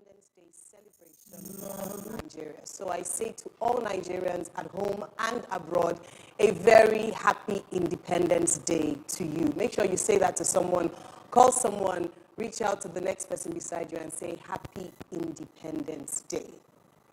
Independence Day celebration of Nigeria. So I say to all Nigerians at home and abroad, a very happy Independence Day to you. Make sure you say that to someone, call someone, reach out to the next person beside you and say Happy Independence Day.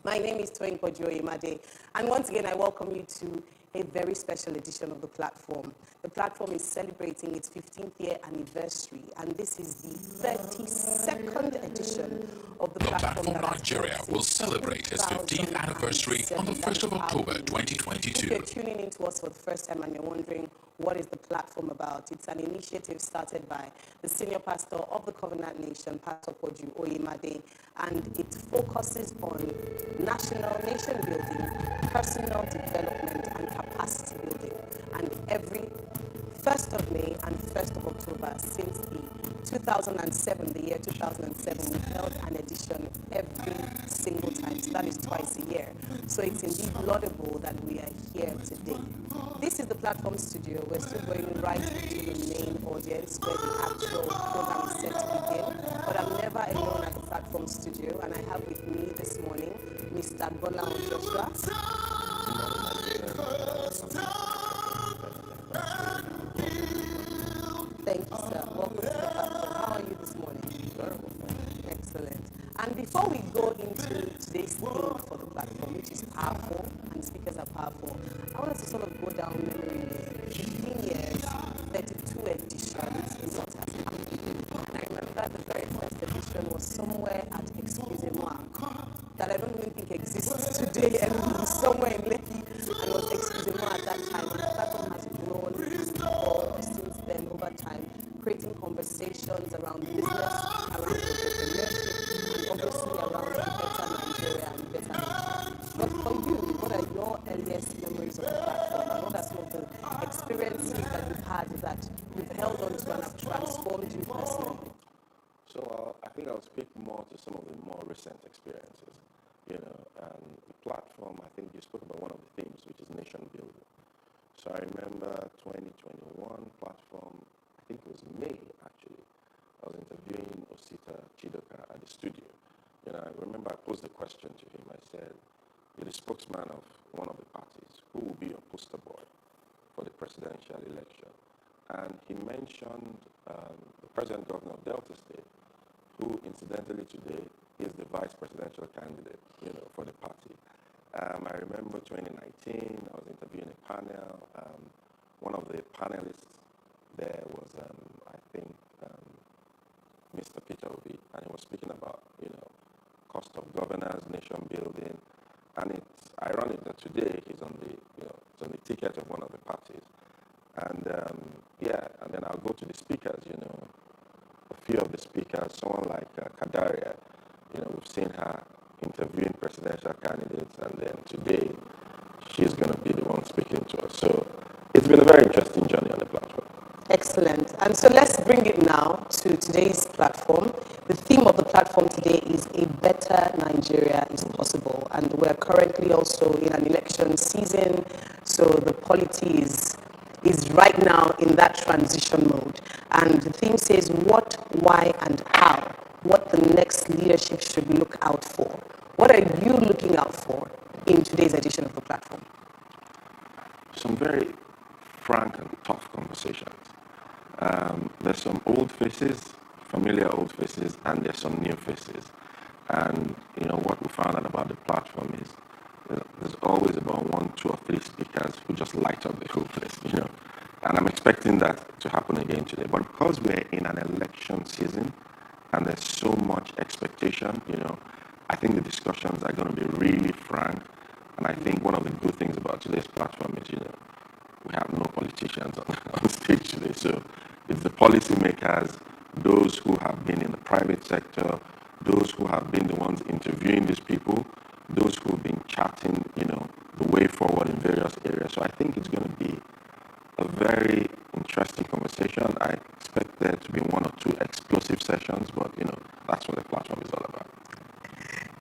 My name is 𝐁𝐞𝐭𝐭𝐞𝐫 𝐍𝐢𝐠𝐞, and once again I welcome you to a very special edition of the platform. The platform is celebrating its 15th year anniversary, and this is the 32nd edition of the platform. The platform Nigeria will celebrate its 15th anniversary on the 1st of October 2022. If you're tuning in to us for the first time and you're wondering what is the platform about, it's an initiative started by the senior pastor of the Covenant Nation, Pastor 𝐁𝐞𝐭 and it focuses on national nation building, personal development, and capacity building. And every 1st of May and 1st of October since the 2007, the year 2007, we held an edition every single time. So that is twice a year. So it's indeed laudable that we are here today. This is the platform studio. We're still going right into the main audience where the actual program is set to begin. But I'm never alone at the platform studio, and I have with me this morning Mr. Bola Joshua. Thank you, sir. Welcome to the platform. How are you this morning? Excellent. And before we go into today's theme for the platform, which is powerful, and speakers are powerful, I want us to sort of go down memory lane. 15 years, 32 editions in what has happened. And I remember the very first edition was somewhere at 𝐏𝐨𝐬𝐬𝐢𝐚, that I don't even think exists today, and it was somewhere in Lekki, and it was 𝐏𝐶𝐬𝐬𝐢𝐚 at that time. And the platform has grown and evolved since then over time, creating conversations around business, around entrepreneurship, and obviously around a better Nigeria and better nation. But for you, what are your earliest memories of the platform? And what are some of the experiences that you've had that you've held on to and have transformed you personally? So I think I'll speak more to some of the more recent experiences, and the platform, I think you spoke about one of the themes, which is nation building. So I remember 2021 platform, I think it was May actually, I was interviewing Osita Chidoka at the studio. I remember I posed the question to him. I said, you're the spokesman of one of the parties. Who will be your poster boy for the presidential election? And he mentioned the present governor of Delta State, who incidentally today is the vice presidential candidate, for the party. I remember 2019, I was interviewing a panel. One of the panelists there was, I think, Mr. Peter Obi, and he was speaking about, cost of governance, nation building, and it's ironic that today he's on the ticket of one of the parties. And and then I'll go to the speakers, a few of the speakers, someone like Kadaria, we've seen her interviewing presidential candidates, and then today she's going to be the one speaking to us. So it's been a very interesting journey on the platform. Excellent. And so let's bring it now to today's platform. The theme of the platform today is A Better Nigeria is Possible. And we're currently also in an election season, so the polity is right now in that transition mode. And the theme says what, why, and how. What the next leadership should look out for. What are you looking out for in today's edition of the platform? Some very frank and tough conversations. There's some old faces, familiar old faces, and there's some new faces. And what we found out about the platform is there's always about 1, 2, or 3 speakers who just light up the whole place, And I'm expecting that to happen again today. But because we're in an election season and there's so much expectation, I think the discussions are going to be really frank. And I think one of the good things about today's platform is, we have no politicians on stage today. So it's the policymakers, those who have been in the private sector, those who have been the ones interviewing these people, those who have been charting, the way forward in various areas. So I think it's going to be a very interesting conversation. I expect there to be 1 or 2 explosive sessions, but, that's what the platform is all about.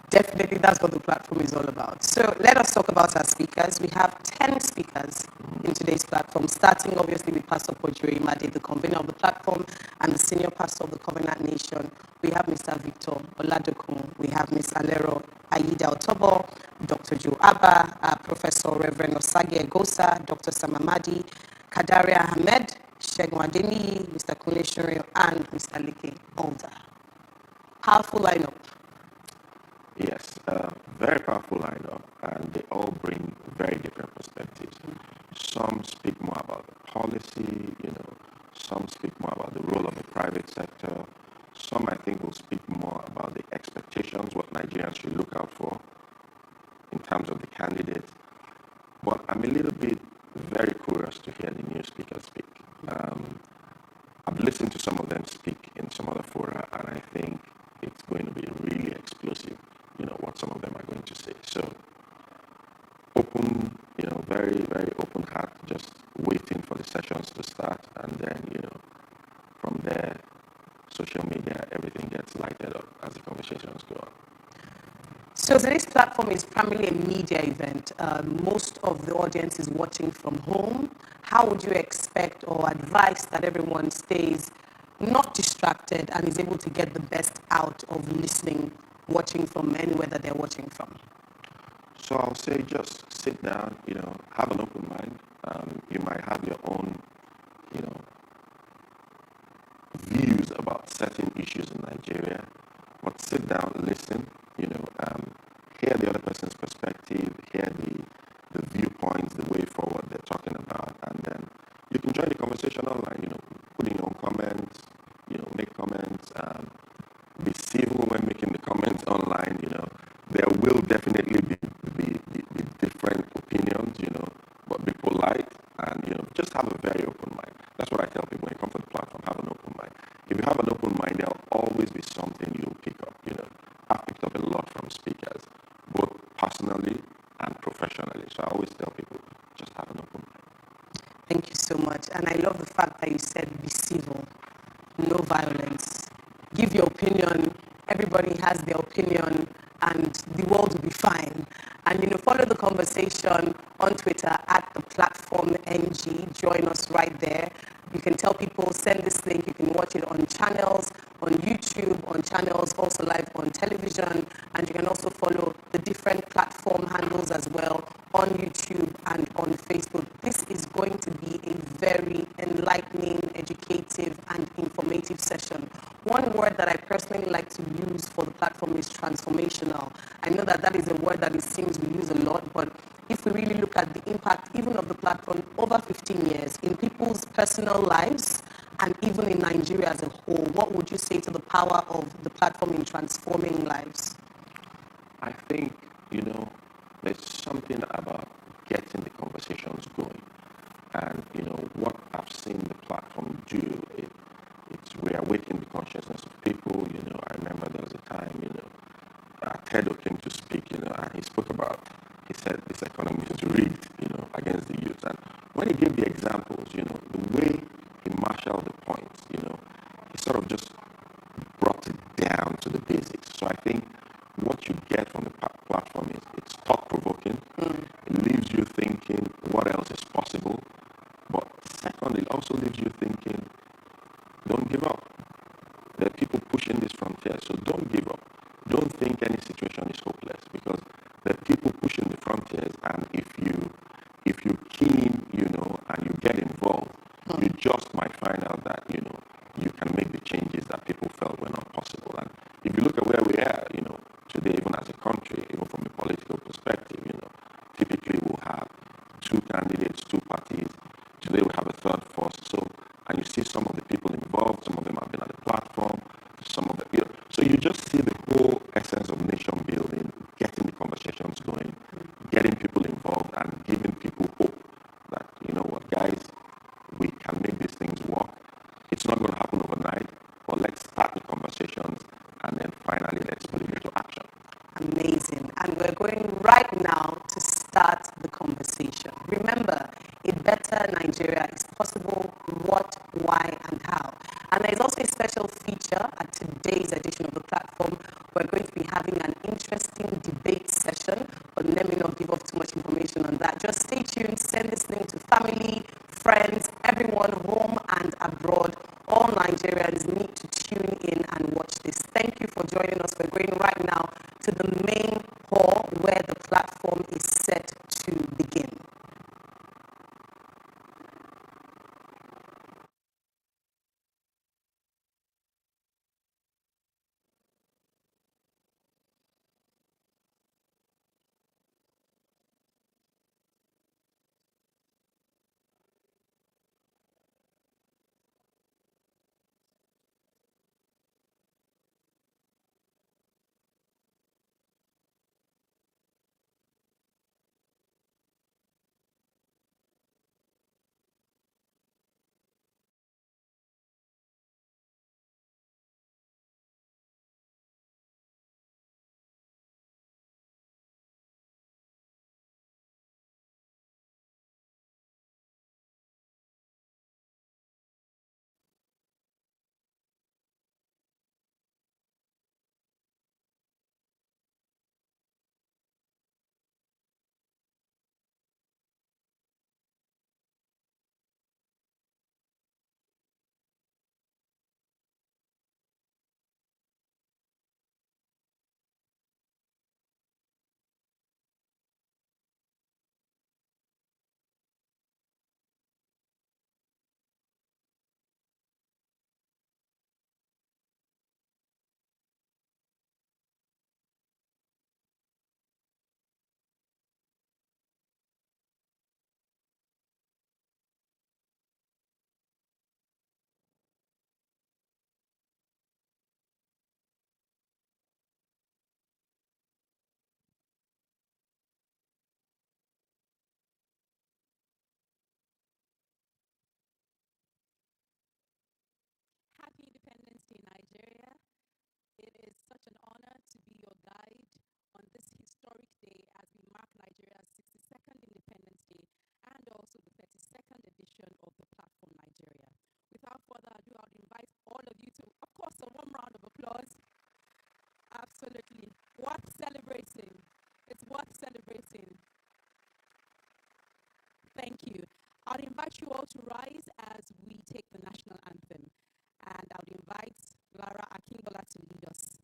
Definitely, that's what the platform is all about. So let us talk about our speakers. We have 10 speakers in today's platform, starting obviously with Pastor Pojuri Imade, the convener of the platform and the senior pastor of the Covenant Nation. We have Mr. Victor Oladokun. We have Ms. Alero Aida Otobo, Dr. Joe Abba, Professor Reverend Osage Egosa, Dr. Samamadi, Kadaria Ahmed, 𝐏𝐶𝐞𝐭 𝐿𝐸, Mr. 𝐁𝐞𝐭 𝐭𝐭𝐞𝐫 and Mr. Leke Older. Powerful lineup. Yes, very powerful lineup, and they all bring very different perspectives. Some speak more about the policy, some speak more about the role of the private sector. Some, I think, will speak more about the expectations, what Nigerians should look out for in terms of the candidates. But I'm a little bit very curious to hear the new speakers speak. I've listened to some of them speak in some other fora, and I think it's going to be really explosive, what some of them are going to say. So open, very, very open heart, just waiting for the sessions to start, and then, from there, social media, everything gets lighted up as the conversations go on. So today's platform is primarily a media event. Most of the audience is watching from home. How would you expect or advise that everyone stays not distracted and is able to get the best out of listening, watching from anywhere that they're watching from? So I'll say just sit down, have an open mind. You might have your own, views about certain issues in Nigeria, but sit down, listen, hear the other person's perspective, hear the viewpoints, the way forward they're talking about, and then you can join the conversation online, put in your own comments, make comments, be civil when making the comments online, there will definitely be different opinions, but be polite and, just have a very open mind. That's what I tell people when you come to the platform, have an open mind. If you have an open mind, there'll always be something you'll pick up, I've picked up a lot from speakers, both personally and professionally. So I always tell people, just have an open mind. Thank you so much. And I love the fact that you said be civil, no violence. Give your opinion. Everybody has their opinion, and the world will be fine. And follow the conversation on Twitter at the platform NG. Join us right there. You can tell people, send this link. You can watch it on channels, on YouTube, on channels, also live on television. And you can also follow the different platform handles as well on YouTube and on Facebook. This is going to be a very enlightening, educative, and informative session. One word that I personally like to use for the platform is transformational. I know that is a word that it seems we use a lot, but if we really look at the impact even of the platform over 15 years in people's personal lives and even in Nigeria as a whole, what would you say to the power of the platform in transforming lives? I think, there's something about getting the conversations going. And, what I've seen the platform do, it's reawakening the consciousness of people. I remember there was a time, 𝐏𝐸 came to speak, and he spoke about, he said this economy is rigged, against the youth. And when he gave the examples, the way he marshaled the points, he sort of just brought it down to the basics. So I think what you get from the platform is it's thought-provoking. It leaves you thinking what else is possible. But second, it also leaves you thinking, don't give up. There are people pushing this frontier, so don't give up. Don't think any situation is hopeless, because there are people pushing the frontiers, and if you're keen, and you get involved, you just might find out that, you can make the changes that people felt were not possible. And if you look at where we are, today, even as a country, even from a political perspective, typically we'll have two candidates, two parties. Today we have a third force. So, and you see some of the people involved, some of them have been at the platform, some of them, so you just see the whole essence of nation building, getting the conversations going, getting people involved, and giving people hope that, guys, we can make these things work. It's not going to happen overnight, but let's start the conversations, and then finally let's put it into action. Amazing. And we're going right now to start the conversation. Remember, a better Nigeria is possible. What, why, and how. And there's also a special feature at today's edition of the platform. We're going to be having an interesting debate session on naming of family, friends, everyone home and abroad. All Nigerians need to tune in and watch this. Thank you for joining us. We're going right now to the main hall where the platform is set to begin. Happy Independence Day, Nigeria. It is such an honor to be your guide on this historic day as we mark Nigeria's 62nd Independence Day and also the 32nd edition of the Platform Nigeria. Without further ado, I would invite all of you to, of course, a warm round of applause. Absolutely. Worth celebrating. It's worth celebrating. Thank you. I'll invite you all to rise as we take the national anthem. And I would invite Lara Akinbola to lead us.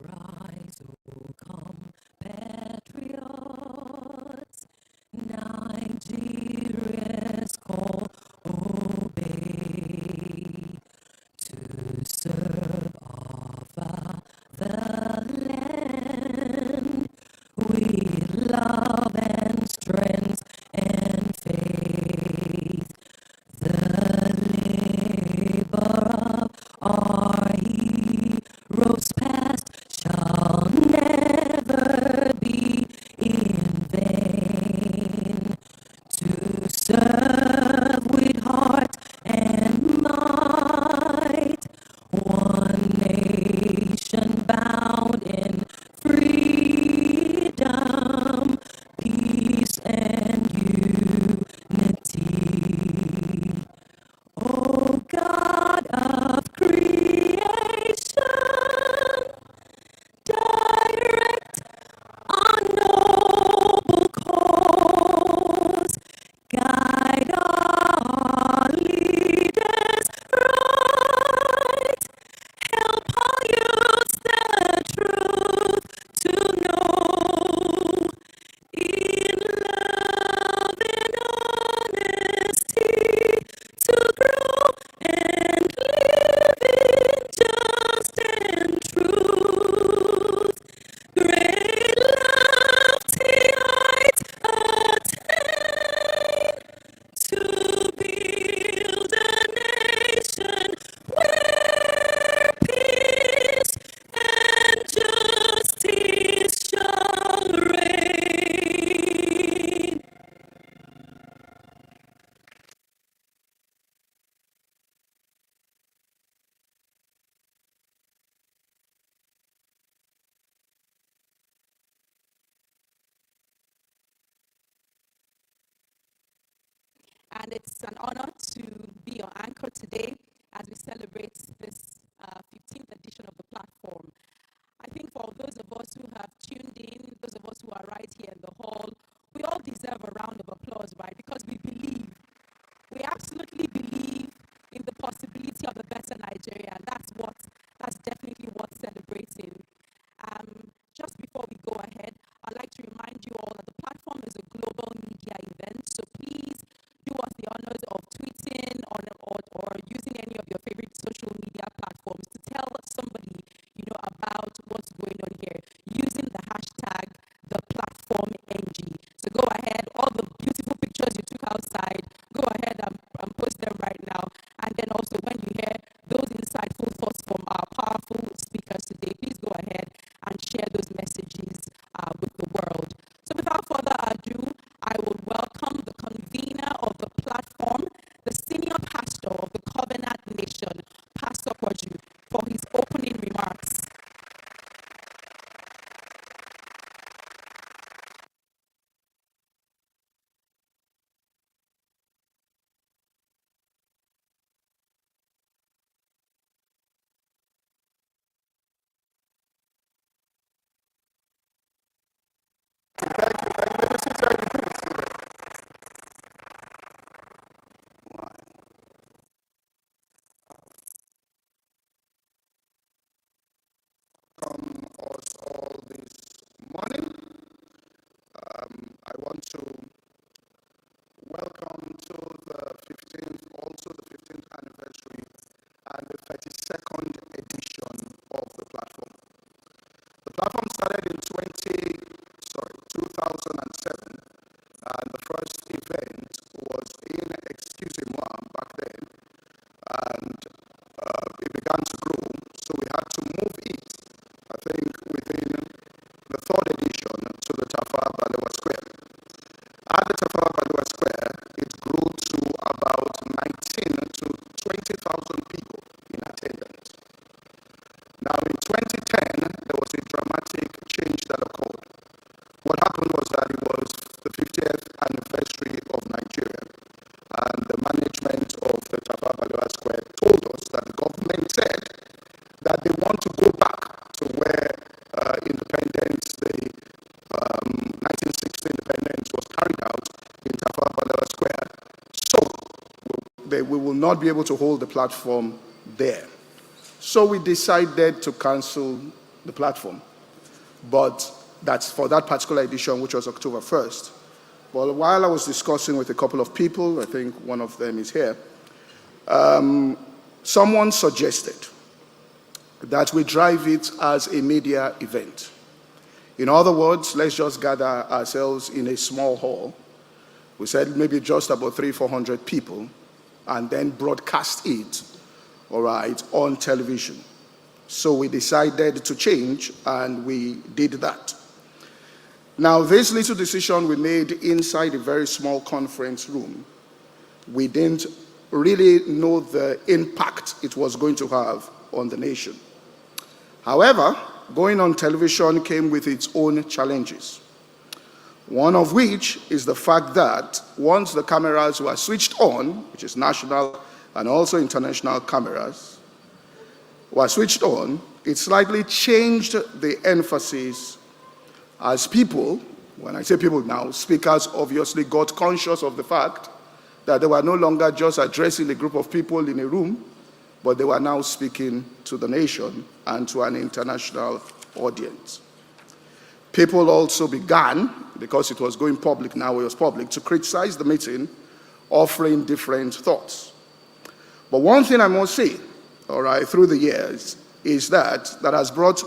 Arise, O compatriots, Nigeria's call obey. And it's an honor to be your anchor today as we celebrate this 15th edition of the platform. I think for those of us who have tuned in, those of us who are right here in the hall, we all deserve a round of applause, right? Because we absolutely believe in the possibility of a better Nigeria, and that's definitely worth celebrating. Just before we go ahead, I'd like to remind you all that the platform is a global media event, so please do us the honors of tweeting or using any of your favorite social media platforms to tell somebody, about what's going on here, using the hashtag #ThePlatformNG. So go ahead, all the beautiful pictures you took outside, go ahead and post them right now. And then also when you hear those insightful thoughts from our powerful speakers today, please go ahead and share those messages with the world. So without further ado, I will welcome the convener of the platform, the senior pastor of the Covenant Nation, Pastor 𝐏𝐨𝐬𝐬𝐢, for his opening remarks. Us all this morning. I want to welcome to the 15th anniversary and the 32nd edition of the platform. The platform started in 2007, and the first event was in 𝐏𝐨𝐬𝐬𝐢 back then, and it began to grow, so we had to move it, I think, within the third edition to the Tafawa Balewa Square. At the Tafawa Balewa Square, it grew to about 19 to 20,000 people in attendance. Now, in 2010, there was a dramatic change that occurred. What happened was that it was the 50th anniversary of Nigeria, and the management of the Tafawa Balewa Square told us that the government said that they want to go back to where independence, the 1960 independence was carried out in Tafawa Balewa Square. So we will not be able to hold the platform there. So we decided to cancel the platform. But that's for that particular edition, which was October 1st. Well, while I was discussing with a couple of people, I think one of them is here, someone suggested that we drive it as a media event. In other words, let's just gather ourselves in a small hall. We said maybe just about 300-400 people, and then broadcast it, all right, on television. So we decided to change, and we did that. Now, this little decision we made inside a very small conference room, we didn't really know the impact it was going to have on the nation. However, going on television came with its own challenges. One of which is the fact that once the cameras were switched on, which is national and also international cameras, were switched on, it slightly changed the emphasis as people, when I say people now, speakers obviously got conscious of the fact that they were no longer just addressing a group of people in a room, but they were now speaking to the nation and to an international audience. People also began, because it was going public now, it was public, to criticize the meeting, offering different thoughts. But one thing I must say, all right, through the years, is that has brought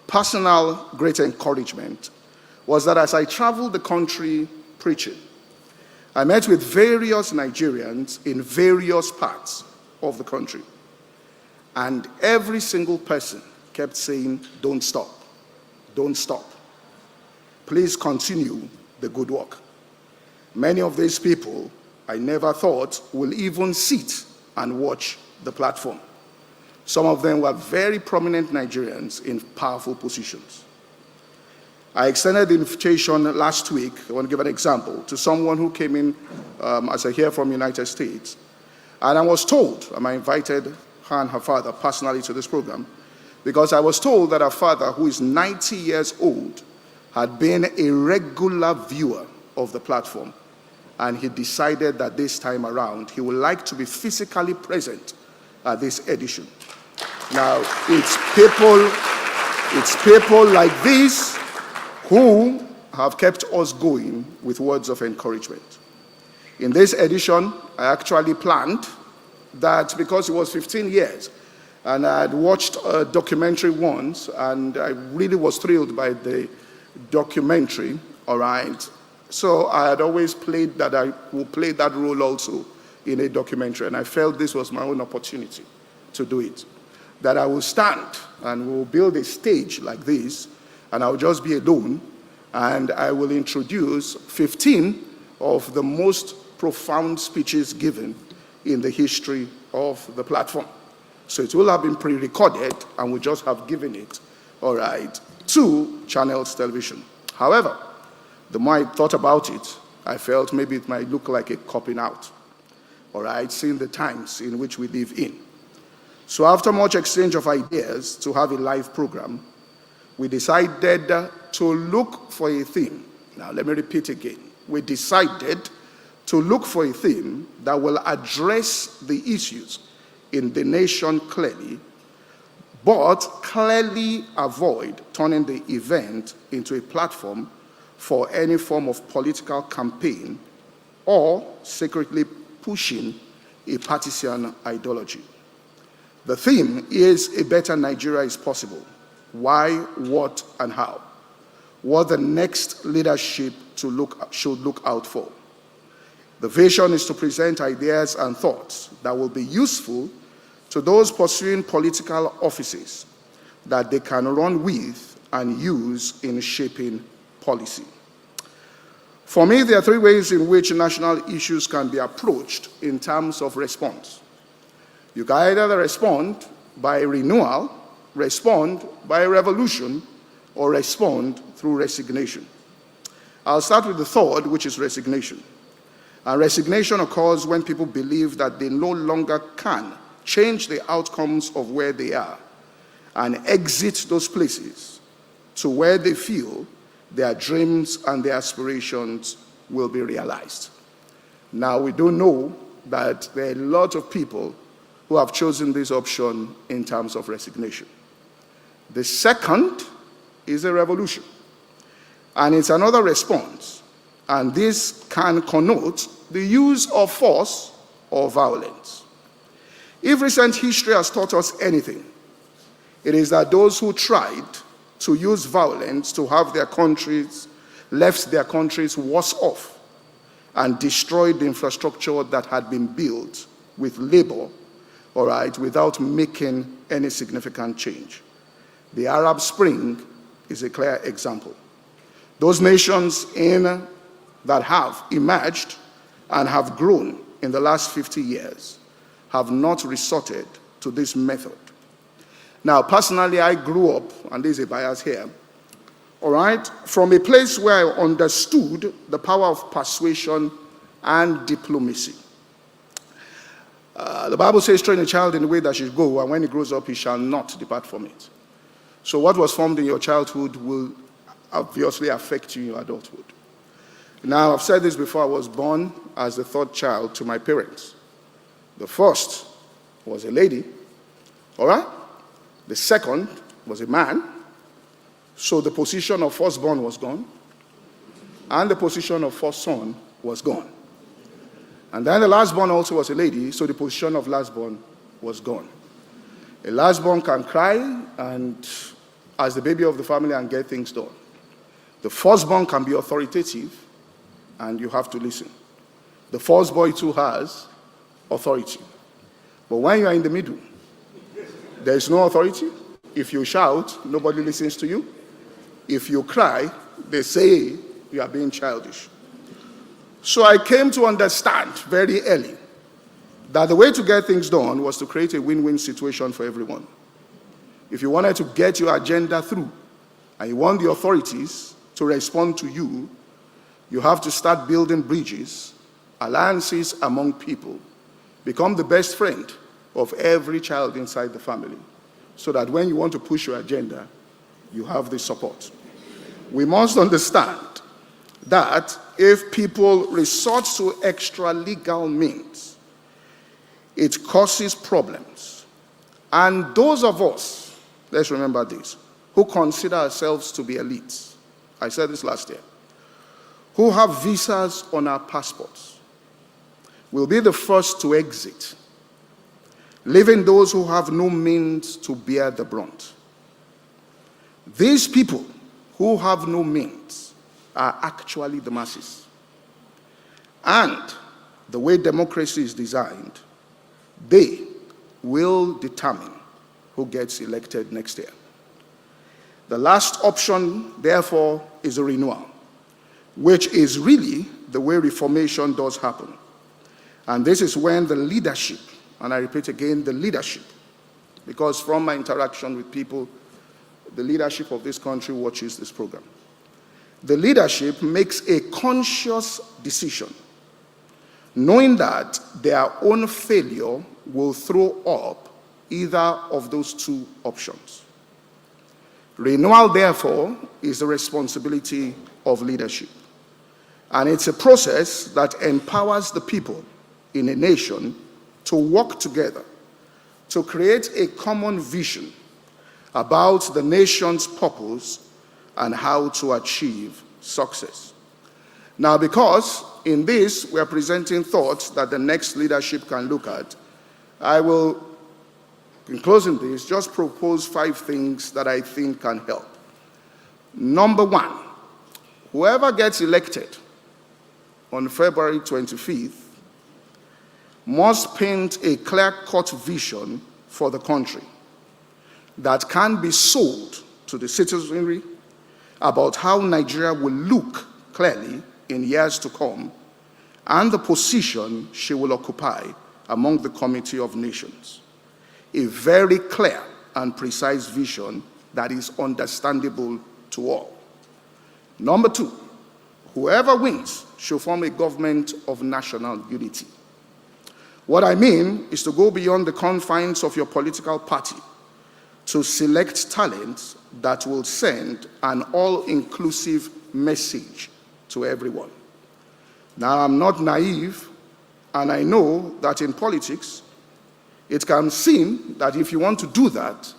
personal great encouragement, was that as I traveled the country preaching, I met with various Nigerians in various parts of the country. And every single person kept saying, don't stop, don't stop. Please continue the good work. Many of these people I never thought will even sit and watch the platform. Some of them were very prominent Nigerians in powerful positions. I extended the invitation last week, I want to give an example, to someone who came in as I hear from United States. And I was told, and I invited her and her father personally to this program, because I was told that her father, who is 90 years old, had been a regular viewer of the platform. And he decided that this time around, he would like to be physically present at this edition. Now, it's people like this who have kept us going with words of encouragement. In this edition, I actually planned that because it was 15 years, and I had watched a documentary once, and I really was thrilled by the documentary, all right? So I had always played that I would play that role also in a documentary, and I felt this was my own opportunity to do it. That I will stand and we'll build a stage like this, and I'll just be alone, and I will introduce 15 of the most profound speeches given in the history of the platform. So it will have been pre-recorded, and we just have given it, all right, to Channels Television. However, the more I thought about it, I felt maybe it might look like a copping out, all right, seeing the times in which we live in. So after much exchange of ideas to have a live program, we decided to look for a theme. Now, let me repeat again. We decided to look for a theme that will address the issues in the nation clearly, but clearly avoid turning the event into a platform for any form of political campaign or secretly pushing a partisan ideology. The theme is A Better Nigeria is Possible. Why, what, and how. What the next leadership should look out for. The vision is to present ideas and thoughts that will be useful to those pursuing political offices that they can run with and use in shaping policy. For me, there are three ways in which national issues can be approached in terms of response. You can either respond by renewal, respond by revolution, or respond through resignation. I'll start with the third, which is resignation. And resignation occurs when people believe that they no longer can change the outcomes of where they are and exit those places to where they feel their dreams and their aspirations will be realized. Now, we do know that there are a lot of people who have chosen this option in terms of resignation. The second is a revolution, and it's another response, and this can connote the use of force or violence. If recent history has taught us anything, it is that those who tried to use violence to have their countries, left their countries worse off and destroyed the infrastructure that had been built with labor, all right, without making any significant change. The Arab Spring is a clear example. Those nations that have emerged and have grown in the last 50 years have not resorted to this method. Now, personally, I grew up, and there's a bias here, all right, from a place where I understood the power of persuasion and diplomacy. The Bible says, train a child in the way that he should go, and when he grows up, he shall not depart from it. So what was formed in your childhood will obviously affect you in your adulthood. Now, I've said this before. I was born as the third child to my parents. The first was a lady, all right? The second was a man. So the position of firstborn was gone, and the position of first son was gone. And then the lastborn also was a lady, so the position of lastborn was gone. A lastborn can cry and as the baby of the family and get things done. The firstborn can be authoritative, and you have to listen. The first boy too has authority. But when you are in the middle, there is no authority. If you shout, nobody listens to you. If you cry, they say you are being childish. So I came to understand very early that the way to get things done was to create a win-win situation for everyone. If you wanted to get your agenda through and you want the authorities to respond to you, you have to start building bridges, alliances among people, become the best friend of every child inside the family, so that when you want to push your agenda, you have the support. We must understand that if people resort to extra-legal means, it causes problems. And those of us, let's remember this, who consider ourselves to be elites, I said this last year, who have visas on our passports, will be the first to exit, leaving those who have no means to bear the brunt. These people who have no means are actually the masses. And the way democracy is designed, they will determine who gets elected next year. The last option, therefore, is a renewal, which is really the way reformation does happen. And this is when the leadership, and I repeat again, the leadership, because from my interaction with people, the leadership of this country watches this program. The leadership makes a conscious decision, knowing that their own failure will throw up either of those two options. Renewal, therefore, is the responsibility of leadership. And it's a process that empowers the people in a nation to work together, to create a common vision about the nation's purpose and how to achieve success. Now, because in this we are presenting thoughts that the next leadership can look at, I will, in closing this, just propose 5 things that I think can help. Number 1, whoever gets elected on February 25th must paint a clear-cut vision for the country that can be sold to the citizenry about how Nigeria will look clearly in years to come and the position she will occupy among the Committee of Nations. A very clear and precise vision that is understandable to all. Number 2, whoever wins should form a government of national unity. What I mean is to go beyond the confines of your political party to select talents that will send an all-inclusive message to everyone. Now, I'm not naive, and I know that in politics, it can seem that if you want to do that,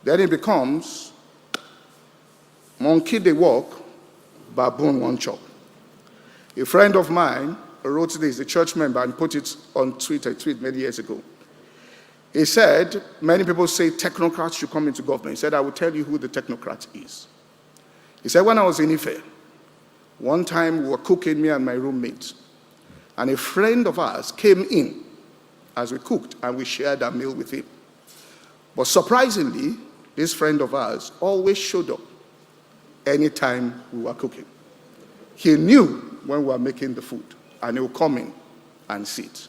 then it becomes monkey they walk, baboon one chop. A friend of mine wrote this, a church member, and put it on Twitter, a tweet many years ago. He said, many people say technocrats should come into government. He said, I will tell you who the technocrat is. He said, when I was in Ife, one time we were cooking, me and my roommate, and a friend of ours came in as we cooked, and we shared a meal with him. But surprisingly, this friend of ours always showed up anytime we were cooking. He knew when we were making the food, and he would come in and sit.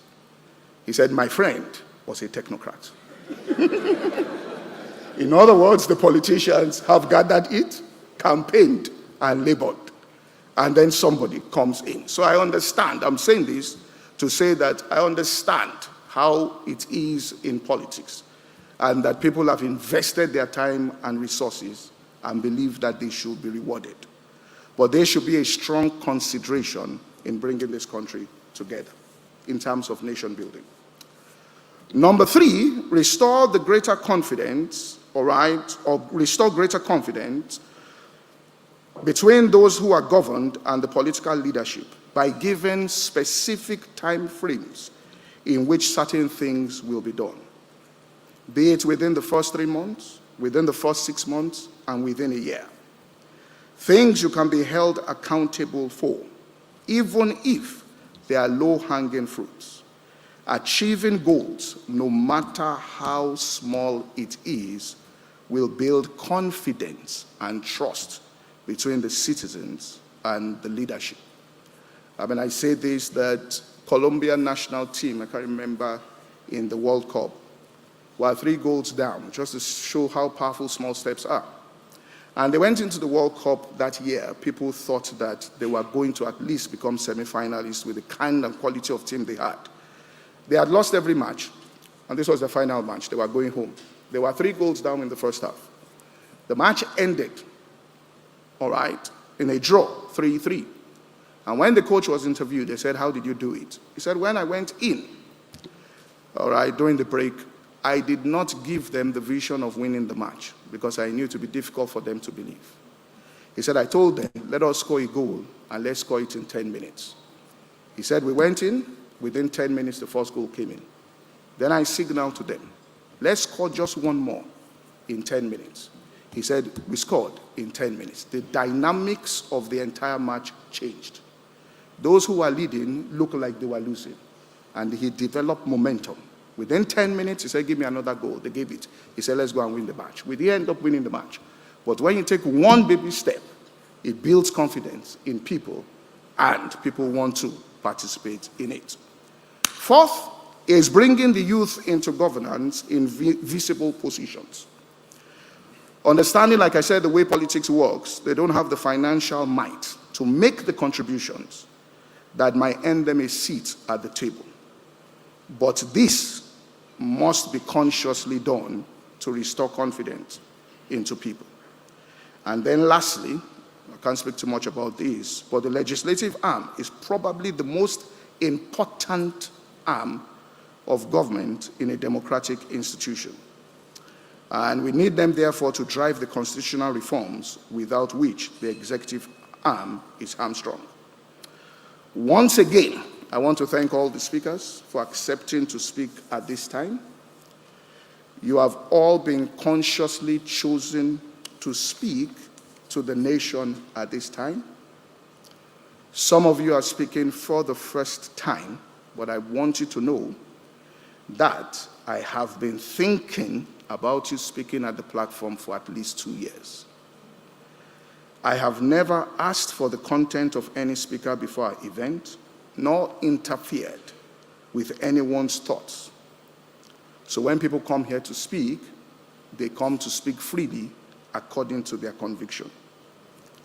He said, my friend was a technocrat. In other words, the politicians have gathered it, campaigned, and labored. And then somebody comes in. So I understand. I'm saying this to say that I understand how it is in politics, and that people have invested their time and resources and believe that they should be rewarded. But there should be a strong consideration in bringing this country together in terms of nation building. Number 3, restore the greater confidence, restore greater confidence between those who are governed and the political leadership by giving specific time frames in which certain things will be done, be it within the first 3 months, within the first 6 months, and within a year. Things you can be held accountable for, even if they are low-hanging fruits. Achieving goals, no matter how small it is, will build confidence and trust between the citizens and the leadership. I say this, that Colombian national team, I can't remember, in the World Cup, were 3 goals down, just to show how powerful small steps are. And they went into the World Cup that year. People thought that they were going to at least become semi-finalists with the kind and quality of team they had. They had lost every match, and this was the final match. They were going home. They were 3 goals down in the first half. The match ended, all right, in a draw, 3-3. And when the coach was interviewed, they said, "How did you do it?" He said, "When I went in, all right, during the break, I did not give them the vision of winning the match because I knew it would be difficult for them to believe." He said, "I told them, let us score a goal and let's score it in 10 minutes. He said, "We went in, within 10 minutes, the first goal came in. Then I signaled to them, let's score just one more in 10 minutes. He said, "We scored in 10 minutes. The dynamics of the entire match changed. Those who were leading looked like they were losing, and he developed momentum. Within 10 minutes, he said, "Give me another goal." They gave it. He said, "Let's go and win the match." We didn't end up winning the match. But when you take one baby step, it builds confidence in people, and people want to participate in it. Fourth is bringing the youth into governance in visible positions. Understanding, like I said, the way politics works, they don't have the financial might to make the contributions that might earn them a seat at the table. But this must be consciously done to restore confidence into people. And then lastly, I can't speak too much about this, but the legislative arm is probably the most important arm of government in a democratic institution. And we need them, therefore, to drive the constitutional reforms without which the executive arm is hamstrung. Once again, I want to thank all the speakers for accepting to speak at this time. You have all been consciously chosen to speak to the nation at this time. Some of you are speaking for the first time, but I want you to know that I have been thinking about you speaking at the platform for at least 2 years. I have never asked for the content of any speaker before our event, nor interfered with anyone's thoughts. So when people come here to speak, they come to speak freely according to their conviction.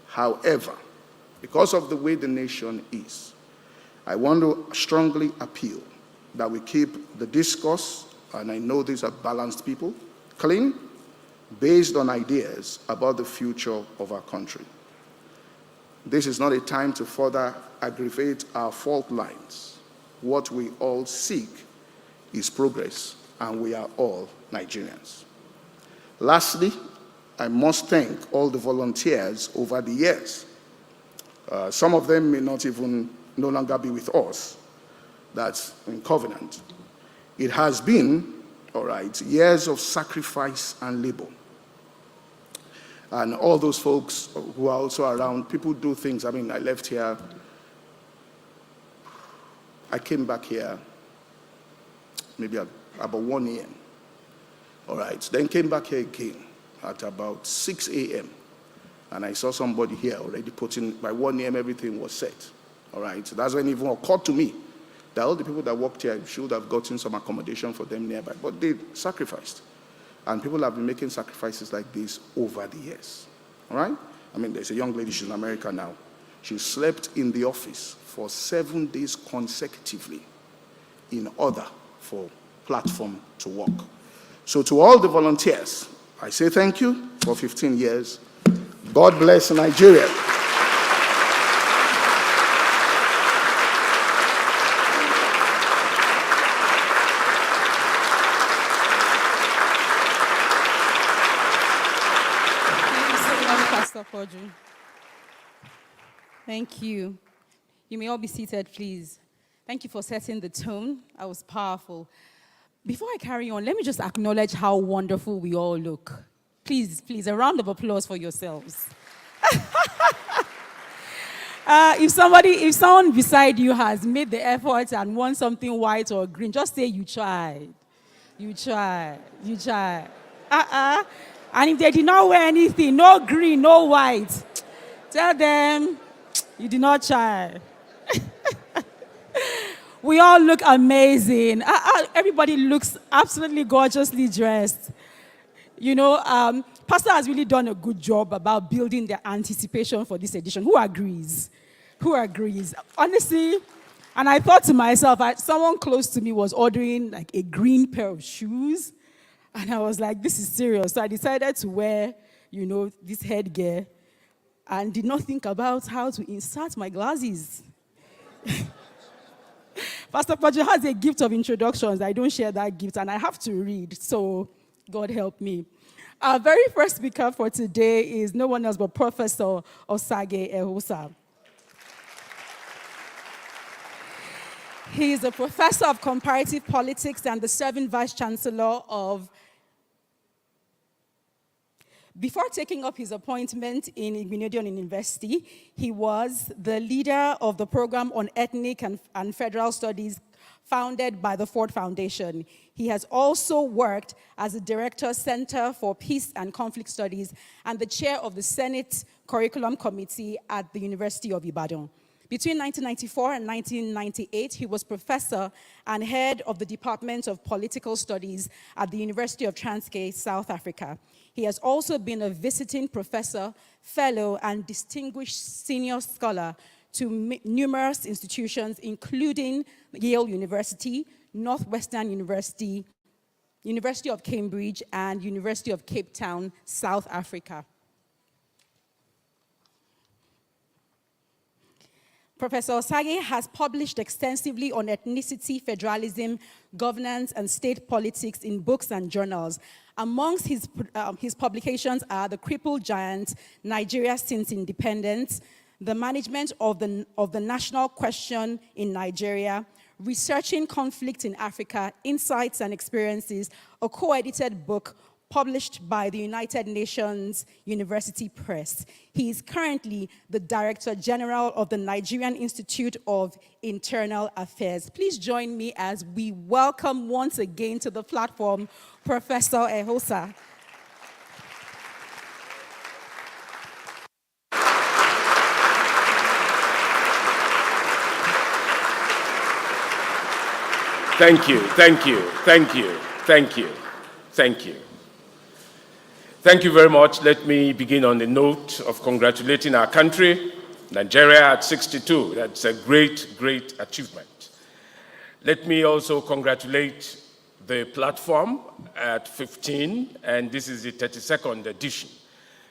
However, because of the way the nation is, I want to strongly appeal that we keep the discourse, and I know these are balanced people, clean, based on ideas about the future of our country. This is not a time to further aggravate our fault lines. What we all seek is progress, and we are all Nigerians. Lastly, I must thank all the volunteers over the years. Some of them may not even no longer be with us. That's in covenant. It has been, all right, years of sacrifice and labor. And all those folks who are also around, people do things. I mean, I left here, I came back here maybe at about 1 a.m. All right, then came back here again at about 6 a.m. And I saw somebody here already putting, by 1 a.m. everything was set. All right, so that's when it even occurred to me that all the people that worked here should have gotten some accommodation for them nearby, but they sacrificed. And people have been making sacrifices like this over the years, all right? I mean, there's a young lady, she's in America now. She slept in the office for 7 days consecutively in order for platform to work. So to all the volunteers, I say thank you for 15 years. God bless Nigeria. Thank you. You may all be seated, please. Thank you for setting the tone. That was powerful. Before I carry on, let me just acknowledge how wonderful we all look. Please, a round of applause for yourselves. If someone beside you has made the effort and wants something white or green, just say you tried. You tried. You tried. And if they did not wear anything, no green, no white, tell them you did not try. We all look amazing. Everybody looks absolutely gorgeously dressed. You know, Pastor has really done a good job about building the anticipation for this edition. Who agrees? Who agrees? Honestly, and I thought to myself, someone close to me was ordering like a green pair of shoes, and I was like, this is serious. So I decided to wear, this headgear, and did not think about how to insert my glasses. Pastor Pajo has a gift of introductions. I don't share that gift, and I have to read, so God help me. Our very first speaker for today is no one else but Professor 𝐏𝐨𝐬𝐬𝐢𝐠𝐞. He is a professor of comparative politics and the serving vice chancellor of. Before taking up his appointment in Nigerian University, he was the leader of the program on ethnic and federal studies founded by the Ford Foundation. He has also worked as the Director, Center for Peace and Conflict Studies and the chair of the Senate Curriculum Committee at the University of Ibadan. Between 1994 and 1998, he was professor and head of the Department of Political Studies at the University of 𝐁𝐞𝐭, South Africa. He has also been a visiting professor, fellow, and distinguished senior scholar to numerous institutions, including Yale University, Northwestern University, University of Cambridge, and University of Cape Town, South Africa. Professor 𝐏𝐨𝐬𝐬𝐢𝐠𝐞 has published extensively on ethnicity, federalism, governance, and state politics in books and journals. Amongst his publications are The Crippled Giant, Nigeria Since Independence, The Management of the National Question in Nigeria, Researching Conflict in Africa, Insights and Experiences, a co-edited book published by the United Nations University Press. He is currently the Director General of the Nigerian Institute of Internal Affairs. Please join me as we welcome once again to the platform Professor 𝐏𝐨𝐬𝐬𝐢𝐠𝐞. Thank you, thank you, thank you, thank you, thank you. Thank you very much. Let me begin on the note of congratulating our country, Nigeria at 62. That's a great, great achievement. Let me also congratulate the platform at 15, and this is the 32nd edition.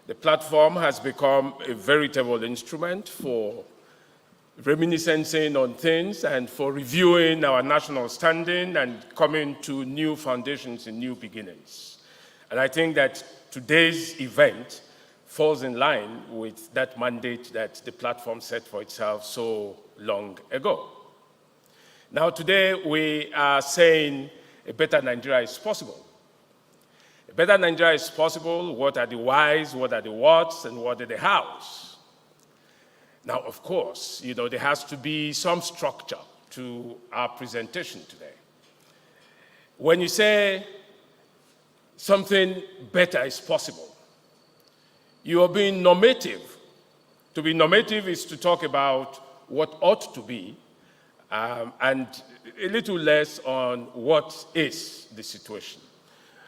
The platform has become a veritable instrument for reminiscing on things and for reviewing our national standing and coming to new foundations and new beginnings. And I think that today's event falls in line with that mandate that the platform set for itself so long ago. Now today we are saying a better Nigeria is possible. A better Nigeria is possible. What are the whys, what are the whats, and what are the hows? Now, of course, there has to be some structure to our presentation today. When you say something better is possible, you are being normative. To be normative is to talk about what ought to be and a little less on what is the situation.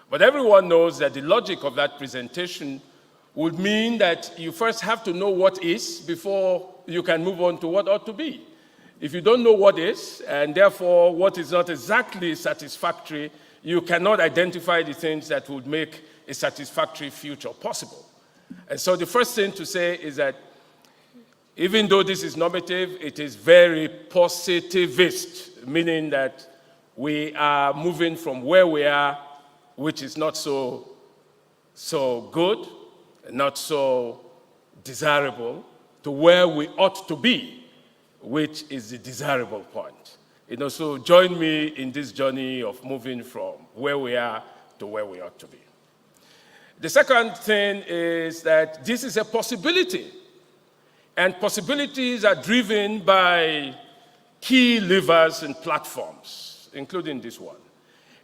But everyone knows that the logic of that presentation would mean that you first have to know what is before you can move on to what ought to be. If you don't know what is, and therefore what is not exactly satisfactory, you cannot identify the things that would make a satisfactory future possible. And so the first thing to say is that even though this is normative, it is very positivist, meaning that we are moving from where we are, which is not so good, not so desirable, to where we ought to be, which is the desirable point. So join me in this journey of moving from where we are to where we ought to be. The second thing is that this is a possibility, and possibilities are driven by key levers and platforms, including this one.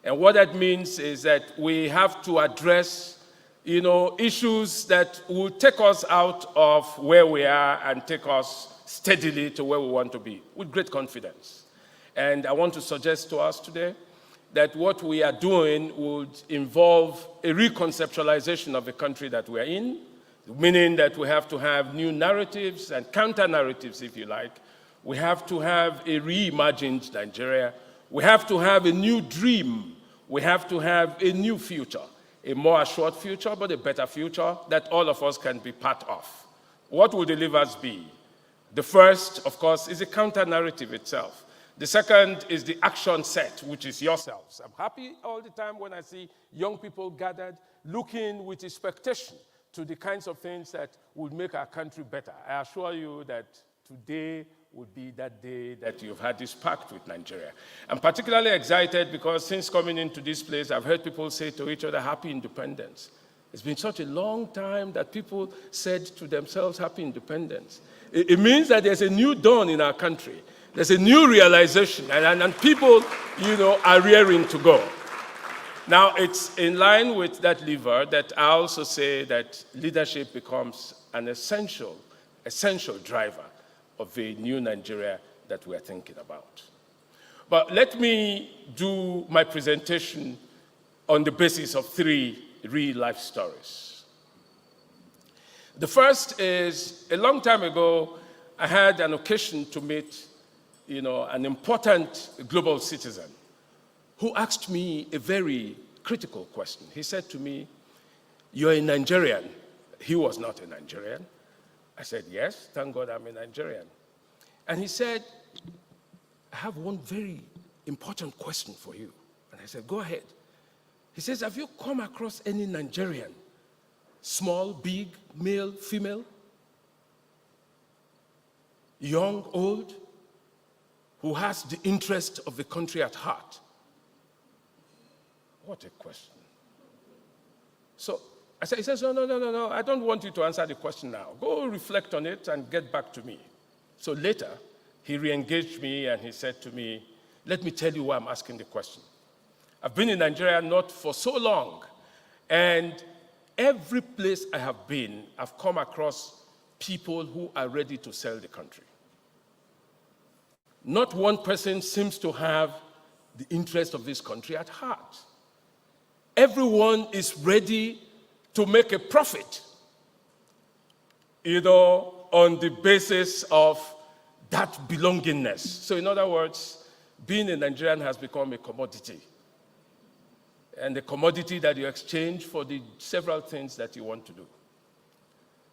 And what that means is that we have to address issues that will take us out of where we are and take us steadily to where we want to be with great confidence. And I want to suggest to us today that what we are doing would involve a reconceptualization of the country that we're in, meaning that we have to have new narratives and counter-narratives, if you like. We have to have a reimagined Nigeria. We have to have a new dream. We have to have a new future, a more assured future, but a better future that all of us can be part of. What will the levers be? The first, of course, is the counter-narrative itself. The second is the action set, which is yourselves. I'm happy all the time when I see young people gathered looking with expectation to the kinds of things that would make our country better. I assure you that today would be that day that you've had this pact with Nigeria. I'm particularly excited because since coming into this place, I've heard people say to each other, happy independence. It's been such a long time that people said to themselves, happy independence. It means that there's a new dawn in our country. There's a new realization, and people, are rearing to go. Now, it's in line with that lever that I also say that leadership becomes an essential driver of the new Nigeria that we are thinking about. But let me do my presentation on the basis of 3 real-life stories. The first is, a long time ago, I had an occasion to meet an important global citizen who asked me a very critical question. He said to me, "You're a Nigerian." He was not a Nigerian. I said, "Yes, thank God I'm a Nigerian." And he said, "I have one very important question for you." And I said, "Go ahead." He says, "Have you come across any Nigerian, small, big, male, female, young, old, who has the interest of the country at heart?" What a question. So I said, he says, no, I don't want you to answer the question now. Go reflect on it and get back to me. So later, he re-engaged me and he said to me, "Let me tell you why I'm asking the question. I've been in Nigeria not for so long, and every place I have been, I've come across people who are ready to sell the country. Not one person seems to have the interest of this country at heart. Everyone is ready to make a profit, on the basis of that belongingness. So in other words, being a Nigerian has become a commodity, and a commodity that you exchange for the several things that you want to do.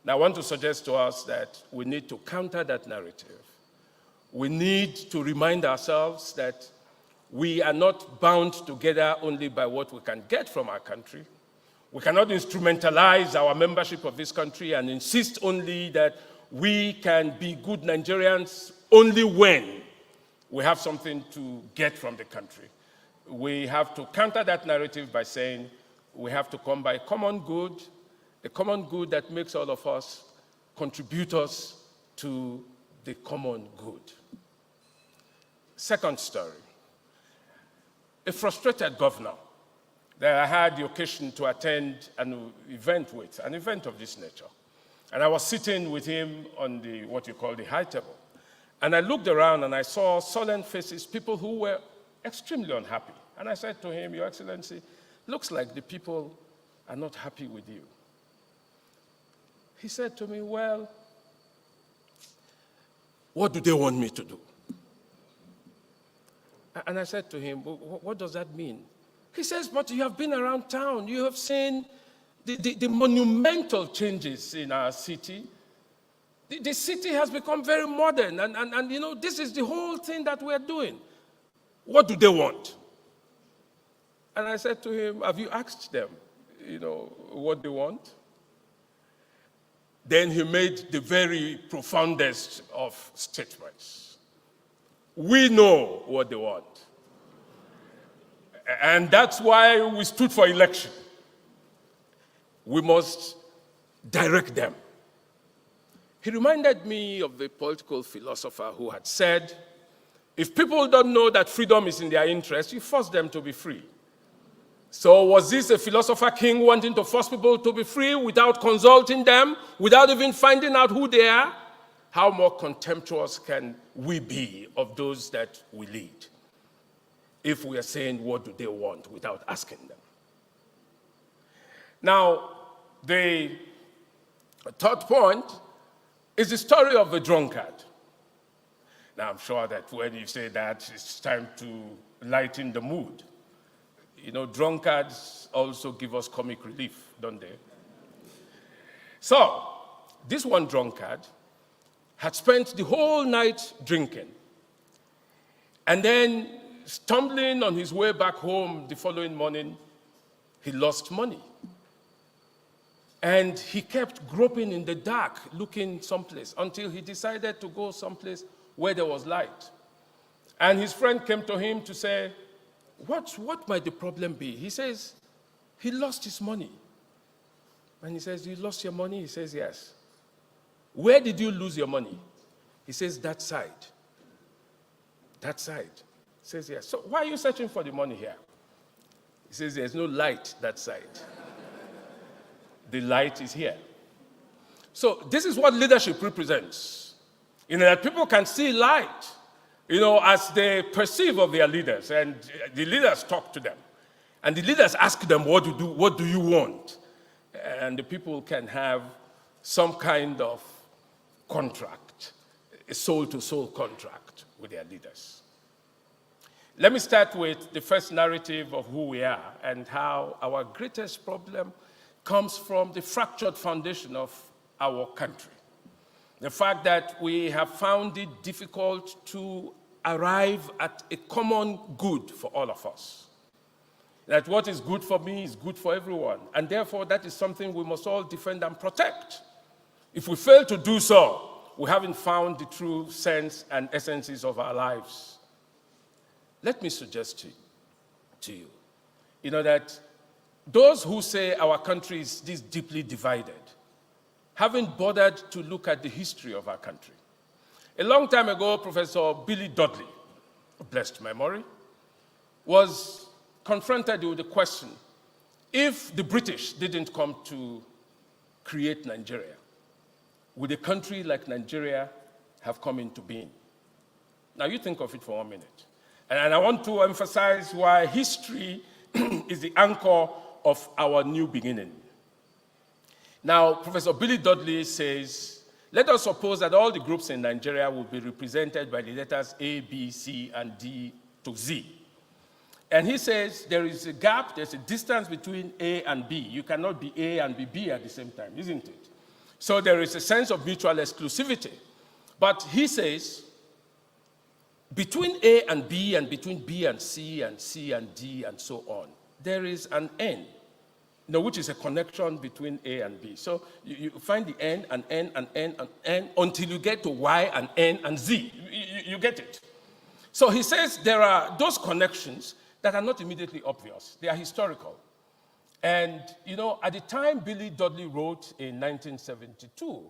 Now, I want to suggest to us that we need to counter that narrative. We need to remind ourselves that we are not bound together only by what we can get from our country. We cannot instrumentalize our membership of this country and insist only that we can be good Nigerians only when we have something to get from the country. We have to counter that narrative by saying we have to come by common good, a common good that makes all of us contributors to the common good. Second story. A frustrated governor that I had the occasion to attend an event of this nature. And I was sitting with him on what you call the high table. And I looked around and I saw sullen faces, people who were extremely unhappy. And I said to him, "Your Excellency, looks like the people are not happy with you." He said to me, "Well, what do they want me to do?" And I said to him, "What does that mean?" He says, "But you have been around town. You have seen the monumental changes in our city. The city has become very modern, and this is the whole thing that we're doing. What do they want?" And I said to him, "Have you asked them, what they want?" Then he made the very profoundest of statements. "We know what they want. And that's why we stood for election. We must direct them." He reminded me of the political philosopher who had said, if people don't know that freedom is in their interest, you force them to be free. So was this a philosopher king wanting to force people to be free without consulting them, without even finding out who they are? How more contemptuous can we be of those that we lead? if we are saying what do they want without asking them. Now, the third point is the story of the drunkard. Now, I'm sure that when you say that, it's time to lighten the mood. You know, drunkards also give us comic relief, don't they? So, this one drunkard had spent the whole night drinking, and then stumbling on his way back home the following morning, he lost money. And he kept groping in the dark, looking someplace, until he decided to go someplace where there was light. And his friend came to him to say, what might the problem be? He says, he lost his money. And he says, you lost your money? He says, yes. Where did you lose your money? He says, that side. That side. He says, yes. So why are you searching for the money here? He says, there's no light that side. The light is here. So this is what leadership represents. You know, that people can see light, you know, as they perceive of their leaders, and the leaders talk to them. And the leaders ask them, what do you want? And the people can have some kind of contract, a soul-to-soul contract with their leaders. Let me start with the first narrative of who we are and how our greatest problem comes from the fractured foundation of our country. The fact that we have found it difficult to arrive at a common good for all of us. That what is good for me is good for everyone. And therefore, that is something we must all defend and protect. If we fail to do so, we haven't found the true sense and essences of our lives. Let me suggest to you, you know, that those who say our country is this deeply divided haven't bothered to look at the history of our country. A long time ago, Professor Billy Dudley, blessed memory, was confronted with the question, if the British didn't come to create Nigeria, would a country like Nigeria have come into being? Now you think of it for 1 minute. And I want to emphasize why history is the anchor of our new beginning. Now, Professor Billy Dudley says, let us suppose that all the groups in Nigeria will be represented by the letters A, B, C, and D to Z. And he says there is a gap, there's a distance between A and B. You cannot be A and be B at the same time, isn't it? So there is a sense of mutual exclusivity. But he says, between A and B, and between B and C and D, and so on, there is an N, which is a connection between A and B. So you find the N and N and N and N until you get to Y and N and Z. You get it. So he says there are those connections that are not immediately obvious. They are historical. And, at the time Billy Dudley wrote in 1972,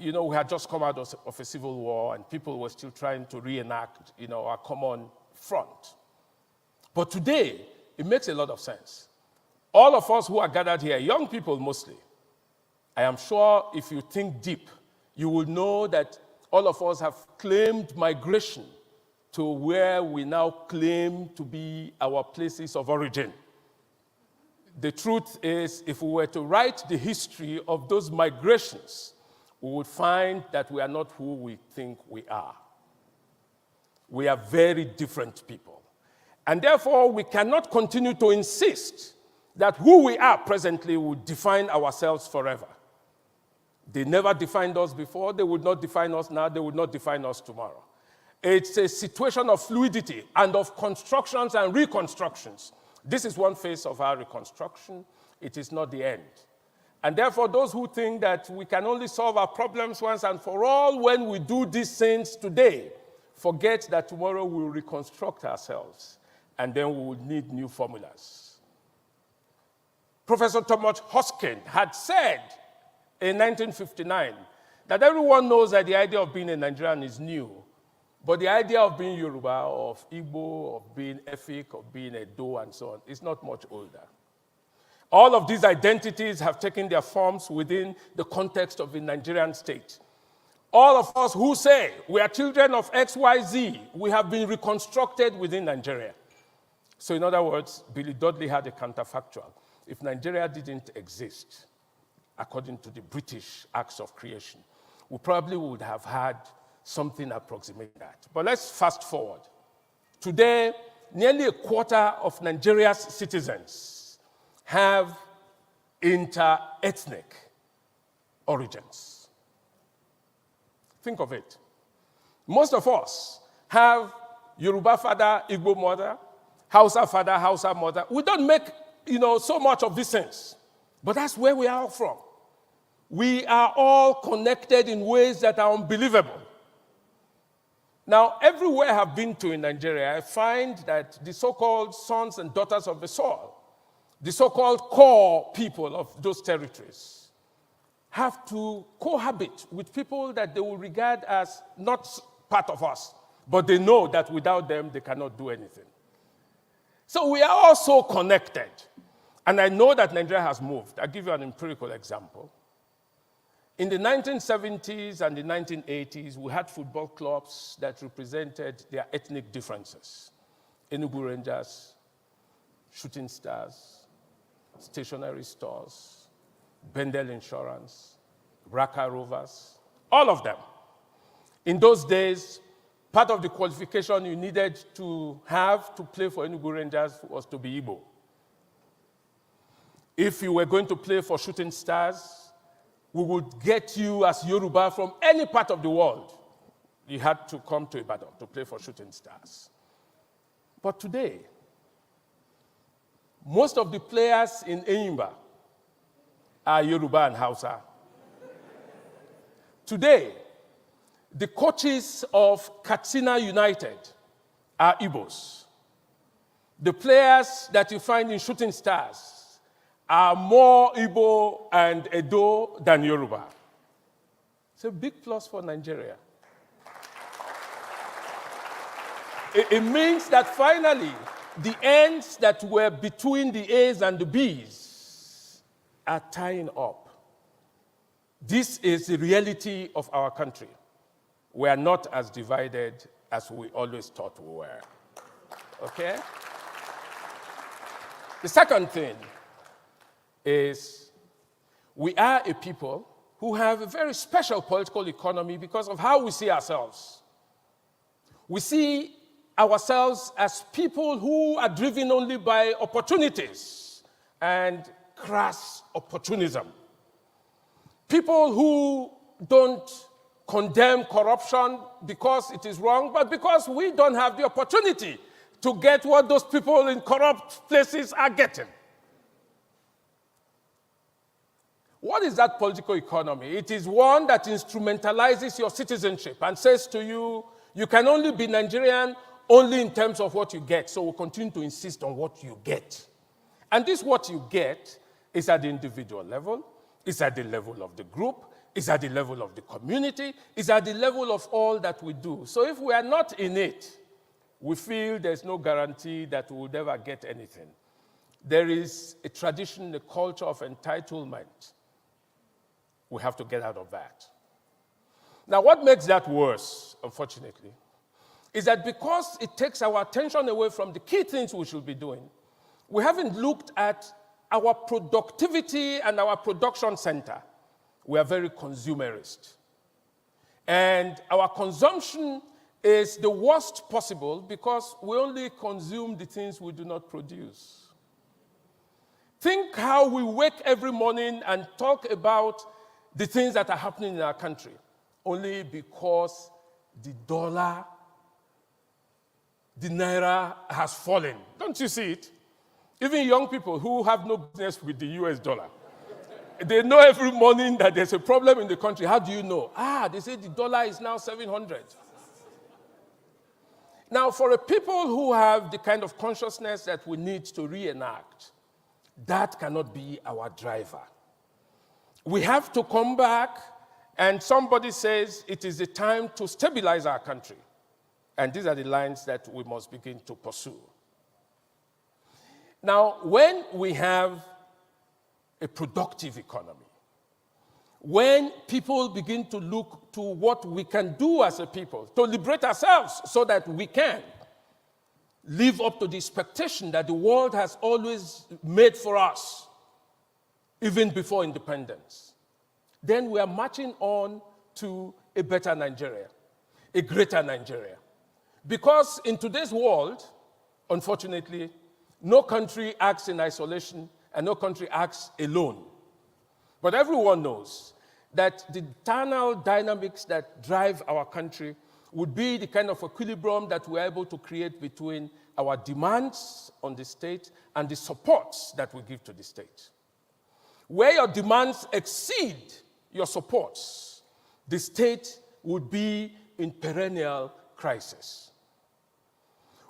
we had just come out of a civil war and people were still trying to reenact, our common front. But today, it makes a lot of sense. All of us who are gathered here, young people mostly, I am sure if you think deep, you will know that all of us have claimed migration to where we now claim to be our places of origin. The truth is, if we were to write the history of those migrations, we would find that we are not who we think we are. We are very different people. And therefore, we cannot continue to insist that who we are presently will define ourselves forever. They never defined us before. They would not define us now. They would not define us tomorrow. It's a situation of fluidity and of constructions and reconstructions. This is one phase of our reconstruction. It is not the end. And therefore, those who think that we can only solve our problems once and for all when we do these things today, forget that tomorrow we will reconstruct ourselves, and then we will need new formulas. Professor Thomas Hoskin had said in 1959 that everyone knows that the idea of being a Nigerian is new, but the idea of being Yoruba, of Igbo, of being Efik, of being Edo, and so on, is not much older. All of these identities have taken their forms within the context of the Nigerian state. All of us who say we are children of XYZ, we have been reconstructed within Nigeria. So in other words, Billy Dudley had a counterfactual. If Nigeria didn't exist, according to the British acts of creation, we probably would have had something approximating that. But let's fast forward. Today, nearly a quarter of Nigeria's citizens have inter-ethnic origins. Think of it. Most of us have Yoruba father, Igbo mother, Hausa father, Hausa mother. We don't make, so much of these things. But that's where we are all from. We are all connected in ways that are unbelievable. Now, everywhere I've been to in Nigeria, I find that the so-called sons and daughters of the soil, the so-called core people of those territories, have to cohabit with people that they will regard as not part of us, but they know that without them, they cannot do anything. So we are all so connected. And I know that Nigeria has moved. I'll give you an empirical example. In the 1970s and the 1980s, we had football clubs that represented their ethnic differences. Enugu Rangers, Shooting Stars, stationery stores, Bendel Insurance, Raka Rovers, all of them. In those days, part of the qualification you needed to have to play for Enugu Rangers was to be Igbo. If you were going to play for Shooting Stars, we would get you as Yoruba from any part of the world. You had to come to Ibadan to play for Shooting Stars. But today, most of the players in Enyimba are Yoruba and Hausa. Today, the coaches of Katsina United are Igbos. The players that you find in Shooting Stars are more Igbo and Edo than Yoruba. It's a big plus for Nigeria. It means that finally, the ends that were between the A's and the B's are tying up. This is the reality of our country. We are not as divided as we always thought we were. Okay? The second thing is we are a people who have a very special political economy because of how we see ourselves. We see ourselves as people who are driven only by opportunities and crass opportunism. People who don't condemn corruption because it is wrong, but because we don't have the opportunity to get what those people in corrupt places are getting. What is that political economy? It is one that instrumentalizes your citizenship and says to you, you can only be Nigerian only in terms of what you get, so we'll continue to insist on what you get. And this what you get is at the individual level, it's at the level of the group, it's at the level of the community, it's at the level of all that we do. So if we are not in it, we feel there's no guarantee that we will ever get anything. There is a tradition, a culture of entitlement. We have to get out of that. Now, what makes that worse, unfortunately, is that because it takes our attention away from the key things we should be doing, we haven't looked at our productivity and our production center. We are very consumerist. And our consumption is the worst possible because we only consume the things we do not produce. Think how we wake every morning and talk about the things that are happening in our country, only because the dollar, the naira has fallen. Don't you see it? Even young people who have no business with the US dollar, they know every morning that there's a problem in the country. How do you know? They say the dollar is now 700. Now, for a people who have the kind of consciousness that we need to reenact, that cannot be our driver. We have to come back, and somebody says it is the time to stabilize our country. And these are the lines that we must begin to pursue. Now, when we have a productive economy, when people begin to look to what we can do as a people to liberate ourselves so that we can live up to the expectation that the world has always made for us, even before independence, then we are marching on to a better Nigeria, a greater Nigeria. Because in today's world, unfortunately, no country acts in isolation and no country acts alone. But everyone knows that the internal dynamics that drive our country would be the kind of equilibrium that we're able to create between our demands on the state and the supports that we give to the state. Where your demands exceed your supports, the state would be in perennial crisis.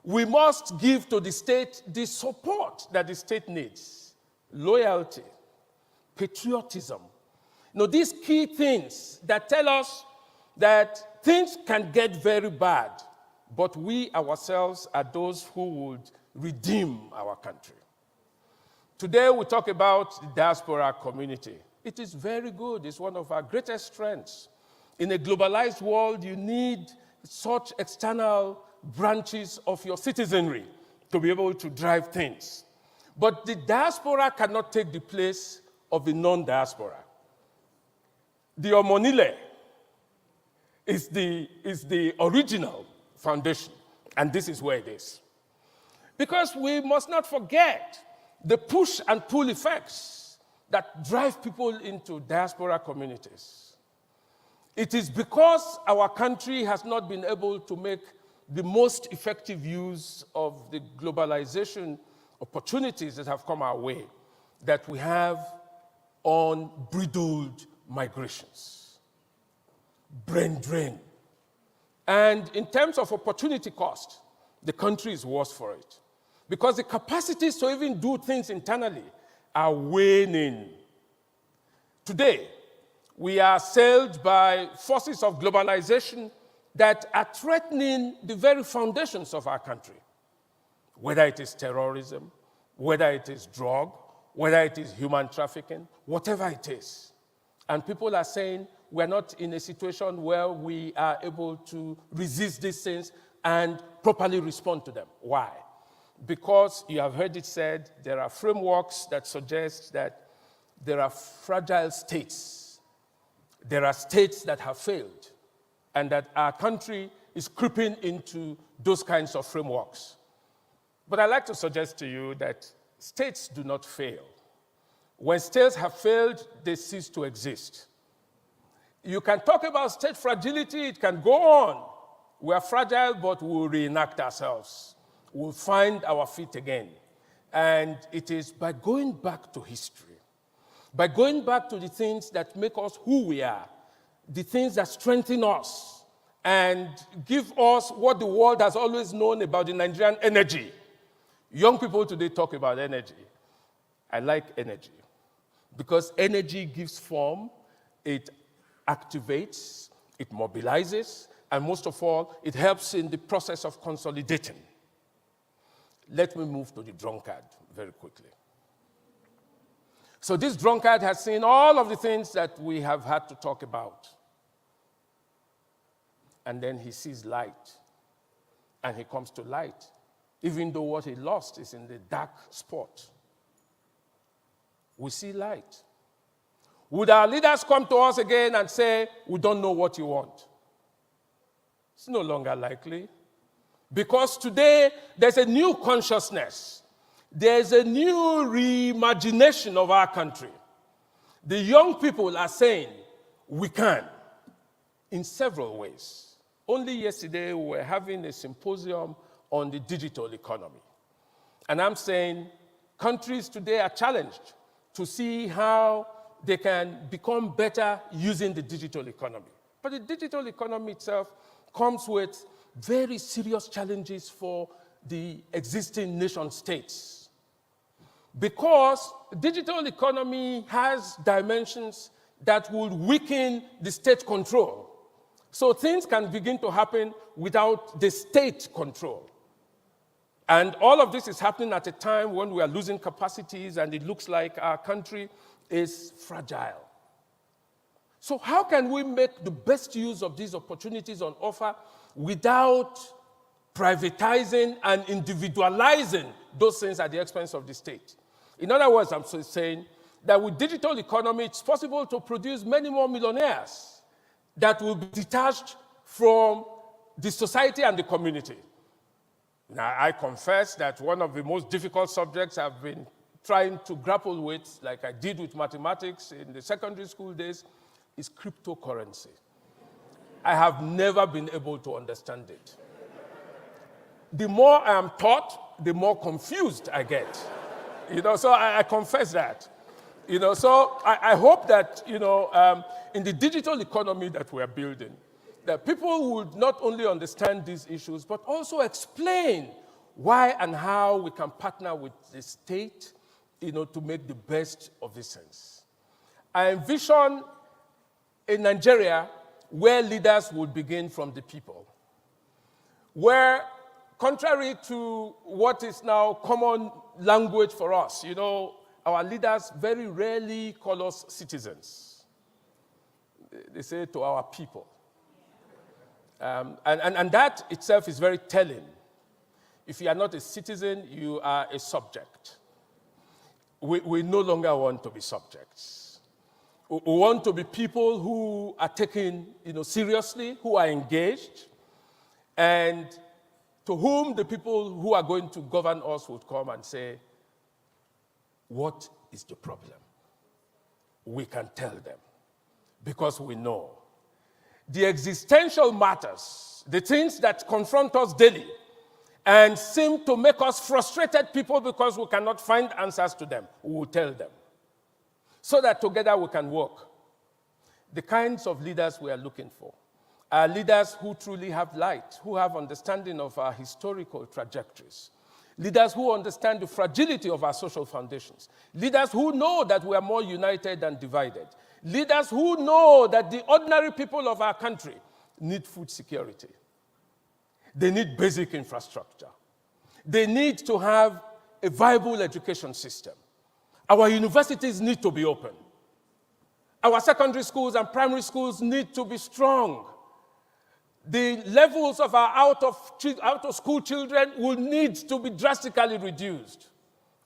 We must give to the state the support that the state needs: loyalty, patriotism. These key things that tell us that things can get very bad, but we ourselves are those who would redeem our country. Today we talk about the diaspora community. It is very good. It's one of our greatest strengths. In a globalized world, you need such external branches of your citizenry to be able to drive things. But the diaspora cannot take the place of the non-diaspora. The Omonile is the original foundation, and this is where it is. Because we must not forget the push and pull effects that drive people into diaspora communities. It is because our country has not been able to make the most effective use of the globalization opportunities that have come our way that we have unbridled migrations, brain drain. And in terms of opportunity cost, the country is worse for it. Because the capacities to even do things internally are waning. Today, we are assailed by forces of globalization that are threatening the very foundations of our country. Whether it is terrorism, whether it is drug, whether it is human trafficking, whatever it is. And people are saying we're not in a situation where we are able to resist these things and properly respond to them. Why? Because you have heard it said there are frameworks that suggest that there are fragile states. There are states that have failed, and that our country is creeping into those kinds of frameworks. But I'd like to suggest to you that states do not fail. When states have failed, they cease to exist. You can talk about state fragility, it can go on. We are fragile, but we'll reenact ourselves. We'll find our feet again. And it is by going back to history, by going back to the things that make us who we are, the things that strengthen us and give us what the world has always known about the Nigerian energy. Young people today talk about energy. I like energy because energy gives form, it activates, it mobilizes, and most of all, it helps in the process of consolidating. Let me move to the drunkard very quickly. So this drunkard has seen all of the things that we have had to talk about. And then he sees light, and he comes to light, even though what he lost is in the dark spot. We see light. Would our leaders come to us again and say, we don't know what you want? It's no longer likely. Because today, there's a new consciousness. There's a new reimagination of our country. The young people are saying, we can, in several ways. Only yesterday, we were having a symposium on the digital economy. And I'm saying, countries today are challenged to see how they can become better using the digital economy. But the digital economy itself comes with very serious challenges for the existing nation states. Because digital economy has dimensions that will weaken the state control. So things can begin to happen without the state control. And all of this is happening at a time when we are losing capacities and it looks like our country is fragile. So how can we make the best use of these opportunities on offer without privatizing and individualizing those things at the expense of the state? In other words, I'm saying that with digital economy, it's possible to produce many more millionaires that will be detached from the society and the community. Now, I confess that one of the most difficult subjects I've been trying to grapple with, like I did with mathematics in the secondary school days, is cryptocurrency. I have never been able to understand it. The more I am taught, the more confused I get. So I confess that. So I hope that, in the digital economy that we're building, that people would not only understand these issues, but also explain why and how we can partner with the state, to make the best of these things. I envision a Nigeria where leaders would begin from the people, where, contrary to what is now common language for us, our leaders very rarely call us citizens. They say to our people. And that itself is very telling. If you are not a citizen, you are a subject. We no longer want to be subjects. We want to be people who are taken seriously, who are engaged, and to whom the people who are going to govern us would come and say, what is the problem? We can tell them, because we know. The existential matters, the things that confront us daily and seem to make us frustrated people because we cannot find answers to them, we will tell them, so that together we can work. The kinds of leaders we are looking for are leaders who truly have light, who have understanding of our historical trajectories, leaders who understand the fragility of our social foundations, leaders who know that we are more united than divided, leaders who know that the ordinary people of our country need food security. They need basic infrastructure. They need to have a viable education system. Our universities need to be open. Our secondary schools and primary schools need to be strong. The levels of our out-of-school children will need to be drastically reduced.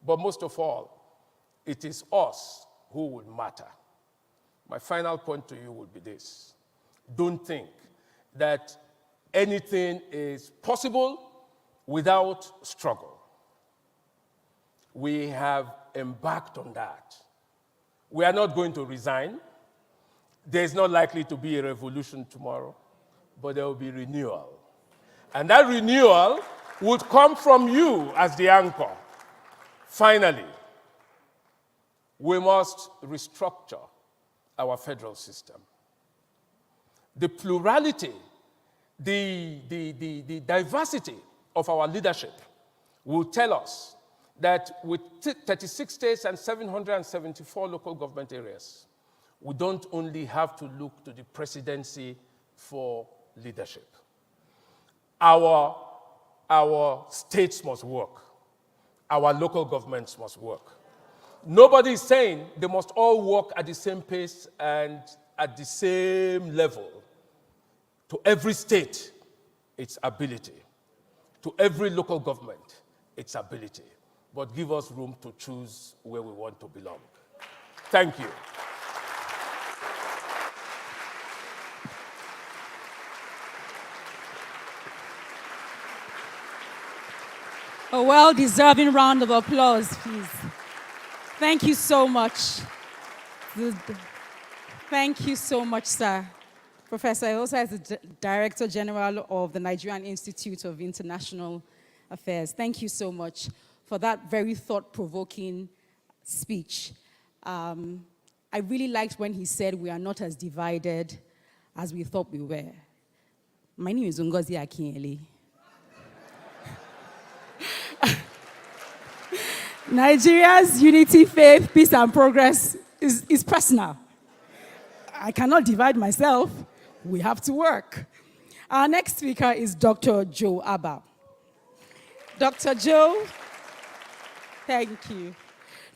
But most of all, it is us who will matter. My final point to you would be this. Don't think that anything is possible without struggle. We have embarked on that. We are not going to resign. There's not likely to be a revolution tomorrow, but there will be renewal. And that renewal would come from you as the anchor. Finally, we must restructure our federal system. The plurality, the diversity of our leadership will tell us that with 36 states and 774 local government areas, we don't only have to look to the presidency for leadership. Our states must work. Our local governments must work. Nobody is saying they must all work at the same pace and at the same level. To every state, its ability. To every local government, its ability. But give us room to choose where we want to belong. Thank you. A well-deserving round of applause, please. Thank you so much. Thank you so much, sir. Professor Iosa is the Director General of the Nigerian Institute of International Affairs. Thank you so much for that very thought-provoking speech. I really liked when he said we are not as divided as we thought we were. My name is 𝐏𝐨𝐬𝐬𝐢𝐚. Nigeria's unity, faith, peace, and progress is personal. I cannot divide myself. We have to work. Our next speaker is Dr. Joe Abba. Dr. Joe, thank you.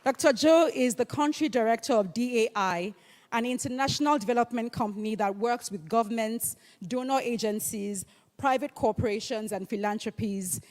Dr. Joe is the country director of DAI an international development company that works with governments, donor agencies, private corporations, and philanthropies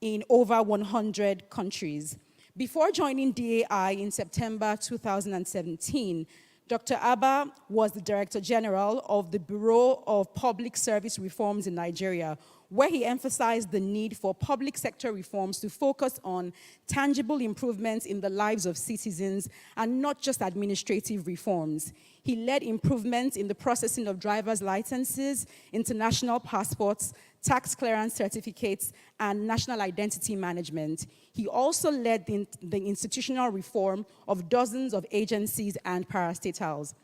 in over 100 countries. Before joining DAI in September 2017, Dr. Abba was the Director General of the Bureau of Public Service Reforms in Nigeria, where he emphasized the need for public sector reforms to focus on tangible improvements in the lives of citizens and not just administrative reforms. He led improvements in the processing of driver's licenses, international passports, tax clearance certificates, and national identity management. He also led the institutional reform of dozens of agencies and parastatals.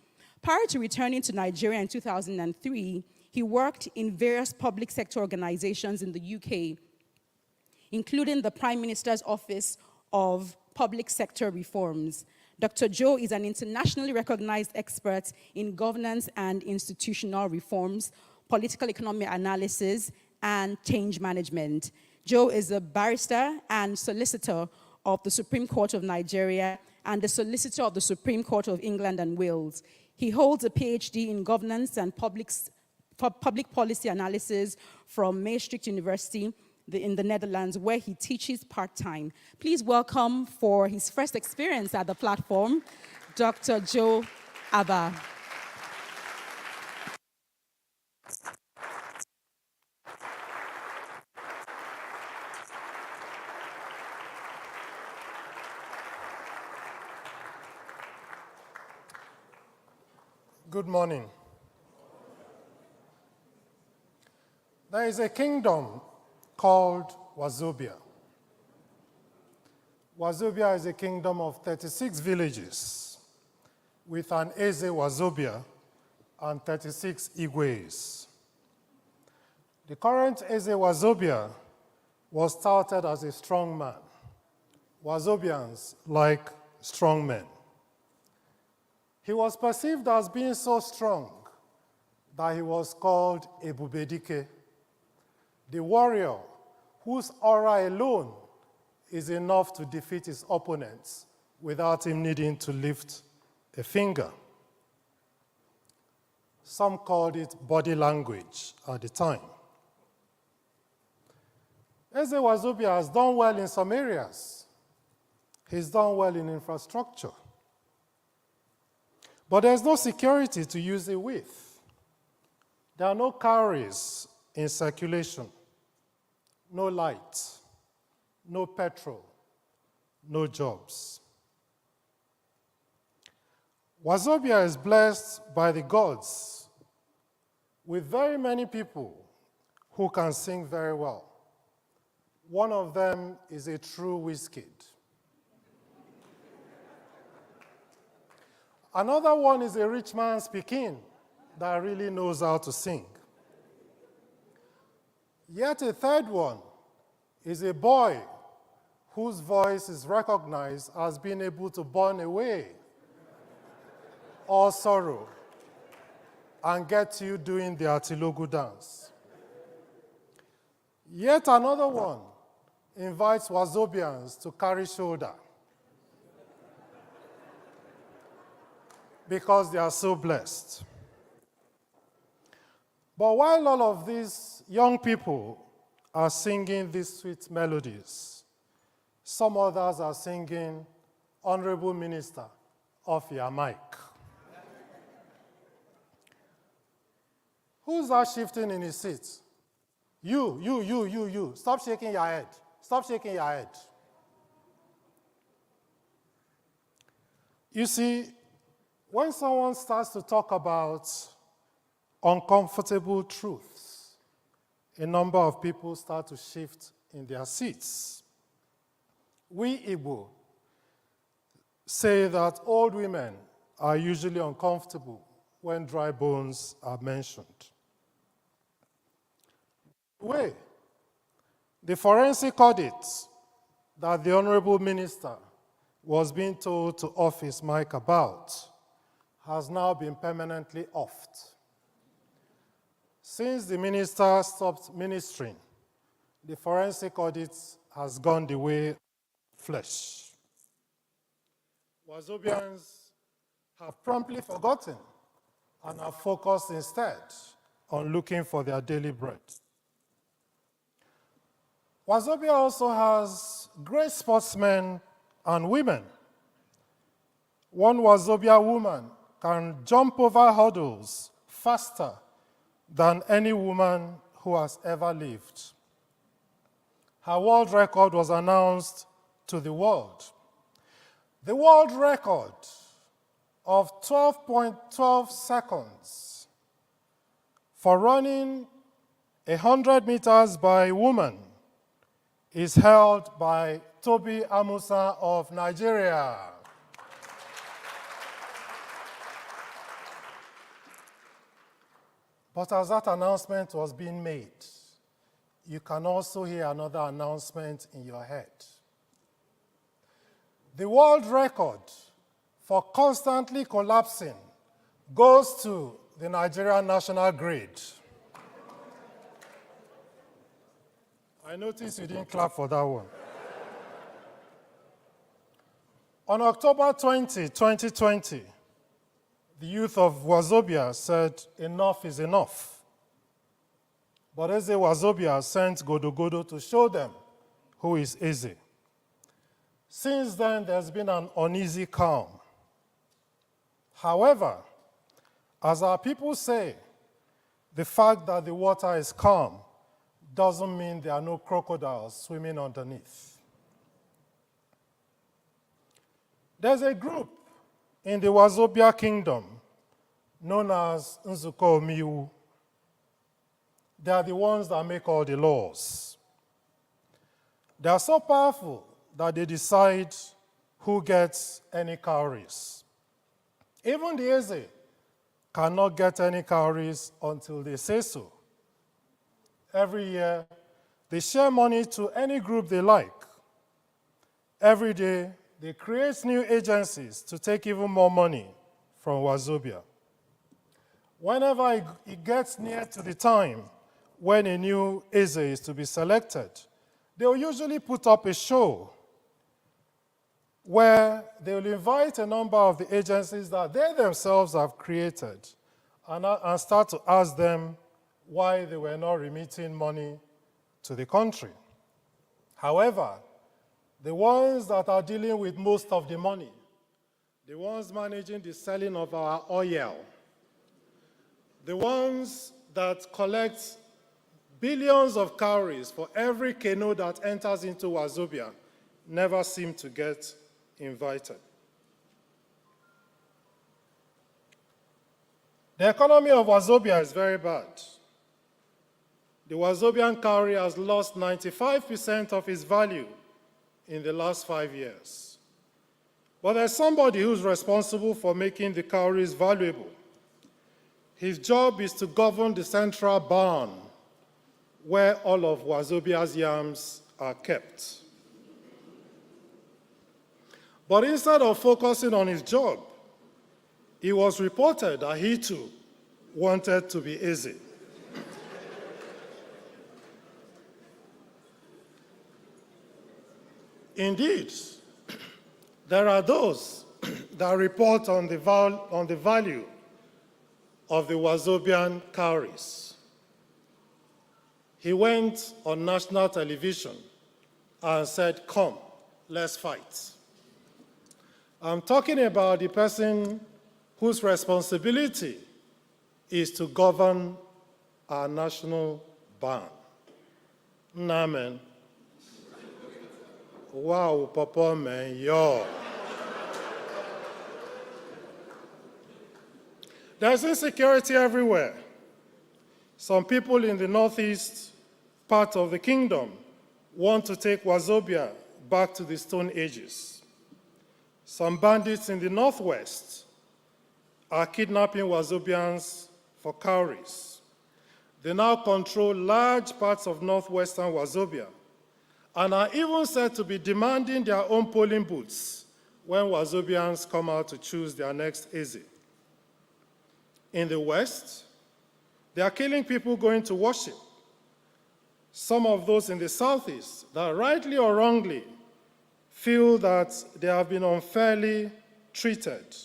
Prior to returning to Nigeria in 2003, he worked in various public sector organizations in the UK, including the Prime Minister's Office of Public Sector Reforms. Dr. Joe is an internationally recognized expert in governance and institutional reforms, political economy analysis, and change management. Joe is a barrister and solicitor of the Supreme Court of Nigeria and the solicitor of the Supreme Court of England and Wales. He holds a PhD in governance and public policy analysis from Maastricht University in the Netherlands, where he teaches part-time. Please welcome, for his first experience at the platform, Dr. Joe Abba. Good morning. There is a kingdom called Wazobia. Wazobia is a kingdom of 36 villages with an 𝐏𝐨𝐬𝐬𝐢 and 36 Igwes. The current 𝐏𝐨𝐬𝐬𝐢 was touted as a strong man. Wazobians like strong men. He was perceived as being so strong that he was called Ebubedike, the warrior whose aura alone is enough to defeat his opponents without him needing to lift a finger. Some called it body language at the time. Eze Wazobia has done well in some areas. He's done well in infrastructure. But there's no security to use it with. There are no cowries in circulation, no light, no petrol, no jobs. Wazobia is blessed by the gods with very many people who can sing very well. One of them is a true Wizkid. Another one is a rich man's Pekin that really knows how to sing. Yet a third one is a boy whose voice is recognized as being able to burn away all sorrow and get you doing the Atilogu dance. Yet another one invites Wazobians to carry shoulder because they are so blessed. But while all of these young people are singing these sweet melodies, some others are singing, Honorable Minister, off your mic. Who's that shifting in his seat? You. Stop shaking your head. Stop shaking your head. You see, when someone starts to talk about uncomfortable truths, a number of people start to shift in their seats. We Igbo say that old women are usually uncomfortable when dry bones are mentioned. Way, the forensic audit that the Honorable Minister was being told to off his mic about has now been permanently offed. Since the minister stopped ministering, the forensic audit has gone the way of flesh. Wazobians have promptly forgotten and are focused instead on looking for their daily bread. Wazobia also has great sportsmen and women. One Wazobia woman can jump over hurdles faster than any woman who has ever lived. Her world record was announced to the world. The world record of 12.12 seconds for running 100 meters by a woman is held by Tobi Amusan of Nigeria. But as that announcement was being made, you can also hear another announcement in your head. The world record for constantly collapsing goes to the Nigerian national grid. I noticed you didn't clap for that one. On October 20, 2020, the youth of Wazobia said, enough is enough. But 𝐏𝐨𝐬𝐬𝐢𝐠 sent Godo to show them who is 𝐏𝐨𝐬𝐬. Since then, there's been an uneasy calm. However, as our people say, the fact that the water is calm doesn't mean there are no crocodiles swimming underneath. There's a group in the Wazobia kingdom known as 𝐁𝐞𝐭𝐭𝐞𝐫. They are the ones that make all the laws. They are so powerful that they decide who gets any cowries. Even the 𝐏𝐶 cannot get any cowries until they say so. Every year, they share money to any group they like. Every day, they create new agencies to take even more money from Wazobia. Whenever it gets near to the time when a new 𝐏𝐶 is to be selected, they will usually put up a show where they will invite a number of the agencies that they themselves have created and start to ask them why they were not remitting money to the country. However, the ones that are dealing with most of the money, the ones managing the selling of our oil, the ones that collect billions of cowries for every canoe that enters into Wazobia, never seem to get invited. The economy of Wazobia is very bad. The Wazobian cowrie has lost 95% of its value in the last 5 years. But there's somebody who's responsible for making the cowries valuable. His job is to govern the central barn where all of Wazobia's yams are kept. But instead of focusing on his job, it was reported that he too wanted to be 𝐏𝐶𝐬𝐬𝐬. Indeed, there are those that report on the value of the Wazobian cowries. He went on national television and said, "Come, let's fight." I'm talking about the person whose responsibility is to govern our national barn. Namen. Wow, Papa man, yo. There's insecurity everywhere. Some people in the northeast part of the kingdom want to take Wazobia back to the Stone Ages. Some bandits in the northwest are kidnapping Wazobians for cowries. They now control large parts of northwestern Wazobia and are even said to be demanding their own polling booths when Wazobians come out to choose their next 𝐏𝐶𝐬𝐬. In the west, they are killing people going to worship. Some of those in the southeast that rightly or wrongly feel that they have been unfairly treated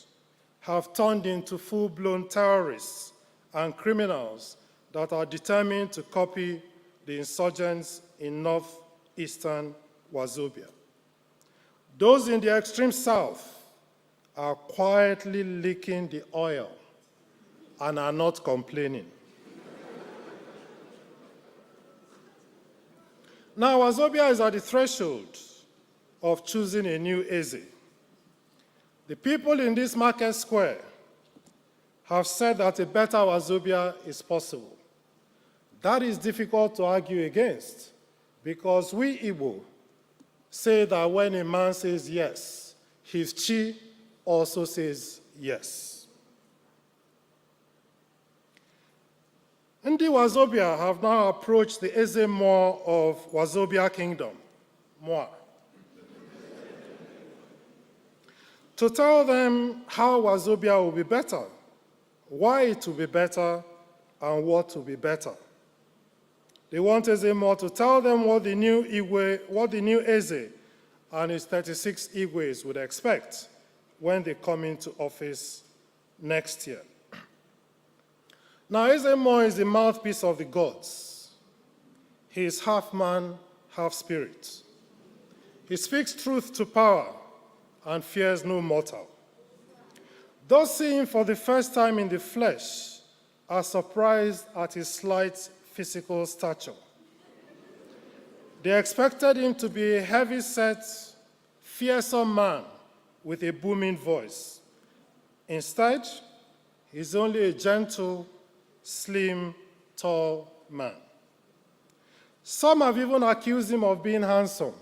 have turned into full-blown terrorists and criminals that are determined to copy the insurgents in northeastern Wazobia. Those in the extreme south are quietly leaking the oil and are not complaining. Now, Wazobia is at the threshold of choosing a new Eze. The people in this market square have said that a better Wazobia is possible. That is difficult to argue against, because we Igbo say that when a man says yes, his chi also says yes. Ndi Wazobia have now approached the Eze Mo of Wazobia Kingdom, Moa, to tell them how Wazobia will be better, why it will be better, and what will be better. They want Eze Mo to tell them what the new Eze and his 36 Igwes would expect when they come into office next year. Now, Eze Mo is the mouthpiece of the gods. He is half man, half spirit. He speaks truth to power and fears no mortal. Those seeing him for the first time in the flesh are surprised at his slight physical stature. They expected him to be a heavy-set, fearsome man with a booming voice. Instead, he's only a gentle, slim, tall man. Some have even accused him of being handsome.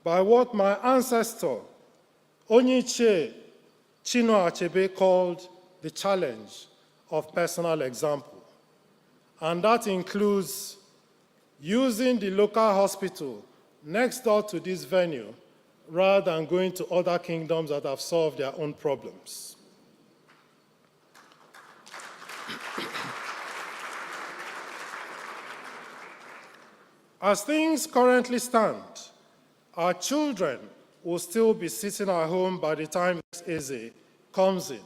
by what my ancestor, 𝐁𝐞𝐭𝐭𝐞𝐫 called the challenge of personal example. And that includes using the local hospital next door to this venue rather than going to other kingdoms that have solved their own problems. As things currently stand, our children will still be sitting at home by the time this 𝐏𝐨𝐬𝐬 comes in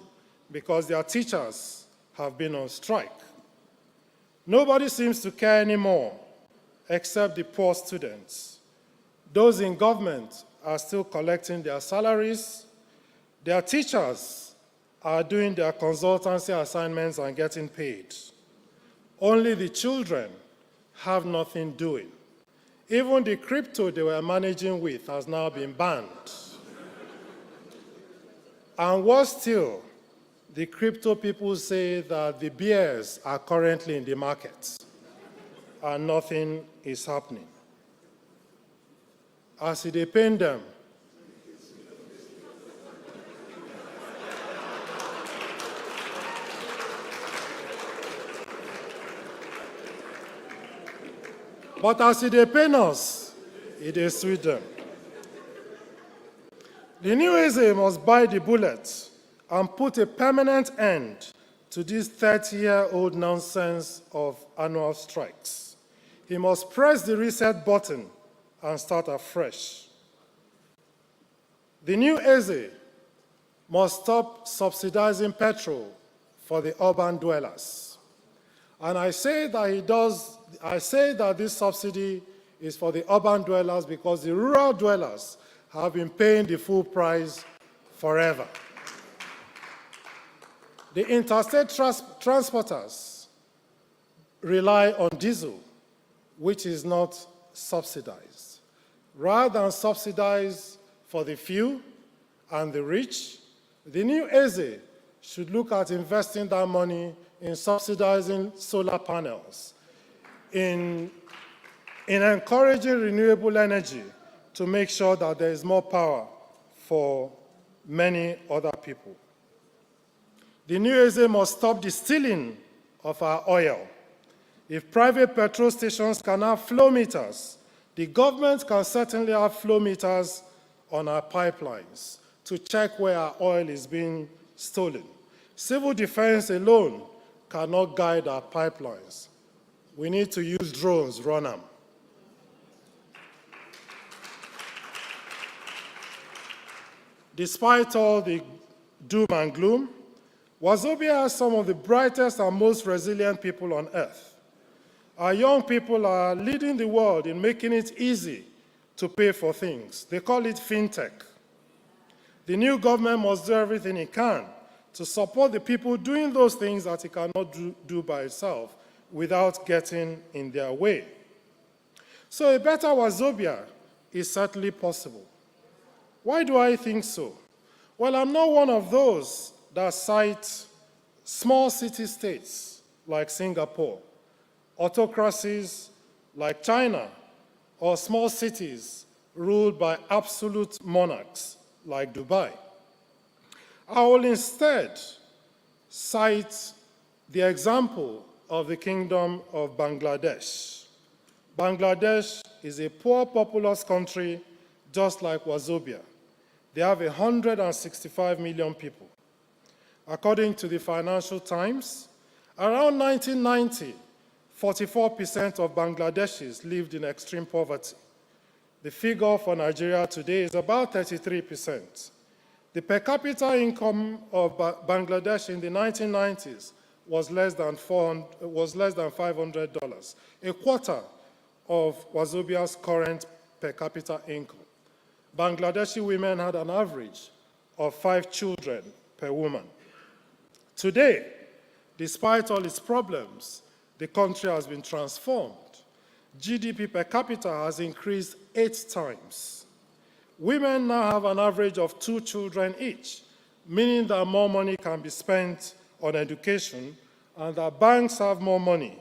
because their teachers have been on strike. Nobody seems to care anymore except the poor students. Those in government are still collecting their salaries. Their teachers are doing their consultancy assignments and getting paid. Only the children have nothing doing. Even the crypto they were managing with has now been banned. And worse still, the crypto people say that the bears are currently in the market and nothing is happening. As they pain them, but as they pain us, it is sweet them. The new 𝐏𝐨𝐬𝐬 must bite the bullet and put a permanent end to this 30-year-old nonsense of annual strikes. He must press the reset button and start afresh. The new 𝐏𝐨𝐬𝐬 must stop subsidizing petrol for the urban dwellers. And I say that this subsidy is for the urban dwellers because the rural dwellers have been paying the full price forever. The interstate transporters rely on diesel, which is not subsidized. Rather than subsidize for the few and the rich, the new 𝐏𝐨𝐬𝐬 should look at investing that money in subsidizing solar panels, in encouraging renewable energy to make sure that there is more power for many other people. The new 𝐏𝐨𝐬𝐬 must stop the stealing of our oil. If private petrol stations can have flow meters, the government can certainly have flow meters on our pipelines to check where our oil is being stolen. Civil defense alone cannot guide our pipelines. We need to use drones, run them. Despite all the doom and gloom, Wazobia has some of the brightest and most resilient people on earth. Our young people are leading the world in making it easy to pay for things. They call it fintech. The new government must do everything it can to support the people doing those things that it cannot do by itself without getting in their way. So a better Wazobia is certainly possible. Why do I think so? Well, I'm not one of those that cite small city-states like Singapore, autocracies like China, or small cities ruled by absolute monarchs like Dubai. I will instead cite the example of the Kingdom of Bangladesh. Bangladesh is a poor, populous country just like Wazobia. They have 165 million people. According to the Financial Times, around 1990, 44% of Bangladeshis lived in extreme poverty. The figure for Nigeria today is about 33%. The per capita income of Bangladesh in the 1990s was less than $500, a quarter of Wazobia's current per capita income. Bangladeshi women had an average of 5 children per woman. Today, despite all its problems, the country has been transformed. GDP per capita has increased 8 times. Women now have an average of 2 children each, meaning that more money can be spent on education and that banks have more money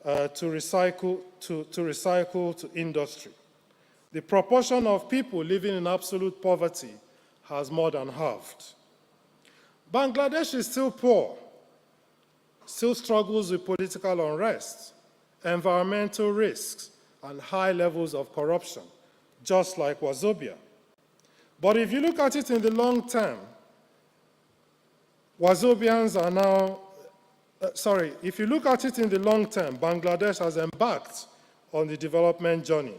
to recycle to industry. The proportion of people living in absolute poverty has more than halved. Bangladesh is still poor, still struggles with political unrest, environmental risks, and high levels of corruption, just like Wazobia. But if you look at it in the long term, Wazobians are now, if you look at it in the long term, Bangladesh has embarked on the development journey.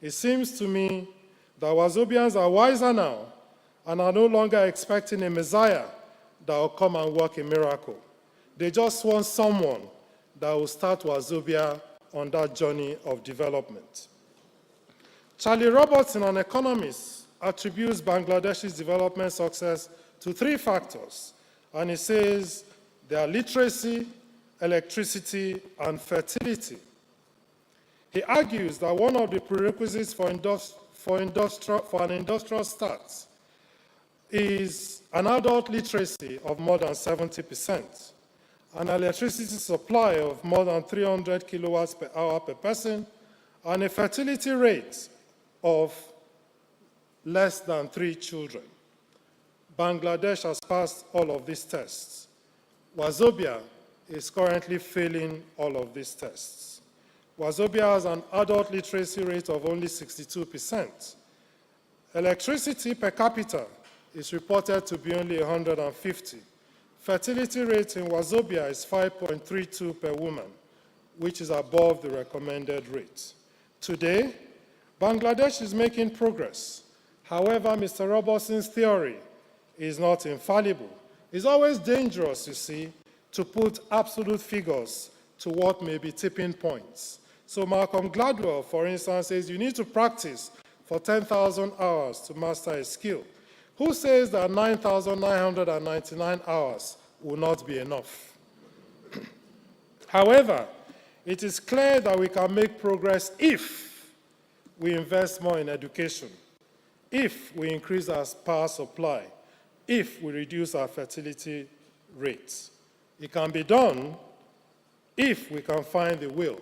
It seems to me that Wazobians are wiser now and are no longer expecting a messiah that will come and work a miracle. They just want someone that will start Wazobia on that journey of development. Charlie Robertson, an economist, attributes Bangladesh's development success to 3 factors, and he says they are literacy, electricity, and fertility. He argues that one of the prerequisites for an industrial start is an adult literacy of more than 70%, an electricity supply of more than 300 kilowatts per hour per person, and a fertility rate of less than 3 children. Bangladesh has passed all of these tests. Wazobia is currently failing all of these tests. Wazobia has an adult literacy rate of only 62%. Electricity per capita is reported to be only 150. Fertility rate in Wazobia is 5.32 per woman, which is above the recommended rate. Today, Bangladesh is making progress. However, Mr. Robertson's theory is not infallible. It's always dangerous, you see, to put absolute figures to what may be tipping points. So Malcolm Gladwell, for instance, says you need to practice for 10,000 hours to master a skill. Who says that 9,999 hours will not be enough? However, it is clear that we can make progress if we invest more in education, if we increase our power supply, if we reduce our fertility rates. It can be done if we can find the will.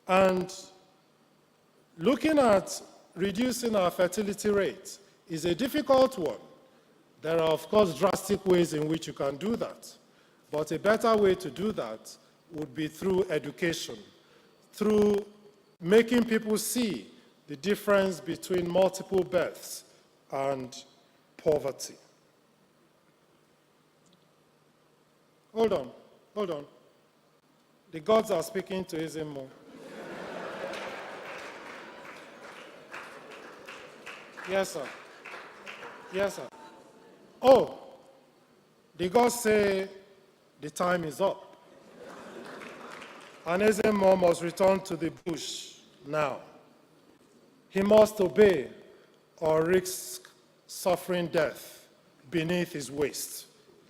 And looking at reducing our fertility rate is a difficult one. There are, of course, drastic ways in which you can do that. But a better way to do that would be through education, through making people see the difference between multiple births and poverty. Hold on. The gods are speaking to 𝐏𝐶𝐬𝐬𝐢𝐻𝐻. Yes, sir. Yes, sir. Oh, the gods say the time is up. And 𝐏𝐶𝐬𝐬𝐢 must return to the bush now. He must obey or risk suffering death beneath his waist.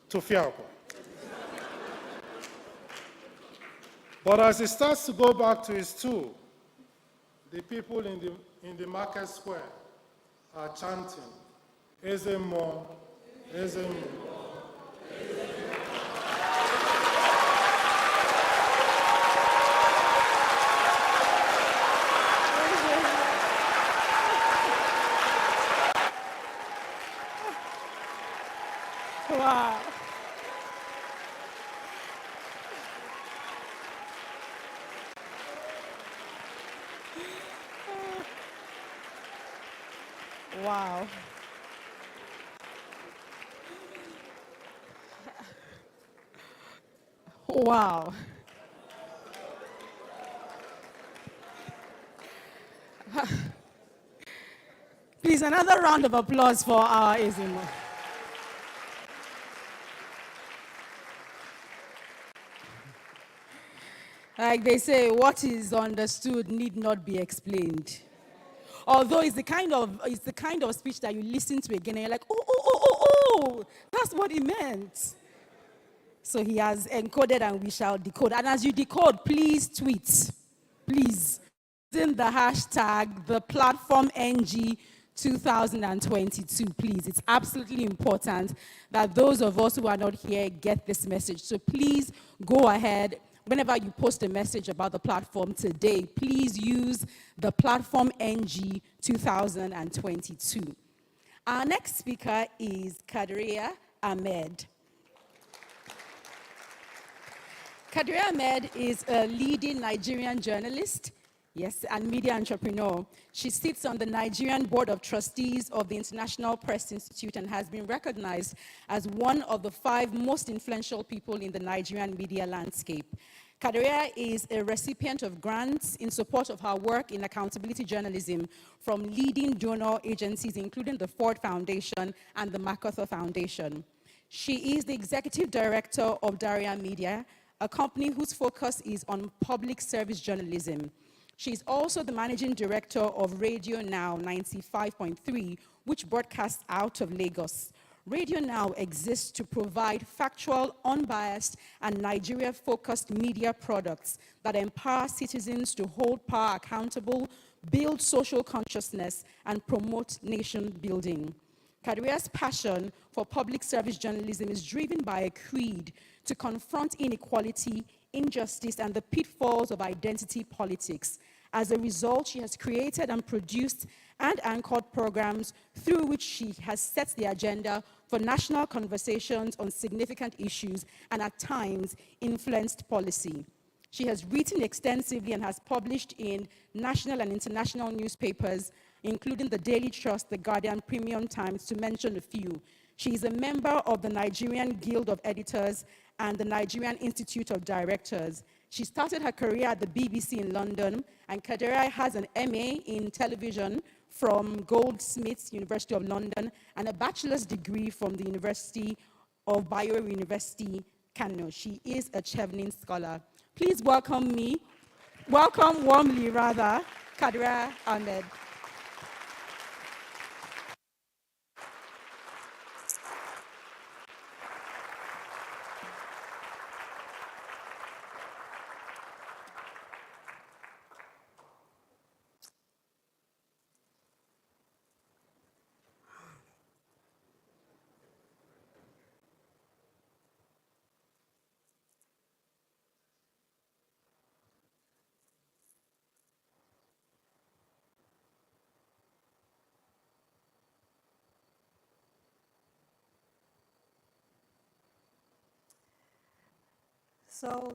Tufiako. But as he starts to go back to his stool, the people in the market square are chanting, 𝐏𝐶𝐬𝐬𝐢, 𝐏𝐶𝐬𝐬𝐢. Wow. Wow. Wow. Please, another round of applause for our 𝐏𝐶𝐬𝐬𝐢. Like they say, what is understood need not be explained. Although it's the kind of speech that you listen to again and you're like, oh, that's what he meant. So he has encoded and we shall decode. And as you decode, please tweet. Please. Using the hashtag, the platform NG 2022, please. It's absolutely important that those of us who are not here get this message. So please go ahead, whenever you post a message about the platform today, please use the platform NG 2022. Our next speaker is 𝐏𝐨𝐬𝐬𝐢𝐚. 𝐏𝐨𝐬𝐬𝐢𝐚 is a leading Nigerian journalist, yes, and media entrepreneur. She sits on the Nigerian Board of Trustees of the International Press Institute and has been recognized as one of the 5 most influential people in the Nigerian media landscape. 𝐏𝐨𝐬𝐬𝐢𝐚 is a recipient of grants in support of her work in accountability journalism from leading donor agencies, including the Ford Foundation and the MacArthur Foundation. She is the executive director of Daria Media, a company whose focus is on public service journalism. She is also the managing director of Radio Now 95.3, which broadcasts out of Lagos. Radio Now exists to provide factual, unbiased, and Nigeria-focused media products that empower citizens to hold power accountable, build social consciousness, and promote nation building. 𝐏𝐨𝐬𝐬𝐢𝐚's passion for public service journalism is driven by a creed to confront inequality, injustice, and the pitfalls of identity politics. As a result, she has created and produced and anchored programs through which she has set the agenda for national conversations on significant issues and at times influenced policy. She has written extensively and has published in national and international newspapers, including the Daily Trust, the Guardian, Premium Times, to mention a few. She is a member of the Nigerian Guild of Editors and the Nigerian Institute of Directors. She started her career at the BBC in London, and 𝐏𝐨𝐬𝐬𝐢𝐚 has an MA in television from Goldsmiths, University of London, and a bachelor's degree from the University of Bayero University, Kano. She is a Chevening scholar. Please welcome warmly, 𝐏𝐨𝐬𝐬𝐢𝐚. So,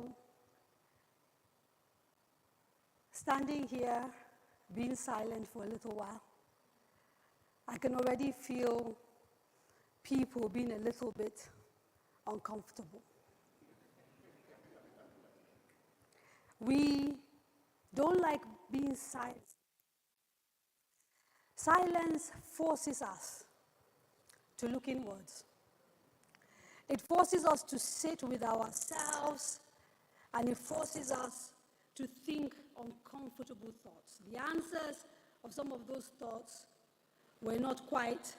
standing here, being silent for a little while, I can already feel people being a little bit uncomfortable. We don't like being silent. Silence forces us to look inwards. It forces us to sit with ourselves, and it forces us to think uncomfortable thoughts. The answers of some of those thoughts we're not quite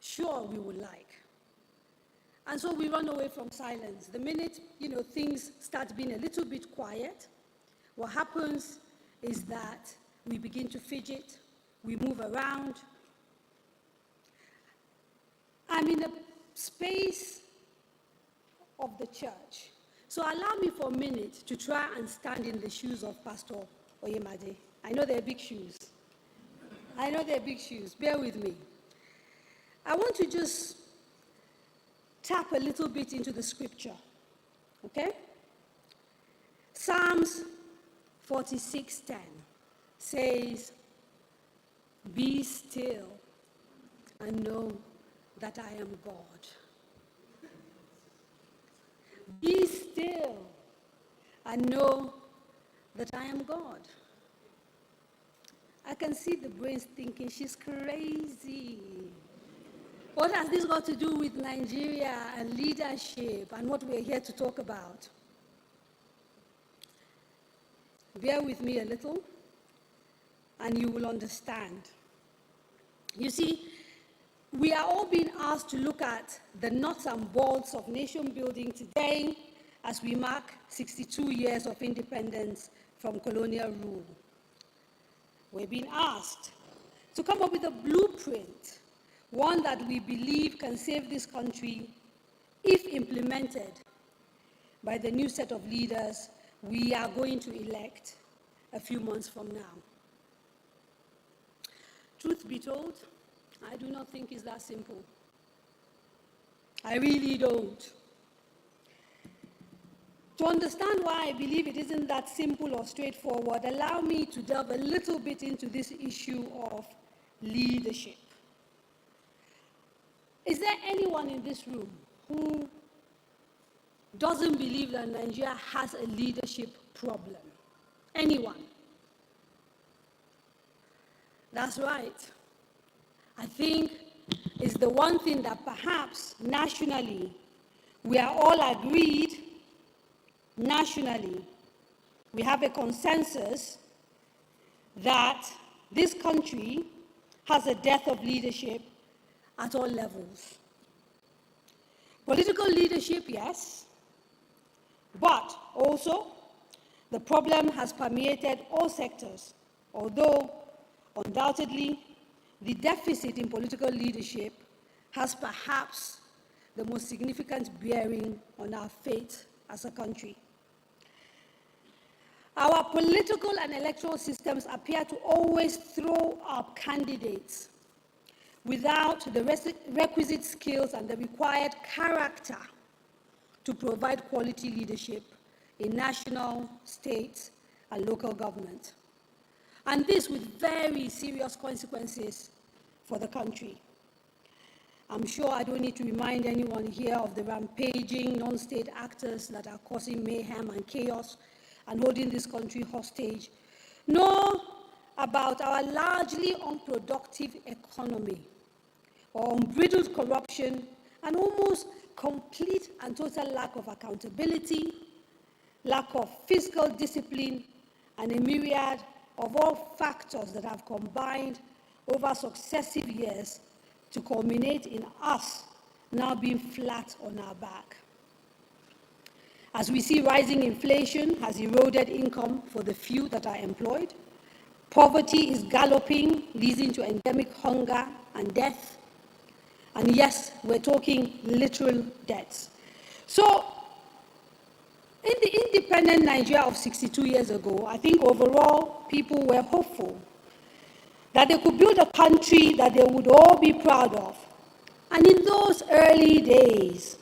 sure we would like. And so we run away from silence. The minute, things start being a little bit quiet, what happens is that we begin to fidget, we move around. I'm in a space of the church. So allow me for a minute to try and stand in the shoes of Pastor Oyemade. I know they're big shoes. Bear with me. I want to just tap a little bit into the scripture, okay? Psalms 46:10 says, "Be still and know that I am God." Be still and know that I am God. I can see the brains thinking, she's crazy. What has this got to do with Nigeria and leadership and what we're here to talk about? Bear with me a little, and you will understand. You see, we are all being asked to look at the nuts and bolts of nation building today as we mark 62 years of independence from colonial rule. We're being asked to come up with a blueprint, one that we believe can save this country if implemented, by the new set of leaders we are going to elect a few months from now. Truth be told, I do not think it's that simple. I really don't. To understand why I believe it isn't that simple or straightforward, allow me to delve a little bit into this issue of leadership. Is there anyone in this room who doesn't believe that Nigeria has a leadership problem? Anyone? That's right. I think it's the one thing that perhaps nationally we are all agreed. Nationally, we have a consensus that this country has a dearth of leadership at all levels. Political leadership, yes, but also the problem has permeated all sectors, although undoubtedly the deficit in political leadership has perhaps the most significant bearing on our fate as a country. Our political and electoral systems appear to always throw up candidates without the requisite skills and the required character to provide quality leadership in national, state, and local government. And this with very serious consequences for the country. I'm sure I don't need to remind anyone here of the rampaging non-state actors that are causing mayhem and chaos and holding this country hostage, nor about our largely unproductive economy, or unbridled corruption, and almost complete and total lack of accountability, lack of fiscal discipline, and a myriad of all factors that have combined over successive years to culminate in us now being flat on our back. As we see, rising inflation has eroded income for the few that are employed. Poverty is galloping, leading to endemic hunger and death. And yes, we're talking literal deaths. So, in the independent Nigeria of 62 years ago, I think overall people were hopeful that they could build a country that they would all be proud of. And in those early days,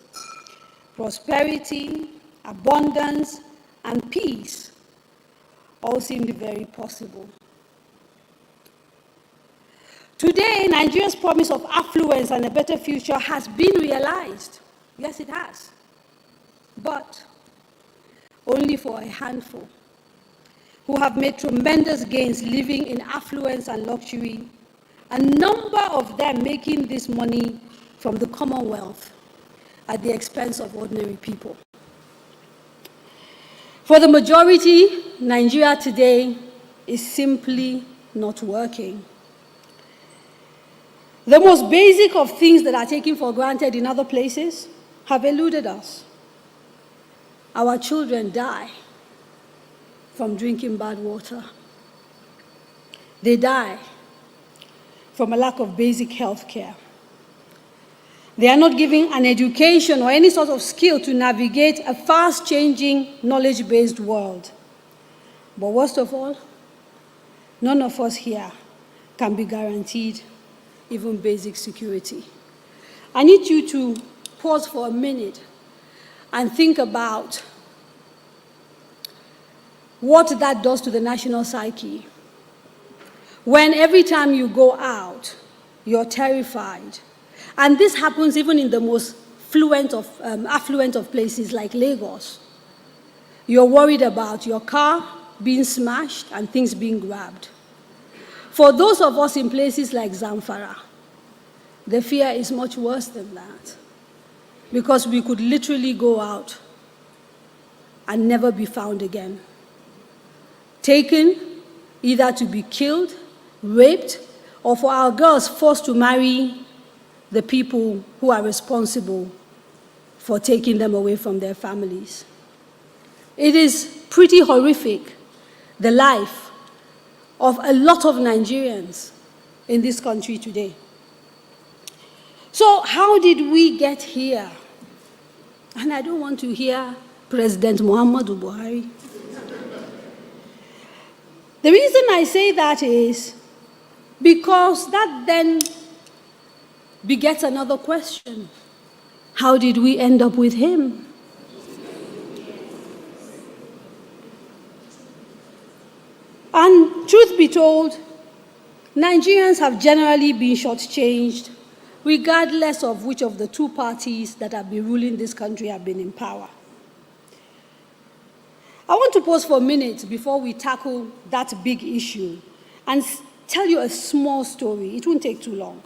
prosperity, abundance, and peace all seemed very possible. Today, Nigeria's promise of affluence and a better future has been realized. Yes, it has. But only for a handful who have made tremendous gains living in affluence and luxury, a number of them making this money from the Commonwealth at the expense of ordinary people. For the majority, Nigeria today is simply not working. The most basic of things that are taken for granted in other places have eluded us. Our children die from drinking bad water. They die from a lack of basic health care. They are not given an education or any sort of skill to navigate a fast-changing, knowledge-based world. But worst of all, none of us here can be guaranteed even basic security. I need you to pause for a minute and think about what that does to the national psyche. When every time you go out, you're terrified. And this happens even in the most affluent of places like Lagos. You're worried about your car being smashed and things being grabbed. For those of us in places like Zamfara, the fear is much worse than that, because we could literally go out and never be found again. Taken either to be killed, raped, or for our girls forced to marry the people who are responsible for taking them away from their families. It is pretty horrific, the life of a lot of Nigerians in this country today. So how did we get here? And I don't want to hear President Muhammadu Buhari. The reason I say that is because that then begets another question. How did we end up with him? And truth be told, Nigerians have generally been shortchanged, regardless of which of the two parties that have been ruling this country have been in power. I want to pause for a minute before we tackle that big issue and tell you a small story. It won't take too long.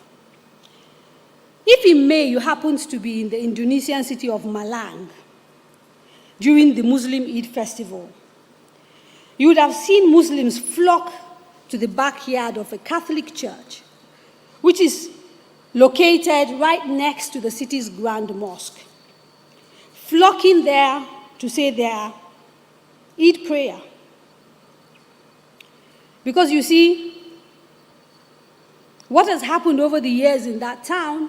If in May you happened to be in the Indonesian city of Malang during the Muslim Eid festival, you would have seen Muslims flock to the backyard of a Catholic church, which is located right next to the city's grand mosque, flocking there to say their Eid prayer. Because you see, what has happened over the years in that town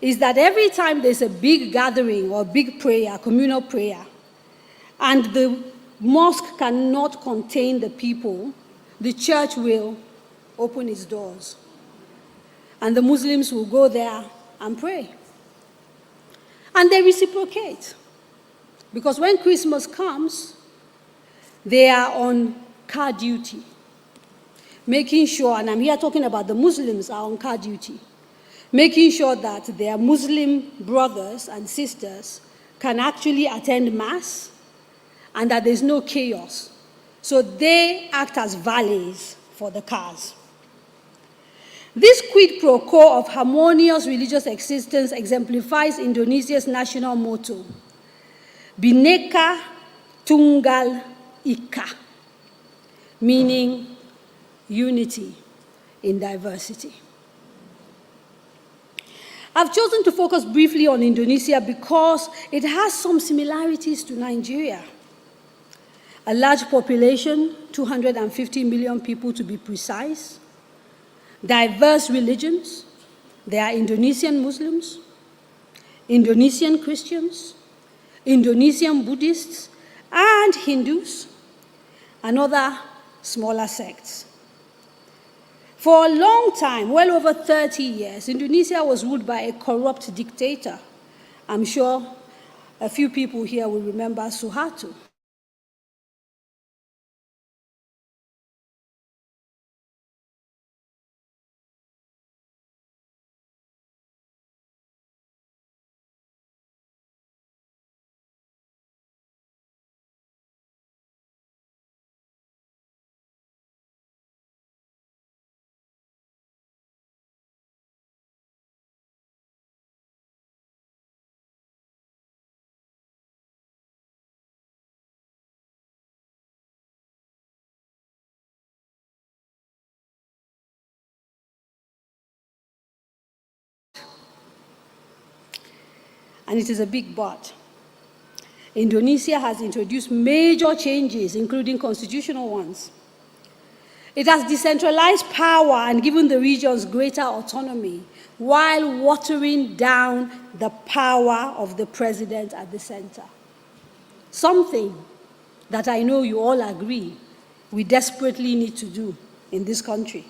is that every time there's a big gathering or big prayer, communal prayer, and the mosque cannot contain the people, the church will open its doors. And the Muslims will go there and pray. And they reciprocate. Because when Christmas comes, they are on car duty, making sure, and I'm here talking about the Muslims are on car duty, making sure that their Muslim brothers and sisters can actually attend Mass and that there's no chaos. So they act as valets for the cars. This quid pro quo of harmonious religious existence exemplifies Indonesia's national motto, Bhinneka Tunggal Ika, meaning unity in diversity. I've chosen to focus briefly on Indonesia because it has some similarities to Nigeria. A large population, 250 million people to be precise, diverse religions. There are Indonesian Muslims, Indonesian Christians, Indonesian Buddhists, and Hindus, and other smaller sects. For a long time, well over 30 years, Indonesia was ruled by a corrupt dictator. I'm sure a few people here will remember Suharto. And it is a big but. Indonesia has introduced major changes, including constitutional ones. It has decentralized power and given the regions greater autonomy, while watering down the power of the president at the center. Something that I know you all agree we desperately need to do in this country.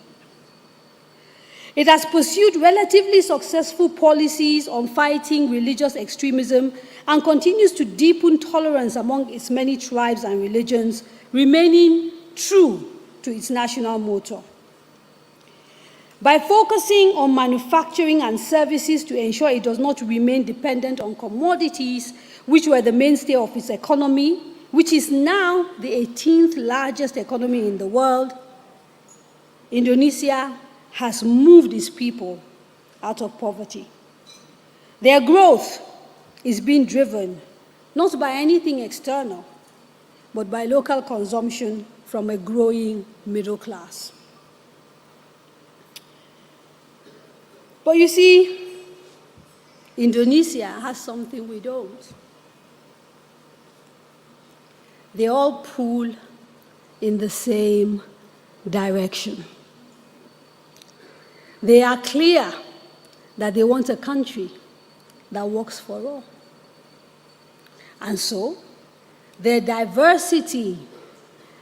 It has pursued relatively successful policies on fighting religious extremism and continues to deepen tolerance among its many tribes and religions, remaining true to its national motto. By focusing on manufacturing and services to ensure it does not remain dependent on commodities, which were the mainstay of its economy, which is now the 18th largest economy in the world, Indonesia has moved its people out of poverty. Their growth is being driven not by anything external, but by local consumption from a growing middle class. But you see, Indonesia has something we don't. They all pull in the same direction. They are clear that they want a country that works for all. And so, their diversity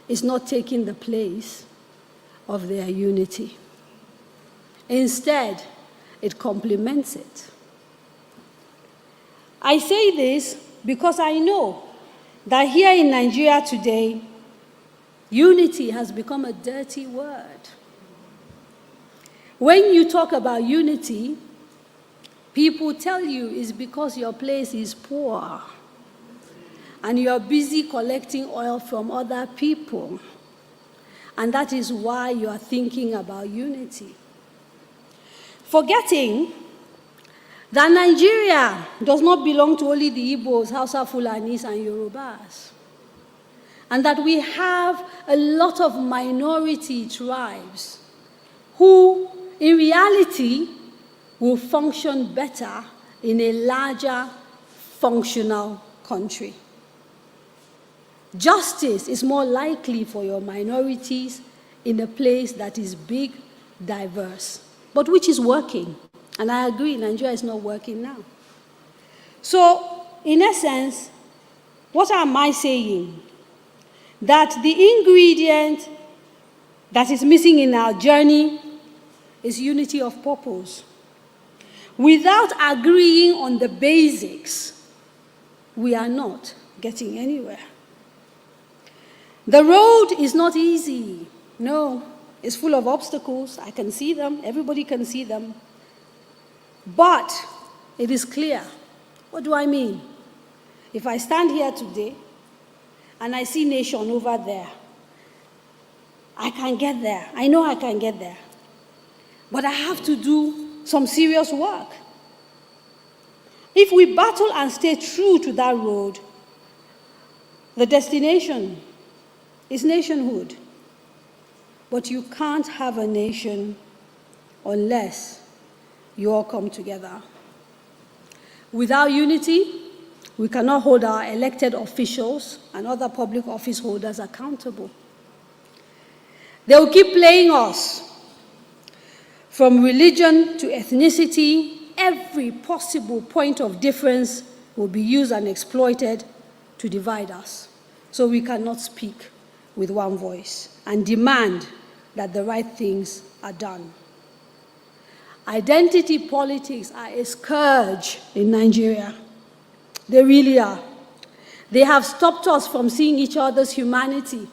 is not taking the place of their unity. Instead, it complements it. I say this because I know that here in Nigeria today, unity has become a dirty word. When you talk about unity, people tell you it's because your place is poor and you're busy collecting oil from other people. And that is why you are thinking about unity. Forgetting that Nigeria does not belong to only the Igbos, Hausa, Fulanis, and Yorubas. And that we have a lot of minority tribes who, in reality, will function better in a larger, functional country. Justice is more likely for your minorities in a place that is big, diverse, but which is working. And I agree, Nigeria is not working now. So, in essence, what am I saying? That the ingredient that is missing in our journey is unity of purpose. Without agreeing on the basics, we are not getting anywhere. The road is not easy. No, it's full of obstacles. I can see them. Everybody can see them. But it is clear. What do I mean? If I stand here today and I see nation over there, I can get there. I know I can get there. But I have to do some serious work. If we battle and stay true to that road, the destination is nationhood. But you can't have a nation unless you all come together. Without unity, we cannot hold our elected officials and other public office holders accountable. They will keep playing us. From religion to ethnicity, every possible point of difference will be used and exploited to divide us. So we cannot speak with one voice and demand that the right things are done. Identity politics are a scourge in Nigeria. They really are. They have stopped us from seeing each other's humanity.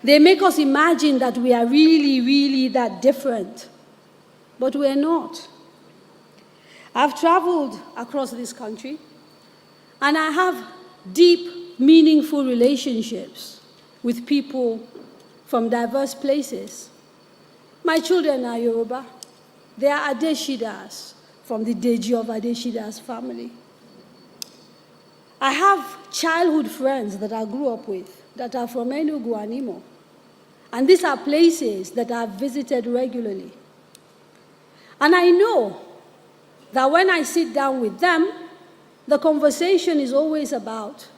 They make us imagine that we are really, really that different. But we're not. I've traveled across this country, and I have deep, meaningful relationships with people from diverse places. My children are Yoruba. They are Adeshidas from the Deji of Adeshida's family. I have childhood friends that I grew up with that are from Enugu and Imo. And these are places that I've visited regularly. And I know that when I sit down with them, the conversation is always about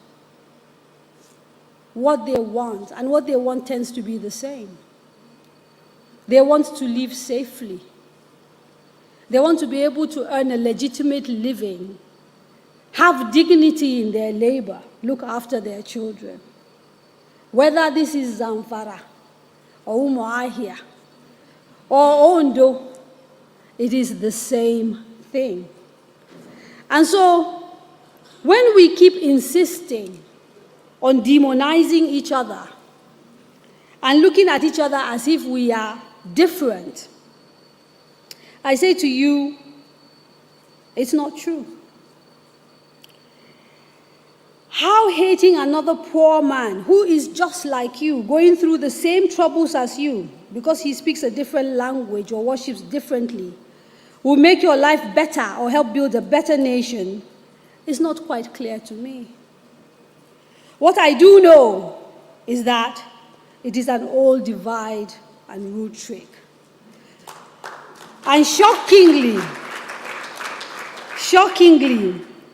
what they want, and what they want tends to be the same. They want to live safely. They want to be able to earn a legitimate living, have dignity in their labor, look after their children. Whether this is Zamfara, or Umuahia, or Ondo, it is the same thing. And so, when we keep insisting on demonizing each other and looking at each other as if we are different, I say to you, it's not true. How hating another poor man who is just like you, going through the same troubles as you, because he speaks a different language or worships differently, will make your life better or help build a better nation is not quite clear to me. What I do know is that it is an old divide and rule trick. And shockingly,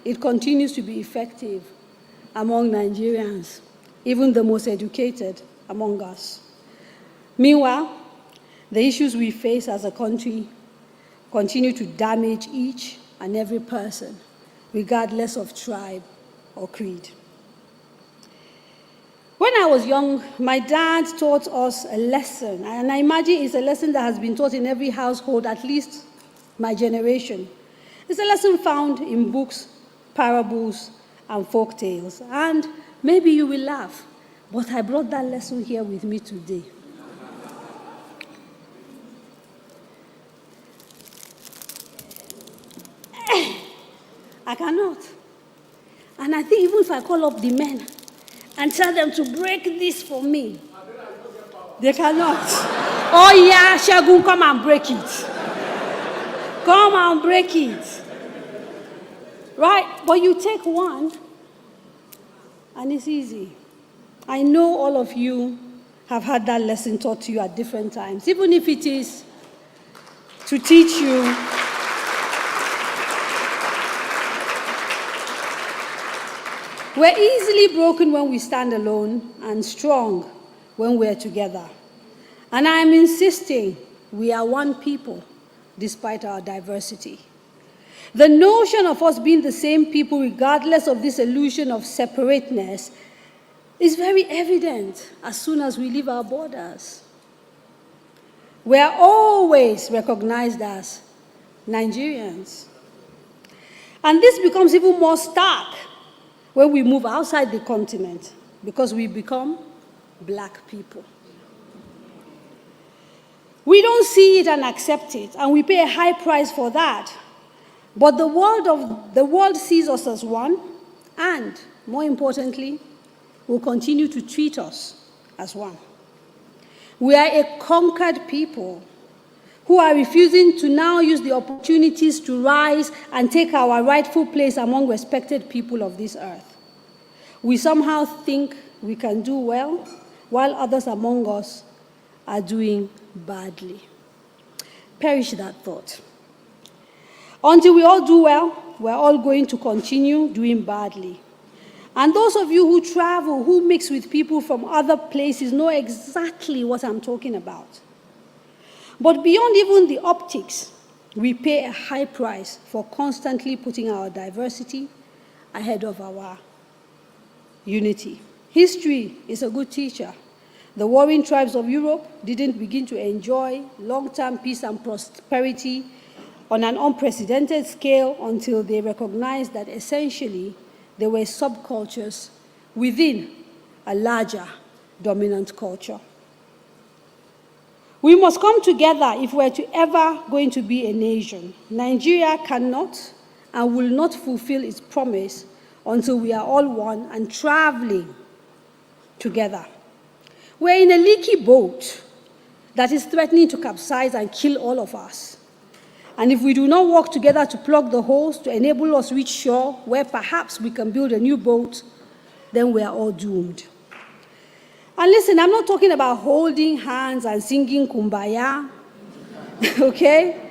it continues to be effective among Nigerians, even the most educated among us. Meanwhile, the issues we face as a country continue to damage each and every person, regardless of tribe or creed. When I was young, my dad taught us a lesson, and I imagine it's a lesson that has been taught in every household, at least my generation. It's a lesson found in books, parables, and folk tales. And maybe you will laugh, but I brought that lesson here with me today. I cannot. And I think even if I call up the men and tell them to break this for me, they cannot. Oh yeah, 𝐏𝐶𝐞𝐭, come and break it. Come and break it. Right? But you take one, and it's easy. I know all of you have had that lesson taught to you at different times, even if it is to teach you we're easily broken when we stand alone and strong when we're together. And I'm insisting we are one people despite our diversity. The notion of us being the same people regardless of this illusion of separateness is very evident as soon as we leave our borders. We are always recognized as Nigerians. And this becomes even more stark when we move outside the continent because we become black people. We don't see it and accept it, and we pay a high price for that. But the world sees us as one, and more importantly, will continue to treat us as one. We are a conquered people who are refusing to now use the opportunities to rise and take our rightful place among respected people of this earth. We somehow think we can do well, while others among us are doing badly. Perish that thought. Until we all do well, we're all going to continue doing badly. And those of you who travel, who mix with people from other places, know exactly what I'm talking about. But beyond even the optics, we pay a high price for constantly putting our diversity ahead of our unity. History is a good teacher. The warring tribes of Europe didn't begin to enjoy long-term peace and prosperity on an unprecedented scale until they recognized that essentially they were subcultures within a larger dominant culture. We must come together if we're ever going to be a nation. Nigeria cannot and will not fulfill its promise until we are all one and traveling together. We're in a leaky boat that is threatening to capsize and kill all of us. And if we do not work together to plug the holes to enable us reach shore where perhaps we can build a new boat, then we are all doomed. And listen, I'm not talking about holding hands and singing kumbaya, okay?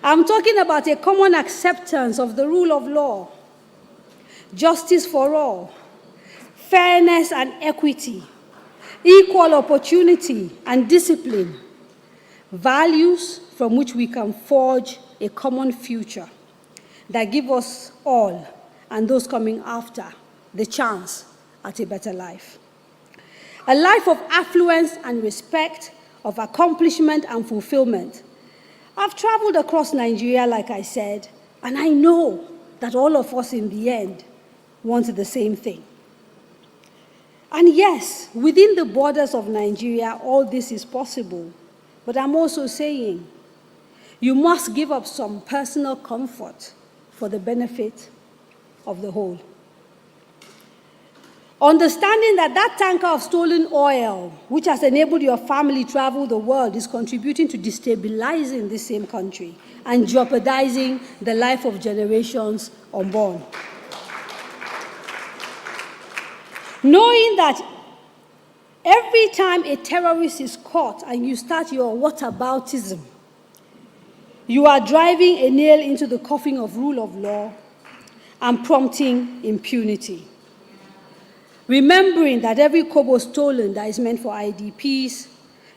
I'm talking about a common acceptance of the rule of law, justice for all, fairness and equity, equal opportunity and discipline, values from which we can forge a common future that give us all and those coming after the chance at a better life. A life of affluence and respect, of accomplishment and fulfillment. I've traveled across Nigeria, like I said, and I know that all of us in the end want the same thing. And yes, within the borders of Nigeria, all this is possible. But I'm also saying, you must give up some personal comfort for the benefit of the whole. Understanding that that tanker of stolen oil, which has enabled your family to travel the world, is contributing to destabilizing this same country and jeopardizing the life of generations unborn. Knowing that every time a terrorist is caught and you start your whataboutism, you are driving a nail into the coffin of rule of law and prompting impunity. Remembering that every kobo stolen that is meant for IDPs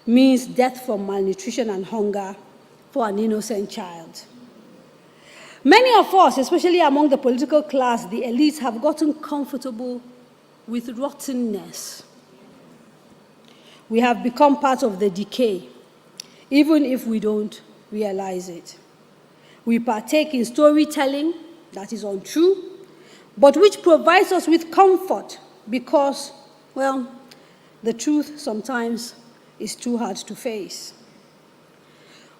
means death from malnutrition and hunger for an innocent child. Many of us, especially among the political class, the elites, have gotten comfortable with rottenness. We have become part of the decay, even if we don't realize it. We partake in storytelling that is untrue, but which provides us with comfort because, well, the truth sometimes is too hard to face.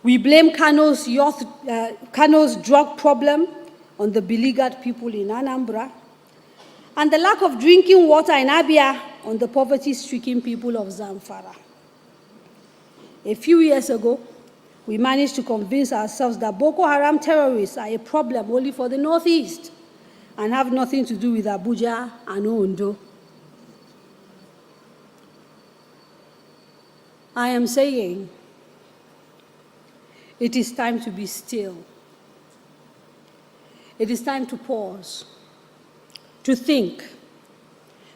We blame Kano's drug problem on the beleaguered people in Anambra, and the lack of drinking water in Abia on the poverty-stricken people of Zamfara. A few years ago, we managed to convince ourselves that Boko Haram terrorists are a problem only for the Northeast and have nothing to do with Abuja and Ondo. I am saying it is time to be still. It is time to pause, to think,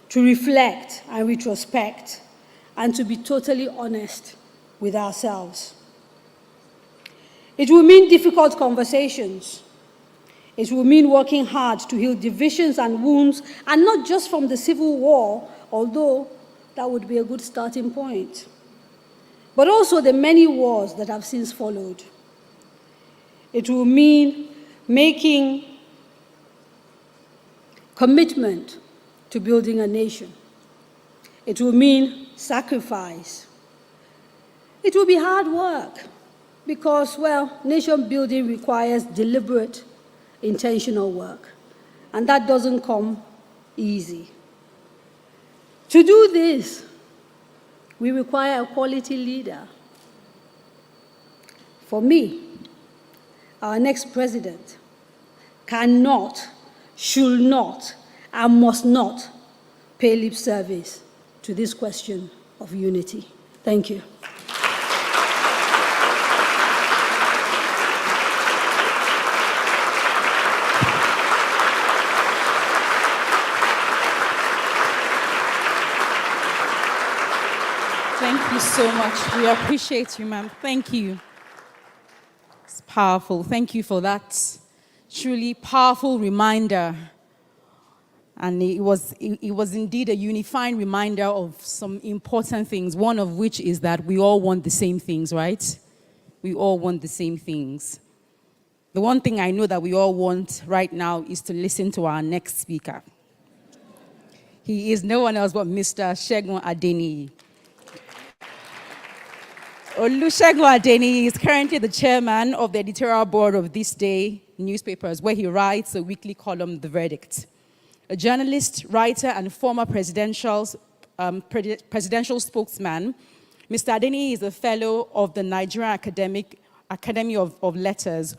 to reflect and retrospect, and to be totally honest with ourselves. It will mean difficult conversations. It will mean working hard to heal divisions and wounds, and not just from the civil war, although that would be a good starting point, but also the many wars that have since followed. It will mean making commitment to building a nation. It will mean sacrifice. It will be hard work because, well, nation building requires deliberate, intentional work, and that doesn't come easy. To do this, we require a quality leader. For me, our next president cannot, should not, and must not pay lip service to this question of unity. Thank you. Thank you so much. We appreciate you, ma'am. Thank you. It's powerful. Thank you for that truly powerful reminder. And it was indeed a unifying reminder of some important things, one of which is that we all want the same things, right? We all want the same things. The one thing I know that we all want right now is to listen to our next speaker. He is no one else but Mr. 𝐏𝐶𝐿 Adeniyi. 𝐿 Adeniyi is currently the chairman of the editorial board of This Day newspapers, where he writes a weekly column, The Verdict. A journalist, writer, and former presidential spokesman, Mr. Adeniyi is a fellow of the Nigerian Academy of Letters,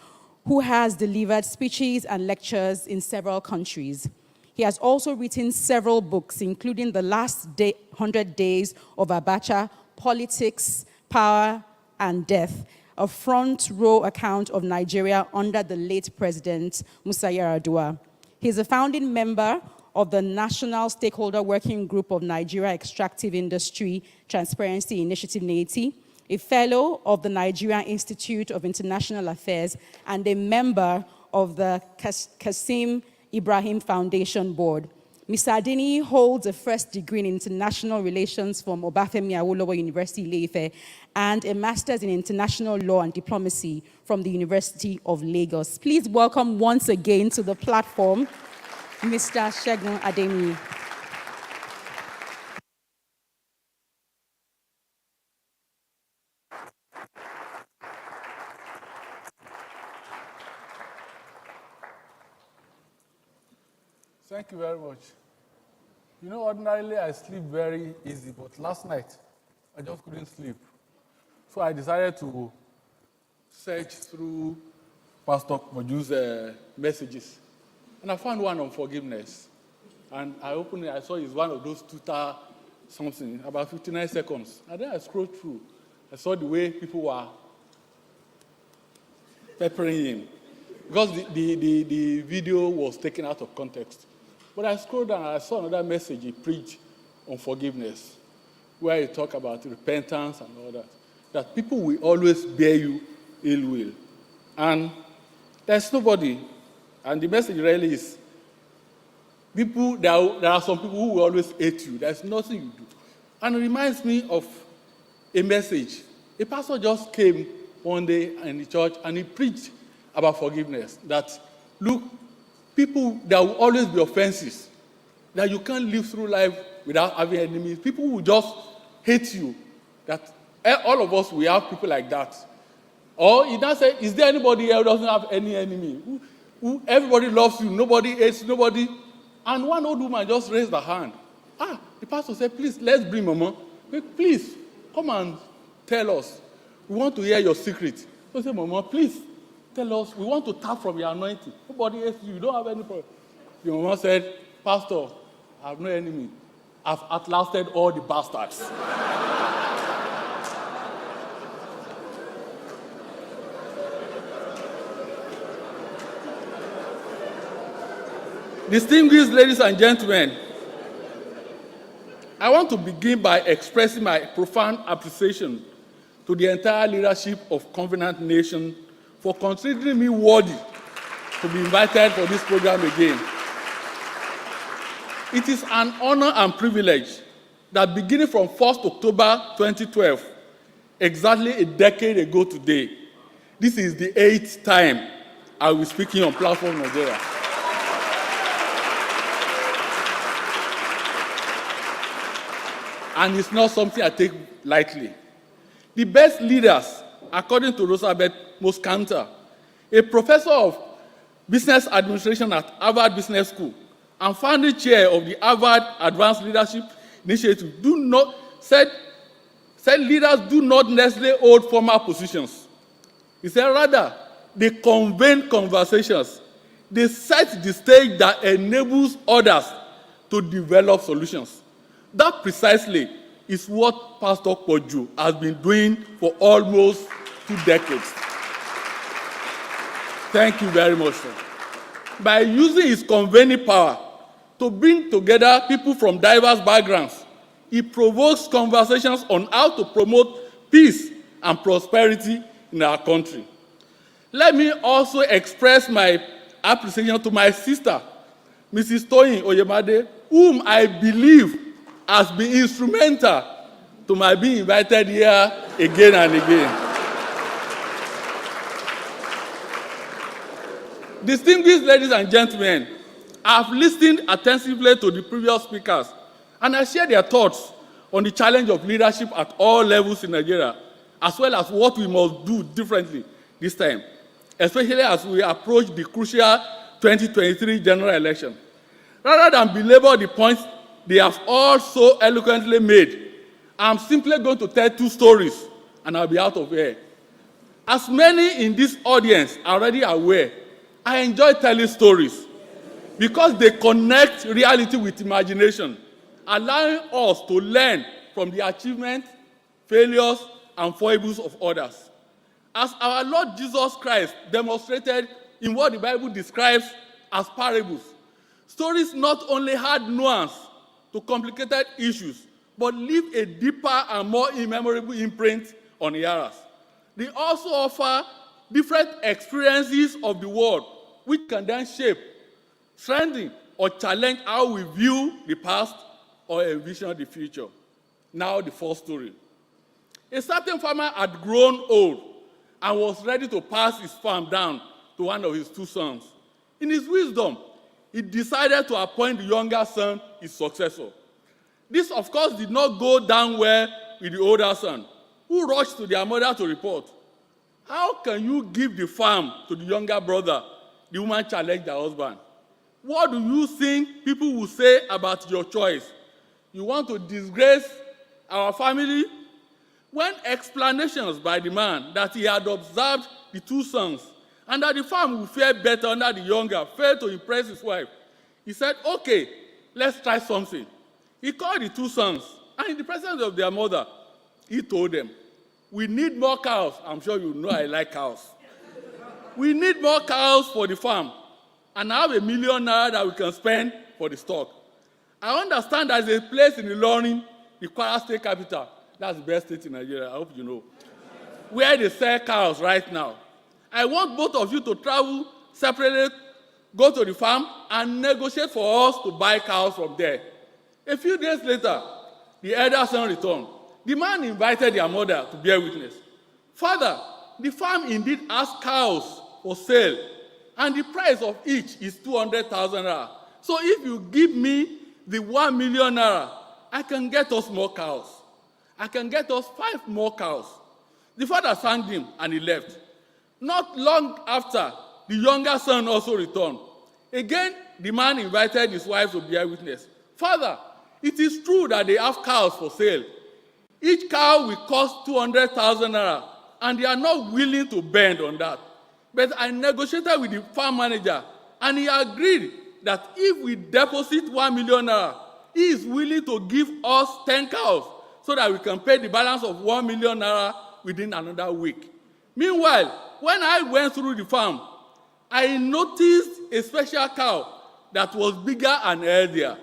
who has delivered speeches and lectures in several countries. He has also written several books, including The Last 100 Days of Abacha, Politics, Power, and Death, a front row account of Nigeria under the late President Musa Yar'Adua. He is a founding member of the National Stakeholder Working Group of Nigeria Extractive Industry Transparency Initiative, NAITI, a fellow of the Nigerian Institute of International Affairs, and a member of the Qasim Ibrahim Foundation Board. Mr. Adeniyi holds a first degree in international relations from Obafemi Awolowo University, Ile-Ife, and a master's in international law and diplomacy from the University of Lagos. Please welcome once again to the platform, Mr. 𝐏𝐶𝐿 Adeniyi. Thank you very much. You know, ordinarily I sleep very easy, but last night I just couldn't sleep. So I decided to search through Pastor Moju's messages. And I found one on forgiveness. And I opened it, I saw it's one of those Twitter something, about 59 seconds. And then I scrolled through. I saw the way people were peppering him. Because the video was taken out of context. But I scrolled down and I saw another message he preached on forgiveness, where he talked about repentance and all that. That people will always bear you ill will. And there's nobody And the message really is, there are some people who will always hate you. There's nothing you do. And it reminds me of a message. A pastor just came one day in the church and he preached about forgiveness. That, look, people, there will always be offenses. That you can't live through life without having enemies. People will just hate you. That all of us, we have people like that. Or he now said, is there anybody here who doesn't have any enemy? Who everybody loves you, nobody hates nobody. And one old woman just raised her hand. The pastor said, please, let's bring Mama. Please, come and tell us. We want to hear your secret. So I said, Mama, please, tell us. We want to tap from your anointing. Nobody hates you. You don't have any problem. The Mama said, Pastor, I have no enemy. I've outlasted all the bastards. Distinguished ladies and gentlemen, I want to begin by expressing my profound appreciation to the entire leadership of Covenant Nation for considering me worthy to be invited for this program again. It is an honor and privilege that beginning from 1st October 2012, exactly a decade ago today, this is the 8th time I will be speaking on Platform Nigeria. And it's not something I take lightly. The best leaders, according to Roosevelt Moscanta, a professor of business administration at Harvard Business School and founding chair of the Harvard Advanced Leadership Initiative, said leaders do not necessarily hold formal positions. He said rather, they convene conversations. They set the stage that enables others to develop solutions. That precisely is what Pastor Koju has been doing for almost 2 decades. Thank you very much, sir. By using his convening power to bring together people from diverse backgrounds, he provokes conversations on how to promote peace and prosperity in our country. Let me also express my appreciation to my sister, Mrs. Toyin Oyemade, whom I believe has been instrumental to my being invited here again and again. Distinguished ladies and gentlemen, I have listened attentively to the previous speakers, and I share their thoughts on the challenge of leadership at all levels in Nigeria, as well as what we must do differently this time, especially as we approach the crucial 2023 general election. Rather than belabor the points they have all so eloquently made, I'm simply going to tell 2 stories, and I'll be out of here. As many in this audience are already aware, I enjoy telling stories because they connect reality with imagination, allowing us to learn from the achievements, failures, and foibles of others. As our Lord Jesus Christ demonstrated in what the Bible describes as parables, stories not only had nuance to complicated issues, but leave a deeper and more immemorable imprint on hearers. They also offer different experiences of the world, which can then shape, strengthen, or challenge how we view the past or envision the future. Now, the first story. A certain farmer had grown old and was ready to pass his farm down to one of his 2 sons. In his wisdom, he decided to appoint the younger son his successor. This, of course, did not go down well with the older son, who rushed to their mother to report. How can you give the farm to the younger brother? The woman challenged her husband. What do you think people will say about your choice? You want to disgrace our family? When explanations by the man that he had observed the 2 sons and that the farm would fare better under the younger failed to impress his wife, he said, okay, let's try something. He called the 2 sons, and in the presence of their mother, he told them, we need more cows. I'm sure you know I like cows. We need more cows for the farm, and I have $1 million that we can spend for the stock. I understand there's a place in Ilorin, the Kwara State capital, that's the best state in Nigeria, I hope you know, where they sell cows right now. I want both of you to travel separately go to the farm and negotiate for us to buy cows from there. A few days later, the elder son returned. The man invited their mother to bear witness. Father, the farm indeed has cows for sale, and the price of each is 200,000 naira. So if you give me the 1 million naira, I can get us more cows. I can get us 5 more cows. The father thanked him and he left. Not long after, the younger son also returned. Again, the man invited his wife to bear witness. Father, it is true that they have cows for sale. Each cow will cost 200,000 naira, and they are not willing to bend on that. But I negotiated with the farm manager, and he agreed that if we deposit 1 million naira, he is willing to give us 10 cows so that we can pay the balance of 1 million naira within another week. Meanwhile, when I went through the farm, I noticed a special cow that was bigger and healthier.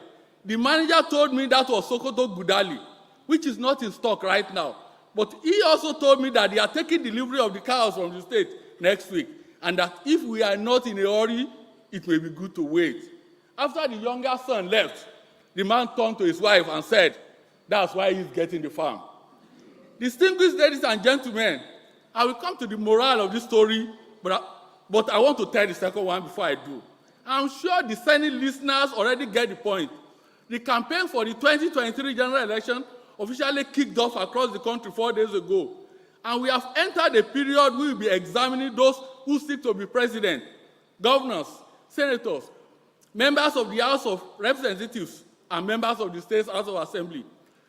The manager told me that was Sokoto Gudali, which is not in stock right now. But he also told me that they are taking delivery of the cows from the state next week, and that if we are not in a hurry, it may be good to wait. After the younger son left, the man turned to his wife and said, that's why he's getting the farm. Distinguished ladies and gentlemen, I will come to the moral of this story, but I want to tell the second one before I do. I'm sure the Senate listeners already get the point. The campaign for the 2023 general election officially kicked off across the country 4 days ago, and we have entered a period we will be examining those who seek to be president, governors, senators, members of the House of Representatives, and members of the State House of Assembly.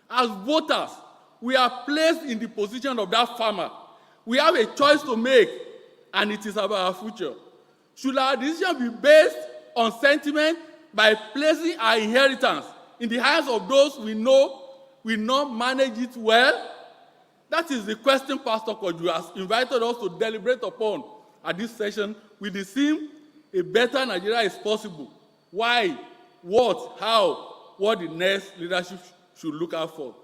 As voters, we are placed in the position of that farmer. We have a choice to make, and it is about our future. Should our decision be based on sentiment by placing our inheritance in the hands of those we know will not manage it well? That is the question Pastor Koju has invited us to deliberate upon at this session with the theme, A Better Nigeria is Possible. Why, what, how, what the next leadership should look out for.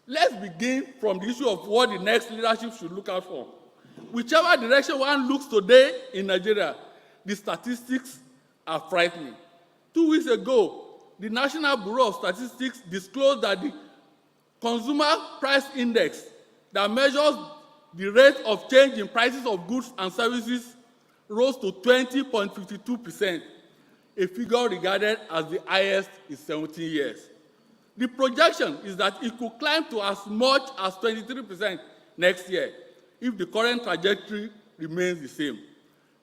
Let's begin from the issue of what the next leadership should look out for. Whichever direction one looks today in Nigeria, the statistics are frightening. 2 weeks ago, the National Bureau of Statistics disclosed that the Consumer Price Index that measures the rate of change in prices of goods and services rose to 20.52%, a figure regarded as the highest in 17 years. The projection is that it could climb to as much as 23% next year if the current trajectory remains the same.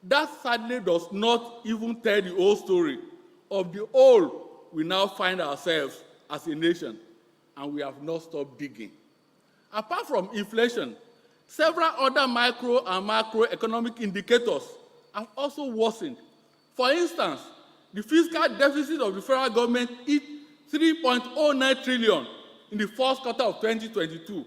That sadly does not even tell the whole story of the hole we now find ourselves as a nation, and we have not stopped digging. Apart from inflation, several other micro and macroeconomic indicators have also worsened. For instance, the fiscal deficit of the federal government hit 3.09 trillion in the first quarter of 2022.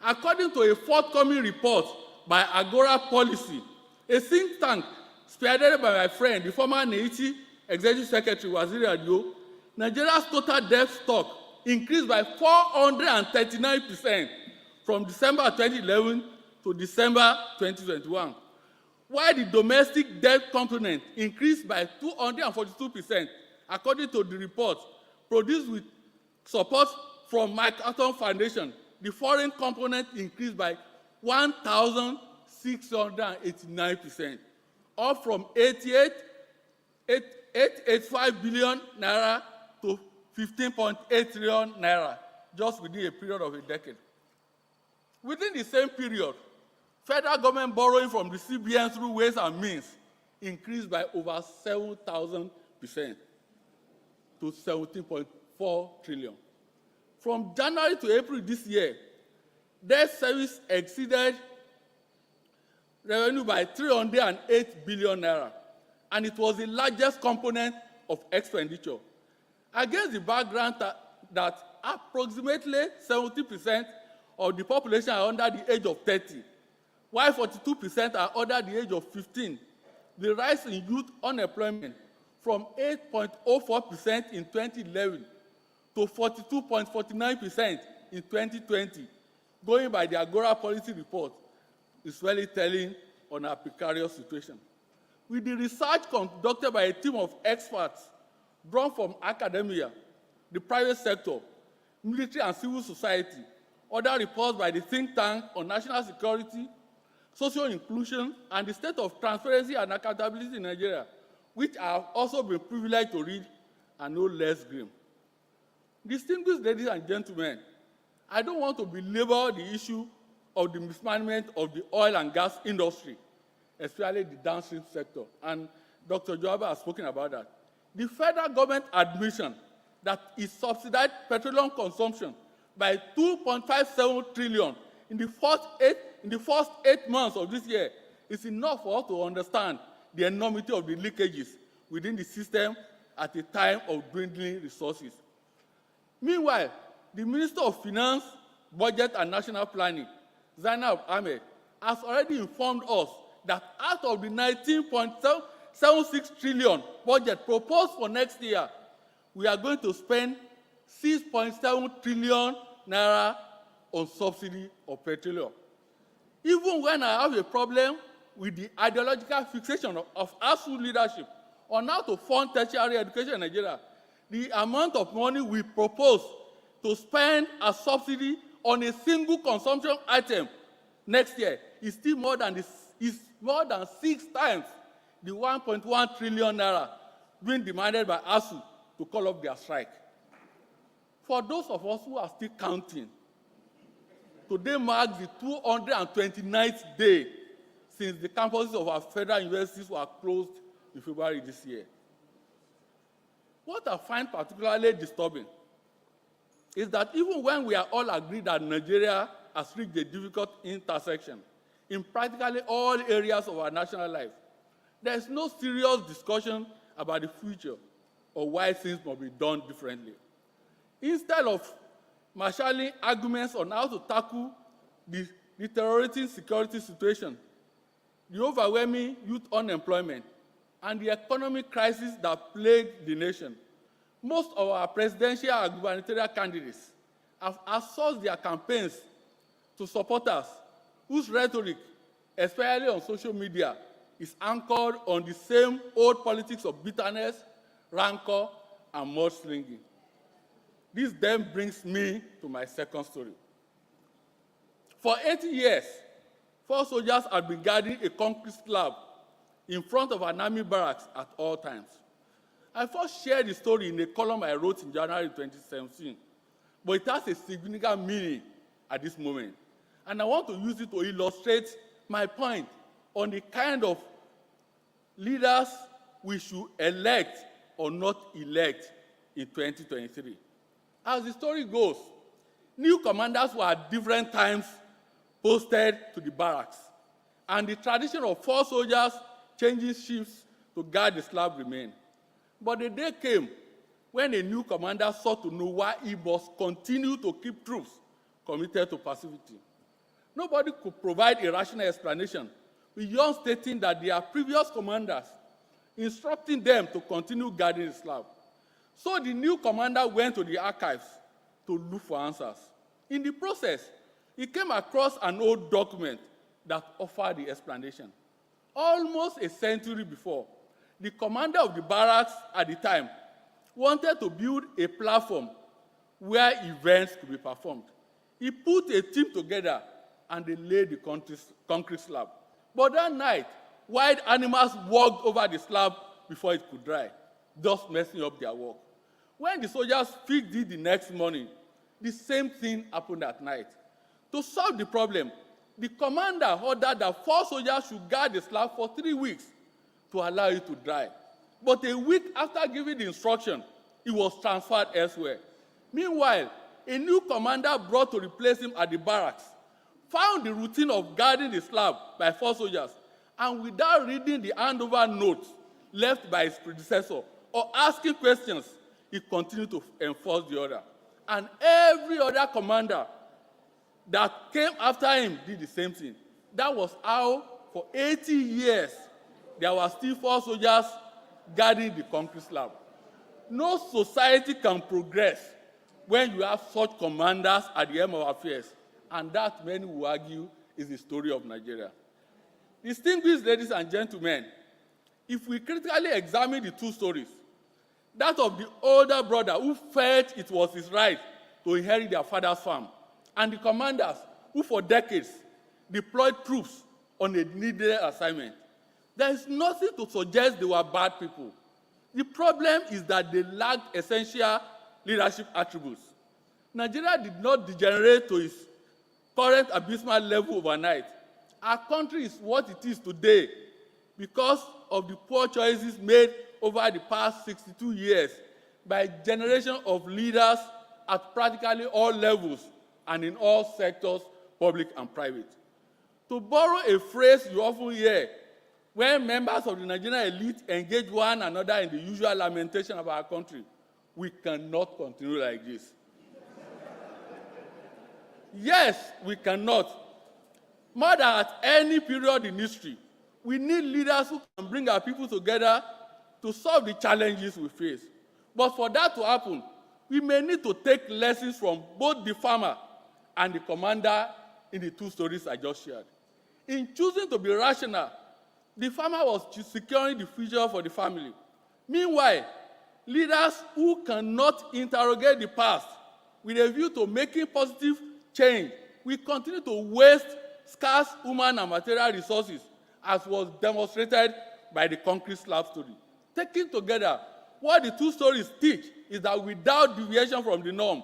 According to a forthcoming report by Agora Policy, a think tank spearheaded by my friend, the former Nigerian Executive Secretary Waziri Adio, Nigeria's total debt stock increased by 439% from December 2011 to December 2021, while the domestic debt component increased by 242%, according to the report produced with support from MacArthur Foundation. The foreign component increased by 1,689%, up from 885 billion naira to 15.8 trillion naira, just within a period of a decade. Within the same period, federal government borrowing from the CBN through ways and means increased by over 7,000% to 17.4 trillion. From January to April this year, debt service exceeded revenue by 308 billion naira, and it was the largest component of expenditure. Against the background that approximately 70% of the population are under the age of 30, while 42% are under the age of 15, the rise in youth unemployment from 8.04% in 2011 to 42.49% in 2020, going by the Agora Policy report, is really telling on our precarious situation. with the research conducted by a team of experts drawn from academia, the private sector, military and civil society, other reports by the think tank on national security, social inclusion, and the state of transparency and accountability in Nigeria, which I have also been privileged to read and no less grim. Distinguished ladies and gentlemen, I don't want to belabor the issue of the mismanagement of the oil and gas industry, especially the downstream sector, and Dr. Joaba has spoken about that. The federal government admission that it subsidized petroleum consumption by 2.57 trillion in the first 8 months of this year is enough for us to understand the enormity of the leakages within the system at a time of dwindling resources. Meanwhile, the Minister of Finance, Budget and National Planning, Zainab Ahmed, has already informed us that out of the 19.76 trillion budget proposed for next year, we are going to spend 6.7 trillion naira on subsidy of petroleum. Even when I have a problem with the ideological fixation of ASU leadership on how to fund tertiary education in Nigeria, the amount of money we propose to spend as subsidy on a single consumption item next year is still more than 6 times the 1.1 trillion naira being demanded by ASU to call off their strike. For those of us who are still counting, today marks the 229th day since the campuses of our federal universities were closed in February this year. What I find particularly disturbing is that even when we are all agreed that Nigeria has reached a difficult intersection in practically all areas of our national life, there is no serious discussion about the future or why things must be done differently. Instead of marshalling arguments on how to tackle the deteriorating security situation, the overwhelming youth unemployment, and the economic crisis that plagued the nation, most of our presidential and gubernatorial candidates have outsourced their campaigns to supporters whose rhetoric, especially on social media, is anchored on the same old politics of bitterness, rancor, and mudslinging. This then brings me to my second story. For 80 years, 4 soldiers had been guarding a concrete slab in front of an army barracks at all times. I first shared the story in a column I wrote in January 2017, but it has a significant meaning at this moment. And I want to use it to illustrate my point on the kind of leaders we should elect or not elect in 2023. As the story goes, new commanders were at different times posted to the barracks, and the tradition of 4 soldiers changing shifts to guard the slab remained. But the day came when a new commander sought to know why he must continue to keep troops committed to passivity. Nobody could provide a rational explanation beyond stating that their previous commanders instructing them to continue guarding the slab. So the new commander went to the archives to look for answers. In the process, he came across an old document that offered the explanation. Almost a century before, the commander of the barracks at the time wanted to build a platform where events could be performed. He put a team together and they laid the concrete slab. But that night, wild animals walked over the slab before it could dry, thus messing up their work. When the soldiers fixed it the next morning, the same thing happened at night. To solve the problem, the commander ordered that 4 soldiers should guard the slab for 3 weeks to allow it to dry. But a week after giving the instruction, it was transferred elsewhere. Meanwhile, a new commander brought to replace him at the barracks found the routine of guarding the slab by 4 soldiers, and without reading the handover notes left by his predecessor or asking questions, he continued to enforce the order. And every other commander that came after him did the same thing. That was how, for 80 years, there were still 4 soldiers guarding the concrete slab. No society can progress when you have such commanders at the helm of affairs, and that, many will argue, is the story of Nigeria. Distinguished ladies and gentlemen, If we critically examine the two stories, that of the older brother who felt it was his right to inherit their father's farm, and the commanders who for decades deployed troops on a needed assignment, there is nothing to suggest they were bad people. The problem is that they lacked essential leadership attributes. Nigeria did not degenerate to its current abysmal level overnight. Our country is what it is today because of the poor choices made over the past 62 years by a generation of leaders at practically all levels and in all sectors, public and private. To borrow a phrase you often hear, when members of the Nigerian elite engage one another in the usual lamentation of our country, we cannot continue like this. Yes, we cannot. More than at any period in history, we need leaders who can bring our people together to solve the challenges we face. But for that to happen, we may need to take lessons from both the farmer and the commander in the two stories I just shared. In choosing to be rational, the farmer was securing the future for the family. Meanwhile, leaders who cannot interrogate the past with a view to making positive change will continue to waste scarce human and material resources, as was demonstrated by the concrete slab story. Taken together, what the two stories teach is that without deviation from the norm,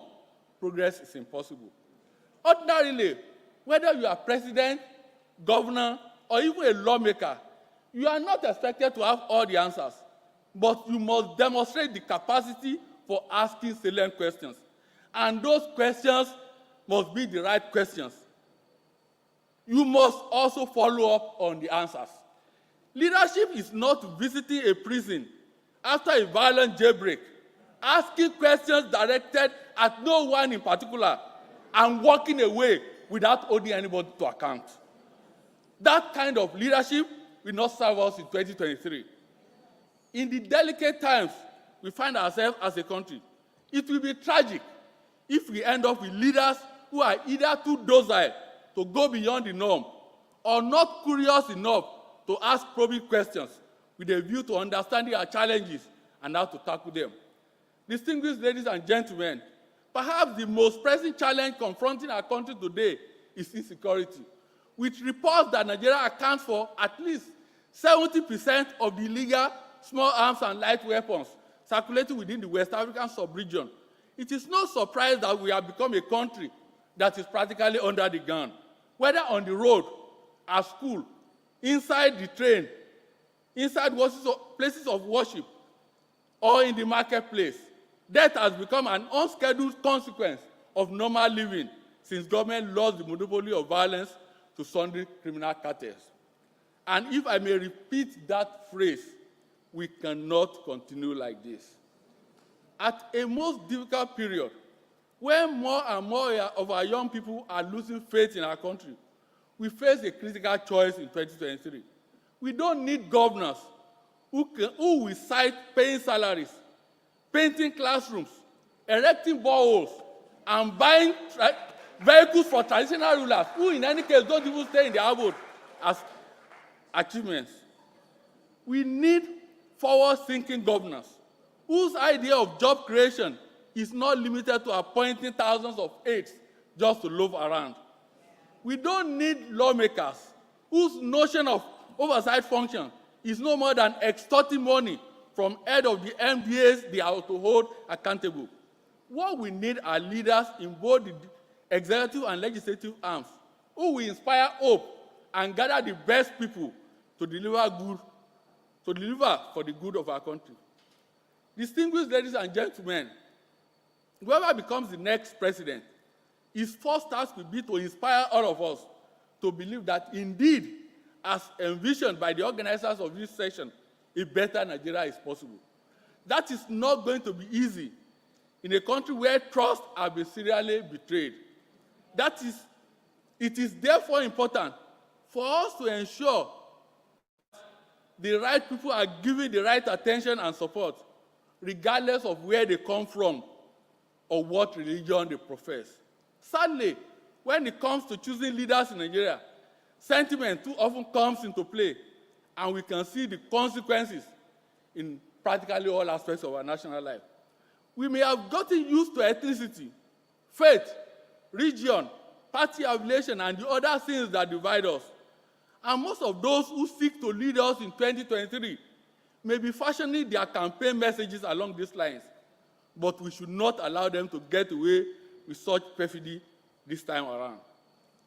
progress is impossible. Ordinarily, whether you are president, governor, or even a lawmaker, you are not expected to have all the answers, but you must demonstrate the capacity for asking salient questions. And those questions must be the right questions. You must also follow up on the answers. Leadership is not visiting a prison after a violent jailbreak, asking questions directed at no one in particular, and walking away without holding anybody to account. That kind of leadership will not serve us in 2023. In the delicate times we find ourselves as a country, it will be tragic if we end up with leaders who are either too docile to go beyond the norm or not curious enough to ask probing questions with a view to understanding our challenges and how to tackle them. Distinguished ladies and gentlemen, perhaps the most pressing challenge confronting our country today is insecurity, with reports that Nigeria accounts for at least 70% of the illegal small arms and light weapons circulating within the West African sub-region. It is no surprise that we have become a country that is practically under the gun, whether on the road, at school, inside the train, inside places of worship, or in the marketplace. Death has become an unscheduled consequence of normal living since government lost the monopoly of violence to sundry criminal cartels. And if I may repeat that phrase, we cannot continue like this. At a most difficult period, when more and more of our young people are losing faith in our country, we face a critical choice in 2023. We don't need governors who will cite paying salaries, painting classrooms, erecting boreholes, and buying vehicles for traditional rulers who, in any case, don't even stay in their abode as achievements. We need forward-thinking governors whose idea of job creation is not limited to appointing thousands of aides just to loaf around. We don't need lawmakers whose notion of oversight function is no more than extorting money from head of the MDAs they are to hold accountable. What we need are leaders in both the executive and legislative arms who will inspire hope and gather the best people to deliver for the good of our country. Distinguished ladies and gentlemen, whoever becomes the next president, his first task will be to inspire all of us to believe that indeed, as envisioned by the organizers of this session, a better Nigeria is possible. That is not going to be easy in a country where trust has been serially betrayed. It is therefore important for us to ensure the right people are given the right attention and support, regardless of where they come from or what religion they profess. Sadly, when it comes to choosing leaders in Nigeria, sentiment too often comes into play, and we can see the consequences in practically all aspects of our national life. We may have gotten used to ethnicity, faith, region, party affiliation, and the other things that divide us. And most of those who seek to lead us in 2023 may be fashioning their campaign messages along these lines, but we should not allow them to get away with such perfidy this time around.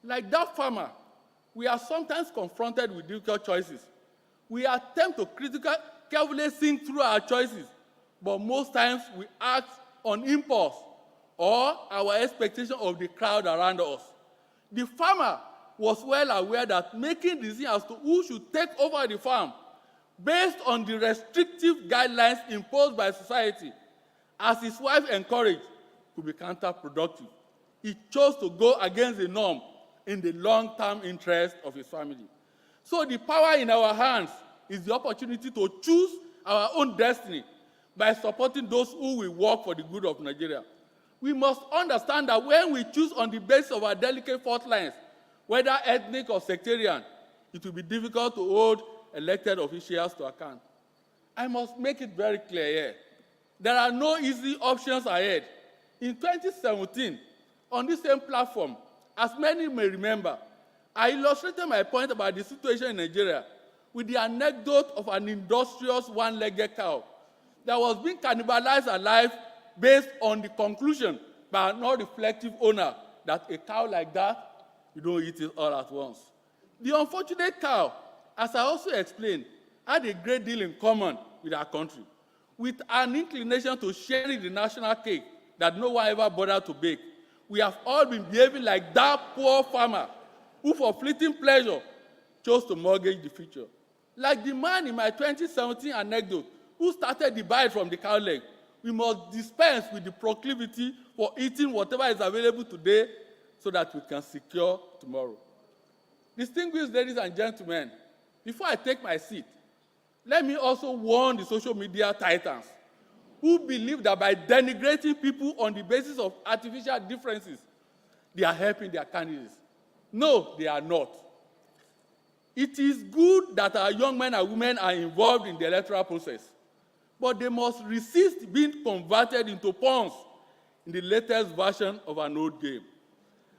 Like that farmer, we are sometimes confronted with difficult choices. We attempt to carefully think through our choices, but most times we act on impulse or our expectation of the crowd around us. The farmer was well aware that making decisions as to who should take over the farm based on the restrictive guidelines imposed by society, as his wife encouraged, could be counterproductive. He chose to go against the norm in the long-term interest of his family. So the power in our hands is the opportunity to choose our own destiny by supporting those who will work for the good of Nigeria. We must understand that when we choose on the basis of our delicate fault lines, whether ethnic or sectarian, it will be difficult to hold elected officials to account. I must make it very clear here. There are no easy options ahead. In 2017, on this same platform, as many may remember, I illustrated my point about the situation in Nigeria with the anecdote of an industrious one-legged cow that was being cannibalized alive based on the conclusion by an unreflective owner that a cow like that, you don't eat it all at once. The unfortunate cow, as I also explained, had a great deal in common with our country, with an inclination to sharing the national cake that no one ever bothered to bake. We have all been behaving like that poor farmer who, for fleeting pleasure, chose to mortgage the future. Like the man in my 2017 anecdote who started the bite from the cow leg, we must dispense with the proclivity for eating whatever is available today so that we can secure tomorrow. Distinguished ladies and gentlemen, before I take my seat, let me also warn the social media titans who believe that by denigrating people on the basis of artificial differences, they are helping their candidates. No, they are not. It is good that our young men and women are involved in the electoral process, but they must resist being converted into pawns in the latest version of an old game.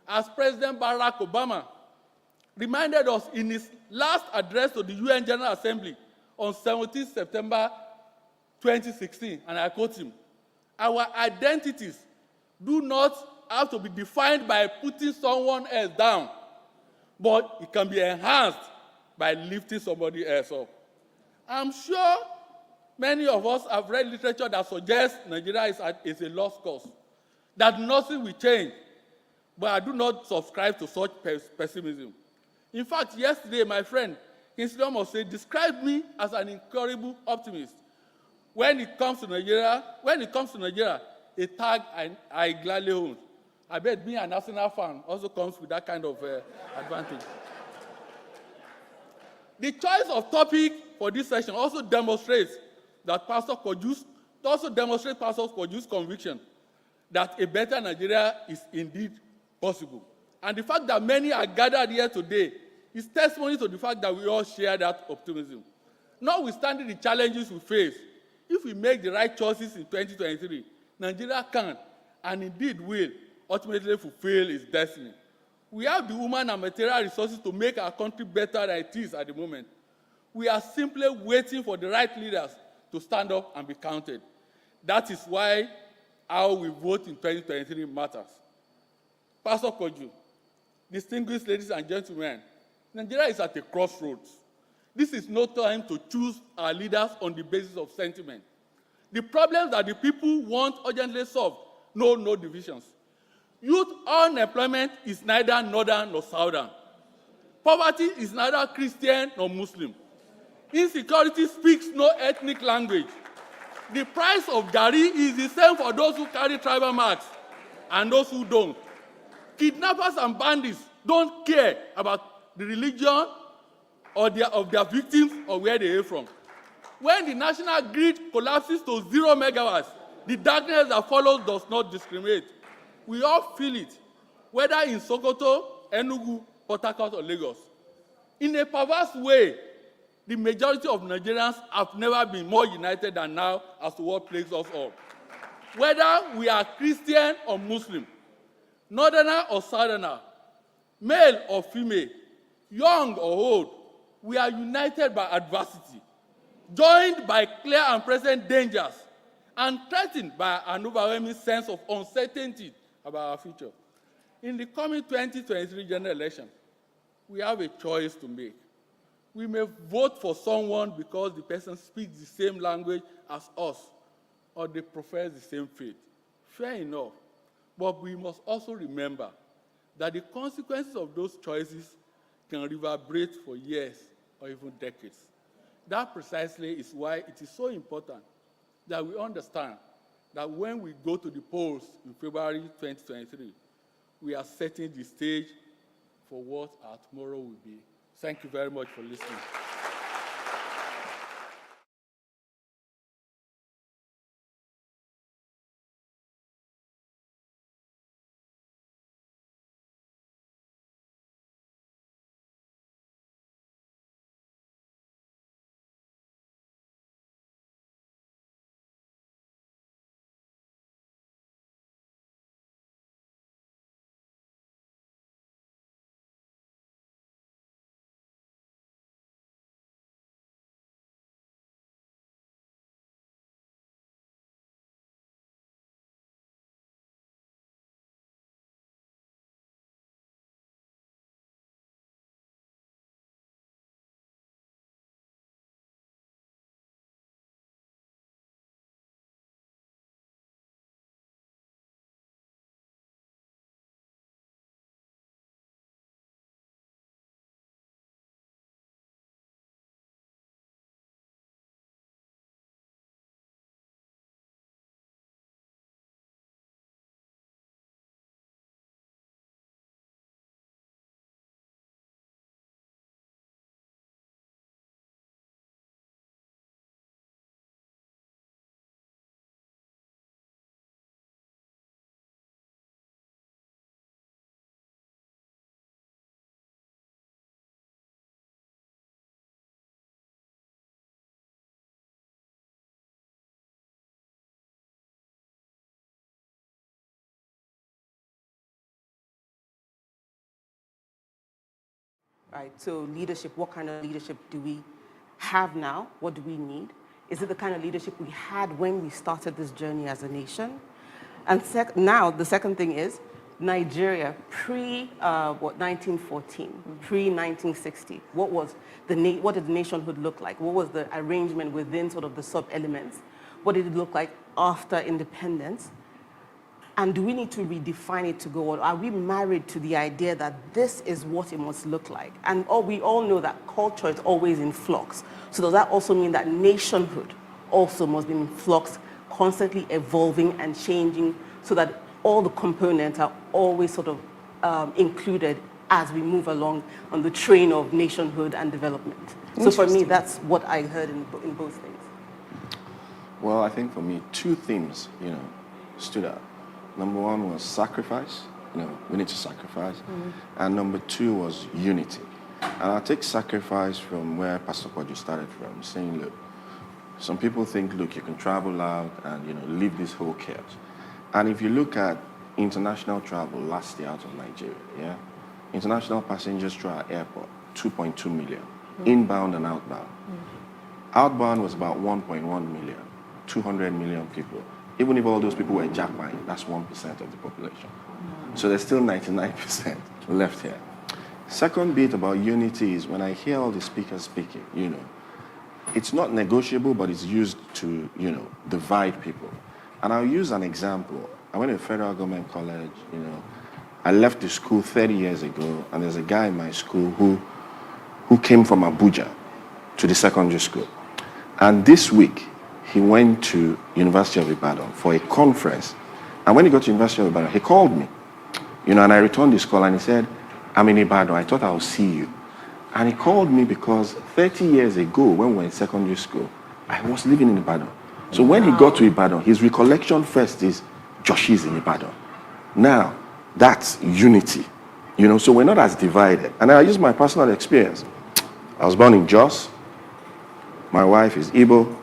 As President Barack Obama reminded us in his last address to the UN General Assembly on 17 September 2016, and I quote him, "Our identities do not have to be defined by putting someone else down, but it can be enhanced by lifting somebody else up." I'm sure many of us have read literature that suggests Nigeria is a lost cause, that nothing will change, but I do not subscribe to such pessimism. In fact, yesterday, my friend 𝐏𝐶𝐞𝐭 described me as an incurable optimist. When it comes to Nigeria, a tag I gladly hold. I bet being an Arsenal fan also comes with that kind of advantage. The choice of topic for this session also demonstrates Pastor Koju's conviction that a better Nigeria is indeed possible. And the fact that many are gathered here today is testimony to the fact that we all share that optimism. Notwithstanding the challenges we face, if we make the right choices in 2023, Nigeria can, and indeed will, ultimately fulfill its destiny. We have the human and material resources to make our country better than it is at the moment. We are simply waiting for the right leaders to stand up and be counted. That is why how we vote in 2023 matters. Pastor Koju, distinguished ladies and gentlemen, Nigeria is at a crossroads. This is no time to choose our leaders on the basis of sentiment. The problems that the people want urgently solved know no divisions. Youth unemployment is neither northern nor southern. Poverty is neither Christian nor Muslim. Insecurity speaks no ethnic language. The price of Gari is the same for those who carry tribal marks and those who don't. Kidnappers and bandits don't care about the religion or of their victims or where they are from. When the national grid collapses to 0 megawatts, the darkness that follows does not discriminate. We all feel it, whether in Sokoto, Enugu, Port Harcourt, or Lagos. In a perverse way, the majority of Nigerians have never been more united than now as to what plagues us all. Whether we are Christian or Muslim, northerner or southerner, male or female, young or old, we are united by adversity, joined by clear and present dangers, and threatened by an overwhelming sense of uncertainty about our future. In the coming 2023 general election, we have a choice to make. We may vote for someone because the person speaks the same language as us, or they profess the same faith. Fair enough. But we must also remember that the consequences of those choices can reverberate for years or even decades. That precisely is why it is so important that we understand that when we go to the polls in February 2023, we are setting the stage for what our tomorrow will be. Thank you very much for listening. Right, so leadership, what kind of leadership do we have now? What do we need? Is it the kind of leadership we had when we started this journey as a nation? And now, the second thing is, Nigeria, pre-1914, pre-1960, what did the nationhood look like? What was the arrangement within sort of the sub-elements? What did it look like after independence? And do we need to redefine it to go on? Are we married to the idea that this is what it must look like? And we all know that culture is always in flux. So does that also mean that nationhood also must be in flux, constantly evolving and changing so that all the components are always sort of included as we move along on the train of nationhood and development? So for me, that's what I heard in both things. Well, I think for me, two themes, stood out. Number one was sacrifice. We need to sacrifice. And number two was unity. And I'll take sacrifice from where Pastor Koju started from, saying, look, some people think, look, you can travel out and, leave this whole chaos. And if you look at international travel last year out of Nigeria, international passengers through our airport, 2.2 million, inbound and outbound. Outbound was about 1.1 million, 200 million people. Even if all those people were jackpotting, that's 1% of the population. So there's still 99% left here. Second bit about unity is when I hear all the speakers speaking, it's not negotiable, but it's used to, divide people. And I'll use an example. I went to federal government college, I left the school 30 years ago, and there's a guy in my school who came from Abuja to the secondary school. And this week, he went to University of Ibadan for a conference. And when he got to University of Ibadan, he called me. And I returned his call and he said, I'm in Ibadan, I thought I would see you. And he called me because 30 years ago, when we were in secondary school, I was living in Ibadan. So when he got to Ibadan, his recollection first is, Josh is in Ibadan. Now, that's unity. So we're not as divided. And I use my personal experience. I was born in Jos. My wife is Igbo.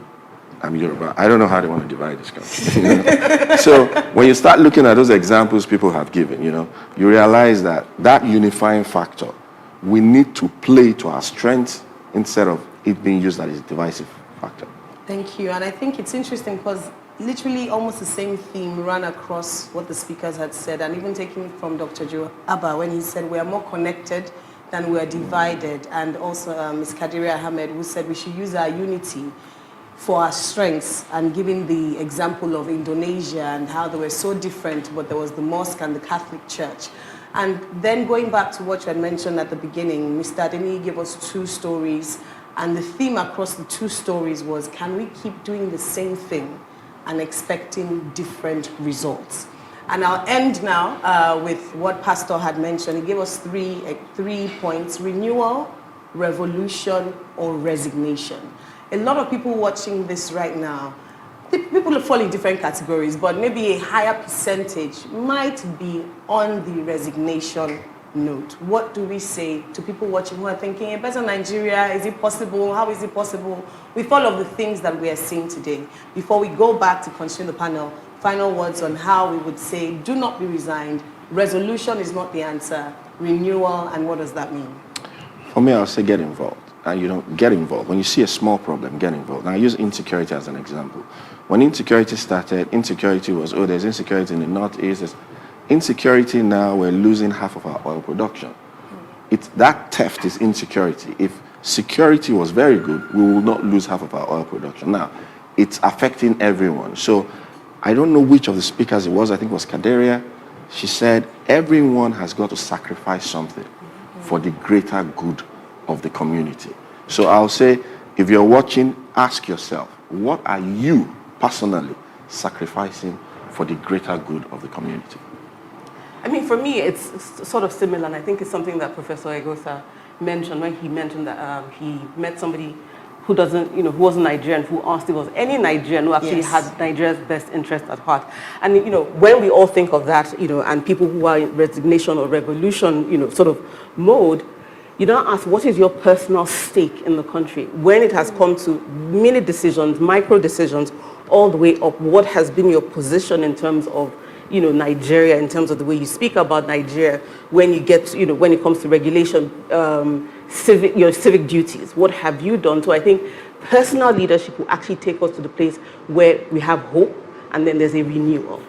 I'm Yoruba. I don't know how they want to divide this country. So when you start looking at those examples people have given, you realize that that unifying factor, we need to play to our strengths instead of it being used as a divisive factor. Thank you. And I think it's interesting because literally almost the same theme ran across what the speakers had said, and even taking from Dr. Joe Abba when he said we are more connected than we are divided, and also Ms. Kadiri Ahmed, who said we should use our unity for our strengths, and giving the example of Indonesia and how they were so different, but there was the mosque and the Catholic Church. And then going back to what you had mentioned at the beginning, Mr. Adeni gave us 2 stories, and the theme across the 2 stories was, can we keep doing the same thing and expecting different results? And I'll end now with what Pastor had mentioned. He gave us three points: renewal, revolution, or resignation. A lot of people watching this right now, people fall in different categories, but maybe a higher percentage might be on the resignation note. What do we say to people watching who are thinking, a better Nigeria, is it possible? How is it possible? With all of the things that we are seeing today, before we go back to continue the panel, final words on how we would say, do not be resigned, resolution is not the answer, renewal, and what does that mean? For me, I'll say get involved. Get involved. When you see a small problem, get involved. Now, I use insecurity as an example. When insecurity started, insecurity was, there's insecurity in the Northeast. Insecurity now, we're losing half of our oil production. That theft is insecurity. If security was very good, we will not lose half of our oil production. Now, it's affecting everyone. So I don't know which of the speakers it was. I think it was Kaderia. She said, everyone has got to sacrifice something for the greater good of the community. So I'll say, if you're watching, ask yourself, what are you personally sacrificing for the greater good of the community? I mean, for me, it's sort of similar, and I think it's something that Professor Egosa mentioned when he mentioned that he met somebody who who wasn't Nigerian, who asked if it was any Nigerian who actually had Nigeria's best interest at heart. And, when we all think of that, and people who are in resignation or revolution, sort of mode, you don't ask, what is your personal stake in the country? When it has come to mini decisions, micro decisions, all the way up, what has been your position in terms of, Nigeria, in terms of the way you speak about Nigeria, when you get, when it comes to regulation, your civic duties, what have you done? So I think personal leadership will actually take us to the place where we have hope, and then there's a renewal.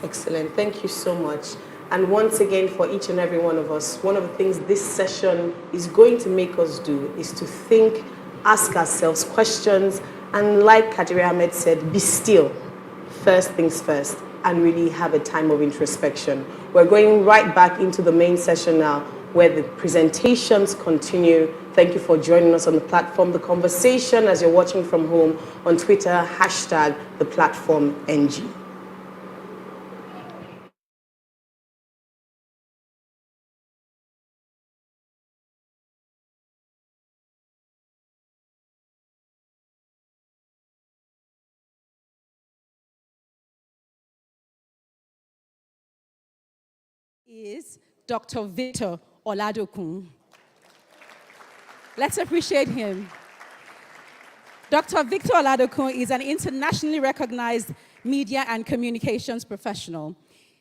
Excellent. Thank you so much. And once again, for each and every one of us, one of the things this session is going to make us do is to think, ask ourselves questions, and like Kadiri Ahmed said, be still, first things first, and really have a time of introspection. We're going right back into the main session now, where the presentations continue. Thank you for joining us on the platform. The conversation, as you're watching from home, on Twitter, #ThePlatformNG. Is Dr. Victor Oladokun. Let's appreciate him. Dr. Victor Oladokun is an internationally recognized media and communications professional.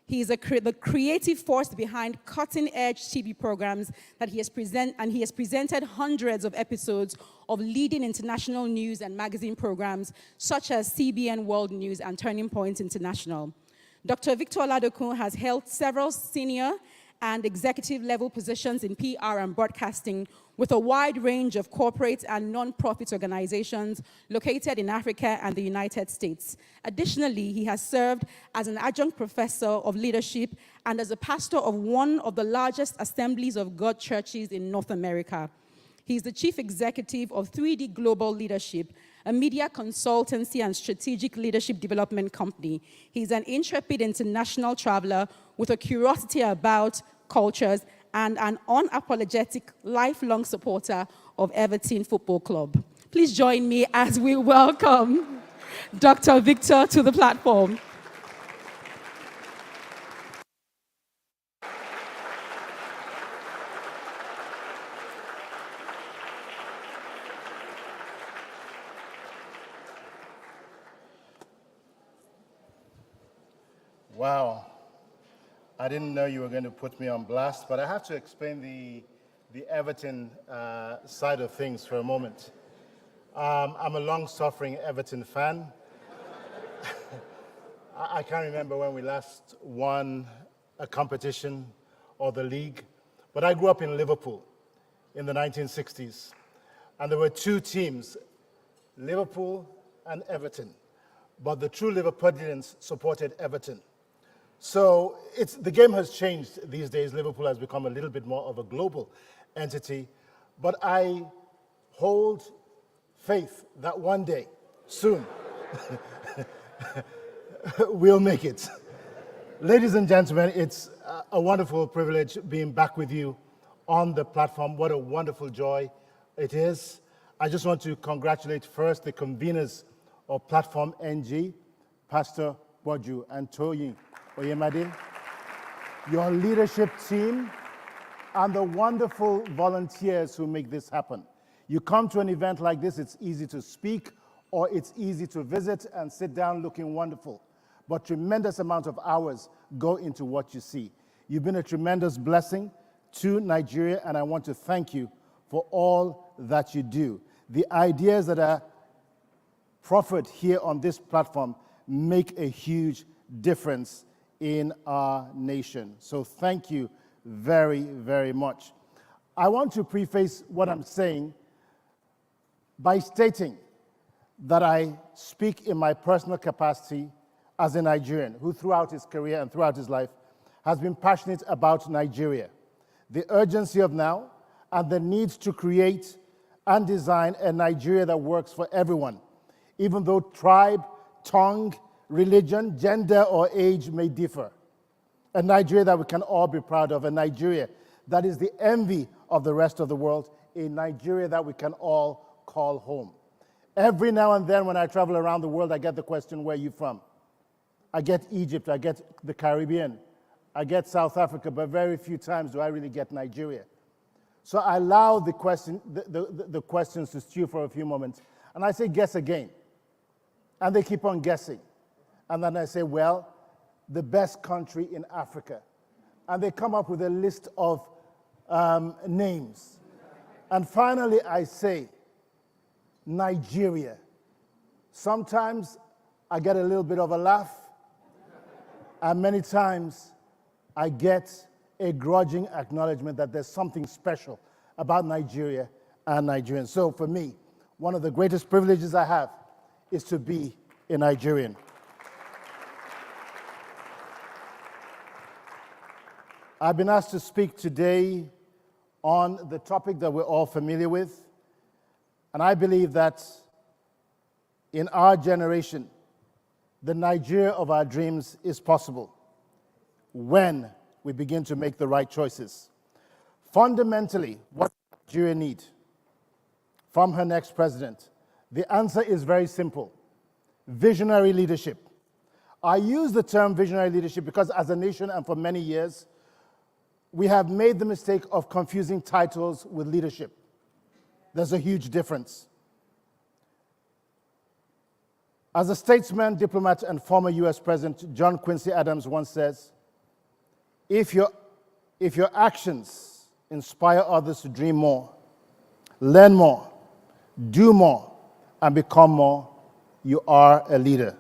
He is the creative force behind cutting-edge TV programs that he has presented hundreds of episodes of leading international news and magazine programs such as CBN World News and Turning Point International. Dr. Victor Oladokun has held several senior and executive-level positions in PR and broadcasting with a wide range of corporate and non-profit organizations located in Africa and the United States. Additionally, he has served as an adjunct professor of leadership and as a pastor of one of the largest Assemblies of God churches in North America. He is the chief executive of 3D Global Leadership, a media consultancy and strategic leadership development company. He's an intrepid international traveler with a curiosity about cultures and an unapologetic lifelong supporter of Everton Football Club. Please join me as we welcome Dr. Victor to the platform. Wow. I didn't know you were going to put me on blast, but I have to explain the Everton side of things for a moment. I'm a long-suffering Everton fan. I can't remember when we last won a competition or the league, but I grew up in Liverpool in the 1960s, and there were two teams, Liverpool and Everton, but the true Liverpudlians supported Everton. So the game has changed these days. Liverpool has become a little bit more of a global entity, but I hold faith that one day, soon, we'll make it. Ladies and gentlemen, it's a wonderful privilege being back with you on the platform. What a wonderful joy it is. I just want to congratulate first the conveners of Platform NG, Pastor Boju and Toyin Oyemade, your leadership team, and the wonderful volunteers who make this happen. You come to an event like this, it's easy to speak or it's easy to visit and sit down looking wonderful. But tremendous amount of hours go into what you see. You've been a tremendous blessing to Nigeria, and I want to thank you for all that you do. The ideas that are proffered here on this platform make a huge difference in our nation. So thank you very, very much. I want to preface what I'm saying by stating that I speak in my personal capacity as a Nigerian who throughout his career and throughout his life has been passionate about Nigeria, the urgency of now and the need to create and design a Nigeria that works for everyone, even though tribe, tongue, religion, gender, or age may differ. A Nigeria that we can all be proud of, a Nigeria that is the envy of the rest of the world, a Nigeria that we can all call home. Every now and then when I travel around the world, I get the question, where are you from? I get Egypt, I get the Caribbean, I get South Africa, but very few times do I really get Nigeria. So I allow the questions to stew for a few moments, and I say, guess again. And they keep on guessing. And then I say, well, the best country in Africa. And they come up with a list of names. And finally, I say, Nigeria. Sometimes I get a little bit of a laugh, and many times I get a grudging acknowledgement that there's something special about Nigeria and Nigerians. So for me, one of the greatest privileges I have is to be a Nigerian. I've been asked to speak today on the topic that we're all familiar with, and I believe that in our generation, the Nigeria of our dreams is possible when we begin to make the right choices. Fundamentally, what does Nigeria need from her next president? The answer is very simple: visionary leadership. I use the term visionary leadership because as a nation and for many years, we have made the mistake of confusing titles with leadership. There's a huge difference. As a statesman, diplomat, and former US President, John Quincy Adams once says, if your actions inspire others to dream more, learn more, do more, and become more, you are a leader.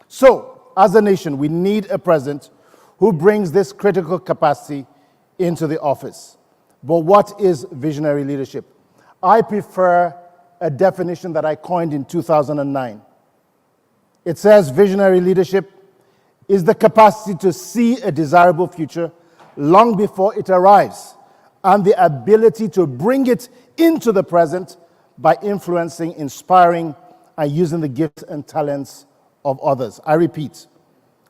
So, as a nation, we need a president who brings this critical capacity into the office. But what is visionary leadership? I prefer a definition that I coined in 2009. It says visionary leadership is the capacity to see a desirable future long before it arrives, and the ability to bring it into the present by influencing, inspiring, and using the gifts and talents of others. I repeat,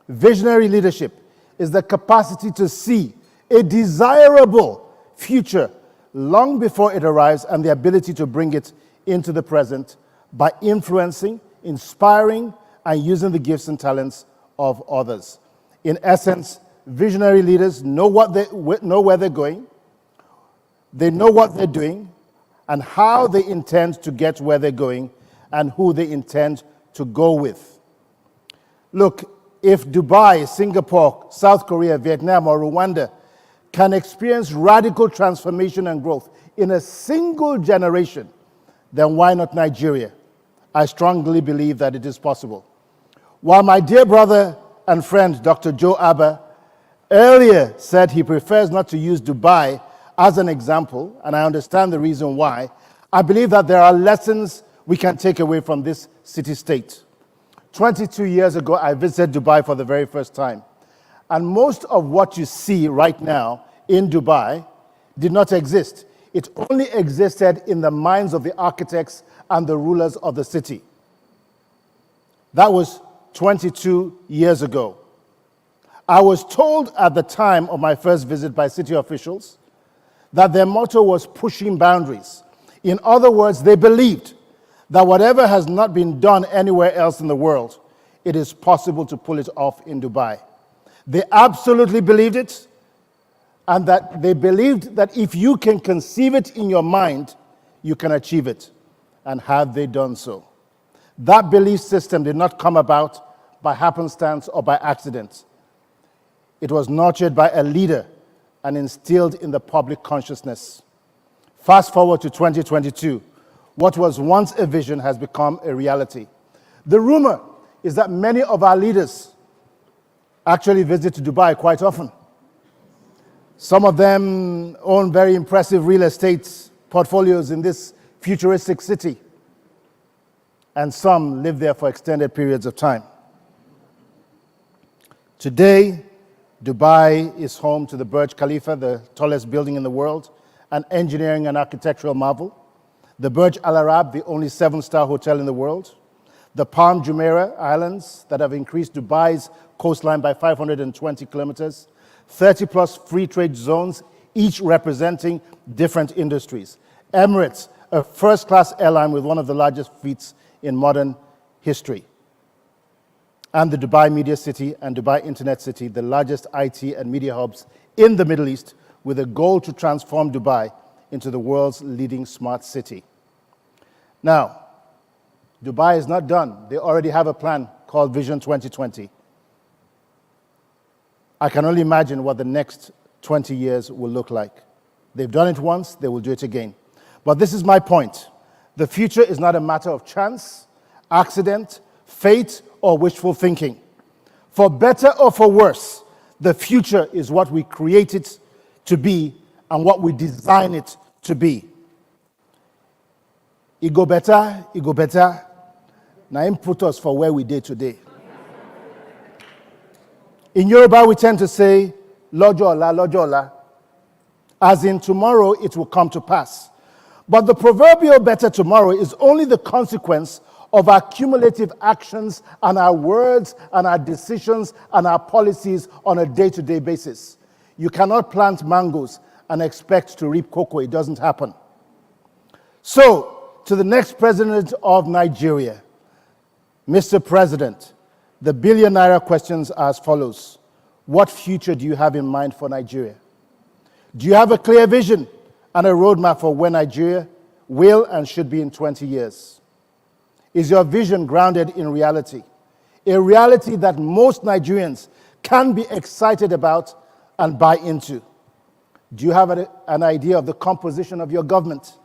visionary leadership is the capacity to see a desirable future long before it arrives, and the ability to bring it into the present by influencing, inspiring, and using the gifts and talents of others. In essence, visionary leaders know where they're going, they know what they're doing, and how they intend to get where they're going, and who they intend to go with. Look, if Dubai, Singapore, South Korea, Vietnam, or Rwanda can experience radical transformation and growth in a single generation, then why not Nigeria? I strongly believe that it is possible. While my dear brother and friend, Dr. Joe Abba, earlier said he prefers not to use Dubai as an example, and I understand the reason why, I believe that there are lessons we can take away from this city-state. 22 years ago, I visited Dubai for the very first time. And most of what you see right now in Dubai did not exist. It only existed in the minds of the architects and the rulers of the city. That was 22 years ago. I was told at the time of my first visit by city officials that their motto was pushing boundaries. In other words, they believed that whatever has not been done anywhere else in the world, it is possible to pull it off in Dubai. They absolutely believed it, and that they believed that if you can conceive it in your mind, you can achieve it. And have they done so? That belief system did not come about by happenstance or by accident. It was nurtured by a leader and instilled in the public consciousness. Fast forward to 2022. What was once a vision has become a reality. The rumor is that many of our leaders actually visit Dubai quite often. Some of them own very impressive real estate portfolios in this futuristic city, and some live there for extended periods of time. Today, Dubai is home to the Burj Khalifa, the tallest building in the world, an engineering and architectural marvel. The Burj Al Arab, the only 7-star hotel in the world. The Palm Jumeirah Islands that have increased Dubai's coastline by 520 kilometers. 30-plus free trade zones, each representing different industries. Emirates, a first-class airline with one of the largest fleets in modern history. And the Dubai Media City and Dubai Internet City, the largest IT and media hubs in the Middle East, with a goal to transform Dubai into the world's leading smart city. Now, Dubai is not done. They already have a plan called Vision 2020. I can only imagine what the next 20 years will look like. They've done it once, they will do it again. But this is my point. The future is not a matter of chance, accident, fate, or wishful thinking. For better or for worse, the future is what we create it to be and what we design it to be. It go better, it go better. Now input us for where we did today. In Yoruba, we tend to say, Lojo ola, Lojo ola, as in tomorrow it will come to pass. But the proverbial better tomorrow is only the consequence of our cumulative actions and our words and our decisions and our policies on a day-to-day basis. You cannot plant mangoes and expect to reap cocoa. It doesn't happen. So, to the next president of Nigeria, Mr. President, the billion naira questions are as follows. What future do you have in mind for Nigeria? Do you have a clear vision and a roadmap for where Nigeria will and should be in 20 years? Is your vision grounded in reality? A reality that most Nigerians can be excited about and buy into? Do you have an idea of the composition of your government?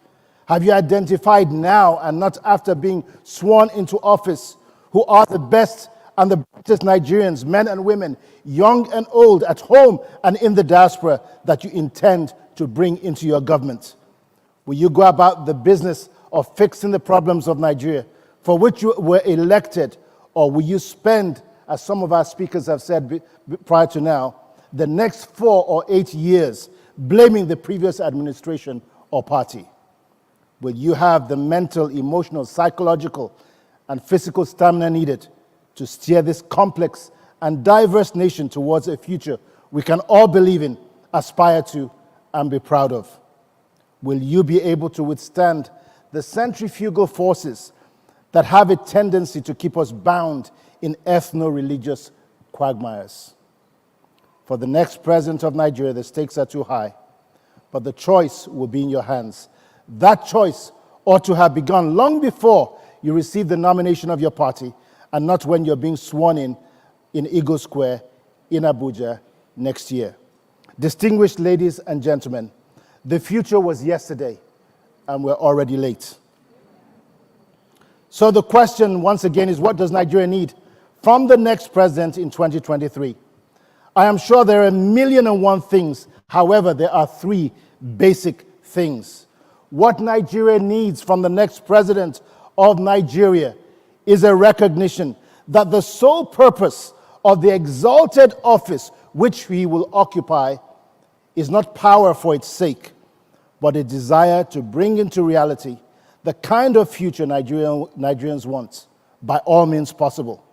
Have you identified now and not after being sworn into office who are the best and the brightest Nigerians, men and women, young and old, at home and in the diaspora, that you intend to bring into your government? Will you go about the business of fixing the problems of Nigeria for which you were elected, or will you spend, as some of our speakers have said prior to now, the next 4 or 8 years blaming the previous administration or party? Will you have the mental, emotional, psychological, and physical stamina needed to steer this complex and diverse nation towards a future we can all believe in, aspire to, and be proud of? Will you be able to withstand the centrifugal forces that have a tendency to keep us bound in ethno-religious quagmires? For the next president of Nigeria, the stakes are too high, but the choice will be in your hands. That choice ought to have begun long before you receive the nomination of your party, and not when you're being sworn in in Eagle Square in Abuja next year. Distinguished ladies and gentlemen, the future was yesterday, and we're already late. So the question, once again, is what does Nigeria need from the next president in 2023? I am sure there are 1,000,001 things. However, there are 3 basic things. What Nigeria needs from the next president of Nigeria is a recognition that the sole purpose of the exalted office which he will occupy is not power for its sake, but a desire to bring into reality the kind of future Nigerians want, by all means possible.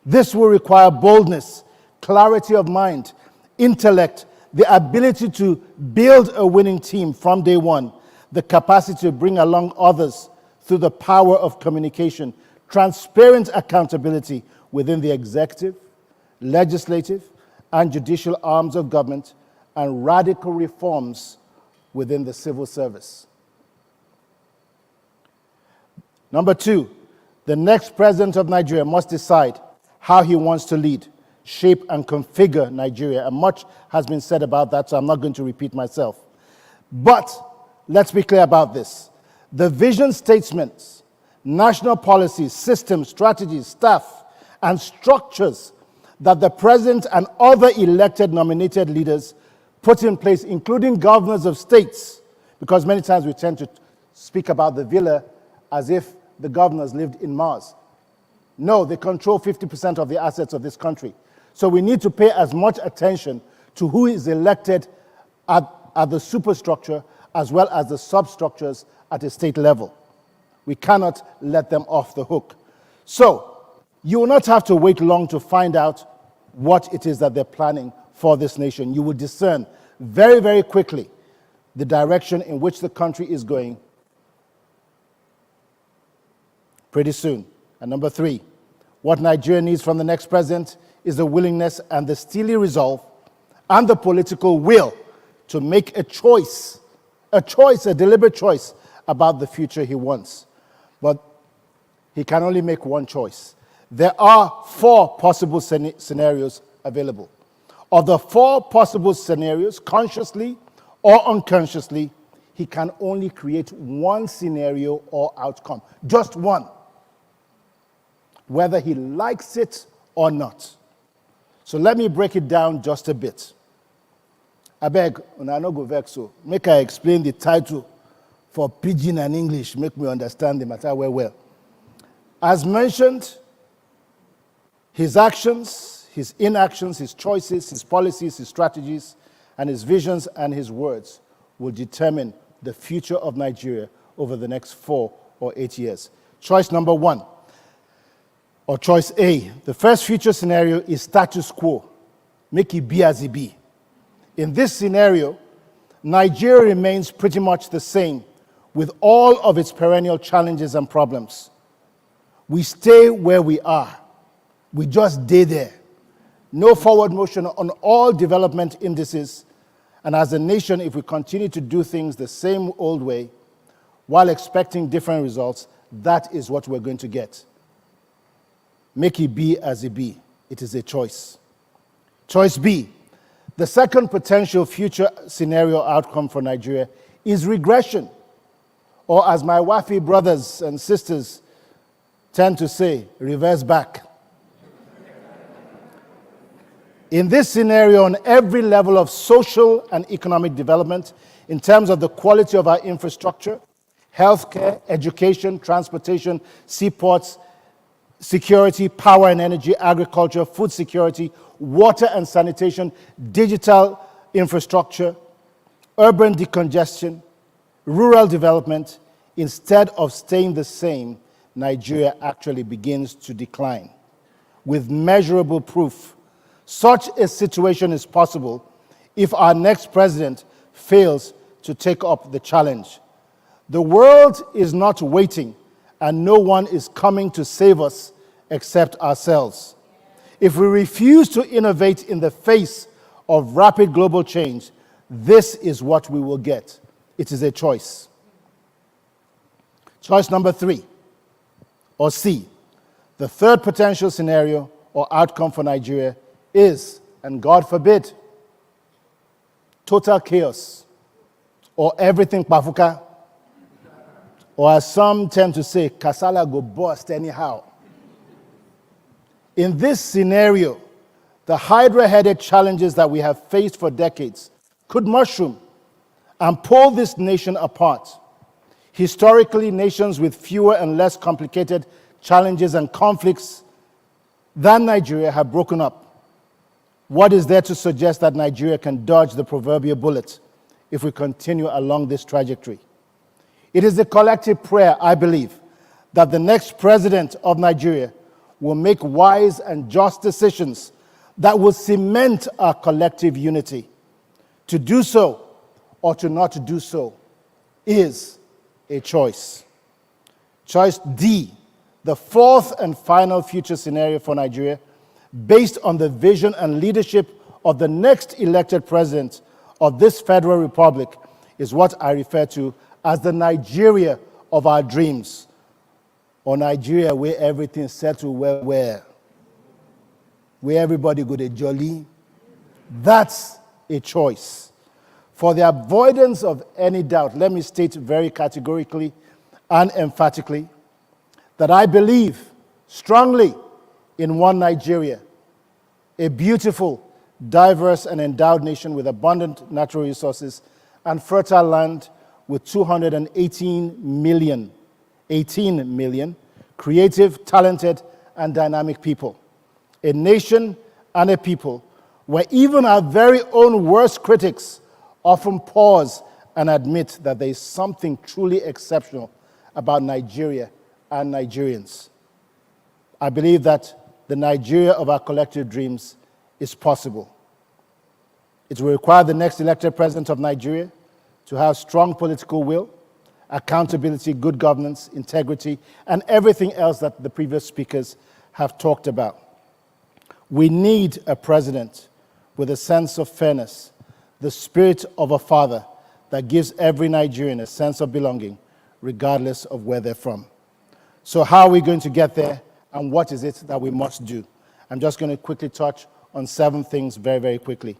This will require boldness, clarity of mind, intellect, the ability to build a winning team from day one, the capacity to bring along others through the power of communication, transparent accountability within the executive, legislative, and judicial arms of government, and radical reforms within the civil service. Number 2, the next president of Nigeria must decide how he wants to lead, shape, and configure Nigeria. And much has been said about that, so I'm not going to repeat myself. But let's be clear about this. The vision statements, national policies, systems, strategies, staff, and structures that the president and other elected nominated leaders put in place, including governors of states, because many times we tend to speak about the villa as if the governors lived in Mars. No, they control 50% of the assets of this country. So we need to pay as much attention to who is elected at the superstructure as well as the substructures at a state level. We cannot let them off the hook. So you will not have to wait long to find out what it is that they're planning for this nation. You will discern very, very quickly the direction in which the country is going pretty soon. And number 3, what Nigeria needs from the next president is the willingness and the steely resolve and the political will to make a choice, a deliberate choice about the future he wants. But he can only make one choice. There are 4 possible scenarios available. Of the 4 possible scenarios, consciously or unconsciously, he can only create one scenario or outcome, just one, whether he likes it or not. So let me break it down just a bit. I beg, una no go vex so. Make I explain the title for Pidgin and English, make me understand the matter well. As mentioned, his actions, his inactions, his choices, his policies, his strategies, and his visions and his words will determine the future of Nigeria over the next 4 or 8 years. Choice number 1, or choice A, the first future scenario is status quo. Make it be as it be. In this scenario, Nigeria remains pretty much the same with all of its perennial challenges and problems. We stay where we are. We just stay there. No forward motion on all development indices. And as a nation, if we continue to do things the same old way while expecting different results, that is what we're going to get. Make it be as it be. It is a choice. Choice B, the second potential future scenario outcome for Nigeria is regression, or as my Wafi brothers and sisters tend to say, reverse back. In this scenario, on every level of social and economic development, in terms of the quality of our infrastructure, healthcare, education, transportation, seaports, security, power and energy, agriculture, food security, water and sanitation, digital infrastructure, urban decongestion, rural development, instead of staying the same, Nigeria actually begins to decline. With measurable proof, such a situation is possible if our next president fails to take up the challenge. The world is not waiting, and no one is coming to save us except ourselves. If we refuse to innovate in the face of rapid global change, this is what we will get. It is a choice. Choice number 3, or C, the third potential scenario, or outcome for Nigeria is, and God forbid, total chaos, or everything pafuka, or as some tend to say, kasala go bust anyhow. In this scenario, the hydra-headed challenges that we have faced for decades could mushroom and pull this nation apart. Historically, nations with fewer and less complicated challenges and conflicts than Nigeria have broken up. What is there to suggest that Nigeria can dodge the proverbial bullet if we continue along this trajectory? It is a collective prayer, I believe, that the next president of Nigeria will make wise and just decisions that will cement our collective unity. To do so or to not do so is a choice. Choice D, the fourth and final future scenario for Nigeria, based on the vision and leadership of the next elected president of this federal republic, is what I refer to as the Nigeria of our dreams, or Nigeria where everything settled well, where everybody go to jolly. That's a choice. For the avoidance of any doubt, let me state very categorically and emphatically that I believe strongly in one Nigeria, a beautiful, diverse, and endowed nation with abundant natural resources and fertile land with 218 million, 18 million creative, talented, and dynamic people. A nation and a people where even our very own worst critics often pause and admit that there is something truly exceptional about Nigeria and Nigerians. I believe that the Nigeria of our collective dreams is possible. It will require the next elected president of Nigeria to have strong political will, accountability, good governance, integrity, and everything else that the previous speakers have talked about. We need a president with a sense of fairness, the spirit of a father that gives every Nigerian a sense of belonging, regardless of where they're from. So how are we going to get there, and what is it that we must do? I'm just going to quickly touch on 7 things very, very quickly.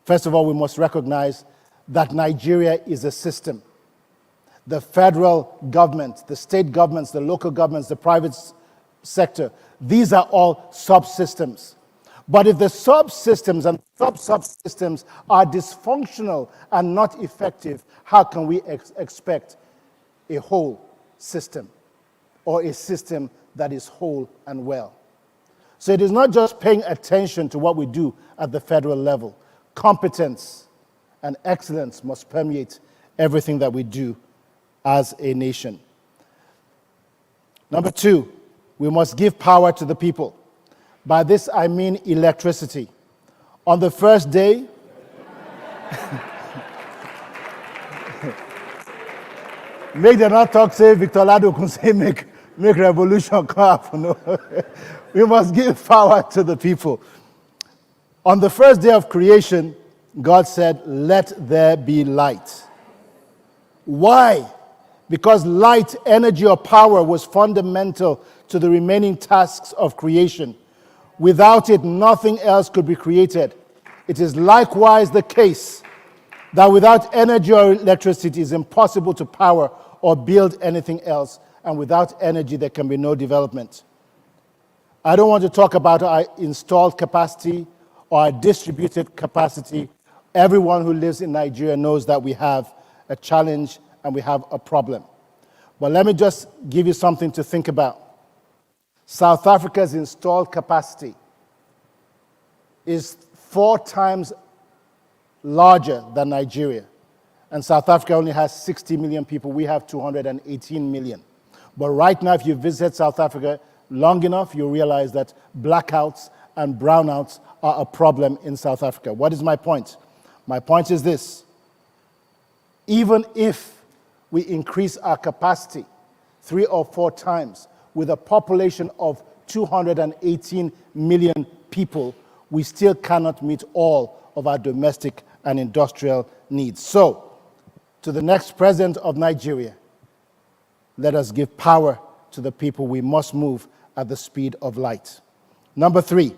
First of all, we must recognize that Nigeria is a system. The federal government, the state governments, the local governments, the private sector, these are all subsystems. But if the subsystems and sub-subsystems are dysfunctional and not effective, how can we expect a whole system or a system that is whole and well? So it is not just paying attention to what we do at the federal level. Competence and excellence must permeate everything that we do as a nation. Number 2, we must give power to the people. By this I mean electricity. On the first day, make them not talk, say Victor Lado can say make revolution come up. No. We must give power to the people. On the first day of creation, God said, "Let there be light." Why? Because light, energy, or power was fundamental to the remaining tasks of creation. Without it, nothing else could be created. It is likewise the case that without energy or electricity, it is impossible to power or build anything else, and without energy, there can be no development. I don't want to talk about our installed capacity or our distributed capacity. Everyone who lives in Nigeria knows that we have a challenge and we have a problem. But let me just give you something to think about. South Africa's installed capacity is 4 times larger than Nigeria. And South Africa only has 60 million people. We have 218 million. But right now, if you visit South Africa long enough, you'll realize that blackouts and brownouts are a problem in South Africa. What is my point? My point is this. Even if we increase our capacity 3 or 4 times with a population of 218 million people, we still cannot meet all of our domestic and industrial needs. So, to the next president of Nigeria, let us give power to the people. We must move at the speed of light. Number 3,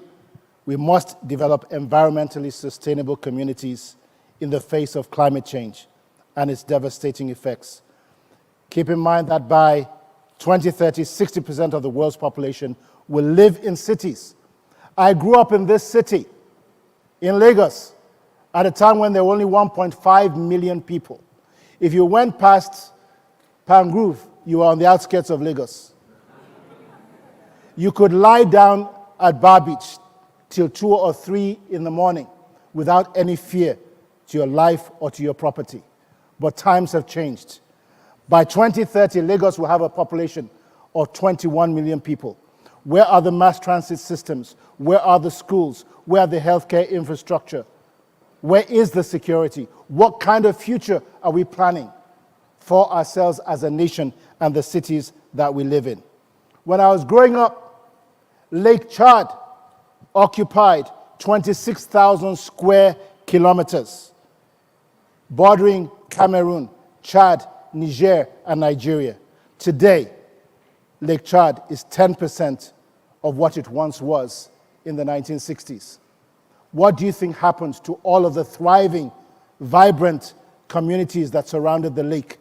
we must develop environmentally sustainable communities in the face of climate change and its devastating effects. Keep in mind that by 2030, 60% of the world's population will live in cities. I grew up in this city, in Lagos, at a time when there were only 1.5 million people. If you went past Palm Grove, you were on the outskirts of Lagos. You could lie down at Bar Beach till 2 or 3 in the morning without any fear to your life or to your property. But times have changed. By 2030, Lagos will have a population of 21 million people. Where are the mass transit systems? Where are the schools? Where are the healthcare infrastructure? Where is the security? What kind of future are we planning for ourselves as a nation and the cities that we live in? When I was growing up, Lake Chad occupied 26,000 square kilometers, bordering Cameroon, Chad, Niger, and Nigeria. Today, Lake Chad is 10% of what it once was in the 1960s. What do you think happened to all of the thriving, vibrant communities that surrounded the lake?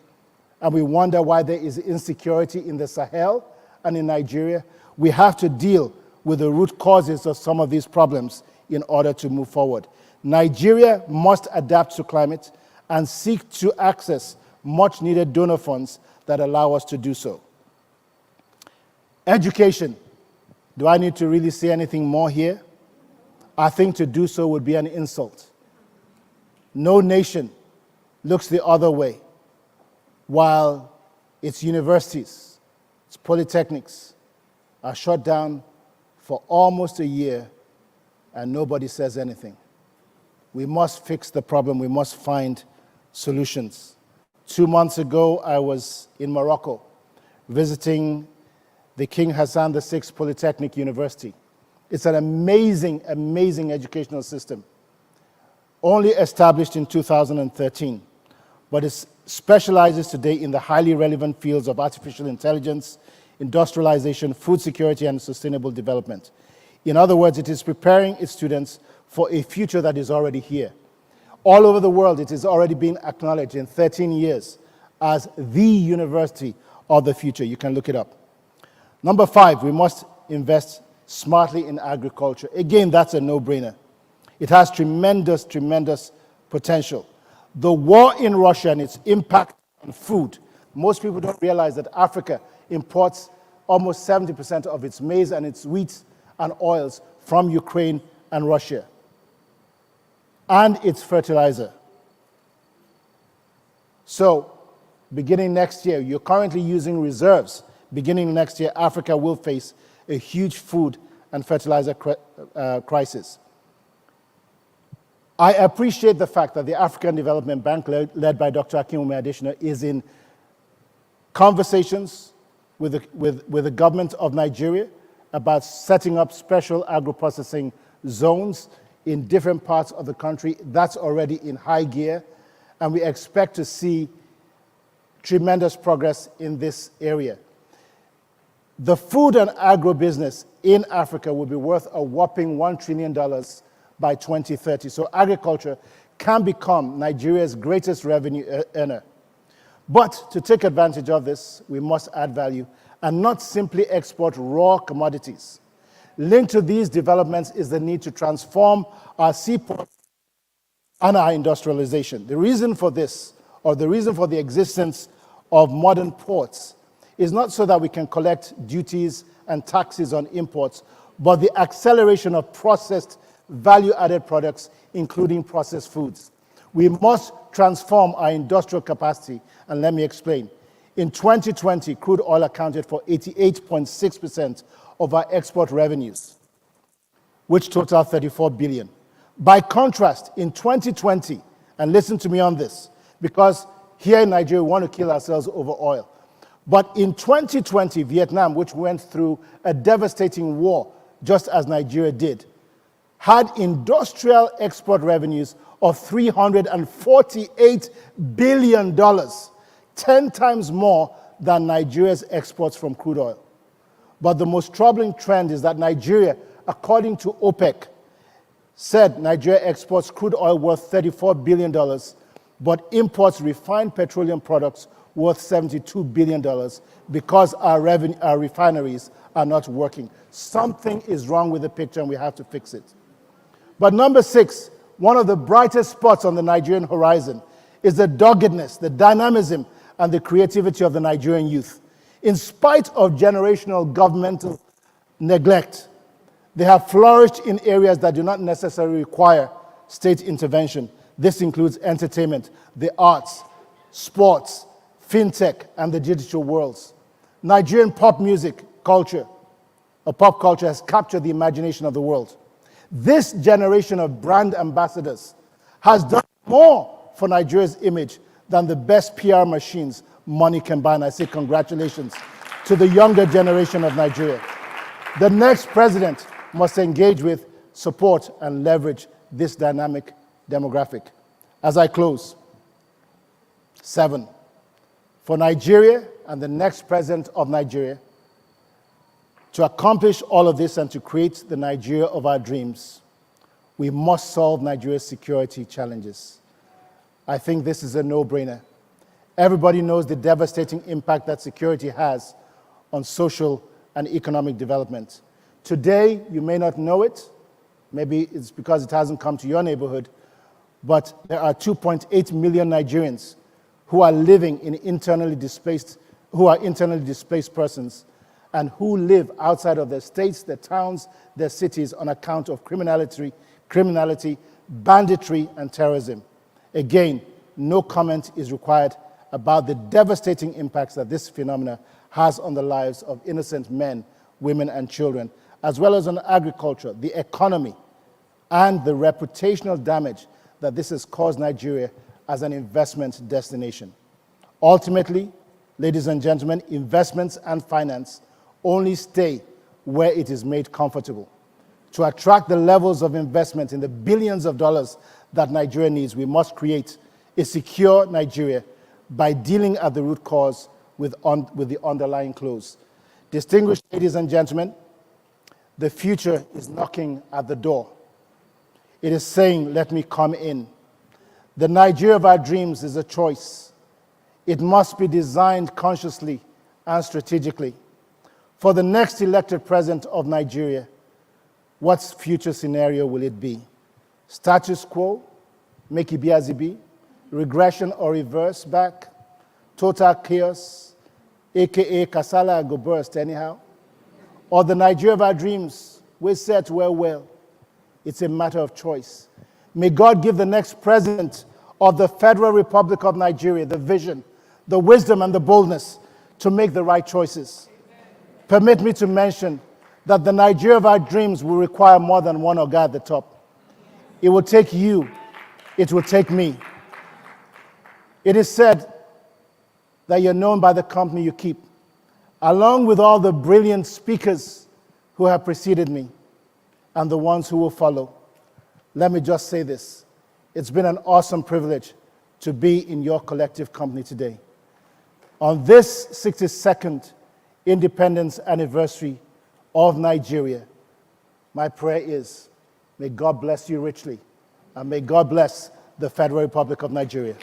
And we wonder why there is insecurity in the Sahel and in Nigeria. We have to deal with the root causes of some of these problems in order to move forward. Nigeria must adapt to climate and seek to access much needed donor funds that allow us to do so. Education. Do I need to really say anything more here? I think to do so would be an insult. No nation looks the other way while its universities, its polytechnics are shut down for almost a year and nobody says anything. We must fix the problem. We must find solutions. 2 months ago, I was in Morocco visiting the King Hassan VI Polytechnic University. It's an amazing, amazing educational system, only established in 2013, but it specializes today in the highly relevant fields of artificial intelligence, industrialization, food security, and sustainable development. In other words, it is preparing its students for a future that is already here. All over the world, it is already being acknowledged in 13 years as the university of the future. You can look it up. Number 5, we must invest smartly in agriculture. Again, that's a no-brainer. It has tremendous, tremendous potential. The war in Russia and its impact on food. Most people don't realize that Africa imports almost 70% of its maize and its wheat and oils from Ukraine and Russia, and its fertilizer. So, beginning next year, you're currently using reserves. Beginning next year, Africa will face a huge food and fertilizer crisis. I appreciate the fact that the African Development Bank, led by Dr. Akinwumi Adesina, is in conversations with the government of Nigeria about setting up special agro-processing zones in different parts of the country. That's already in high gear, and we expect to see tremendous progress in this area. The food and agro-business in Africa will be worth a whopping $1 trillion by 2030. So agriculture can become Nigeria's greatest revenue earner. But to take advantage of this, we must add value and not simply export raw commodities. Linked to these developments is the need to transform our seaports and our industrialization. The reason for this, or the reason for the existence of modern ports, is not so that we can collect duties and taxes on imports, but the acceleration of processed value-added products, including processed foods. We must transform our industrial capacity, and let me explain. In 2020, crude oil accounted for 88.6% of our export revenues, which total 34 billion. By contrast, in 2020, and listen to me on this, because here in Nigeria, we want to kill ourselves over oil. But in 2020, Vietnam, which went through a devastating war, just as Nigeria did, had industrial export revenues of $348 billion, 10 times more than Nigeria's exports from crude oil. But the most troubling trend is that Nigeria, according to OPEC, said Nigeria exports crude oil worth $34 billion, but imports refined petroleum products worth $72 billion because our refineries are not working. Something is wrong with the picture and we have to fix it. But number 6, one of the brightest spots on the Nigerian horizon is the doggedness, the dynamism, and the creativity of the Nigerian youth. In spite of generational governmental neglect, they have flourished in areas that do not necessarily require state intervention. This includes entertainment, the arts, sports, fintech, and the digital worlds. Nigerian pop music culture, or pop culture, has captured the imagination of the world. This generation of brand ambassadors has done more for Nigeria's image than the best PR machines money can buy. And I say congratulations to the younger generation of Nigeria. The next president must engage with, support, and leverage this dynamic demographic. As I close, 7, for Nigeria and the next president of Nigeria to accomplish all of this and to create the Nigeria of our dreams, we must solve Nigeria's security challenges. I think this is a no-brainer. Everybody knows the devastating impact that security has on social and economic development. Today, you may not know it. Maybe it's because it hasn't come to your neighborhood, but there are 2.8 million Nigerians who are living in internally displaced persons and who live outside of their states, their towns, their cities on account of criminality, banditry, and terrorism. Again, no comment is required about the devastating impacts that this phenomena has on the lives of innocent men, women, and children, as well as on agriculture, the economy, and the reputational damage that this has caused Nigeria as an investment destination. Ultimately, ladies and gentlemen, investments and finance only stay where it is made comfortable. To attract the levels of investment in the billions of dollars that Nigeria needs, we must create a secure Nigeria by dealing at the root cause with the underlying cause. Distinguished ladies and gentlemen, the future is knocking at the door. It is saying, let me come in. The Nigeria of our dreams is a choice. It must be designed consciously and strategically. For the next elected president of Nigeria, what future scenario will it be? Status quo, make it be as it be, regression or reverse back, total chaos, aka Kasala go burst anyhow, or the Nigeria of our dreams, we set well. It's a matter of choice. May God give the next president of the Federal Republic of Nigeria the vision, the wisdom, and the boldness to make the right choices. Permit me to mention that the Nigeria of our dreams will require more than one Oga at the top. It will take you. It will take me. It is said that you're known by the company you keep, along with all the brilliant speakers who have preceded me and the ones who will follow. Let me just say this. It's been an awesome privilege to be in your collective company today. On this 62nd independence anniversary of Nigeria, my prayer is, may God bless you richly, and may God bless the Federal Republic of Nigeria.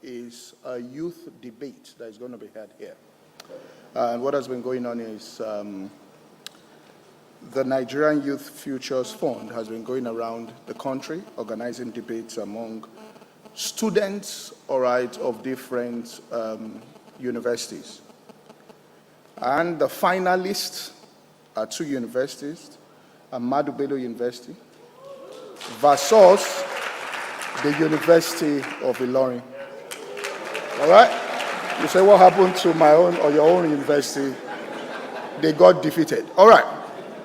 Is a youth debate that is going to be held here. And what has been going on is the Nigerian Youth Futures Fund has been going around the country organizing debates among students, of different universities. And the finalists are 2 universities, Ahmadu Bello University versus the University of Ilorin. All right? You say, what happened to my own or your own university? They got defeated. All right.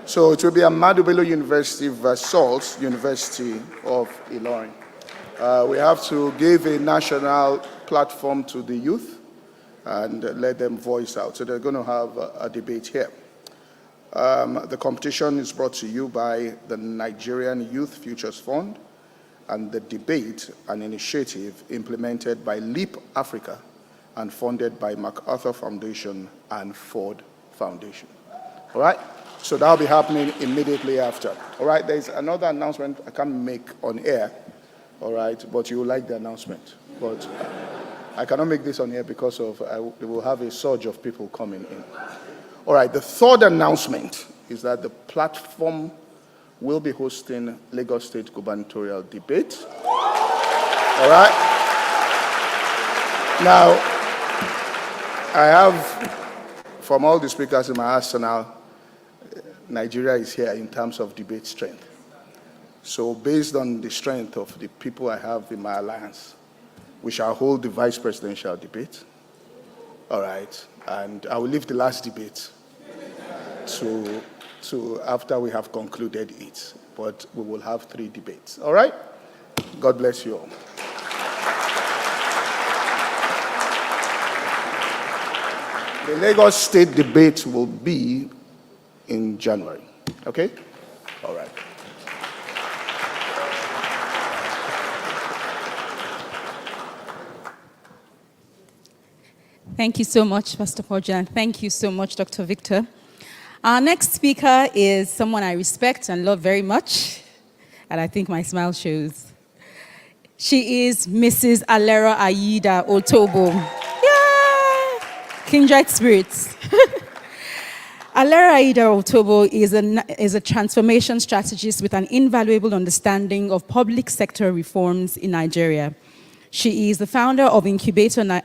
So it will be Ahmadu Bello University versus University of Ilorin. We have to give a national platform to the youth and let them voice out. So they're going to have a debate here. The competition is brought to you by the Nigerian Youth Futures Fund, and the debate, an initiative implemented by LEAP Africa and funded by MacArthur Foundation and Ford Foundation. All right? So that'll be happening immediately after. All right? There's another announcement I can't make on air, all right? But you will like the announcement. But I cannot make this on air because we will have a surge of people coming in. All right, the third announcement is that the platform will be hosting Lagos State gubernatorial debate. All right? Now, I have, from all the speakers in my arsenal, Nigeria is here in terms of debate strength. So based on the strength of the people I have in my alliance, we shall hold the vice presidential debate. All right, and I will leave the last debate to after we have concluded it. But we will have 3 debates. All right? God bless you all. The Lagos State debate will be in January. Okay? All right. Thank you so much, Pastor Porja, and thank you so much, Dr. Victor. Our next speaker is someone I respect and love very much, and I think my smile shows. She is Mrs. Alera Aida Otobo. Yeah! Kindred spirits. Alera Aida Otobo is a transformation strategist with an invaluable understanding of public sector reforms in Nigeria. She is the founder of Incubator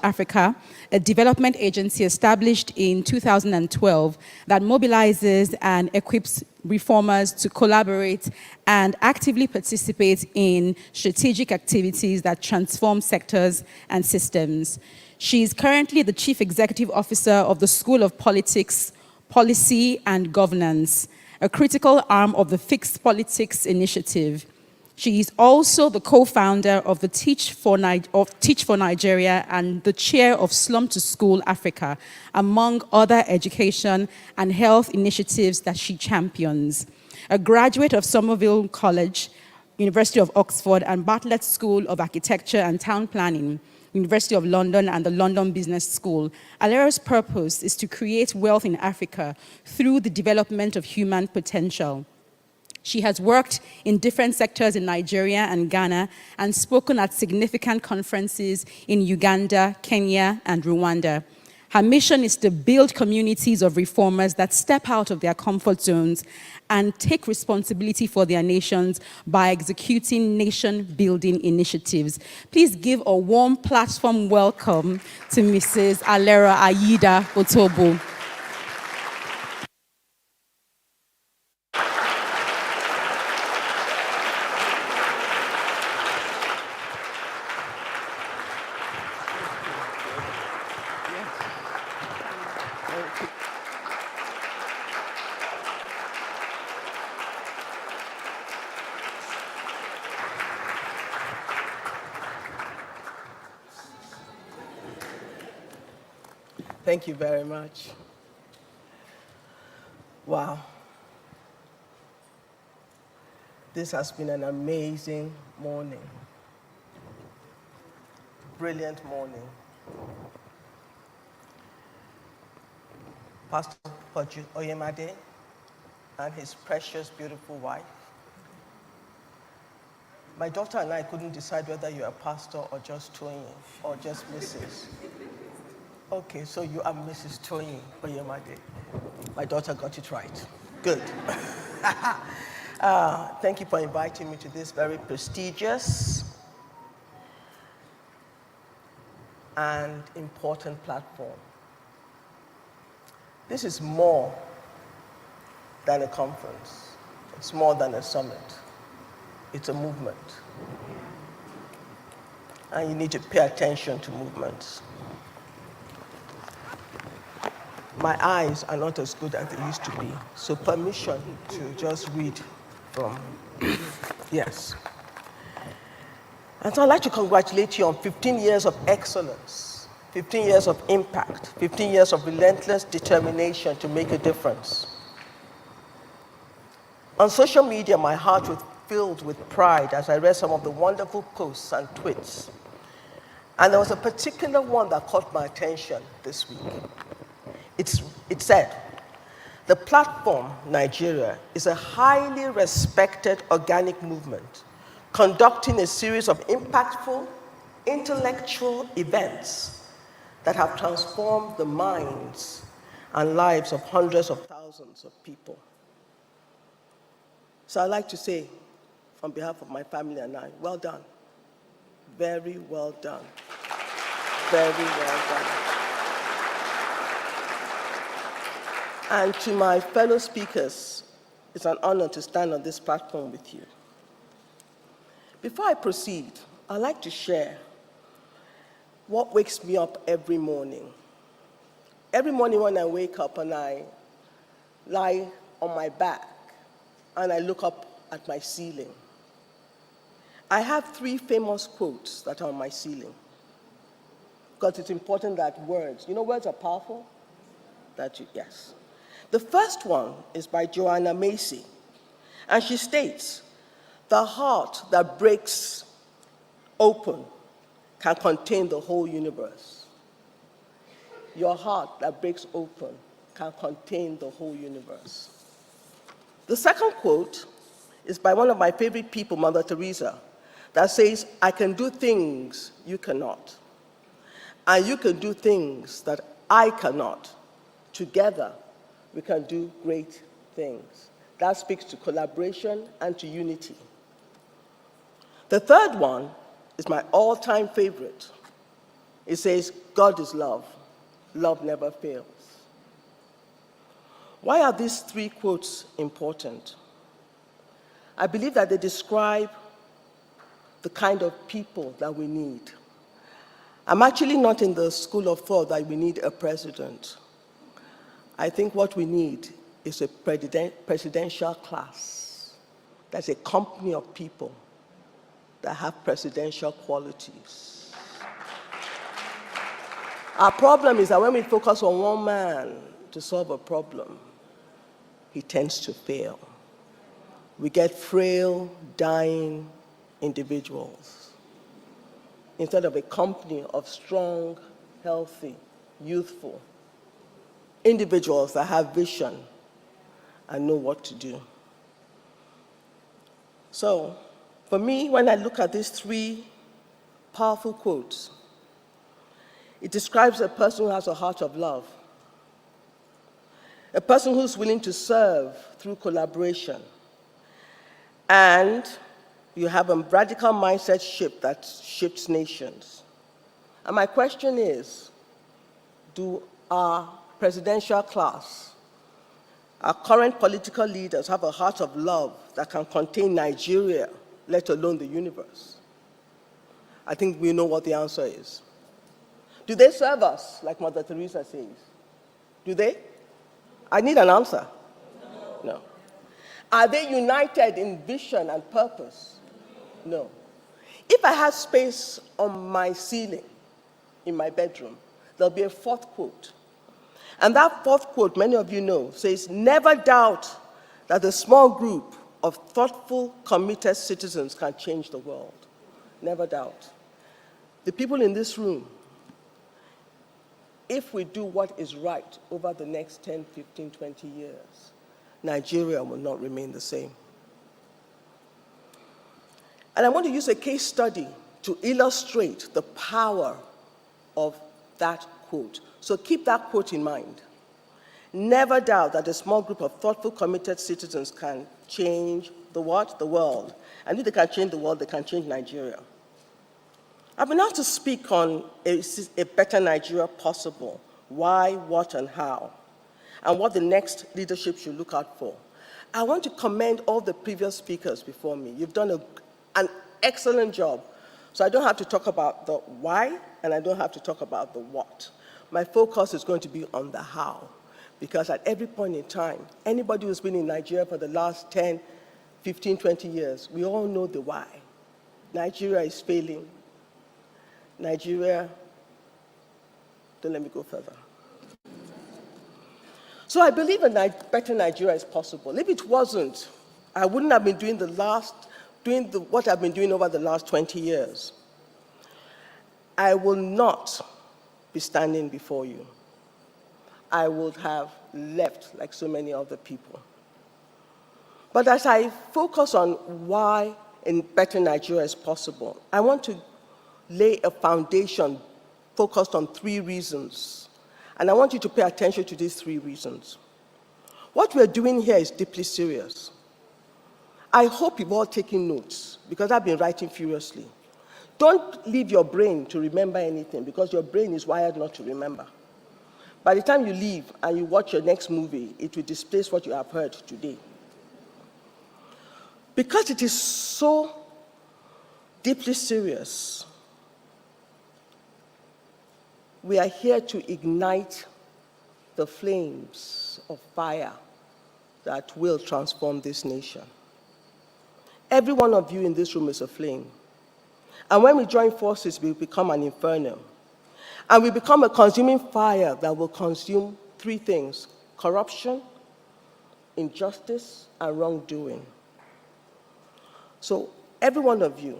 Africa, a development agency established in 2012 that mobilizes and equips reformers to collaborate and actively participate in strategic activities that transform sectors and systems. She is currently the Chief Executive Officer of the School of Politics, Policy and Governance, a critical arm of the Fixed Politics Initiative. She is also the co-founder of the Teach for Nigeria and the chair of Slum to School Africa, among other education and health initiatives that she champions. A graduate of Somerville College, University of Oxford, and Bartlett School of Architecture and Town Planning, University of London, and the London Business School, Alera's purpose is to create wealth in Africa through the development of human potential. She has worked in different sectors in Nigeria and Ghana and spoken at significant conferences in Uganda, Kenya, and Rwanda. Her mission is to build communities of reformers that step out of their comfort zones and take responsibility for their nations by executing nation-building initiatives. Please give a warm platform welcome to Mrs. Alera Aida Otobo. Thank you very much. Wow. This has been an amazing morning. Brilliant morning. Pastor Porju Oyemade and his precious, beautiful wife. My daughter and I couldn't decide whether you're a pastor or just Toyin or just Mrs. Okay, so you are Mrs. Toyin Oyemade. My daughter got it right. Good. Thank you for inviting me to this very prestigious and important platform. This is more than a conference. It's more than a summit. It's a movement. And you need to pay attention to movements. my eyes are not as good as they used to be. So permission to just read from, yes. And so I'd like to congratulate you on 15 years of excellence, 15 years of impact, 15 years of relentless determination to make a difference. On social media, my heart was filled with pride as I read some of the wonderful posts and tweets. And there was a particular one that caught my attention this week. It said, the platform, Nigeria, is a highly respected organic movement conducting a series of impactful intellectual events that have transformed the minds and lives of hundreds of thousands of people. So I'd like to say, on behalf of my family and I, well done. Very well done. Very well done. And to my fellow speakers, it's an honor to stand on this platform with you. Before I proceed, I'd like to share what wakes me up every morning. Every morning when I wake up and I lie on my back and I look up at my ceiling, I have 3 famous quotes that are on my ceiling. Because it's important that words, words are powerful? Yes. The first one is by Joanna Macy, and she states, the heart that breaks open can contain the whole universe. Your heart that breaks open can contain the whole universe. The second quote is by one of my favorite people, Mother Teresa, that says, I can do things you cannot, and you can do things that I cannot. Together, we can do great things. That speaks to collaboration and to unity. The third one is my all-time favorite. It says, God is love. Love never fails. Why are these 3 quotes important? I believe that they describe the kind of people that we need. I'm actually not in the school of thought that we need a president. I think what we need is a presidential class. That's a company of people that have presidential qualities. Our problem is that when we focus on one man to solve a problem, he tends to fail. We get frail, dying individuals instead of a company of strong, healthy, youthful individuals that have vision and know what to do. So, for me, when I look at these 3 powerful quotes, it describes a person who has a heart of love, a person who's willing to serve through collaboration, and you have a radical mindset shift that shifts nations. And my question is, do our presidential class, our current political leaders have a heart of love that can contain Nigeria, let alone the universe? I think we know what the answer is. Do they serve us, like Mother Teresa says? Do they? I need an answer. No. Are they united in vision and purpose? No. If I had space on my ceiling in my bedroom, there'll be a 4th quote. And that 4th quote, many of you know, says, never doubt that a small group of thoughtful, committed citizens can change the world. Never doubt. The people in this room, if we do what is right over the next 10, 15, 20 years, Nigeria will not remain the same. And I want to use a case study to illustrate the power of that quote. So keep that quote in mind. Never doubt that a small group of thoughtful, committed citizens can change the what? The world. And if they can change the world, they can change Nigeria. I've been asked to speak on a better Nigeria possible, why, what, and how, and what the next leadership should look out for. I want to commend all the previous speakers before me. You've done an excellent job. So I don't have to talk about the why, and I don't have to talk about the what. My focus is going to be on the how. Because at every point in time, anybody who's been in Nigeria for the last 10, 15, 20 years, we all know the why. Nigeria is failing. Nigeria, don't let me go further. So I believe a better Nigeria is possible. If it wasn't, I wouldn't have been doing what I've been doing over the last 20 years. I will not be standing before you. I would have left like so many other people. But as I focus on why a better Nigeria is possible, I want to lay a foundation focused on 3 reasons. And I want you to pay attention to these 3 reasons. What we're doing here is deeply serious. I hope you've all taken notes, because I've been writing furiously. Don't leave your brain to remember anything, because your brain is wired not to remember. By the time you leave and you watch your next movie, it will displace what you have heard today. Because it is so deeply serious, we are here to ignite the flames of fire that will transform this nation. Every one of you in this room is a flame. And when we join forces, we become an inferno. And we become a consuming fire that will consume 3 things: corruption, injustice, and wrongdoing. So every one of you,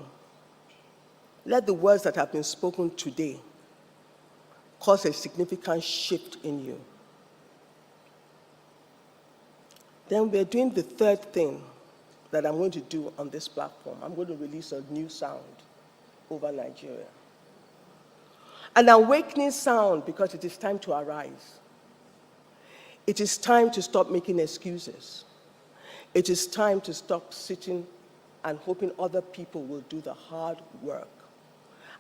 let the words that have been spoken today cause a significant shift in you. Then we're doing the 3rd thing that I'm going to do on this platform. I'm going to release a new sound over Nigeria. An awakening sound, because it is time to arise. It is time to stop making excuses. It is time to stop sitting and hoping other people will do the hard work.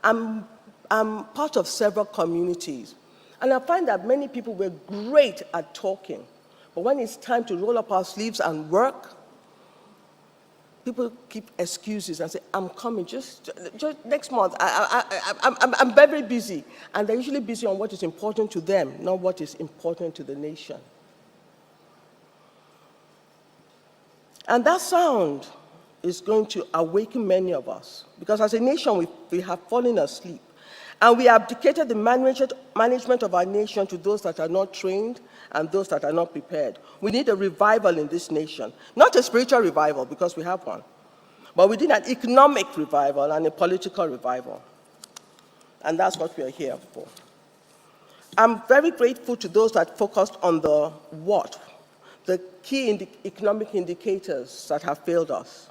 I'm part of several communities, and I find that many people were great at talking, but when it's time to roll up our sleeves and work, people keep excuses and say, I'm coming, just next month, I'm very busy. And they're usually busy on what is important to them, not what is important to the nation. And that sound is going to awaken many of us, because as a nation, we have fallen asleep. And we abdicated the management of our nation to those that are not trained and those that are not prepared. We need a revival in this nation. Not a spiritual revival, because we have one. But we need an economic revival and a political revival. And that's what we are here for. I'm very grateful to those that focused on the what, the key economic indicators that have failed us.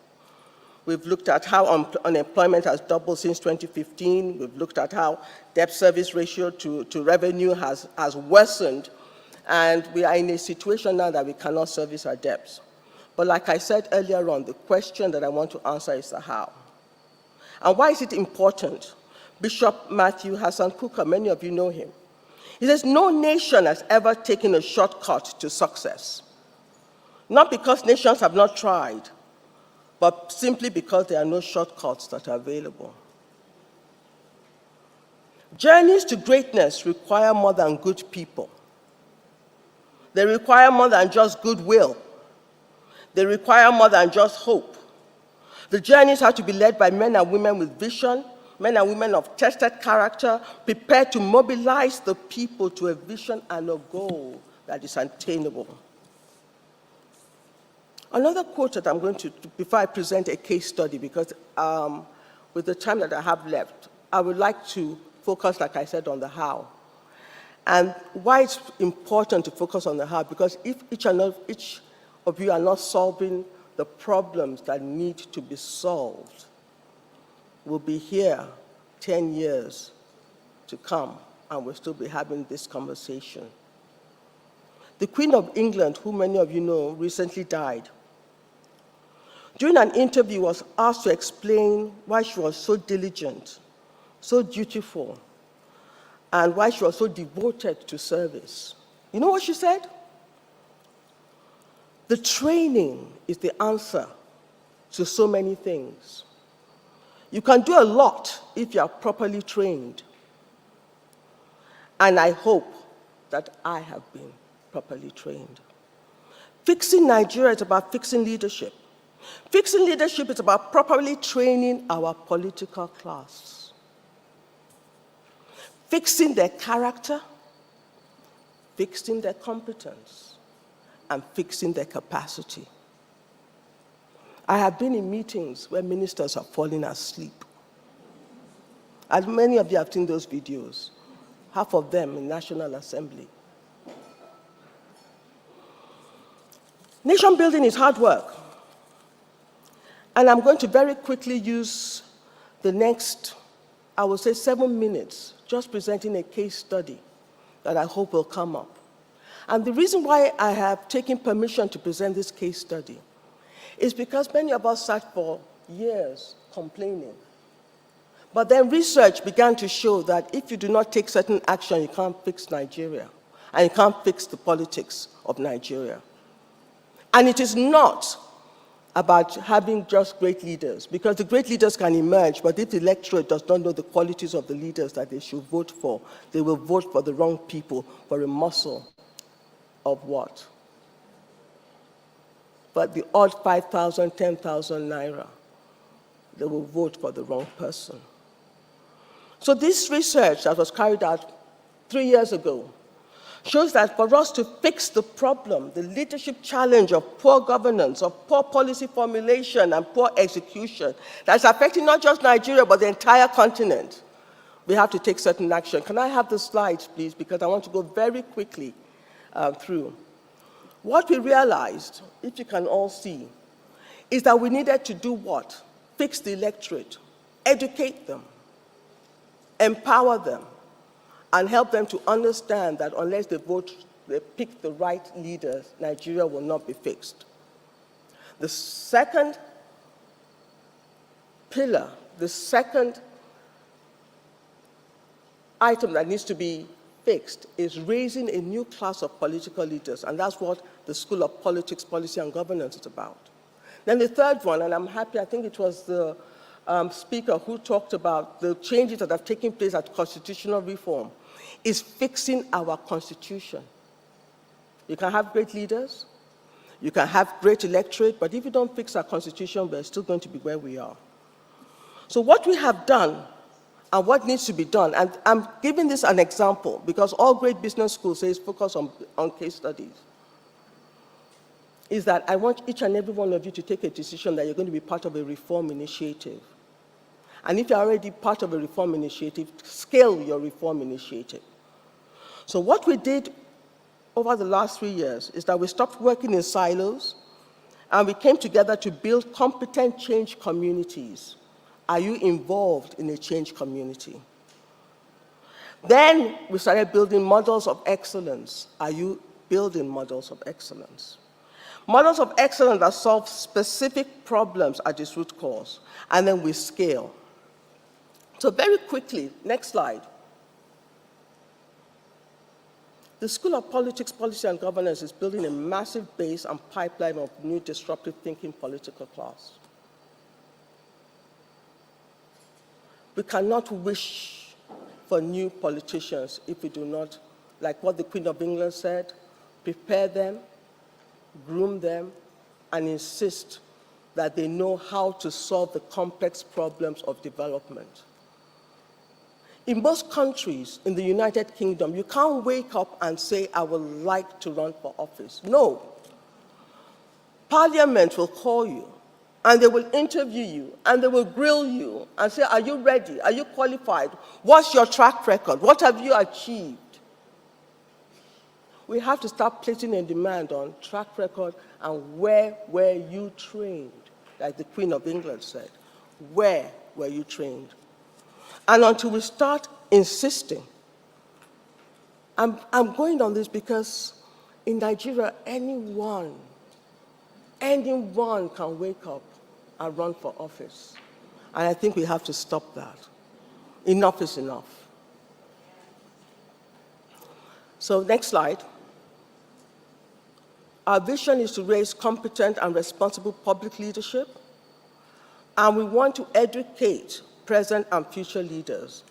We've looked at how unemployment has doubled since 2015. We've looked at how debt service ratio to revenue has worsened. And we are in a situation now that we cannot service our debts. But like I said earlier on, the question that I want to answer is the how. And why is it important? Bishop Matthew Hassan Kukah, many of you know him. He says, no nation has ever taken a shortcut to success. Not because nations have not tried, but simply because there are no shortcuts that are available. Journeys to greatness require more than good people. They require more than just goodwill. They require more than just hope. The journeys have to be led by men and women with vision, men and women of tested character, prepared to mobilize the people to a vision and a goal that is attainable. Another quote that I'm going to, before I present a case study, because with the time that I have left, I would like to focus, like I said, on the how. And why it's important to focus on the how, because if each of you are not solving the problems that need to be solved, we'll be here 10 years to come, and we'll still be having this conversation. The Queen of England, who many of you know, recently died. During an interview, was asked to explain why she was so diligent, so dutiful, and why she was so devoted to service. You know what she said? The training is the answer to so many things. You can do a lot if you are properly trained. And I hope that I have been. properly trained. Fixing Nigeria is about fixing leadership. Fixing leadership is about properly training our political class. Fixing their character, fixing their competence, and fixing their capacity. I have been in meetings where ministers are falling asleep. As many of you have seen those videos, half of them in National Assembly. Nation building is hard work. And I'm going to very quickly use the next, I would say 7 minutes, just presenting a case study that I hope will come up. And the reason why I have taken permission to present this case study is because many of us sat for years complaining. But then research began to show that if you do not take certain action, you can't fix Nigeria, and you can't fix the politics of Nigeria. And it is not about having just great leaders, because the great leaders can emerge, but if the electorate does not know the qualities of the leaders that they should vote for, they will vote for the wrong people for a muscle of what? But the odd 5,000, 10,000 naira, they will vote for the wrong person. So this research that was carried out 3 years ago shows that for us to fix the problem, the leadership challenge of poor governance, of poor policy formulation and poor execution, that's affecting not just Nigeria, but the entire continent, we have to take certain action. Can I have the slides, please? Because I want to go very quickly through. What we realized, if you can all see, is that we needed to do what? Fix the electorate, educate them, empower them, and help them to understand that unless they pick the right leaders, Nigeria will not be fixed. The second pillar, the second item that needs to be fixed is raising a new class of political leaders, and that's what the School of Politics, Policy, and Governance is about. Then the third one, and I'm happy, I think it was the speaker who talked about the changes that have taken place at constitutional reform, is fixing our constitution. You can have great leaders, you can have great electorate, but if you don't fix our constitution, we're still going to be where we are. So what we have done and what needs to be done, and I'm giving this an example because all great business schools say focus on case studies, is that I want each and every one of you to take a decision that you're going to be part of a reform initiative. And if you're already part of a reform initiative, scale your reform initiative. So what we did over the last 3 years is that we stopped working in silos and we came together to build competent change communities. Are you involved in a change community? Then we started building models of excellence. Are you building models of excellence? Models of excellence that solve specific problems at its root cause, and then we scale. So very quickly, next slide. The School of Politics, Policy, and Governance is building a massive base and pipeline of new disruptive thinking political class. We cannot wish for new politicians if we do not, like what the Queen of England said, prepare them, groom them, and insist that they know how to solve the complex problems of development. In most countries in the United Kingdom, you can't wake up and say, I would like to run for office. No. Parliament will call you, and they will interview you, and they will grill you, and say, are you ready? Are you qualified? What's your track record? What have you achieved? We have to start placing a demand on track record and where were you trained, like the Queen of England said. Where were you trained? And until we start insisting, I'm going on this because in Nigeria, anyone can wake up and run for office. And I think we have to stop that. Enough is enough. So next slide. Our vision is to raise competent and responsible public leadership, and we want to educate present and future leaders.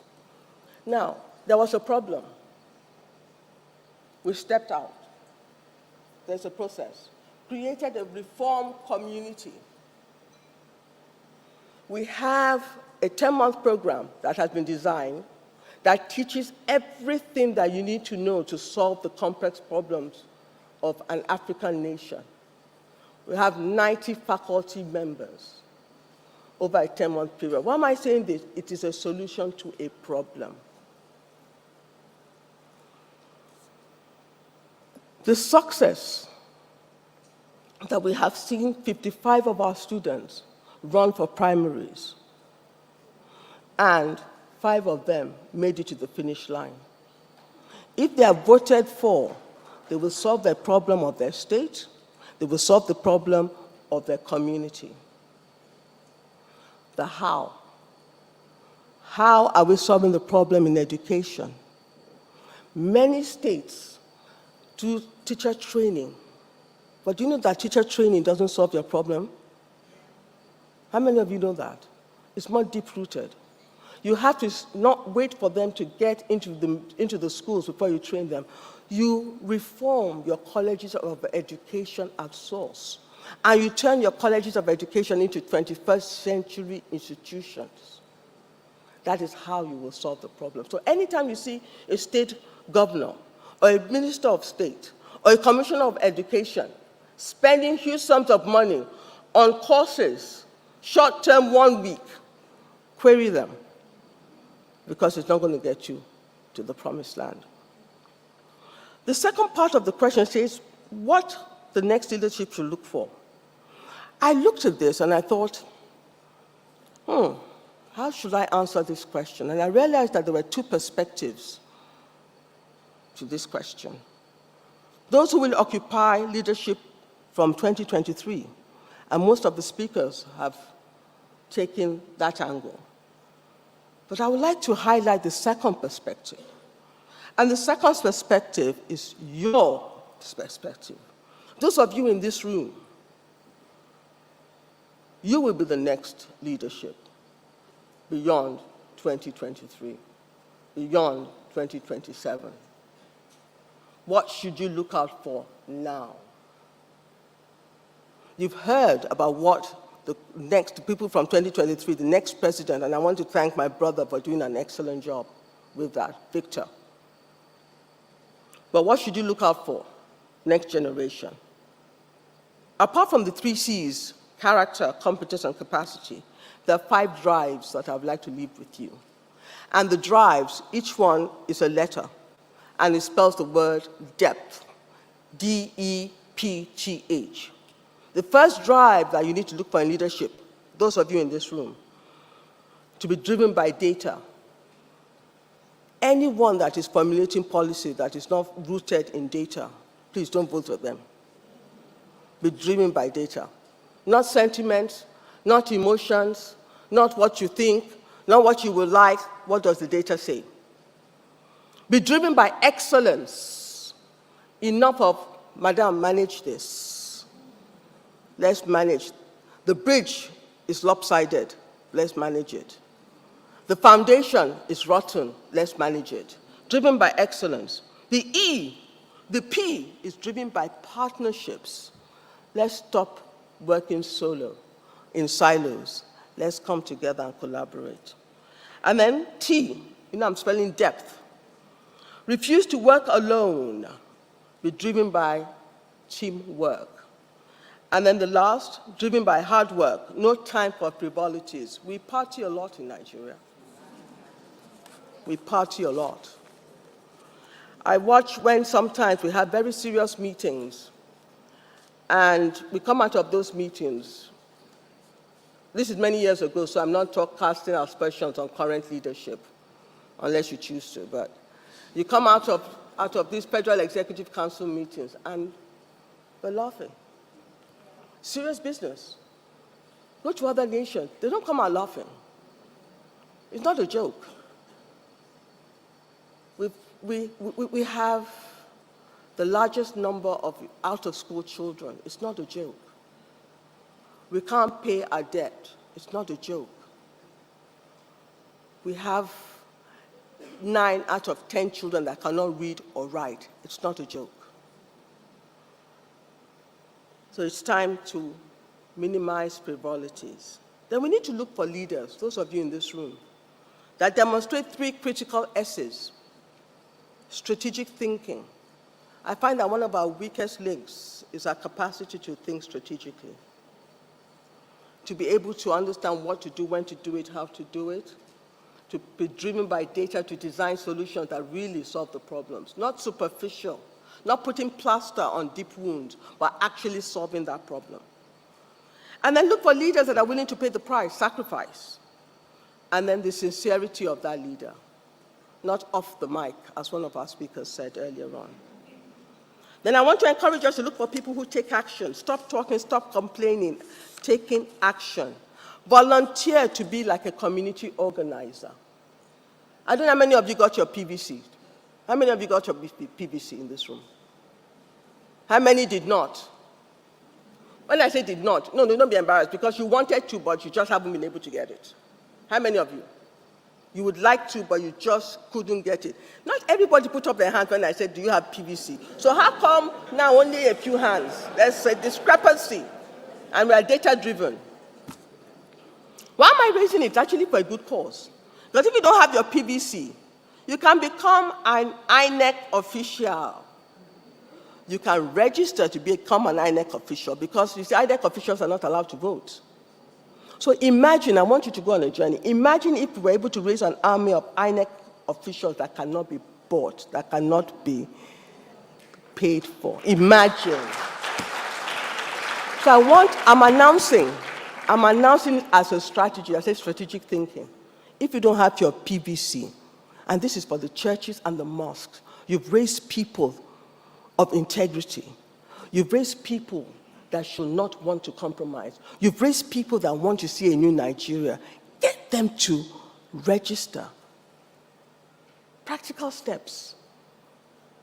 Now, there was a problem. We stepped out. there's a process, created a reform community. We have a 10-month program that has been designed that teaches everything that you need to know to solve the complex problems of an African nation. We have 90 faculty members over a 10-month period. Why am I saying this? It is a solution to a problem. The success that we have seen 55 of our students run for primaries, and 5 of them made it to the finish line. If they are voted for, they will solve the problem of their state, they will solve the problem of their community. The how. How are we solving the problem in education? Many states do teacher training, but do you know that teacher training doesn't solve your problem? How many of you know that? It's more deep-rooted. You have to not wait for them to get into the schools before you train them. You reform your colleges of education at source, and you turn your colleges of education into 21st century institutions. That is how you will solve the problem. So anytime you see a state governor, or a minister of state, or a commissioner of education spending huge sums of money on courses, short-term, 1 week, query them, because it's not going to get you to the promised land. The second part of the question says, what the next leadership should look for. I looked at this and I thought, how should I answer this question? And I realized that there were 2 perspectives to this question. Those who will occupy leadership from 2023, and most of the speakers have taken that angle. But I would like to highlight the second perspective. And the second perspective is your perspective. Those of you in this room, you will be the next leadership beyond 2023, beyond 2027. What should you look out for now? You've heard about what the next people from 2023, the next president, and I want to thank my brother for doing an excellent job with that, Victor. But what should you look out for? Next generation. Apart from the 3 C's, character, competence, and capacity, there are 5 drives that I would like to leave with you. And the drives, each one is a letter, and it spells the word depth, D-E-P-T-H. The first drive that you need to look for in leadership, those of you in this room, to be driven by data. Anyone that is formulating policy that is not rooted in data, please don't vote for them. Be driven by data. Not sentiments, not emotions, not what you think, not what you would like. What does the data say? Be driven by excellence. Enough of, Madam, manage this. Let's manage. The bridge is lopsided. Let's manage it. The foundation is rotten. Let's manage it. Driven by excellence. The E, the P is driven by partnerships. Let's stop working solo, in silos. Let's come together and collaborate. And then T, I'm spelling depth. Refuse to work alone. Be driven by teamwork. And then the last, driven by hard work. No time for frivolities. We party a lot in Nigeria. We party a lot. I watch when sometimes we have very serious meetings, and we come out of those meetings. This is many years ago, so I'm not casting aspersions on current leadership, unless you choose to. But you come out of these Federal Executive Council meetings, and we're laughing. Serious business. Go to other nations. They don't come out laughing. It's not a joke. We have the largest number of out-of-school children. It's not a joke. We can't pay our debt. It's not a joke. We have 9 out of 10 children that cannot read or write. It's not a joke. So it's time to minimize frivolities. Then we need to look for leaders, those of you in this room, that demonstrate 3 critical S's. Strategic thinking. I find that one of our weakest links is our capacity to think strategically, to be able to understand what to do, when to do it, how to do it, to be driven by data to design solutions that really solve the problems, not superficial, not putting plaster on deep wounds, but actually solving that problem. And then look for leaders that are willing to pay the price, sacrifice, and then the sincerity of that leader, not off the mic, as one of our speakers said earlier on. Then I want to encourage us to look for people who take action. Stop talking, stop complaining, taking action. Volunteer to be like a community organizer. I don't know how many of you got your PVC. How many of you got your PVC in this room? How many did not? When I say did not, no, don't be embarrassed, because you wanted to, but you just haven't been able to get it. How many of you? You would like to, but you just couldn't get it. Not everybody put up their hands when I said, do you have PVC? So how come now only a few hands? There's a discrepancy, and we are data-driven. Why am I raising it? It's actually for a good cause. Because if you don't have your PVC, you can become an INEC official. You can register to become an INEC official, because you see, INEC officials are not allowed to vote. So imagine, I want you to go on a journey. Imagine if we were able to raise an army of INEC officials that cannot be bought, that cannot be paid for. Imagine. So I'm announcing it as a strategy. I say strategic thinking. If you don't have your PVC, and this is for the churches and the mosques, you've raised people of integrity. You've raised people that should not want to compromise. You've raised people that want to see a new Nigeria. Get them to register. Practical steps.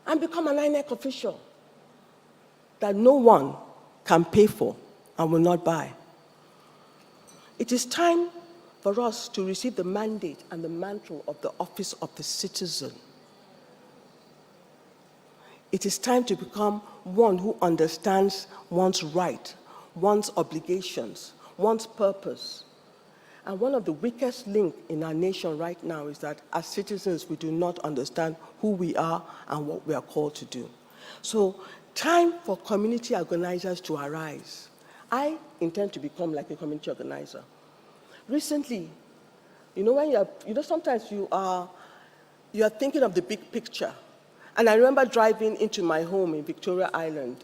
And become an INEC official that no one can pay for and will not buy. It is time for us to receive the mandate and the mantle of the office of the citizen. It is time to become one who understands one's right, one's obligations, one's purpose. And one of the weakest links in our nation right now is that as citizens, we do not understand who we are and what we are called to do. So, time for community organizers to arise. I intend to become like a community organizer. Recently, sometimes you are thinking of the big picture. And I remember driving into my home in Victoria Island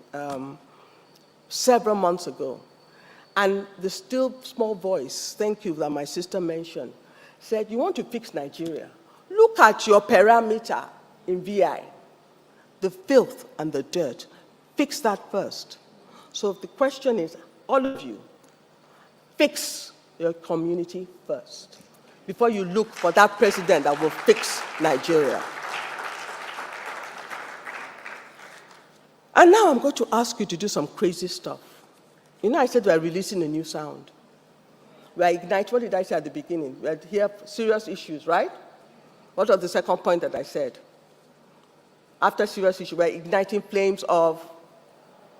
several months ago. And the still small voice, thank you, that my sister mentioned, said, you want to fix Nigeria? Look at your parameter in VI, the filth and the dirt. Fix that first. So the question is, all of you, fix your community first before you look for that president that will fix Nigeria. And now I'm going to ask you to do some crazy stuff. I said we're releasing a new sound. We're igniting, what did I say at the beginning? We're here for serious issues, right? What was the second point that I said? After serious issues, we're igniting flames of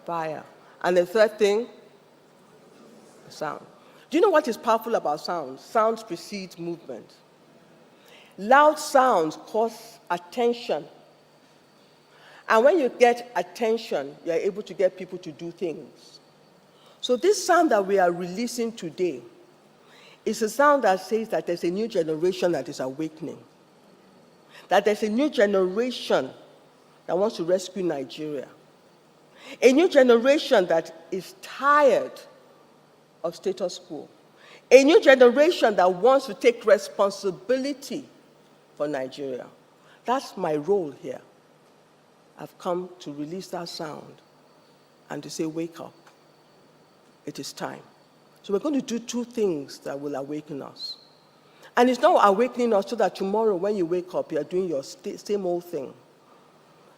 fire. And the third thing, sound. Do you know what is powerful about sound? Sounds precedes movement. Loud sounds cause attention. And when you get attention, you're able to get people to do things. So this sound that we are releasing today is a sound that says that there's a new generation that is awakening. That there's a new generation that wants to rescue Nigeria. A new generation that is tired of status quo. A new generation that wants to take responsibility for Nigeria. That's my role here. I've come to release that sound and to say, wake up. It is time. So we're going to do two things that will awaken us. And it's not awakening us so that tomorrow when you wake up, you're doing your same old thing.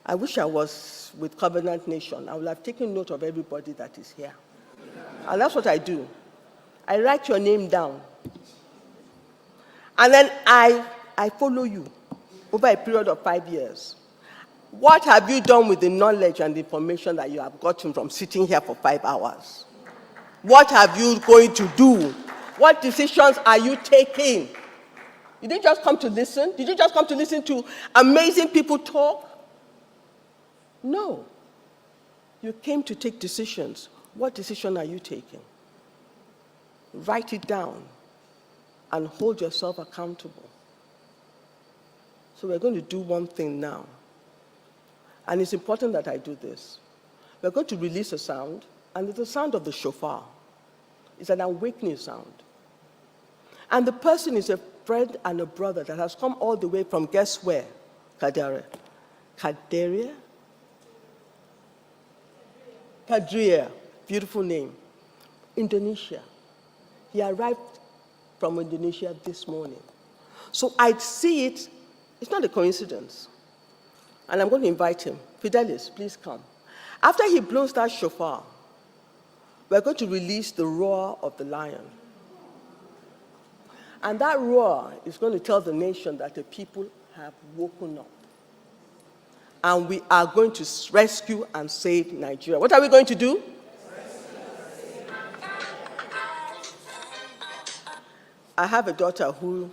I wish I was with Covenant Nation. I would have taken note of everybody that is here. And that's what I do. I write your name down. And then I follow you over a period of 5 years. What have you done with the knowledge and the information that you have gotten from sitting here for 5 hours? What have you going to do? What decisions are you taking? You didn't just come to listen. Did you just come to listen to amazing people talk? No. You came to take decisions. What decision are you taking? Write it down and hold yourself accountable. So we're going to do one thing now. And it's important that I do this. We're going to release a sound, and it's the sound of the shofar. It's an awakening sound. And the person is a friend and a brother that has come all the way from, guess where? Ǩadria? Beautiful name. Indonesia. He arrived from Indonesia this morning. So I see it, it's not a coincidence. And I'm going to invite him. Fidelis, please come. After he blows that shofar, we're going to release the roar of the lion. And that roar is going to tell the nation that the people have woken up. And we are going to rescue and save Nigeria. What are we going to do? I have a daughter who,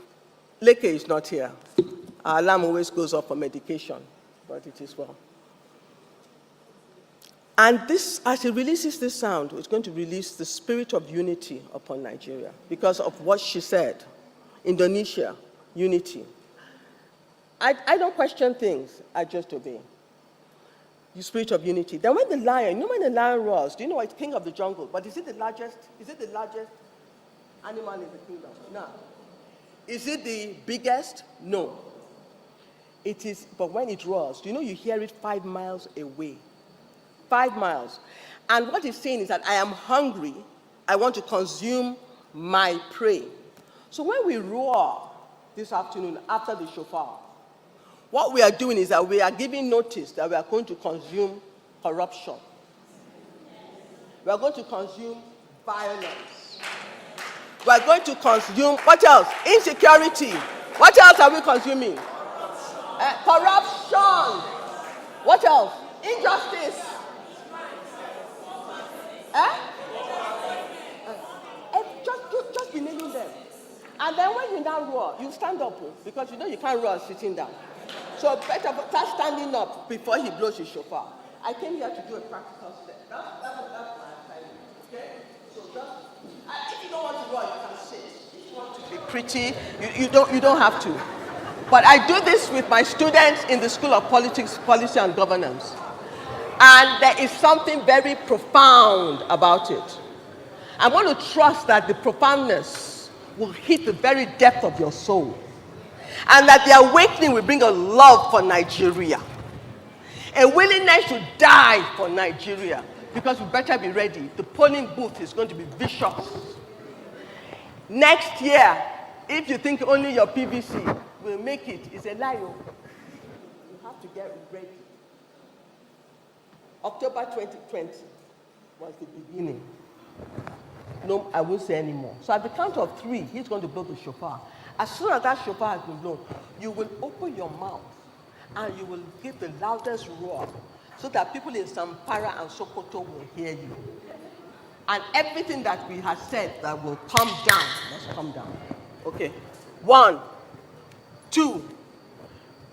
Leke is not here. Our alarm always goes off for medication, but it is well. And this, as he releases this sound, it's going to release the spirit of unity upon Nigeria because of what she said. Indonesia, unity. I don't question things, I just obey. The spirit of unity. Then when the lion, you know when the lion roars, do you know it's king of the jungle? But is it the largest animal in the kingdom? No. Is it the biggest? No. It is, but when it roars, do you know you hear it 5 miles away? 5 miles. And what it's saying is that I am hungry, I want to consume my prey. So when we roar this afternoon after the shofar, what we are doing is that we are giving notice that we are going to consume corruption. We are going to consume violence. We are going to consume, what else? Insecurity. What else are we consuming? Corruption. What else? Injustice. Just be naming them. And then when you now roar, you stand up because you know you can't roar sitting down. So better start standing up before he blows his shofar. I came here to do a practical step. That's my assignment. Okay? So if you don't want to roar, you can sit. If you want to be pretty, you don't have to. But I do this with my students in the School of Politics, Policy and Governance. And there is something very profound about it. I want to trust that the profoundness will hit the very depth of your soul. And that the awakening will bring a love for Nigeria. A willingness to die for Nigeria. Because we better be ready. The polling booth is going to be vicious. Next year, if you think only your PVC will make it, it's a lie. You have to get ready. October 2020 was the beginning. No, I won't say anymore. So at the count of 3, he's going to blow the shofar. As soon as that shofar has been blown, you will open your mouth and you will give the loudest roar so that people in Sampara and Sokoto will hear you. And everything that we have said that will come down, let's come down. Okay. 1, 2,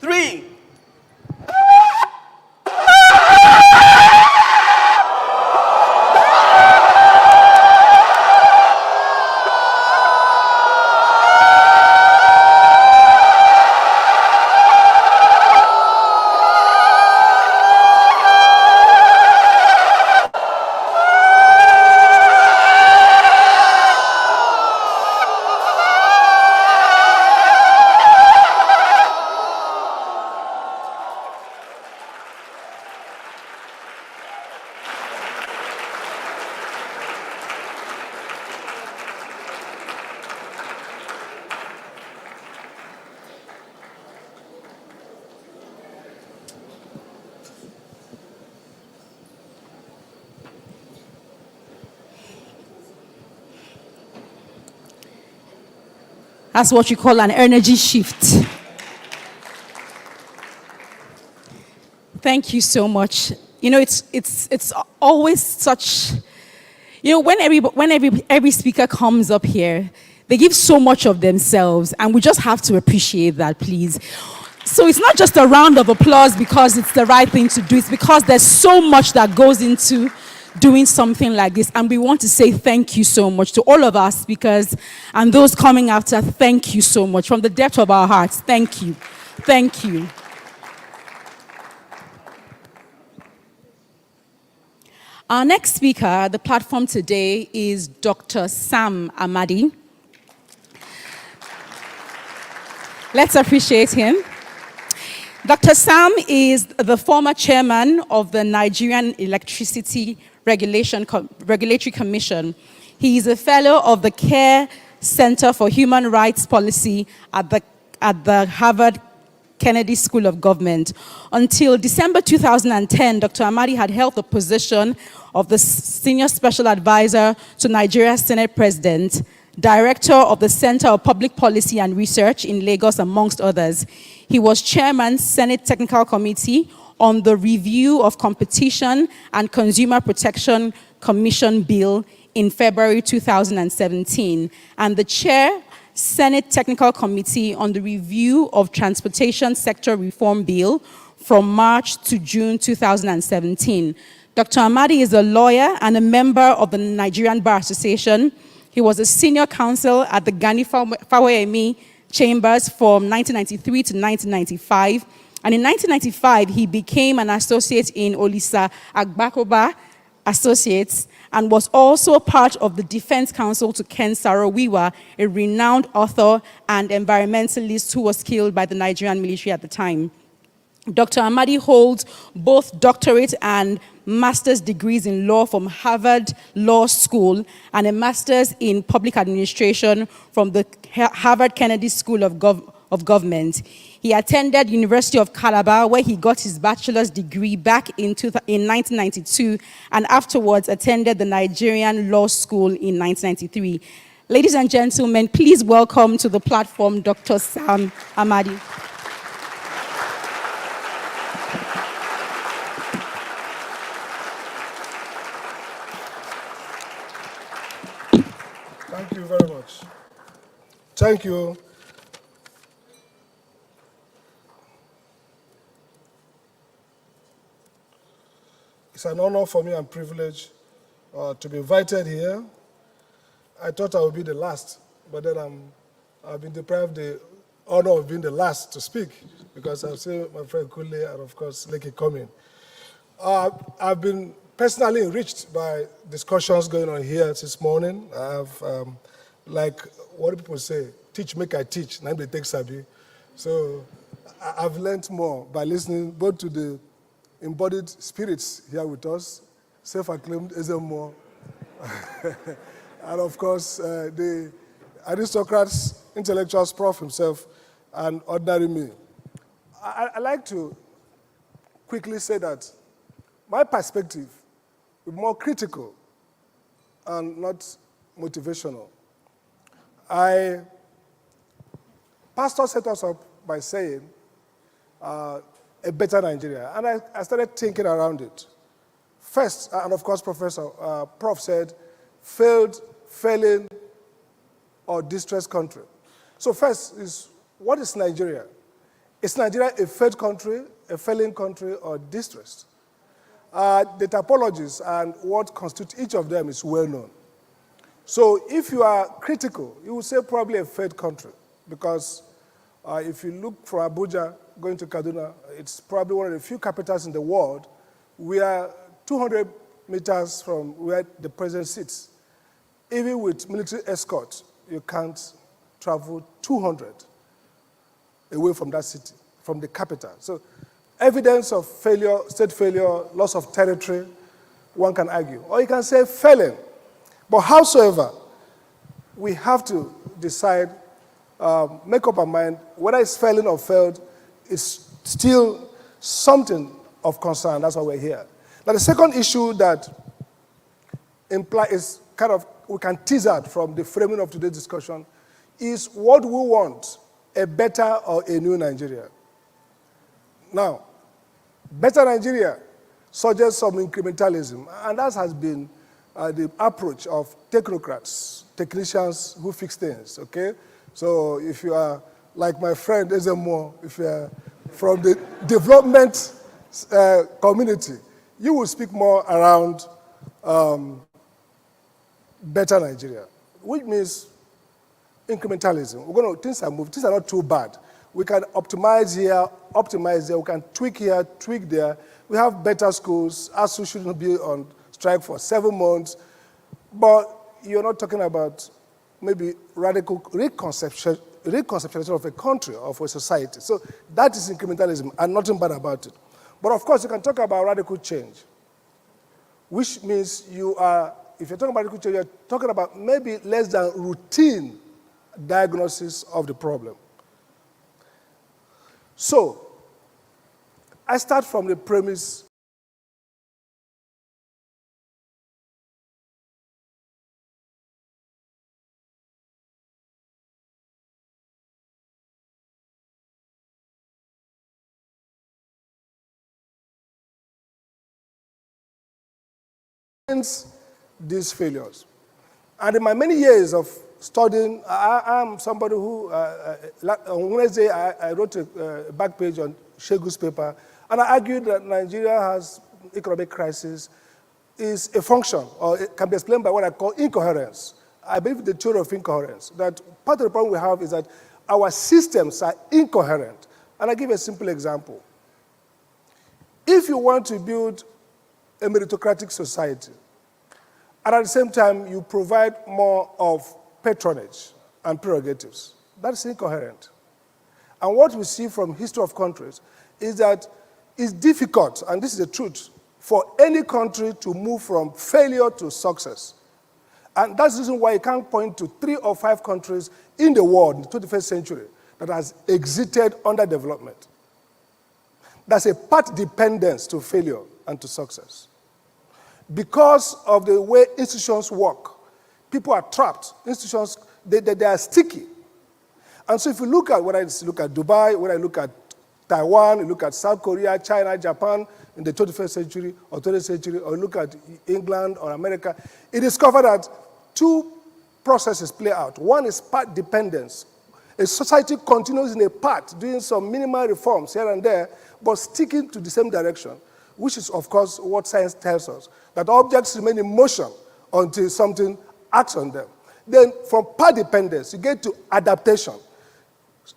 3. That's what you call an energy shift. Thank Thank you so much. You know, it's always such, you know, when every speaker comes up here, they give so much of themselves, and we just have to appreciate that, please. So it's not just a round of applause because it's the right thing to do. It's because there's so much that goes into doing something like this. And we want to say thank you so much to all of our speakers and those coming after. Thank you so much. From the depth of our hearts, thank you. Thank you. Our next speaker at the platform today is Dr. Sam Amadi. Let's appreciate him. Dr. Sam is the former chairman of the Nigerian Electricity Regulatory Commission. He is a fellow of the CARE Center for Human Rights Policy at the Harvard Kennedy School of Government. Until December 2010, Dr. Amadi had held the position of the Senior Special Advisor to Nigeria's Senate President, Director of the Center of Public Policy and Research in Lagos, amongst others. He was Chairman, Senate Technical Committee on the Review of Competition and Consumer Protection Commission Bill in February 2017, and the Chair, Senate Technical Committee on the Review of Transportation Sector Reform Bill from March to June 2017. Dr. Amadi is a lawyer and a member of the Nigerian Bar Association. He was a senior counsel at the Ghani Chambers from 1993 to 1995. And in 1995, he became an associate in Olisa Agbakoba Associates and was also part of the defense counsel to Ken Saro-Wiwa, a renowned author and environmentalist who was killed by the Nigerian military at the time. Dr. Amadi holds both doctorate and master's degrees in law from Harvard Law School and a master's in public administration from the Harvard Kennedy School of Government. He attended University of Calabar, where he got his bachelor's degree back in 1992, and afterwards attended the Nigerian Law School in 1993. Ladies and gentlemen, please welcome to the platform Dr. Sam Amadi. Thank you very much. Thank you. It's an honor for me and privilege to be invited here. I thought I would be the last, but then I've been deprived the honor of being the last to speak because I've seen my friend 𝐏𝐿𝐴 and of course 𝐿𝐴𝐾 coming. I've been personally enriched by discussions going on here this morning. I have, like what do people say, teach make I teach, now they take sabi. So I've learned more by listening both to the embodied spirits here with us, self-acclaimed 𝐏𝐨𝐬𝐬𝐢, and of course the aristocrats, intellectuals, Prof himself, and ordinary me. I like to quickly say that my perspective is more critical and not motivational. Pastor set us up by saying, a better Nigeria. And I started thinking around it. First, and of course, Prof said, failing, or distressed country. So first is, what is Nigeria? Is Nigeria a failed country, a failing country, or distressed? The typologies and what constitutes each of them is well known. So if you are critical, you would say probably a failed country, because if you look from Abuja going to Kaduna, it's probably one of the few capitals in the world. We are 200 meters from where the president sits. Even with military escort, you can't travel 200 away from that city, from the capital. So evidence of failure, state failure, loss of territory, one can argue. Or you can say failing. But howsoever, we have to decide, make up our mind, whether it's failing or failed, is still something of concern. That's why we're here. Now, the second issue that is kind of, we can tease out from the framing of today's discussion is what we want, a better or a new Nigeria. Now, Better Nigeria suggests some incrementalism, and that has been the approach of technocrats, technicians who fix things, okay? So if you are like my friend 𝐏𝐨𝐬𝐬𝐢𝐛, if you are from the development community, you will speak more around better Nigeria, which means incrementalism. Things are moving, things are not too bad. We can optimize here, optimize there, we can tweak here, tweak there. We have better schools, ASU shouldn't be on strike for 7 months, but you're not talking about maybe radical reconceptualization of a country, of a society. So that is incrementalism, and nothing bad about it. But of course, you can talk about radical change, which means you are, if you're talking about radical change, you're talking about maybe less than routine diagnosis of the problem. So, I start from the premise these failures. And in my many years of studying, I'm somebody who, on Wednesday, I wrote a back page on 𝐏𝐨𝐬𝐬𝐢's paper, and I argued that Nigeria has economic crisis is a function, or it can be explained by what I call incoherence. I believe the theory of incoherence, that part of the problem we have is that our systems are incoherent. And I give a simple example. If you want to build a meritocratic society, and at the same time you provide more of patronage and prerogatives, that's incoherent. And what we see from history of countries is that it's difficult, and this is the truth, for any country to move from failure to success. And that's the reason why you can't point to 3 or 5 countries in the world in the 21st century that has exited underdevelopment. There's a part dependence to failure and to success. Because of the way institutions work, people are trapped. Institutions, they are sticky. And so if you look at, whether I look at Dubai, whether I look at Taiwan, you look at South Korea, China, Japan in the 21st century or 20th century, or look at England or America, you discover that 2 processes play out. One is part dependence. A society continues in a part, doing some minimal reforms here and there, but sticking to the same direction, which is, of course, what science tells us, that objects remain in motion until something acts on them. Then from part dependence, you get to adaptation.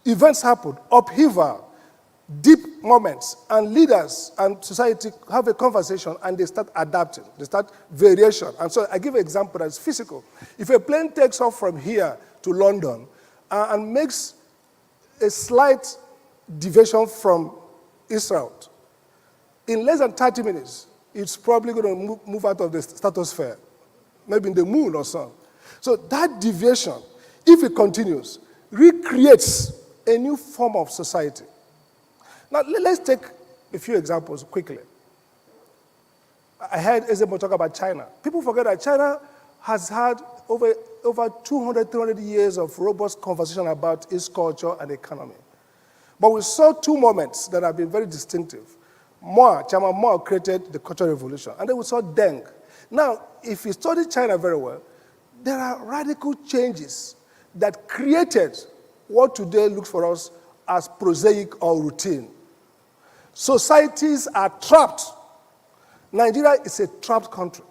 Events happen, upheaval, deep moments, and leaders and society have a conversation and they start adapting, they start variation. And so I give an example that's physical. If a plane takes off from here to London and makes a slight deviation from its route, in less than 30 minutes, it's probably going to move out of the stratosphere, maybe in the moon or so. So that deviation, if it continues, recreates a new form of society. Now, let's take a few examples quickly. I heard 𝐏𝐨𝐬𝐬𝐢 talk about China. People forget that China has had over 200, 300 years of robust conversation about its culture and economy. But we saw 2 moments that have been very distinctive. Chairman Mao created the Cultural Revolution, and then we saw Deng. Now, if you study China very well, there are radical changes that created what today looks for us as prosaic or routine. Societies are trapped. Nigeria is a trapped country.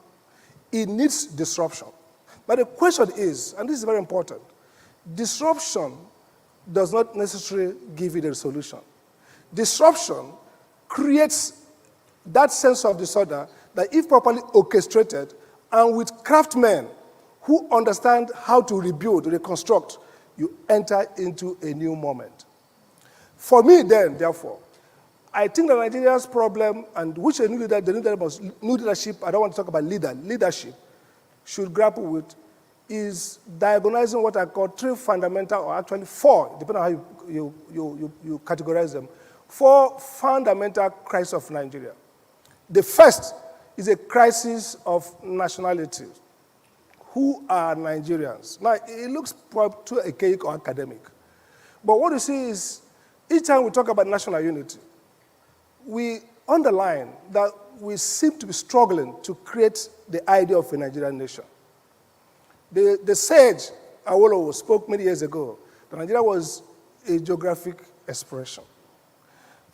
It needs disruption. But the question is, and this is very important, disruption does not necessarily give you the solution. Disruption creates that sense of disorder that if properly orchestrated and with craftsmen who understand how to rebuild, reconstruct, you enter into a new moment. For me then, therefore, I think that Nigeria's problem, and which a new leader, the new leadership, I don't want to talk about leadership, should grapple with, is diagnosing what I call 3 fundamental, or actually 4, depending on how you categorize them, 4 fundamental crises of Nigeria. The first is a crisis of nationality. Who are Nigerians? Now, it looks probably too archaic or academic. But what you see is, each time we talk about national unity, we underline that we seem to be struggling to create the idea of a Nigerian nation. The sage Awolowo spoke many years ago that Nigeria was a geographic expression.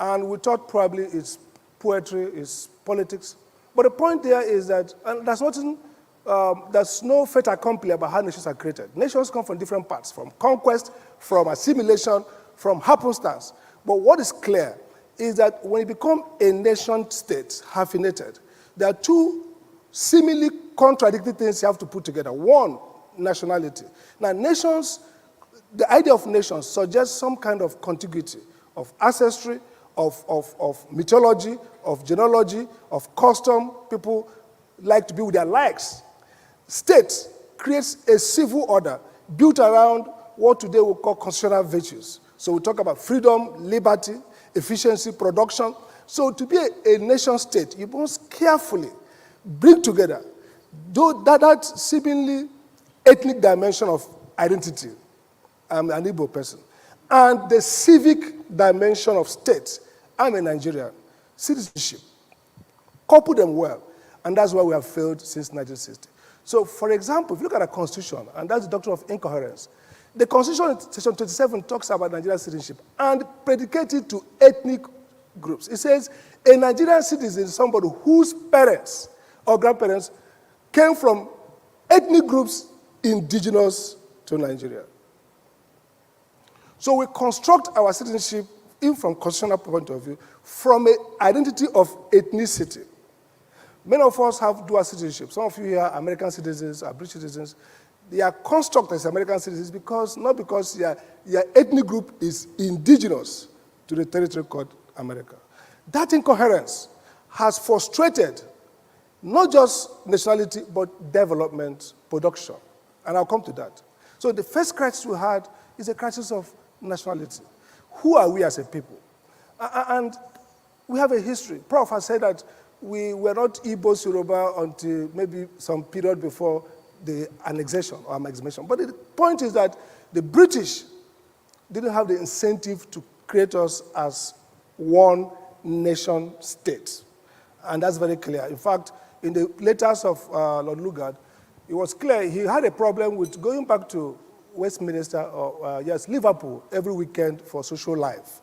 And we thought probably it's poetry, it's politics. But the point there is that, and there's no fait accompli about how nations are created. Nations come from different parts, from conquest, from assimilation, from happenstance. But what is clear is that when you become a nation state, hyphenated, there are two seemingly contradictory things you have to put together. One, nationality. Now, nations, the idea of nations suggests some kind of contiguity, of ancestry, of mythology, of genealogy, of custom. People like to be with their likes. State creates a civil order built around what today we call constitutional virtues. So we talk about freedom, liberty, efficiency, production. So to be a nation state, you must carefully bring together that seemingly ethnic dimension of identity. I'm an Igbo person. And the civic dimension of state. I'm a Nigerian. Citizenship. Couple them well. And that's why we have failed since 1960. So, for example, if you look at the Constitution, and that's the doctrine of incoherence, the Constitution in section 27 talks about Nigerian citizenship and predicated to ethnic groups. It says a Nigerian citizen is somebody whose parents or grandparents came from ethnic groups indigenous to Nigeria. So we construct our citizenship, even from constitutional point of view, from an identity of ethnicity. Many of us have dual citizenship. Some of you here are American citizens, are British citizens. They are constructed as American citizens not because your ethnic group is indigenous to the territory called America. That incoherence has frustrated not just nationality, but development, production. And I'll come to that. So the first crisis we had is a crisis of nationality. Who are we as a people? And we have a history. Prof has said that we were not Igbo Yoruba until maybe some period before the annexation or amalgamation. But the point is that the British didn't have the incentive to create us as one nation state. And that's very clear. In fact, in the letters of Lord Lugard, it was clear he had a problem with going back to Westminster, or Liverpool, every weekend for social life.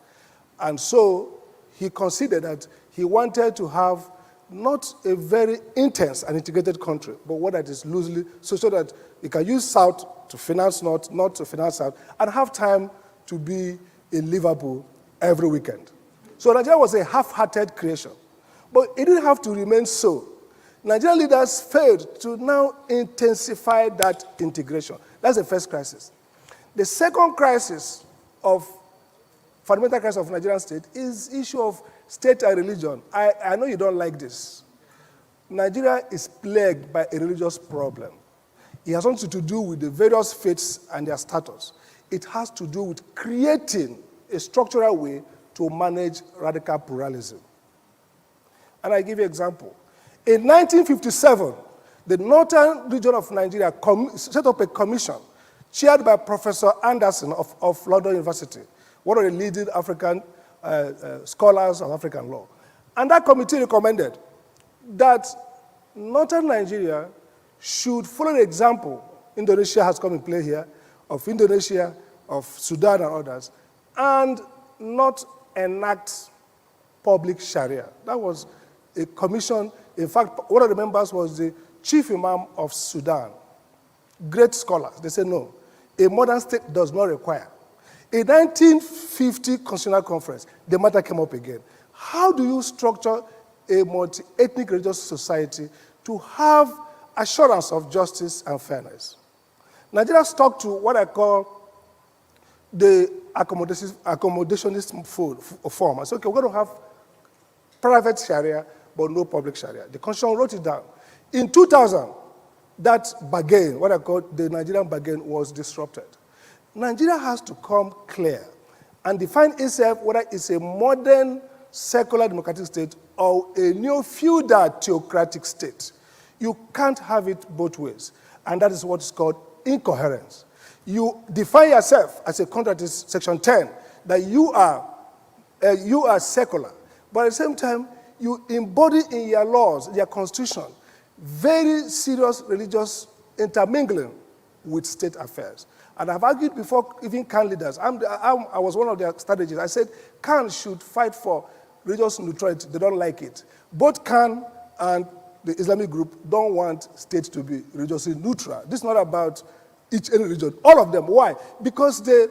And so he considered that he wanted to have not a very intense and integrated country, but one that is loosely, so that he can use South to finance North, North to finance South, and have time to be in Liverpool every weekend. So Nigeria was a half-hearted creation. But it didn't have to remain so. Nigerian leaders failed to now intensify that integration. That's the first crisis. The second crisis fundamental crisis of Nigerian state is issue of state and religion. I know you don't like this. Nigeria is plagued by a religious problem. It has nothing to do with the various faiths and their status. It has to do with creating a structural way to manage radical pluralism. And I give you an example. In 1957, the northern region of Nigeria set up a commission chaired by Professor Anderson of London University, one of the leading African scholars of African law. And that committee recommended that northern Nigeria should follow the example Indonesia has come in play here, of Indonesia, of Sudan and others, and not enact public Sharia. That was a commission. In fact, one of the members was the chief imam of Sudan. Great scholars. They said, no, a modern state does not require. In 1950 Constitutional Conference, the matter came up again. How do you structure a multi-ethnic religious society to have assurance of justice and fairness? Nigeria stuck to what I call the accommodationist form. I said, okay, we're going to have private Sharia, but no public Sharia. The Constitution wrote it down. In 2000, that bargain, what I call the Nigerian bargain, was disrupted. Nigeria has to come clear and define itself whether it's a modern secular democratic state or a neo-feudal theocratic state. You can't have it both ways. And that is what is called incoherence. You define yourself as a contractist, section 10, that you are secular, but at the same time, you embody in your laws, your constitution, very serious religious intermingling with state affairs. And I've argued before even Khan leaders. I was one of their strategists. I said Khan should fight for religious neutrality. They don't like it. Both Khan and the Islamic group don't want states to be religiously neutral. This is not about any religion. All of them. Why? Because the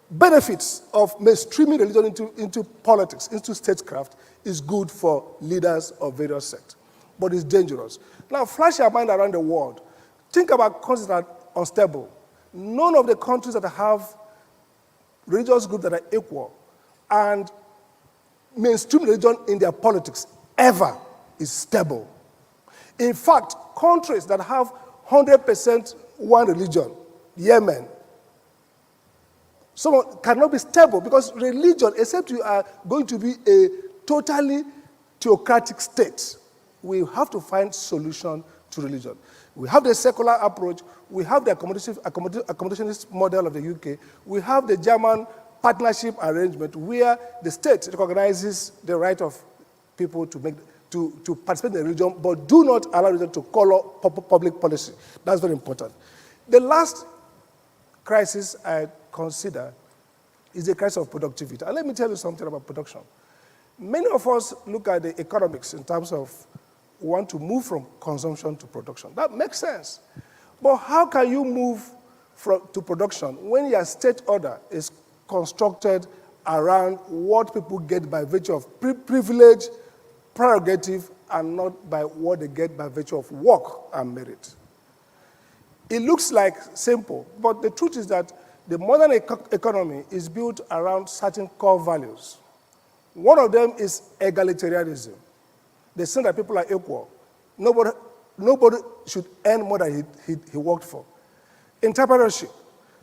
benefits of mainstreaming religion into politics, into statecraft, is good for leaders of various sects. But it's dangerous. Now, flash your mind around the world. Think about countries that are unstable. None of the countries that have religious groups that are equal and mainstream religion in their politics ever is stable. In fact, countries that have 100% one religion, Yemen, someone cannot be stable because religion, except you are going to be a totally theocratic state, we have to find solution to religion. We have the secular approach, we have the accommodationist model of the UK, we have the German partnership arrangement where the state recognizes the right of people to participate in the religion, but do not allow religion to color public policy. That's very important. The last crisis I consider is the crisis of productivity. And let me tell you something about production. Many of us look at the economics in terms of want to move from consumption to production. That makes sense. But how can you move to production when your state order is constructed around what people get by virtue of privilege, prerogative, and not by what they get by virtue of work and merit? It looks like simple, but the truth is that the modern economy is built around certain core values. One of them is egalitarianism. The sense that people are equal. Nobody should earn more than he worked for. Entrepreneurship,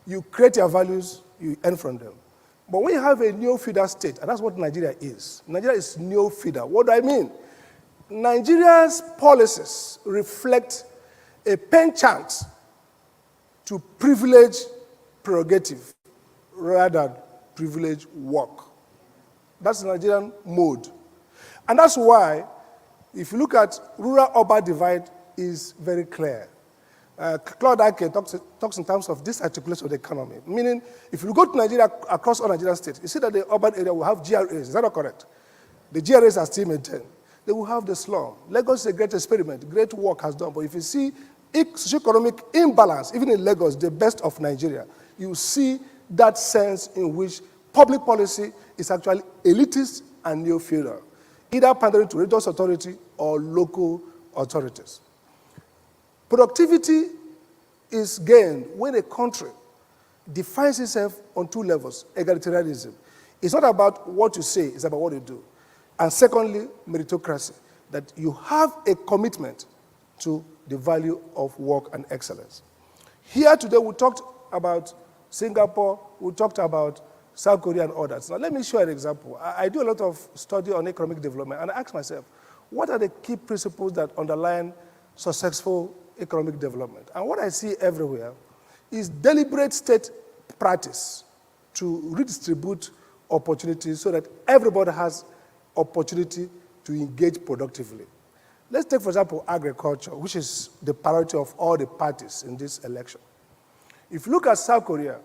you create your values, you earn from them. But when you have a neo-feudal state, and that's what Nigeria is. Nigeria is neo-feudal. What do I mean? Nigeria's policies reflect a penchant to privilege prerogative rather than privilege work. That's the Nigerian mode. And that's why, if you look at rural-urban divide, is very clear. 𝐏𝐨𝐬𝐬𝐢 talks in terms of disarticulation of the economy. Meaning, if you go to Nigeria, across all Nigerian states, you see that the urban area will have GRAs. Is that not correct? The GRAs are still maintained. They will have the slum. Lagos is a great experiment. Great work has done. But if you see socio-economic imbalance, even in Lagos, the best of Nigeria, you see that sense in which public policy is actually elitist and neo-feudal, either pandering to religious authority or local authorities. Productivity is gained when a country defines itself on two levels, egalitarianism. It's not about what you say, it's about what you do. And secondly, meritocracy, that you have a commitment to the value of work and excellence. Here today we talked about Singapore, we talked about South Korea and others. Now let me show you an example. I do a lot of study on economic development, and I ask myself, what are the key principles that underline successful economic development? And what I see everywhere is deliberate state practice to redistribute opportunities so that everybody has opportunity to engage productively. Let's take, for example, agriculture, which is the priority of all the parties in this election. If you look at South Korea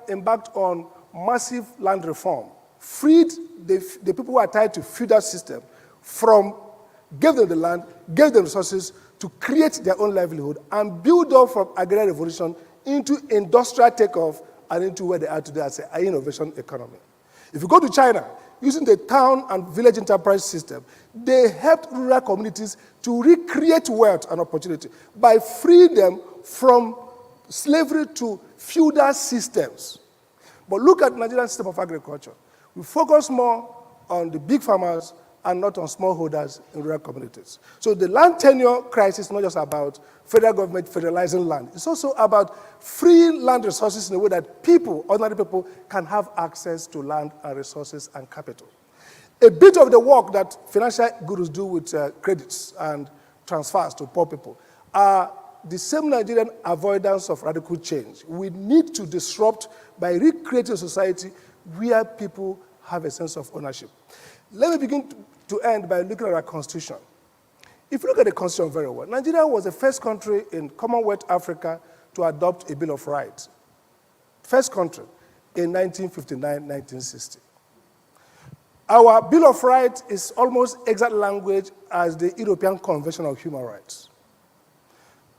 embarked on massive land reform, freed the people who are tied to feudal system from, gave them the land, gave them resources to create their own livelihood and build up from agrarian revolution into industrial takeoff and into where they are today as an innovation economy. If you go to China, using the town and village enterprise system, they helped rural communities to recreate wealth and opportunity by freeing them from slavery to feudal systems. But look at the Nigerian system of agriculture. We focus more on the big farmers and not on smallholders in rural communities. So the land tenure crisis is not just about federal government federalizing land. It's also about freeing land resources in a way that people, ordinary people, can have access to land and resources and capital. A bit of the work that financial gurus do with credits and transfers to poor people are the same Nigerian avoidance of radical change. We need to disrupt by recreating a society where people have a sense of ownership. Let me begin to end by looking at our constitution. If you look at the constitution very well, Nigeria was the first country in Commonwealth Africa to adopt a Bill of Rights. First country in 1959-1960. Our Bill of Rights is almost exact language as the European Convention on Human Rights.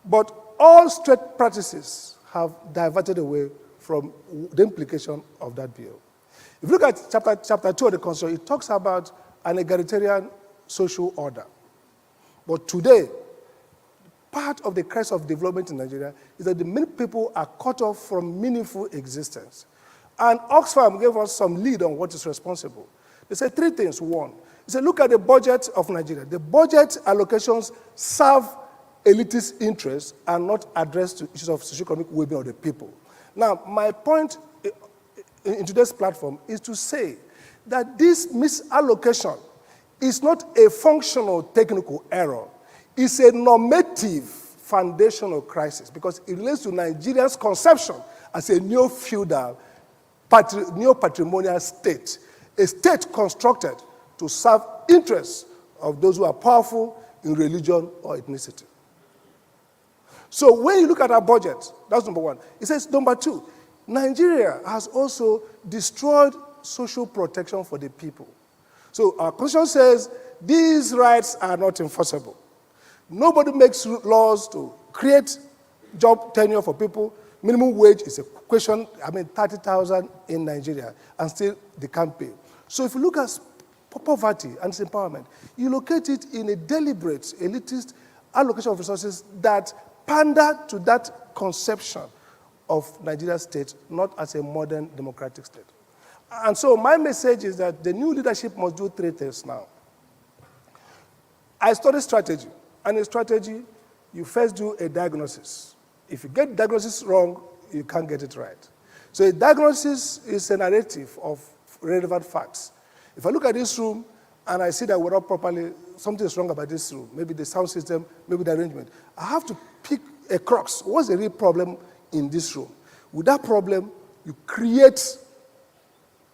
But all state practices have diverted away from the implication of that bill. If you look at chapter 2 of the Constitution, it talks about an egalitarian social order. But today, part of the crisis of development in Nigeria is that the many people are cut off from meaningful existence. And Oxfam gave us some lead on what is responsible. They said three things. One, they said, look at the budget of Nigeria. The budget allocations serve elitist interests and not address to issues of socio-economic well-being of the people. Now, my point in today's platform is to say that this misallocation is not a functional technical error. It's a normative foundational crisis because it relates to Nigeria's conception as a neo-feudal, neo-patrimonial state, a state constructed to serve interests of those who are powerful in religion or ethnicity. So when you look at our budget, that's number one. It says number two, Nigeria has also destroyed social protection for the people. So our constitution says these rights are not enforceable. Nobody makes laws to create job tenure for people. Minimum wage is a question, 30,000 in Nigeria, and still they can't pay. So if you look at poverty and empowerment, you locate it in a deliberate, elitist allocation of resources that pander to that conception of Nigeria's state, not as a modern democratic state. And so my message is that the new leadership must do three things now. I studied strategy, and in strategy, you first do a diagnosis. If you get diagnosis wrong, you can't get it right. So a diagnosis is a narrative of relevant facts. If I look at this room and I see that we're not properly, something is wrong about this room, maybe the sound system, maybe the arrangement, I have to pick a crux. What's the real problem in this room? With that problem, you create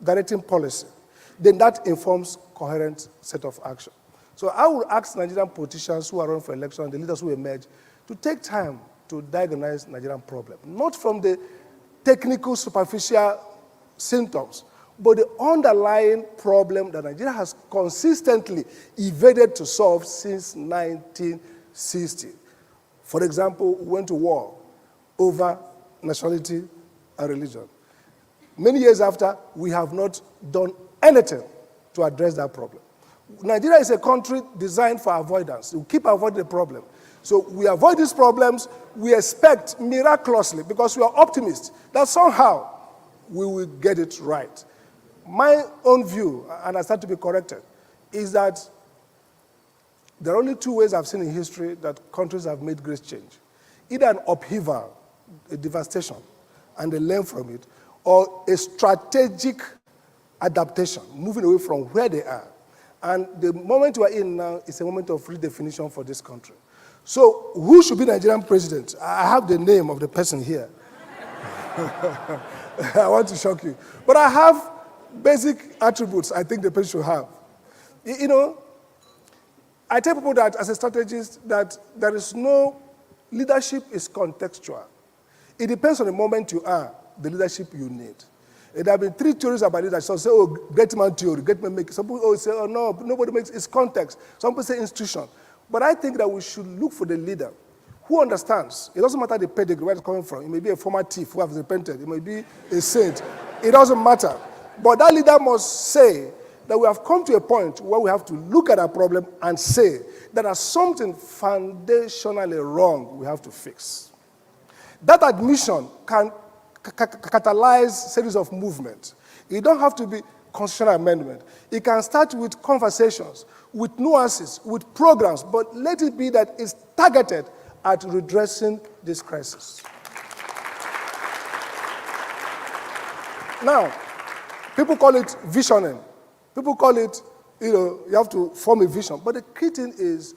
directing policy. Then that informs coherent set of action. So I will ask Nigerian politicians who are running for election, the leaders who emerge, to take time to diagnose Nigerian problem, not from the technical, superficial symptoms, but the underlying problem that Nigeria has consistently evaded to solve since 1960. For example, we went to war over nationality and religion. Many years after, we have not done anything to address that problem. Nigeria is a country designed for avoidance. We keep avoiding the problem. So we avoid these problems. We expect miraculously, because we are optimists, that somehow we will get it right. My own view, and I start to be corrected, is that there are only two ways I've seen in history that countries have made great change. Either an upheaval, a devastation, and they learn from it, or a strategic adaptation, moving away from where they are. And the moment we're in now is a moment of redefinition for this country. So who should be Nigerian president? I have the name of the person here. I want to shock you. But I have basic attributes I think the person should have. You know, I tell people that as a strategist that there is no, leadership is contextual. It depends on the moment you are, the leadership you need. There have been three theories about leadership. Some say, oh, great man theory, great man make. Some people say, oh, no, nobody makes, it's context. Some people say institution. But I think that we should look for the leader who understands. It doesn't matter the pedigree, where it's coming from. It may be a former thief who has repented. It may be a saint. It doesn't matter. But that leader must say that we have come to a point where we have to look at our problem and say that there's something foundationally wrong we have to fix. That admission can catalyze series of movements. It don't have to be constitutional amendment. It can start with conversations, with nuances, with programs, but let it be that it's targeted at redressing this crisis. Now, people call it visioning. People call it, you have to form a vision. But the key thing is,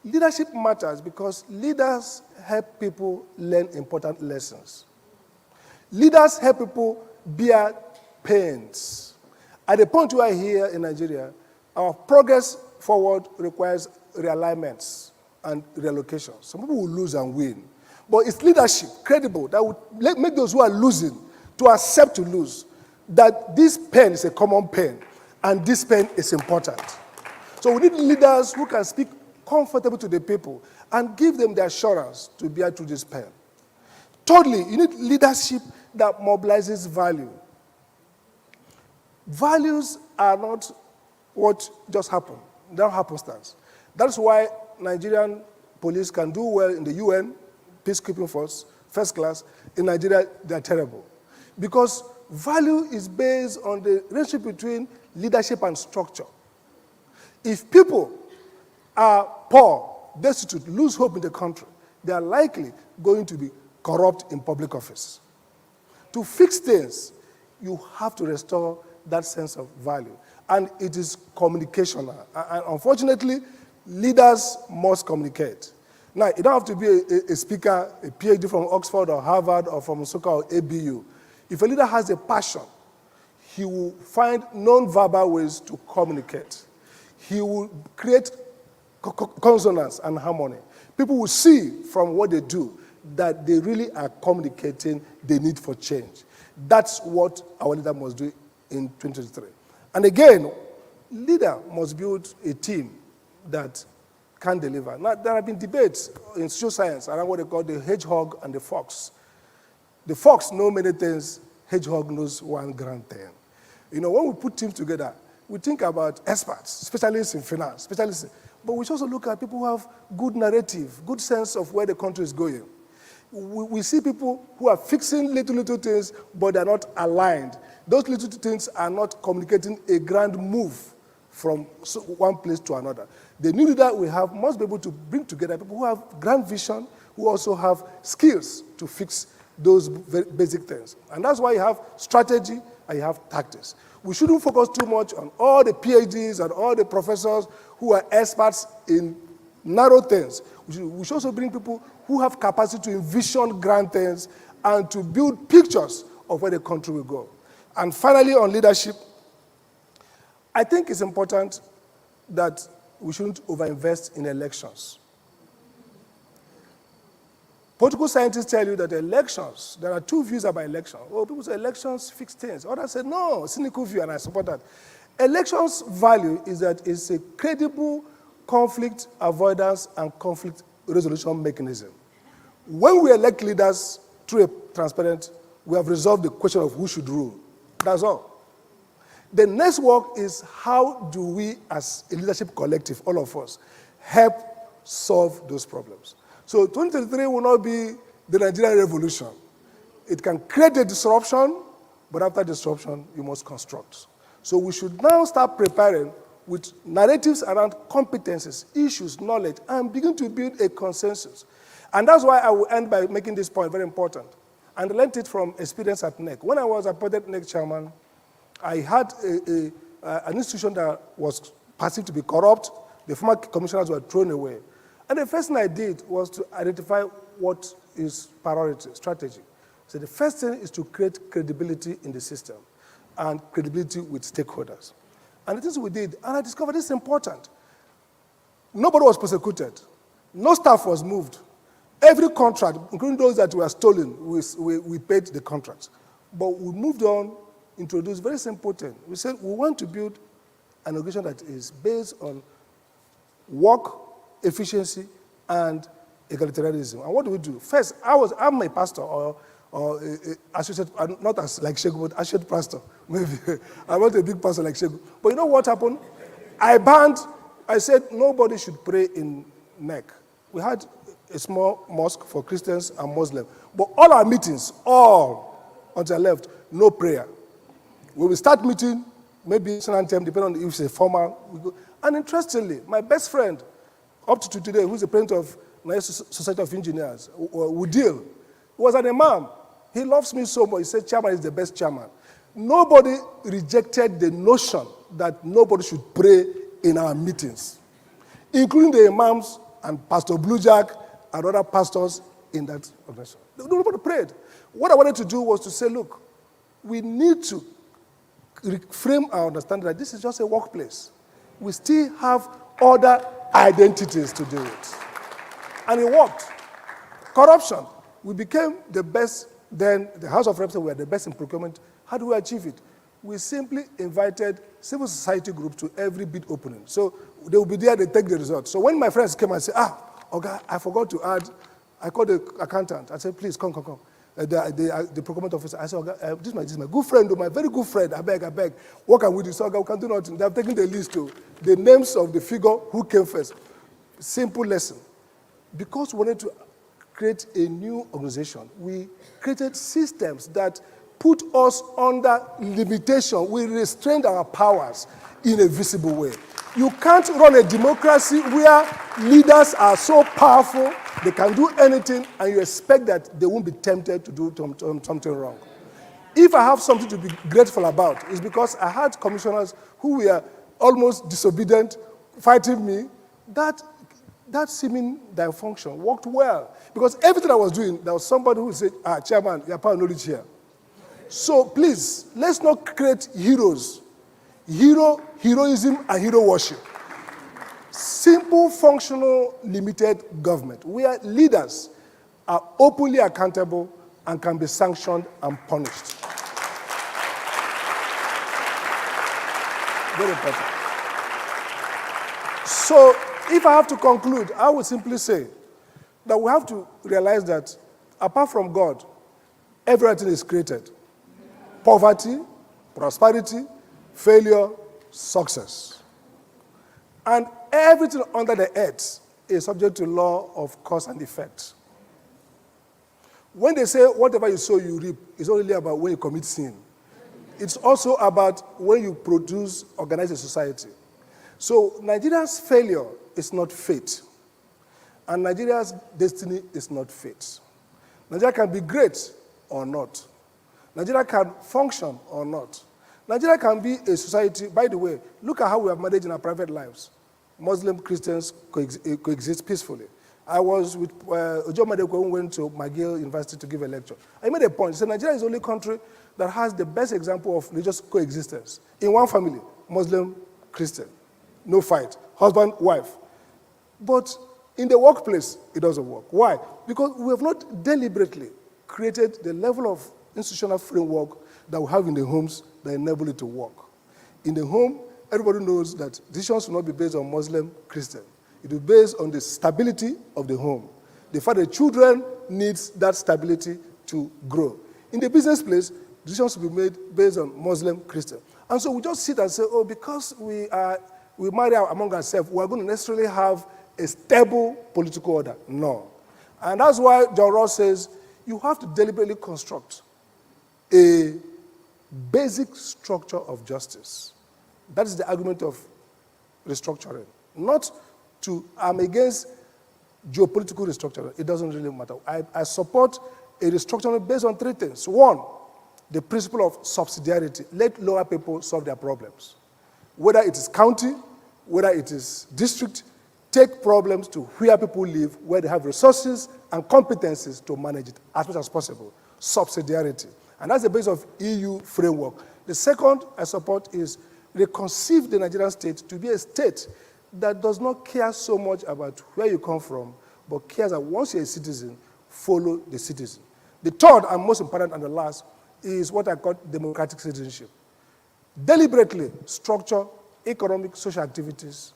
leadership matters because leaders help people learn important lessons. Leaders help people bear pains. At the point we are here in Nigeria, Our progress forward requires realignments and relocations. Some people will lose and win. But it's leadership, credible, that would make those who are losing to accept to lose, that this pen is a common pen, and this pen is important. So we need leaders who can speak comfortable to the people and give them the assurance to bear through this pen. Thirdly, you need leadership that mobilizes value. Values are not what just happened. They don't happenstance. That's why Nigerian police can do well in the UN, peacekeeping force, first class. In Nigeria, they're terrible. Because value is based on the relationship between leadership and structure. If people are poor, destitute, lose hope in the country, they are likely going to be corrupt in public office. To fix things, you have to restore that sense of value. And it is communicational. And unfortunately, leaders must communicate. Now, you don't have to be a speaker, a PhD from Oxford or Harvard or from Soka or ABU. If a leader has a passion, he will find non-verbal ways to communicate. He will create consonance and harmony. People will see from what they do that they really are communicating the need for change. That's what our leader must do in 2023. And again, leader must build a team that can deliver. Now, there have been debates in social science around what they call the hedgehog and the fox. The fox knows many things, hedgehog knows one grand thing. You know, when we put teams together, we think about experts, specialists in finance, specialists, but we should also look at people who have good narrative, good sense of where the country is going. We see people who are fixing little things, but they're not aligned. Those little things are not communicating a grand move from one place to another. The new leader we have must be able to bring together people who have grand vision, who also have skills to fix those very basic things. And that's why you have strategy and you have tactics. We shouldn't focus too much on all the PhDs and all the professors who are experts in narrow things. We should also bring people who have capacity to envision grand things and to build pictures of where the country will go. And finally, on leadership, I think it's important that we shouldn't overinvest in elections. Political scientists tell you that elections, there are two views about elections. Oh, people say elections fix things. Others say, no, cynical view, and I support that. Elections' value is that it's a credible conflict avoidance and conflict resolution mechanism. When we elect leaders through a transparent, we have resolved the question of who should rule. That's all. The next work is how do we, as a leadership collective, all of us, help solve those problems. So 2023 will not be the Nigerian revolution. It can create a disruption, but after disruption, you must construct. So we should now start preparing with narratives around competencies, issues, knowledge, and begin to build a consensus. And that's why I will end by making this point very important. And I learned it from experience at NEC. When I was appointed NEC chairman, I had an institution that was perceived to be corrupt. The former commissioners were thrown away. And the first thing I did was to identify what is priority, strategy. So the first thing is to create credibility in the system and credibility with stakeholders. And the things we did, and I discovered this is important. Nobody was persecuted. No staff was moved. Every contract, including those that were stolen, we paid the contracts. But we moved on, introduced very simple thing. We said we want to build an organization that is based on work, efficiency, and egalitarianism. And what do we do? First, I'm a pastor or associate, not as like 𝐏𝐶, but associate pastor. Maybe I'm not a big pastor like 𝐏𝐶. But you know what happened? I said nobody should pray in NEC. We had a small mosque for Christians and Muslims. But all our meetings, until I left, no prayer. When we start meeting, maybe time, depending on if it's a formal, we go. And interestingly, my best friend, up to today, who's the president of Nigerian Society of Engineers, Udil, was an imam. He loves me so much. He said chairman is the best chairman. Nobody rejected the notion that nobody should pray in our meetings, including the imams and Pastor Blue Jack and other pastors in that organization. Nobody prayed. What I wanted to do was to say, look, we need to reframe our understanding that this is just a workplace. we still have other identities to deal with. And it worked. Corruption. We became the best, then the House of Representatives were the best in procurement. How do we achieve it? We simply invited civil society groups to every bid opening. So they will be there, they take the results. So when my friends came and said, okay, I forgot to add, I called the accountant. I said, please, come. The procurement officer. I said, okay, this is my good friend, my very good friend. I beg. What can we do? So we can do nothing. They have taken the list to the names of the figure who came first. Simple lesson. Because we wanted to create a new organization, we created systems that put us under limitation. We restrained our powers in a visible way. You can't run a democracy where leaders are so powerful, they can do anything, and you expect that they won't be tempted to do something wrong. If I have something to be grateful about, it's because I had commissioners who were almost disobedient, fighting me. That seeming dysfunction worked well. Because everything I was doing, there was somebody who said, Chairman, your power knowledge here. So please, let's not create heroes. Heroism and hero worship. Simple, functional, limited government, where leaders are openly accountable and can be sanctioned and punished. Very important. So, if I have to conclude, I would simply say that we have to realize that apart from God, everything is created. Poverty, prosperity, failure, success. And everything under the earth is subject to law of cause and effect. When they say whatever you sow, you reap, it's not only about when you commit sin. It's also about when you organize a society. So Nigeria's failure is not fate. And Nigeria's destiny is not fate. Nigeria can be great or not. Nigeria can function or not. Nigeria can be a society, by the way, look at how we have managed in our private lives. Muslim, Christians coexist peacefully. I was with 𝐏𝐨𝐬𝐬𝐢𝐛 who went to McGill University to give a lecture. I made a point. He said Nigeria is the only country that has the best example of religious coexistence. In one family, Muslim, Christian, no fight, husband, wife. But in the workplace, it doesn't work. Why? Because we have not deliberately created the level of institutional framework that we have in the homes that enable it to work. In the home, everybody knows that decisions will not be based on Muslim, Christian. It will be based on the stability of the home. The fact that children need that stability to grow. In the business place, decisions will be made based on Muslim, Christian. And so we just sit and say, because we marry among ourselves, we are going to necessarily have a stable political order. No. And that's why John Ross says, you have to deliberately construct a basic structure of justice. That is the argument of restructuring. I'm against geopolitical restructuring. It doesn't really matter. I support a restructuring based on three things. One, the principle of subsidiarity. Let lower people solve their problems. Whether it is county, whether it is district, take problems to where people live, where they have resources and competencies to manage it as much as possible. Subsidiarity. And that's the base of EU framework. The second I support is reconceive the Nigerian state to be a state that does not care so much about where you come from, but cares that once you're a citizen, follow the citizen. The third and most important and the last is what I call democratic citizenship. Deliberately structure economic, social activities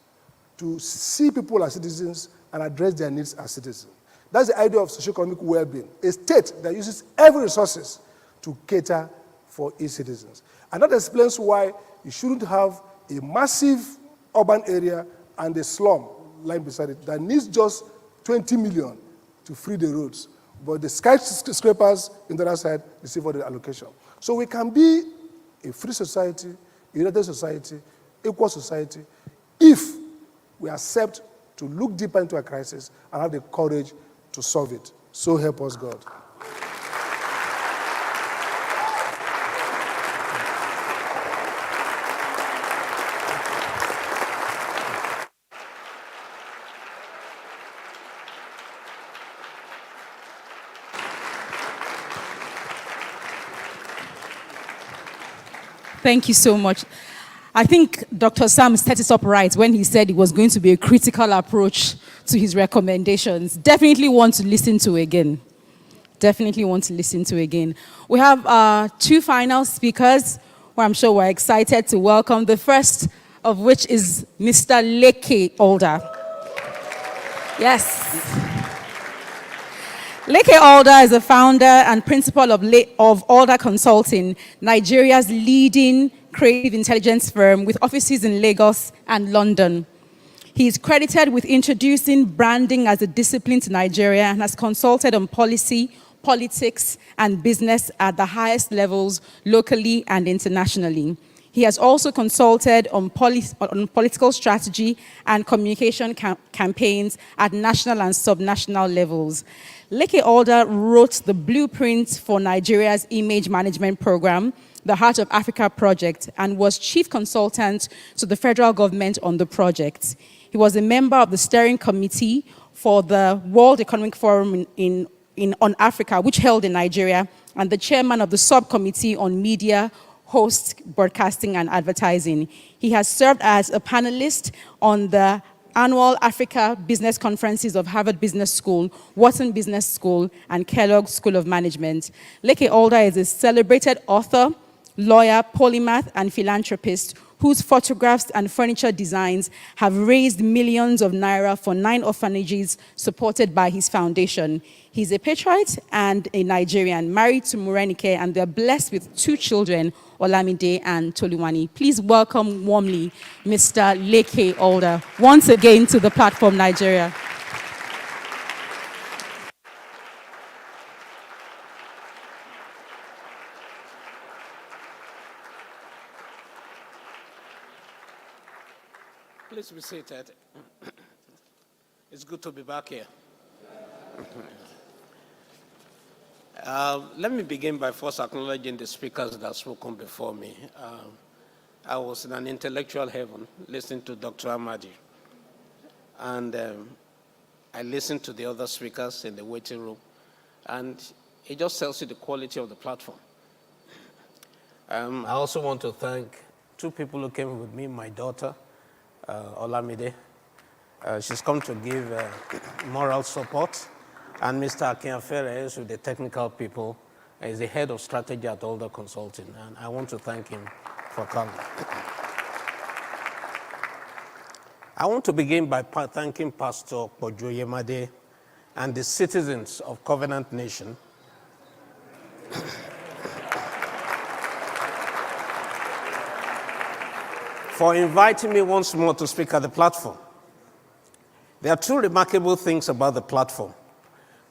to see people as citizens and address their needs as citizens. That's the idea of socio-economic well-being, a state that uses every resources to cater for its citizens. And that explains why you shouldn't have a massive urban area and a slum lying beside it that needs just 20 million to free the roads. But the skyscrapers in the other side receive all the allocation. So we can be a free society, a united society, equal society, if we accept to look deeper into a crisis and have the courage to solve it. So help us God. Thank you so much. I think Dr. Sam set it up right when he said it was going to be a critical approach to his recommendations. Definitely want to listen to again. Definitely want to listen to again. We have two final speakers who I'm sure we're excited to welcome. The first of which is Mr. 𝐏𝐸𝐸𝐬𝐬𝐢𝐚. Yes. 𝐏𝐸𝐸𝐸𝐬𝐸𝐸𝐬𝐸 is the founder and principal of Alder Consulting, Nigeria's leading creative intelligence firm with offices in Lagos and London. He is credited with introducing branding as a discipline to Nigeria and has consulted on policy, politics, and business at the highest levels locally and internationally. He has also consulted on political strategy and communication campaigns at national and subnational levels. 𝐏𝐸𝐸𝐸𝐸𝐸 wrote the blueprint for Nigeria's image management program, the Heart of Africa project, and was chief consultant to the federal government on the project. He was a member of the steering committee for the World Economic Forum on Africa, which held in Nigeria, and the chairman of the subcommittee on media, host, broadcasting, and advertising. He has served as a panelist on the annual Africa Business Conferences of Harvard Business School, Wharton Business School, and Kellogg School of Management. 𝐏𝐸𝐸𝐸𝐸𝐸 is a celebrated author, lawyer, polymath, and philanthropist whose photographs and furniture designs have raised millions of naira for 9 orphanages supported by his foundation. He's a patriot and a Nigerian, married to Morenike, and they're blessed with 2 children, Olamide and Toluwani. Please welcome warmly Mr. 𝐏𝐸𝐸𝐸𝐸𝐸𝐸 once again to the platform, Nigeria. Please be seated. It's good to be back here. Let me begin by first acknowledging the speakers that have spoken before me. I was in an intellectual heaven listening to Dr. Amadi. And I listened to the other speakers in the waiting room. And it just tells you the quality of the platform. I also want to thank 2 people who came with me, my daughter, Olamide. She's come to give moral support. And Mr. Akinafere is with the technical people. He's the head of strategy at Alder Consulting. And I want to thank him for coming. I want to begin by thanking Pastor Kojo Yemade and the citizens of Covenant Nation for inviting me once more to speak at the platform. There are 2 remarkable things about the platform.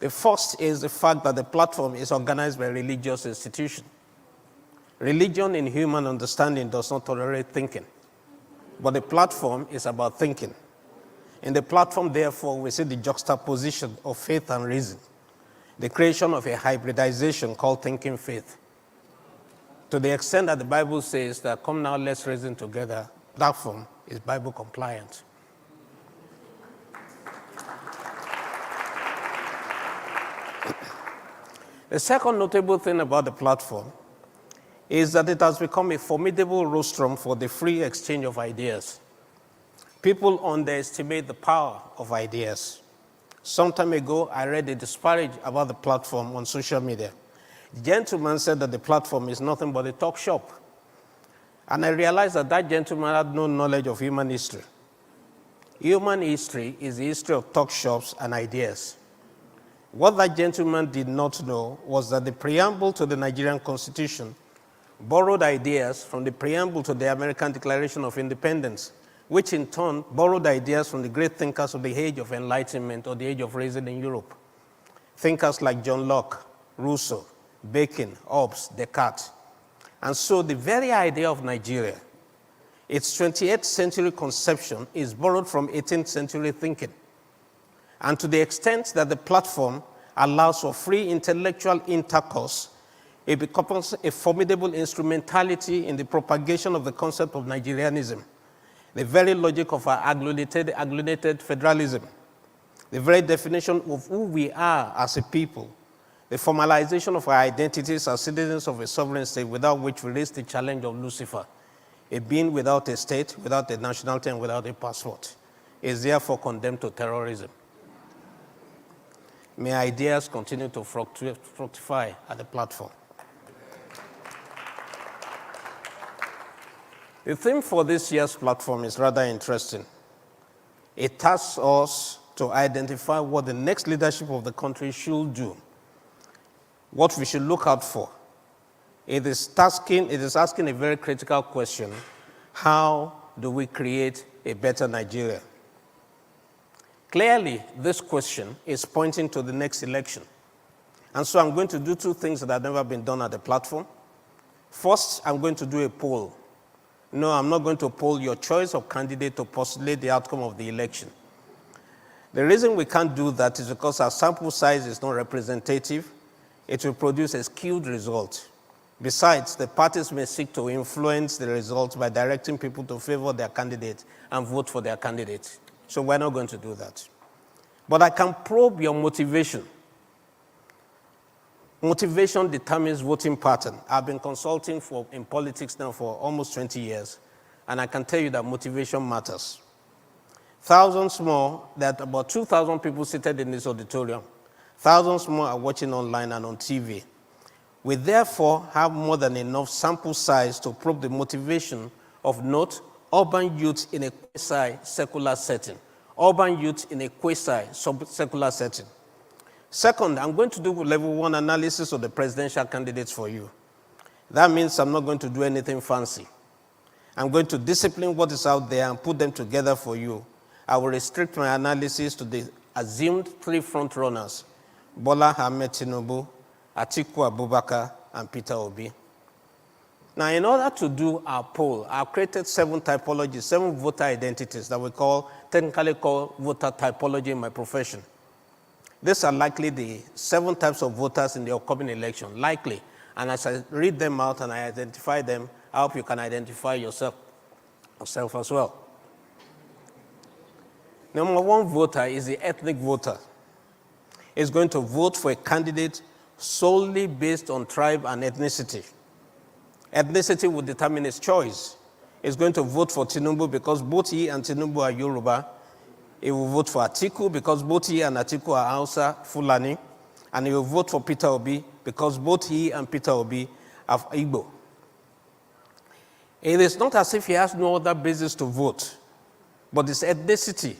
The first is the fact that the platform is organized by a religious institution. Religion in human understanding does not tolerate thinking, but the platform is about thinking. In the platform, therefore, we see the juxtaposition of faith and reason, the creation of a hybridization called thinking faith. To the extent that the Bible says that, come now, let's reason together, that form is Bible compliant. The second notable thing about the platform is that it has become a formidable rostrum for the free exchange of ideas. People underestimate the power of ideas. Some time ago, I read a disparage about the platform on social media. The gentleman said that the platform is nothing but a talk shop. And I realized that that gentleman had no knowledge of human history. Human history is the history of talk shops and ideas. What that gentleman did not know was that the preamble to the Nigerian Constitution borrowed ideas from the preamble to the American Declaration of Independence, which in turn borrowed ideas from the great thinkers of the Age of Enlightenment or the Age of Reason in Europe. Thinkers like John Locke, Rousseau, Bacon, Hobbes, Descartes. And so the very idea of Nigeria, its 28th century conception, is borrowed from 18th century thinking. And to the extent that the platform allows for free intellectual intercourse, it becomes a formidable instrumentality in the propagation of the concept of Nigerianism, the very logic of our agglutinated federalism, the very definition of who we are as a people, the formalization of our identities as citizens of a sovereign state, without which we raise the challenge of Lucifer. A being without a state, without a nationality, and without a passport is therefore condemned to terrorism. May ideas continue to fructify at the platform. The theme for this year's platform is rather interesting. It tasks us to identify what the next leadership of the country should do, what we should look out for. It is asking a very critical question: how do we create a better Nigeria? Clearly, this question is pointing to the next election. And so I'm going to do two things that have never been done at the platform. First, I'm going to do a poll. No, I'm not going to poll your choice of candidate to postulate the outcome of the election. The reason we can't do that is because our sample size is not representative. It will produce a skewed result. Besides, the parties may seek to influence the results by directing people to favor their candidate and vote for their candidate. So we're not going to do that. But I can probe your motivation. Motivation determines voting pattern. I've been consulting in politics now for almost 20 years, and I can tell you that motivation matters. Thousands more, that about 2,000 people seated in this auditorium. Thousands more are watching online and on TV. We therefore have more than enough sample size to probe the motivation of not urban youth in a quasi-secular setting. Urban youth in a quasi-secular setting. Second, I'm going to do level 1 analysis of the presidential candidates for you. That means I'm not going to do anything fancy. I'm going to discipline what is out there and put them together for you. I will restrict my analysis to the assumed 3 front runners: Bola Ahmed Tinubu, Atiku Abubakar, and Peter Obi. Now, in order to do our poll, I've created 7 typologies, 7 voter identities that we technically call voter typology in my profession. These are likely the 7 types of voters in the upcoming election, likely. And as I read them out and I identify them, I hope you can identify yourself as well. Number 1 voter is the ethnic voter. It's going to vote for a candidate solely based on tribe and ethnicity. Ethnicity will determine his choice. He's going to vote for Tinubu because both he and Tinubu are Yoruba. He will vote for Atiku because both he and Atiku are Hausa, Fulani. And he will vote for Peter Obi because both he and Peter Obi are Igbo. It is not as if he has no other basis to vote, but his ethnicity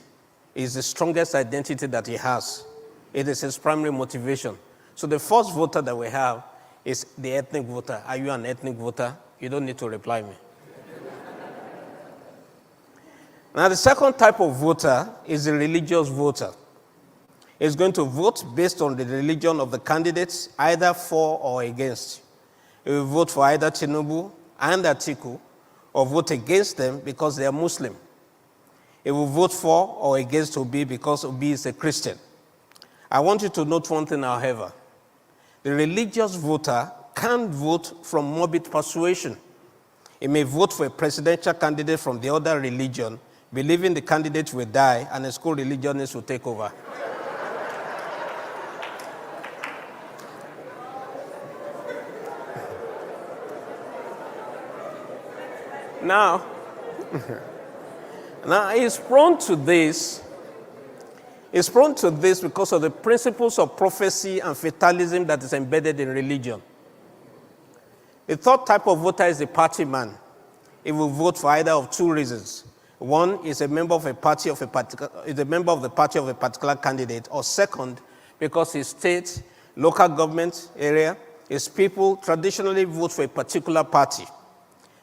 is the strongest identity that he has. It is his primary motivation. So the first voter that we have is the ethnic voter. Are you an ethnic voter? You don't need to reply me. Now, the second type of voter is the religious voter. He's going to vote based on the religion of the candidates, either for or against. He will vote for either Tinubu and Atiku, or vote against them because they are Muslim. He will vote for or against Obi because Obi is a Christian. I want you to note one thing, however. The religious voter can't vote from morbid persuasion. He may vote for a presidential candidate from the other religion, believing the candidate will die and a school religionist will take over. Now he's prone to this. He's prone to this because of the principles of prophecy and fatalism that is embedded in religion. The third type of voter is the party man. He will vote for either of 2 reasons. One is a member of the party of a particular candidate, or second, because his state, local government area, his people traditionally vote for a particular party.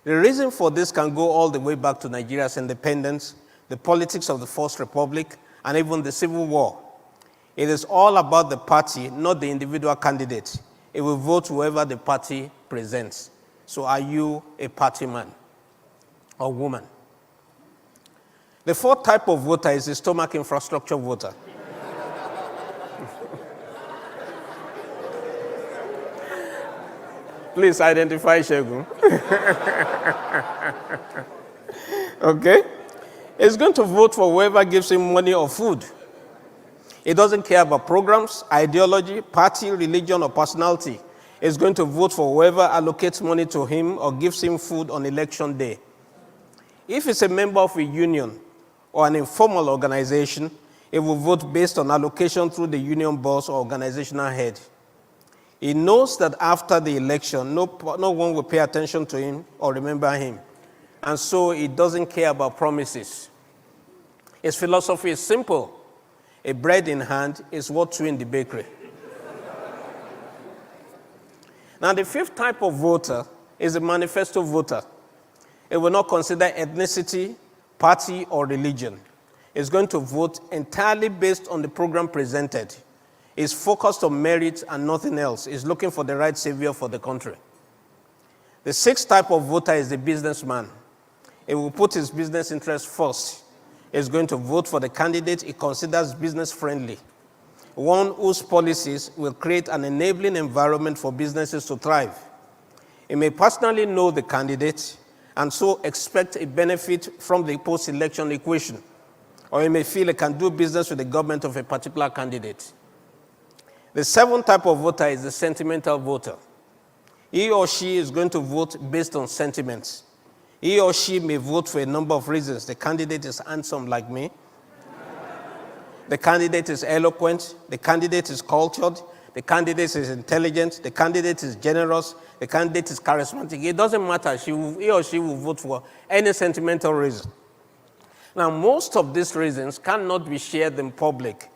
The reason for this can go all the way back to Nigeria's independence, the politics of the First Republic, and even the Civil War. It is all about the party, not the individual candidate. It will vote whoever the party presents. So are you a party man or woman? The fourth type of voter is the stomach infrastructure voter. Please identify 𝐏𝐨𝐬𝐬𝐢𝐛. Okay? He's going to vote for whoever gives him money or food. He doesn't care about programs, ideology, party, religion, or personality. He's going to vote for whoever allocates money to him or gives him food on election day. If it's a member of a union or an informal organization, it will vote based on allocation through the union boss or organizational head. He knows that after the election, no one will pay attention to him or remember him. And so he doesn't care about promises. His philosophy is simple. A bread in hand is worth two in the bakery. Now, the fifth type of voter is a manifesto voter. It will not consider ethnicity, party, or religion. It's going to vote entirely based on the program presented. It's focused on merit and nothing else. It's looking for the right savior for the country. The sixth type of voter is the businessman. It will put his business interest first. It's going to vote for the candidate it considers business-friendly, one whose policies will create an enabling environment for businesses to thrive. He may personally know the candidate and so expect a benefit from the post-election equation, or he may feel he can do business with the government of a particular candidate. The seventh type of voter is the sentimental voter. He or she is going to vote based on sentiments. He or she may vote for a number of reasons. The candidate is handsome like me. The candidate is eloquent. The candidate is cultured. The candidate is intelligent. The candidate is generous. The candidate is charismatic. It doesn't matter. He or she will vote for any sentimental reason. Now, most of these reasons cannot be shared in public.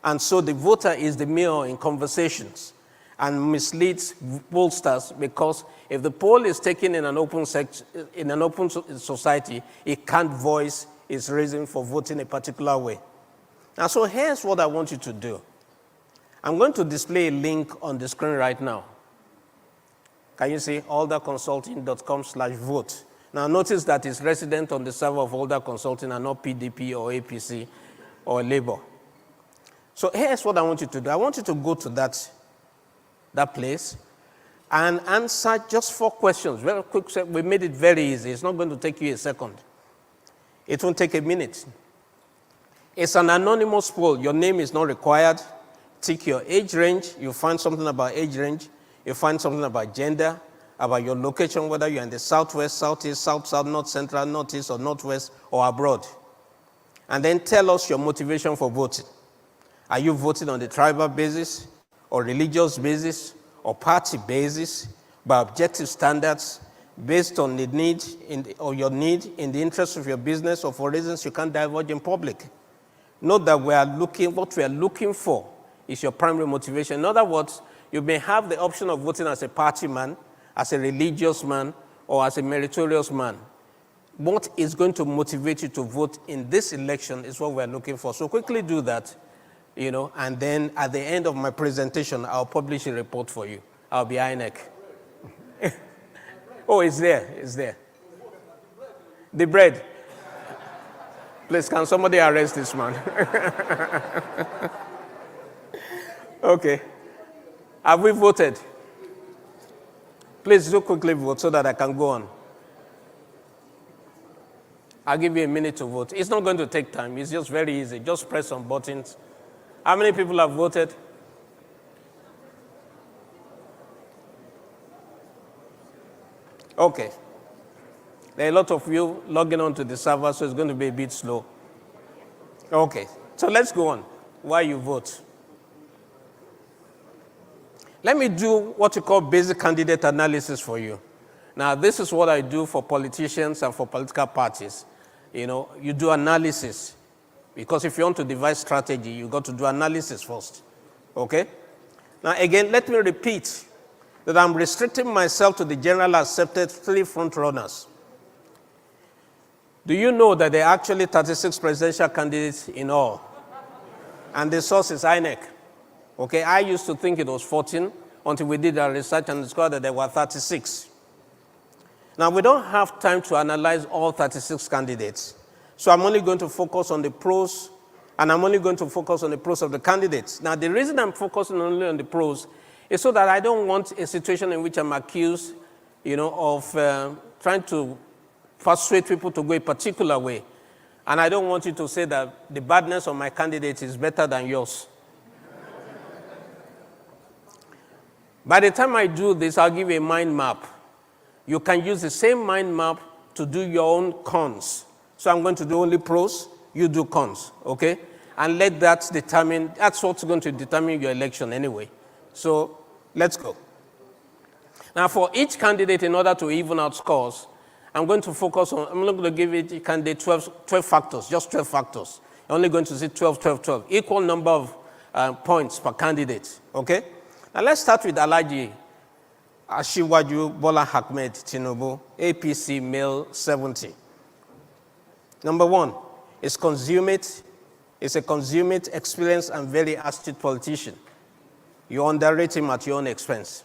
And so the voter is the mirror in conversations and misleads pollsters, because if the poll is taken in an open society, it can't voice its reason for voting a particular way. Now, so here's what I want you to do. I'm going to display a link on the screen right now. Can you see alderconsulting.com/vote? Now, notice that it's resident on the server of Alder Consulting and not PDP or APC or Labour. So here's what I want you to do. I want you to go to that place and answer just 4 questions. Very quick. We made it very easy. It's not going to take you a second. It won't take a minute. It's an anonymous poll. Your name is not required. Tick your age range. You find something about age range. You find something about gender, about your location, whether you're in the southwest, southeast, south, north, central, northeast, or northwest, or abroad. And then tell us your motivation for voting. Are you voting on the tribal basis, or religious basis, or party basis, by objective standards, based on the need or your need in the interest of your business, or for reasons you can't divulge in public? Note that what we are looking for is your primary motivation. In other words, you may have the option of voting as a party man, as a religious man, or as a meritorious man. What is going to motivate you to vote in this election is what we're looking for. So quickly do that. And then at the end of my presentation, I'll publish a report for you. I'll be INEC. Oh, it's there. It's there. The bread. Please, can somebody arrest this man? Okay. Have we voted? Please do quickly vote so that I can go on. I'll give you a minute to vote. It's not going to take time. It's just very easy. Just press some buttons. How many people have voted? Okay. There are a lot of you logging on to the server, so it's going to be a bit slow. Okay. So let's go on while you vote. Let me do what you call basic candidate analysis for you. Now, this is what I do for politicians and for political parties. You do analysis. Because if you want to devise strategy, you've got to do analysis first. Okay? Now, again, let me repeat that I'm restricting myself to the general accepted 3 front runners. Do you know that there are actually 36 presidential candidates in all? And the source is INEC. Okay, I used to think it was 14 until we did our research and discovered that there were 36. Now, we don't have time to analyze all 36 candidates. So I'm only going to focus on the pros, and I'm only going to focus on the pros of the candidates. Now, the reason I'm focusing only on the pros is so that I don't want a situation in which I'm accused, of trying to persuade people to go a particular way. And I don't want you to say that the badness of my candidate is better than yours. By the time I do this, I'll give you a mind map. You can use the same mind map to do your own cons. So I'm going to do only pros, you do cons, okay? And let that determine, that's what's going to determine your election anyway. So let's go. Now for each candidate, in order to even out scores, I'm going to focus on, I'm not going to give each candidate 12 factors, just 12 factors. You're only going to see 12, 12, 12, equal number of points per candidate, okay? Now let's start with Alhaji Asiwaju Bola Ahmed Tinubu, APC, male, 70. Number one, is a consummate, experienced, and very astute politician. You underrate him at your own expense.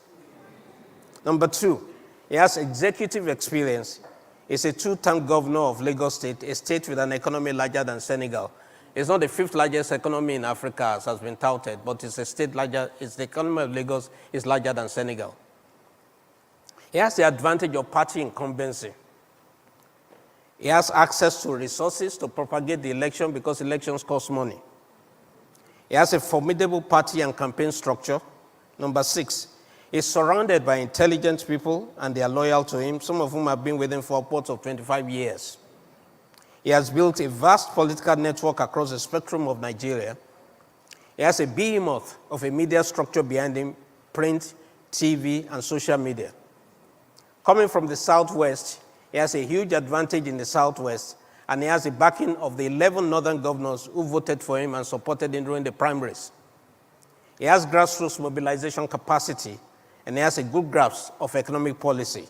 Number two, he has executive experience. He's a two-term governor of Lagos State, a state with an economy larger than Senegal. It's not the fifth largest economy in Africa, as has been touted, but it's a state larger, the economy of Lagos is larger than Senegal. He has the advantage of party incumbency. He has access to resources to propagate the election because elections cost money. He has a formidable party and campaign structure. Number six, he's surrounded by intelligent people and they are loyal to him, some of whom have been with him for upwards of 25 years. He has built a vast political network across the spectrum of Nigeria. He has a behemoth of a media structure behind him, print, TV, and social media. Coming from the Southwest, he has a huge advantage in the Southwest, and he has the backing of the 11 northern governors who voted for him and supported him during the primaries. He has grassroots mobilization capacity, and he has a good grasp of economic policy.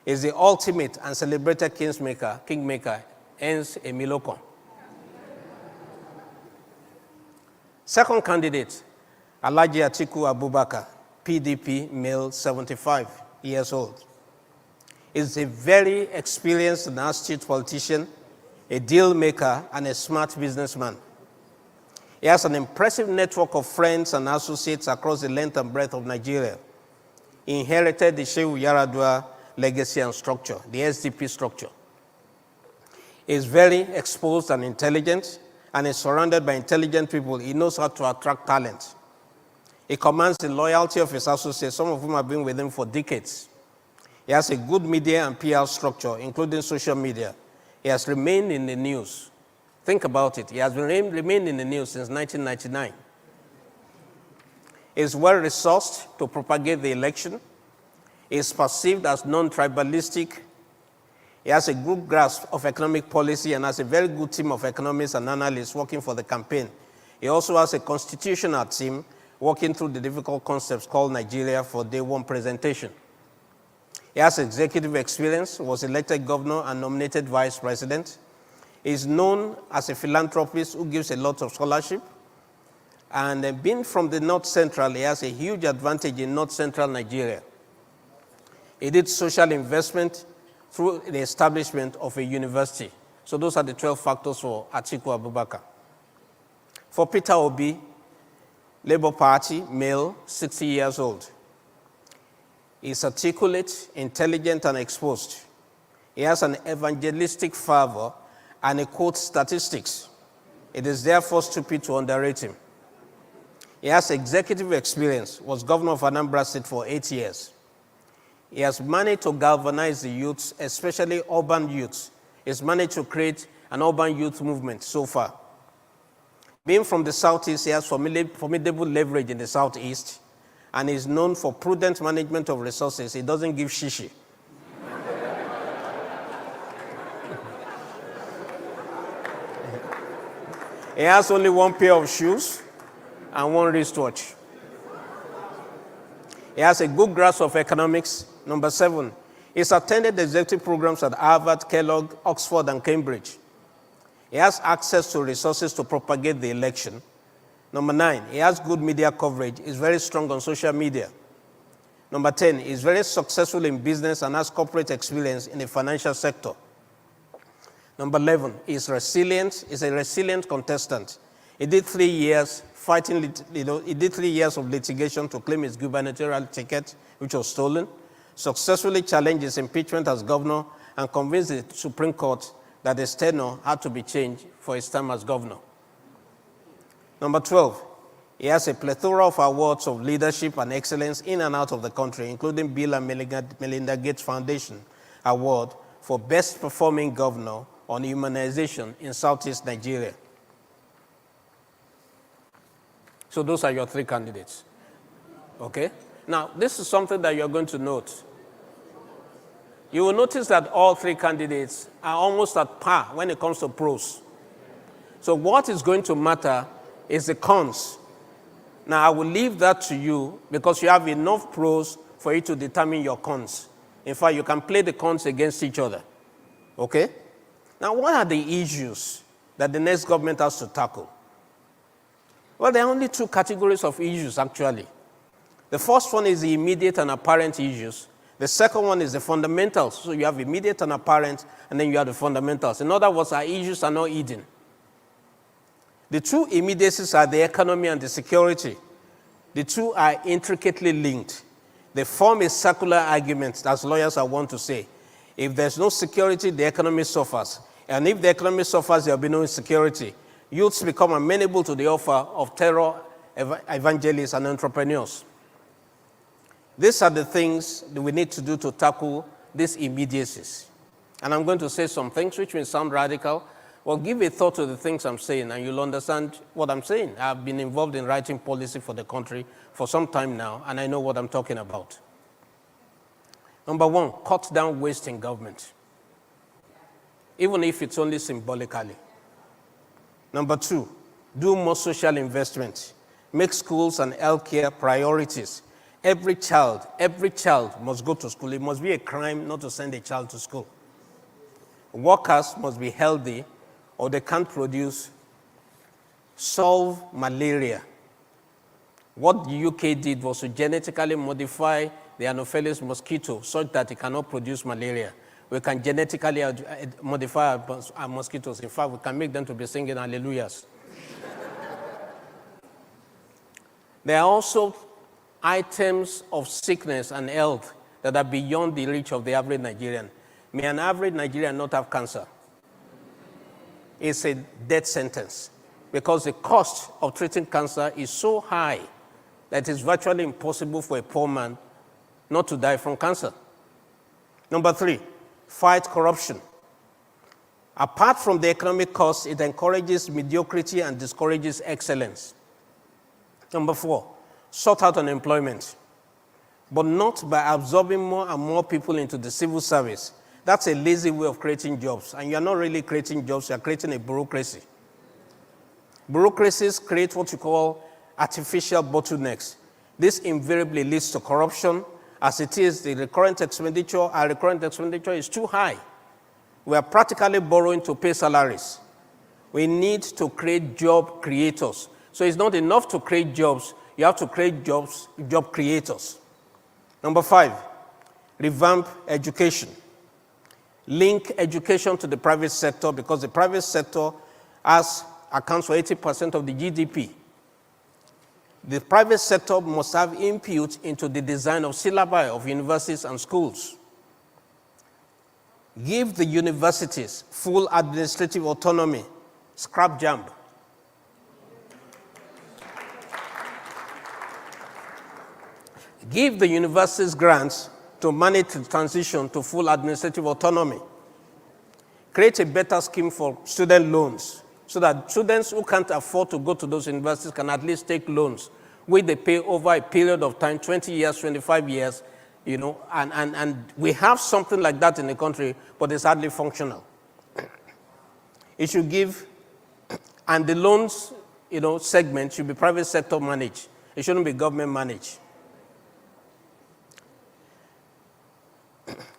He is the ultimate and celebrated kingmaker, hence 𝐏𝐿𝐿. Second candidate, Alhaji Atiku Abubakar, PDP, male, 75 years old. Is a very experienced and astute politician, a deal maker, and a smart businessman. He has an impressive network of friends and associates across the length and breadth of Nigeria. He inherited the Shehu Yaradua legacy and structure, the SDP structure. He is very exposed and intelligent, and is surrounded by intelligent people. He knows how to attract talent. He commands the loyalty of his associates, some of whom have been with him for decades. He has a good media and PR structure, including social media. He has remained in the news. Think about it. He has remained in the news since 1999. He is well-resourced to propagate the election. He is perceived as non-tribalistic. He has a good grasp of economic policy and has a very good team of economists and analysts working for the campaign. He also has a constitutional team working through the difficult concepts called Nigeria for Day One presentation. He has executive experience, was elected governor and nominated vice president. He is known as a philanthropist who gives a lot of scholarship. And being from the North Central, he has a huge advantage in North Central Nigeria. He did social investment through the establishment of a university. So those are the 12 factors for Atiku Abubakar. For Peter Obi, Labour Party, male, 60 years old. He is articulate, intelligent, and exposed. He has an evangelistic fervor and he quotes statistics. It is therefore stupid to underrate him. He has executive experience, was governor of Anambra State for 8 years. He has managed to galvanize the youths, especially urban youths. He has managed to create an urban youth movement so far. Being from the Southeast, he has formidable leverage in the Southeast, and is known for prudent management of resources. He doesn't give shishi. He has only one pair of shoes and one wristwatch. He has a good grasp of economics. Number 7, he's attended executive programs at Harvard, Kellogg, Oxford, and Cambridge. He has access to resources to propagate the election. Number 9, he has good media coverage. He's very strong on social media. Number 10, he's very successful in business and has corporate experience in the financial sector. Number 11, he's resilient. He's a resilient contestant. He did 3 years he did 3 years of litigation to claim his gubernatorial ticket, which was stolen, successfully challenged his impeachment as governor, and convinced the Supreme Court that his tenure had to be changed for his term as governor. Number 12, he has a plethora of awards of leadership and excellence in and out of the country, including Bill and Melinda Gates Foundation Award for best performing governor on humanization in Southeast Nigeria. So those are your 3 candidates. Okay? Now, this is something that you're going to note. You will notice that all 3 candidates are almost at par when it comes to pros. So what is going to matter is the cons. Now, I will leave that to you because you have enough pros for you to determine your cons. In fact, you can play the cons against each other. Okay? Now, what are the issues that the next government has to tackle? Well, there are only 2 categories of issues, actually. The first one is the immediate and apparent issues. The second one is the fundamentals. So you have immediate and apparent, and then you have the fundamentals. In other words, our issues are not hidden. The 2 immediacies are the economy and the security. The 2 are intricately linked. They form a circular argument, as lawyers are wont to say. If there's no security, the economy suffers. And if the economy suffers, there will be no insecurity. Youths become amenable to the offer of terror evangelists and entrepreneurs. These are the things that we need to do to tackle these immediacies. And I'm going to say some things which may sound radical. Well, give a thought to the things I'm saying, and you'll understand what I'm saying. I've been involved in writing policy for the country for some time now, and I know what I'm talking about. Number 1, cut down waste in government, even if it's only symbolically. Number 2, do more social investment. Make schools and healthcare priorities. Every child must go to school. It must be a crime not to send a child to school. Workers must be healthy or they can't produce. Solve malaria. What the UK did was to genetically modify the Anopheles mosquito such that it cannot produce malaria. We can genetically modify our mosquitoes. In fact, we can make them to be singing hallelujahs. There are also items of sickness and health that are beyond the reach of the average Nigerian. May an average Nigerian not have cancer? It's a death sentence because the cost of treating cancer is so high that it's virtually impossible for a poor man not to die from cancer. Number 3, fight corruption. Apart from the economic cost, it encourages mediocrity and discourages excellence. Number 4, sort out unemployment, but not by absorbing more and more people into the civil service. That's a lazy way of creating jobs, and you're not really creating jobs, you're creating a bureaucracy. Bureaucracies create what you call artificial bottlenecks. This invariably leads to corruption. As it is, our recurrent expenditure is too high. We are practically borrowing to pay salaries. We need to create job creators. So it's not enough to create jobs, you have to create job creators. Number 5, revamp education. Link education to the private sector because the private sector accounts for 80% of the GDP. The private sector must have input into the design of syllabi of universities and schools. Give the universities full administrative autonomy. Scrap JAMB. Give the universities grants to manage the transition to full administrative autonomy. Create a better scheme for student loans so that students who can't afford to go to those universities can at least take loans, where they pay over a period of time, 20 years, 25 years, and we have something like that in the country, but it's hardly functional. It should give, and the loans, segment should be private sector managed. It shouldn't be government managed.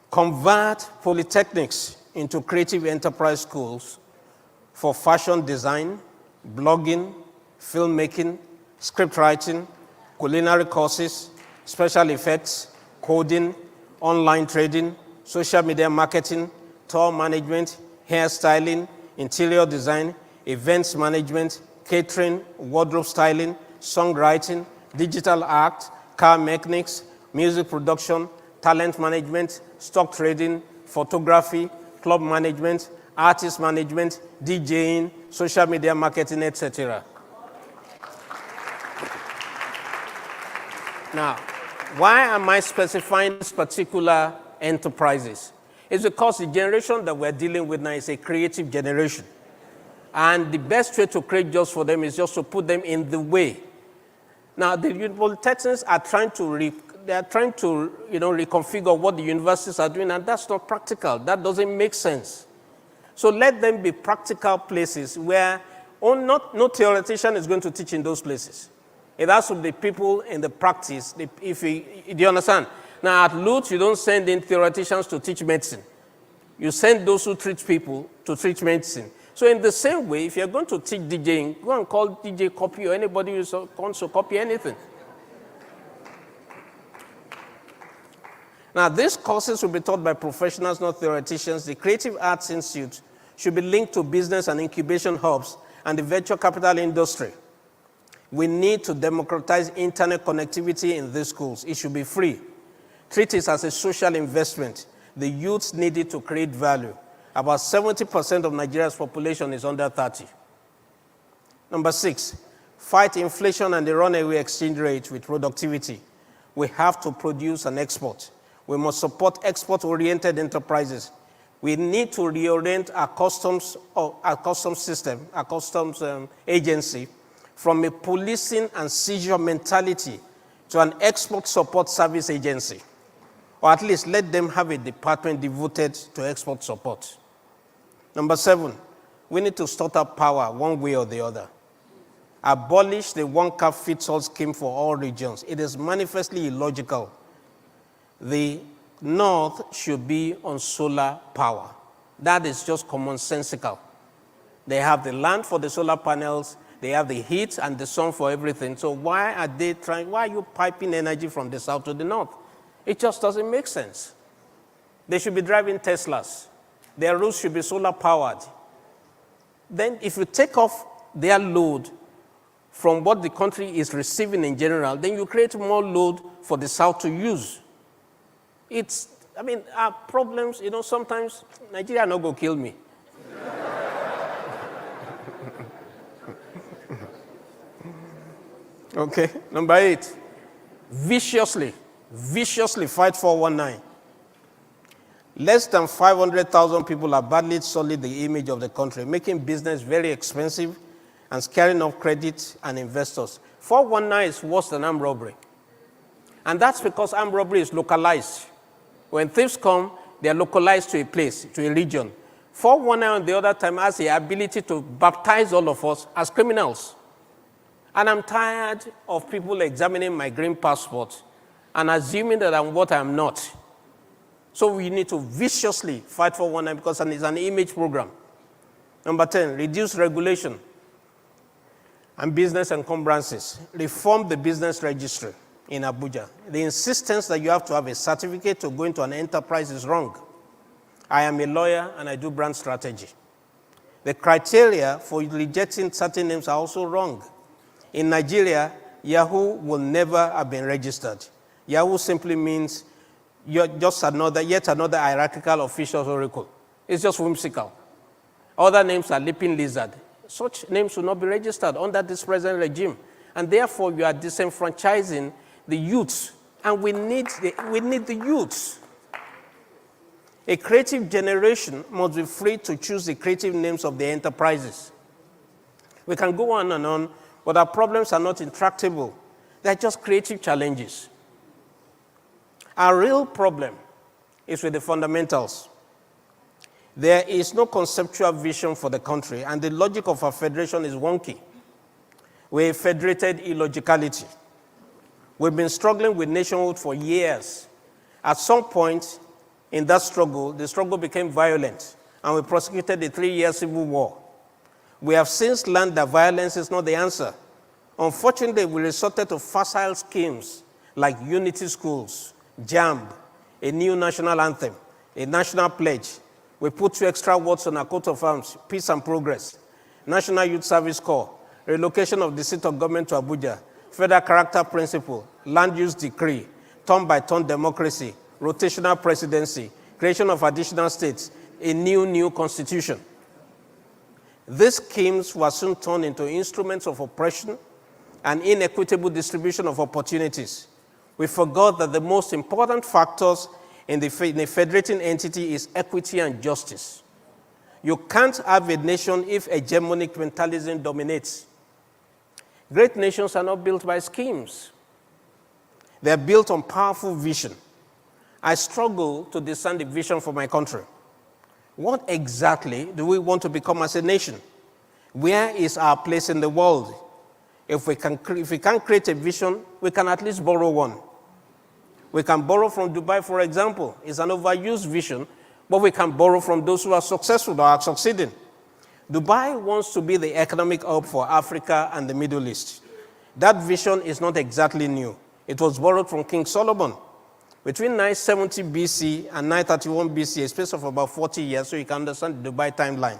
Convert polytechnics into creative enterprise schools for fashion design, blogging, filmmaking, script writing, culinary courses, special effects, coding, online trading, social media marketing, tour management, hairstyling, interior design, events management, catering, wardrobe styling, songwriting, digital art, car mechanics, music production, talent management, stock trading, photography, club management, artist management, DJing, social media marketing, etc. Now, why am I specifying these particular enterprises? It's because the generation that we're dealing with now is a creative generation. And the best way to create jobs for them is just to put them in the way. Now, the polytechnics are trying to reconfigure what the universities are doing, and that's not practical. That doesn't make sense. So let them be practical places where no theoretician is going to teach in those places. It has to be people in the practice. Do you understand? Now, at Lutz, you don't send in theoreticians to teach medicine. You send those who treat people to teach medicine. So in the same way, if you're going to teach DJing, go and call DJ Copy or anybody who wants to copy anything. Now, these courses will be taught by professionals, not theoreticians. The Creative Arts Institute should be linked to business and incubation hubs and the venture capital industry. We need to democratize internet connectivity in these schools. It should be free. Treat it as a social investment. The youths need it to create value. About 70% of Nigeria's population is under 30. Number 6, fight inflation and the runaway exchange rate with productivity. We have to produce and export. We must support export-oriented enterprises. We need to reorient our customs system, our customs agency, from a policing and seizure mentality to an export support service agency. Or at least let them have a department devoted to export support. Number 7, we need to start up power one way or the other. Abolish the one-cap-fits-all scheme for all regions. It is manifestly illogical. The North should be on solar power. That is just commonsensical. They have the land for the solar panels, they have the heat and the sun for everything. So why are you piping energy from the south to the north? It just doesn't make sense. They should be driving Teslas. Their roofs should be solar powered. Then if you take off their load from what the country is receiving in general, then you create more load for the south to use. Our problems, sometimes Nigeria not going to kill me. Okay, number 8, viciously fight 419. Less than 500,000 people have badly sullied the image of the country, making business very expensive and scaring off credit and investors. 419 is worse than armed robbery. And that's because armed robbery is localized. When thieves come, they are localized to a place, to a region. 419 on the other time has the ability to baptize all of us as criminals. And I'm tired of people examining my green passport and assuming that I'm what I'm not. So we need to viciously fight for 419 because it's an image program. Number 10, reduce regulation and business encumbrances. Reform the business registry in Abuja. The insistence that you have to have a certificate to go into an enterprise is wrong. I am a lawyer and I do brand strategy. The criteria for rejecting certain names are also wrong. In Nigeria, Yahoo will never have been registered. Yahoo simply means you're just yet another hierarchical official oracle. It's just whimsical. Other names are leaping lizard. Such names will not be registered under this present regime. And therefore, you are disenfranchising the youths. And we need the youths. A creative generation must be free to choose the creative names of their enterprises. We can go on and on, but our problems are not intractable. They're just creative challenges. Our real problem is with the fundamentals. There is no conceptual vision for the country, and the logic of our federation is wonky. We're federated illogicality. We've been struggling with nationhood for years. At some point in that struggle, the struggle became violent, and we prosecuted the 3-year civil war. We have since learned that violence is not the answer. Unfortunately, we resorted to facile schemes like unity schools, JAMB, a new national anthem, a national pledge. We put 2 extra words on our coat of arms, peace and progress, National Youth Service Corps, relocation of the seat of government to Abuja, federal character principle, land use decree, turn-by-turn democracy, rotational presidency, creation of additional states, a new constitution. These schemes were soon turned into instruments of oppression and inequitable distribution of opportunities. We forgot that the most important factors in the federating entity is equity and justice. You can't have a nation if hegemonic mentalism dominates. Great nations are not built by schemes. They are built on powerful vision. I struggle to discern the vision for my country. What exactly do we want to become as a nation? Where is our place in the world? If we can't create a vision, we can at least borrow one. We can borrow from Dubai, for example. It's an overused vision, but we can borrow from those who are successful or are succeeding. Dubai wants to be the economic hub for Africa and the Middle East. That vision is not exactly new. It was borrowed from King Solomon. Between 970 BC and 931 BC, a space of about 40 years, so you can understand the Dubai timeline,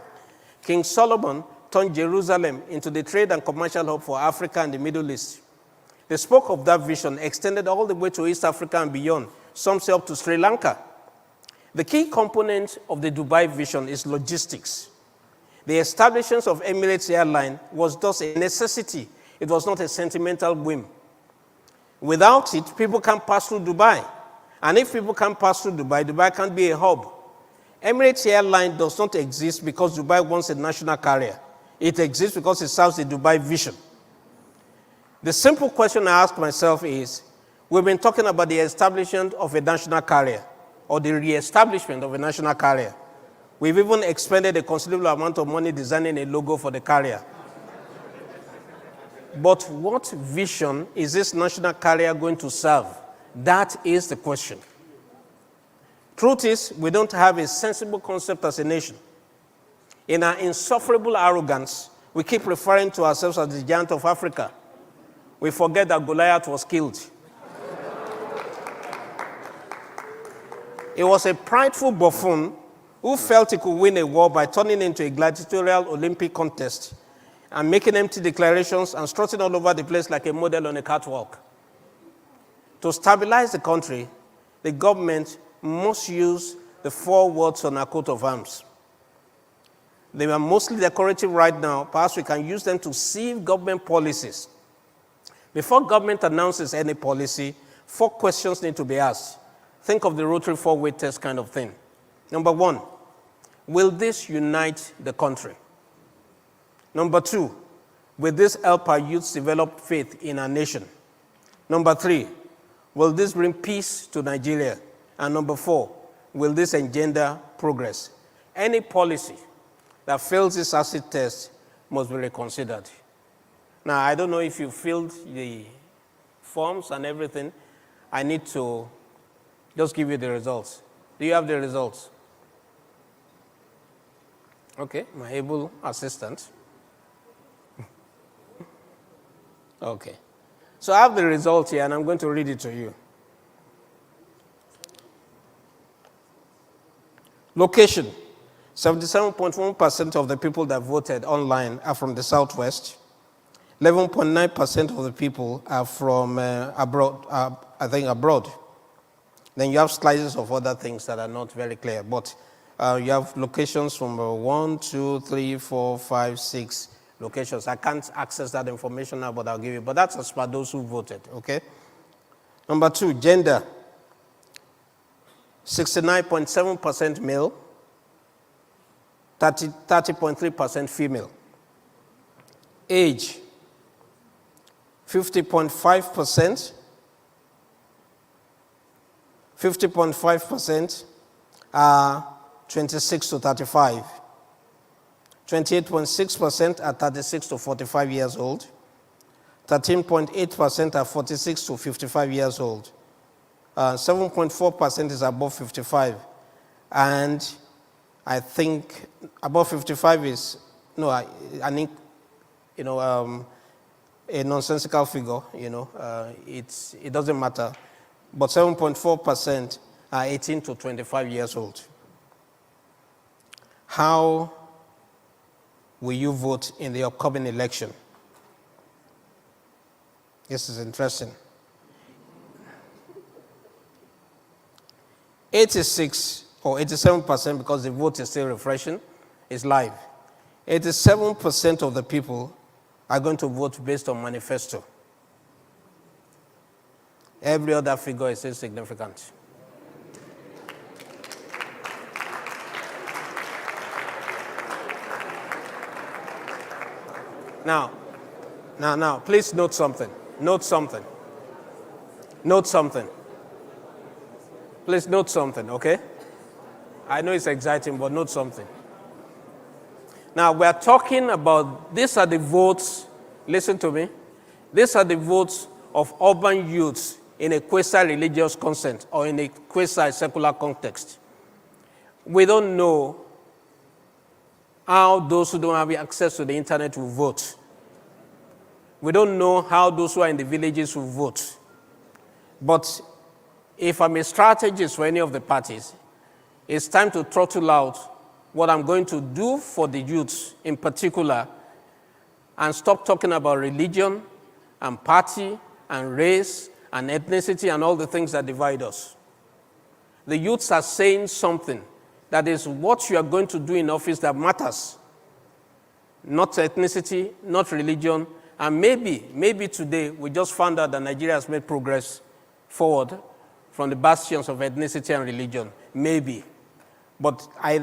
King Solomon turned Jerusalem into the trade and commercial hub for Africa and the Middle East. The spoke of that vision extended all the way to East Africa and beyond, some say up to Sri Lanka. The key component of the Dubai vision is logistics. The establishment of Emirates Airline was thus a necessity. It was not a sentimental whim. Without it, people can't pass through Dubai. And if people can't pass through Dubai, Dubai can't be a hub. Emirates Airline does not exist because Dubai wants a national carrier. It exists because it serves the Dubai vision. The simple question I ask myself is, we've been talking about the establishment of a national carrier, or the re-establishment of a national carrier. We've even expended a considerable amount of money designing a logo for the carrier. But what vision is this national carrier going to serve? That is the question. Truth is, we don't have a sensible concept as a nation. In our insufferable arrogance, we keep referring to ourselves as the giant of Africa. We forget that Goliath was killed. It was a prideful buffoon who felt he could win a war by turning into a gladiatorial Olympic contest and making empty declarations and strutting all over the place like a model on a catwalk. To stabilize the country, the government must use the 4 words on our coat of arms. They are mostly decorative right now. Perhaps we can use them to sieve government policies. Before government announces any policy, 4 questions need to be asked. Think of the rotary 4-way test kind of thing. Number 1, will this unite the country? Number 2, will this help our youths develop faith in our nation? Number 3, will this bring peace to Nigeria? And number 4, will this engender progress? Any policy that fails this acid test must be reconsidered. Now, I don't know if you filled the forms and everything. I need to just give you the results. Do you have the results? Okay, my able assistant. Okay. So I have the results here, and I'm going to read it to you. Location. 77.1% of the people that voted online are from the Southwest. 11.9% of the people are from abroad. Then you have slices of other things that are not very clear, but you have locations from 1, 2, 3, 4, 5, 6 locations. I can't access that information now, but I'll give you. But that's as per those who voted, okay? Number 2, gender. 69.7% male, 30.3% female. Age, 50.5%. 50.5% are 26 to 35. 28.6% are 36 to 45 years old. 13.8% are 46 to 55 years old. 7.4% is above 55. And I think above 55 is, no, I think, a nonsensical figure, it doesn't matter. But 7.4% are 18 to 25 years old. How will you vote in the upcoming election? This is interesting. 86 or 87%, because the vote is still refreshing, is live. 87% of the people are going to vote based on manifesto. Every other figure is insignificant. Now, please note something. Note something. Note something. Please note something, okay? I know it's exciting, but note something. Now, we're talking about, these are the votes, listen to me, these are the votes of urban youths in a quasi-religious consent or in a quasi-secular context. We don't know how those who don't have access to the internet will vote. We don't know how those who are in the villages will vote. But if I'm a strategist for any of the parties, it's time to throttle out what I'm going to do for the youths in particular and stop talking about religion and party and race and ethnicity and all the things that divide us. The youths are saying something that is what you are going to do in office that matters. Not ethnicity, not religion, and maybe today we just found out that Nigeria has made progress forward from the bastions of ethnicity and religion. Maybe. But I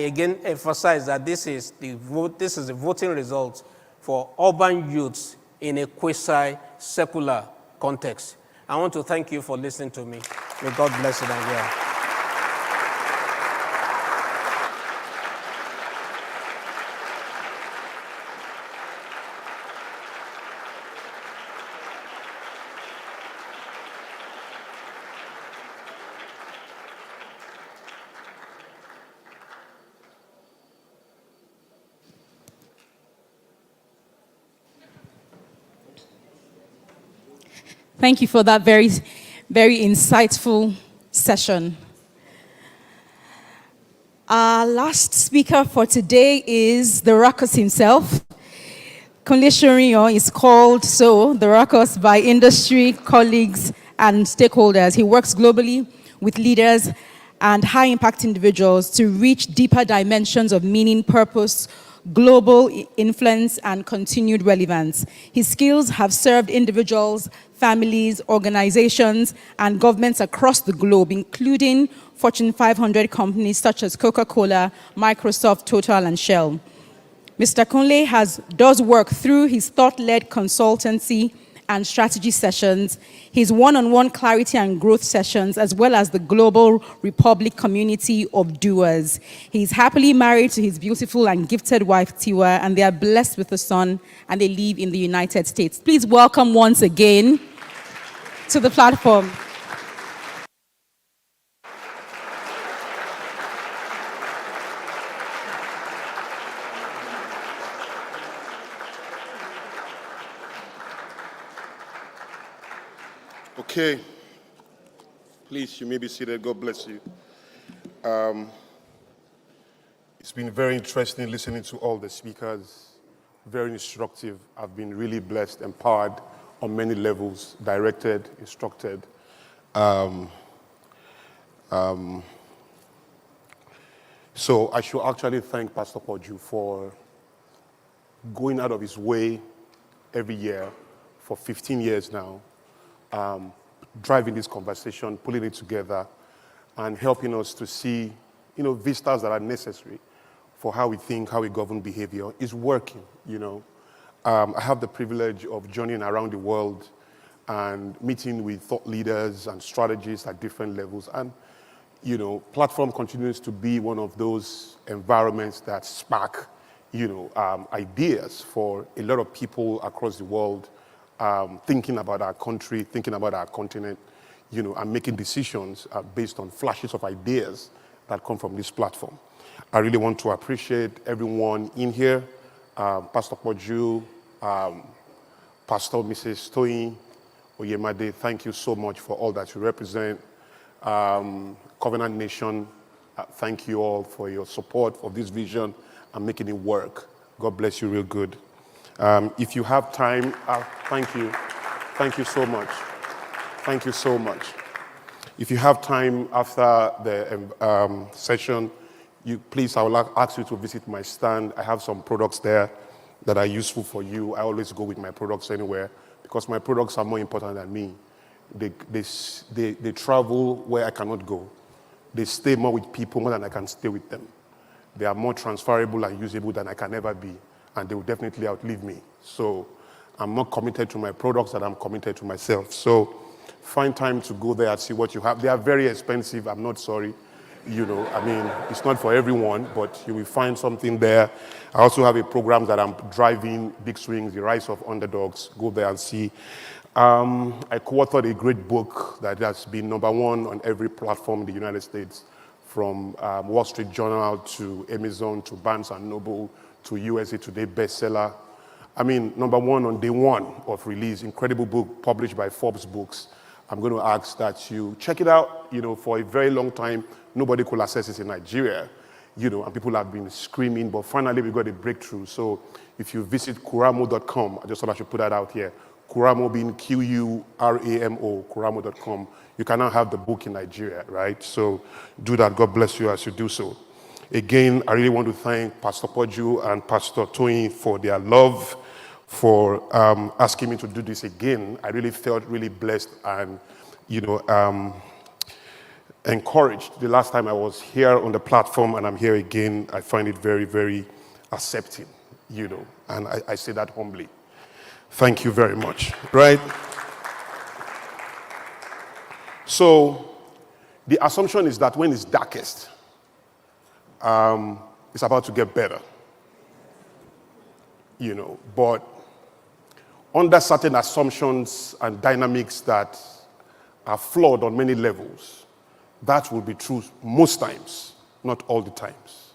again emphasize that this is the voting result for urban youths in a quasi-secular context. I want to thank you for listening to me. May God bless you, Nigeria. Thank you for that very, very insightful session. Our last speaker for today is the Ruckus himself. 𝐏𝐿 is called so, the Ruckus, by industry, colleagues, and stakeholders. He works globally with leaders and high-impact individuals to reach deeper dimensions of meaning, purpose, global influence, and continued relevance. His skills have served individuals, families, organizations, and governments across the globe, including Fortune 500 companies such as Coca-Cola, Microsoft, Total, and Shell. Mr. 𝐏𝐿 does work through his thought-led consultancy and strategy sessions, his one-on-one clarity and growth sessions, as well as the Global Republic community of doers. He's happily married to his beautiful and gifted wife, Tiwa, and they are blessed with a son, and they live in the United States. Please welcome once again to the platform. Okay. Please, you may be seated. God bless you. It's been very interesting listening to all the speakers. Very instructive. I've been really blessed, empowered on many levels, directed, instructed. So I should actually thank Pastor Poju for going out of his way every year for 15 years now, driving this conversation, pulling it together, and helping us to see, vistas that are necessary for how we think, how we govern behavior is working, I have the privilege of journeying around the world and meeting with thought leaders and strategists at different levels. And, platform continues to be one of those environments that spark, ideas for a lot of people across the world, thinking about our country, thinking about our continent, and making decisions based on flashes of ideas that come from this platform. I really want to appreciate everyone in here, Pastor Poju, Pastor Mrs. Toyin Oyemade, thank you so much for all that you represent. Covenant Nation, thank you all for your support for this vision and making it work. God bless you real good. If you have time, thank you. Thank you so much. Thank you so much. If you have time after the session, I would ask you to visit my stand. I have some products there that are useful for you. I always go with my products anywhere because my products are more important than me. They travel where I cannot go. They stay more with people more than I can stay with them. They are more transferable and usable than I can ever be, and they will definitely outlive me. So I'm more committed to my products than I'm committed to myself. So find time to go there and see what you have. They are very expensive, I'm not sorry. You know, I mean, it's not for everyone, but you will find something there. I also have a program that I'm driving, Big Swings, The Rise of Underdogs. Go there and see. I co-authored a great book that has been #1 on every platform in the United States, from Wall Street Journal to Amazon to Barnes & Noble to USA Today bestseller. I mean, #1 on day 1 of release, incredible book published by Forbes Books. I'm going to ask that you check it out. You know, for a very long time, nobody could access it in Nigeria, you know, and people have been screaming, but finally we got a breakthrough. So if you visit kuramo.com, I just thought I should put that out here. Kuramo being Q-U-R-A-M-O, kuramo.com. You can now have the book in Nigeria, right? So do that. God bless you as you do so. Again, I really want to thank Pastor Poju and Pastor Toyin for their love, for asking me to do this again. I really felt really blessed and, you know, encouraged. The last time I was here on the platform and I'm here again, I find it very, very accepting, you know, and I say that humbly. Thank you very much, right? So the assumption is that when it's darkest, it's about to get better, you know, but under certain assumptions and dynamics that are flawed on many levels, that will be true most times, not all the times.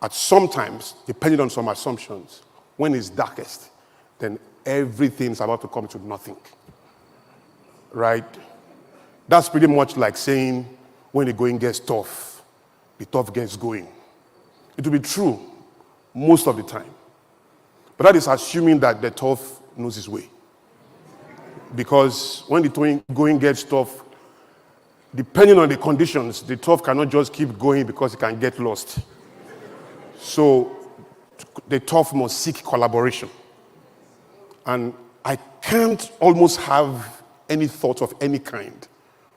At some times, depending on some assumptions, when it's darkest, then everything's about to come to nothing, right? That's pretty much like saying when the going gets tough, the tough gets going. It will be true most of the time. But that is assuming that the tough knows his way. Because when the going gets tough, depending on the conditions, the tough cannot just keep going because it can get lost. So the tough must seek collaboration. And I can't almost have any thought of any kind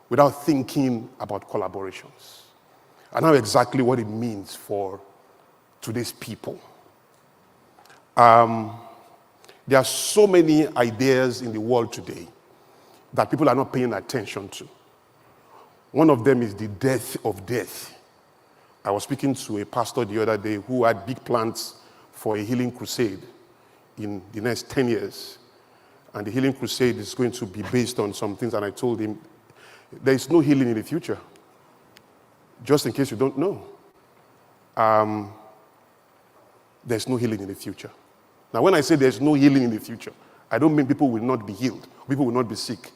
without thinking about collaborations. I know exactly what it means for today's people. There are so many ideas in the world today that people are not paying attention to. One of them is the death of death. I was speaking to a pastor the other day who had big plans for a healing crusade in the next 10 years. And the healing crusade is going to be based on some things, and I told him, there is no healing in the future. Just in case you don't know. There's no healing in the future. Now, when I say there's no healing in the future, I don't mean people will not be healed. People will not be sick.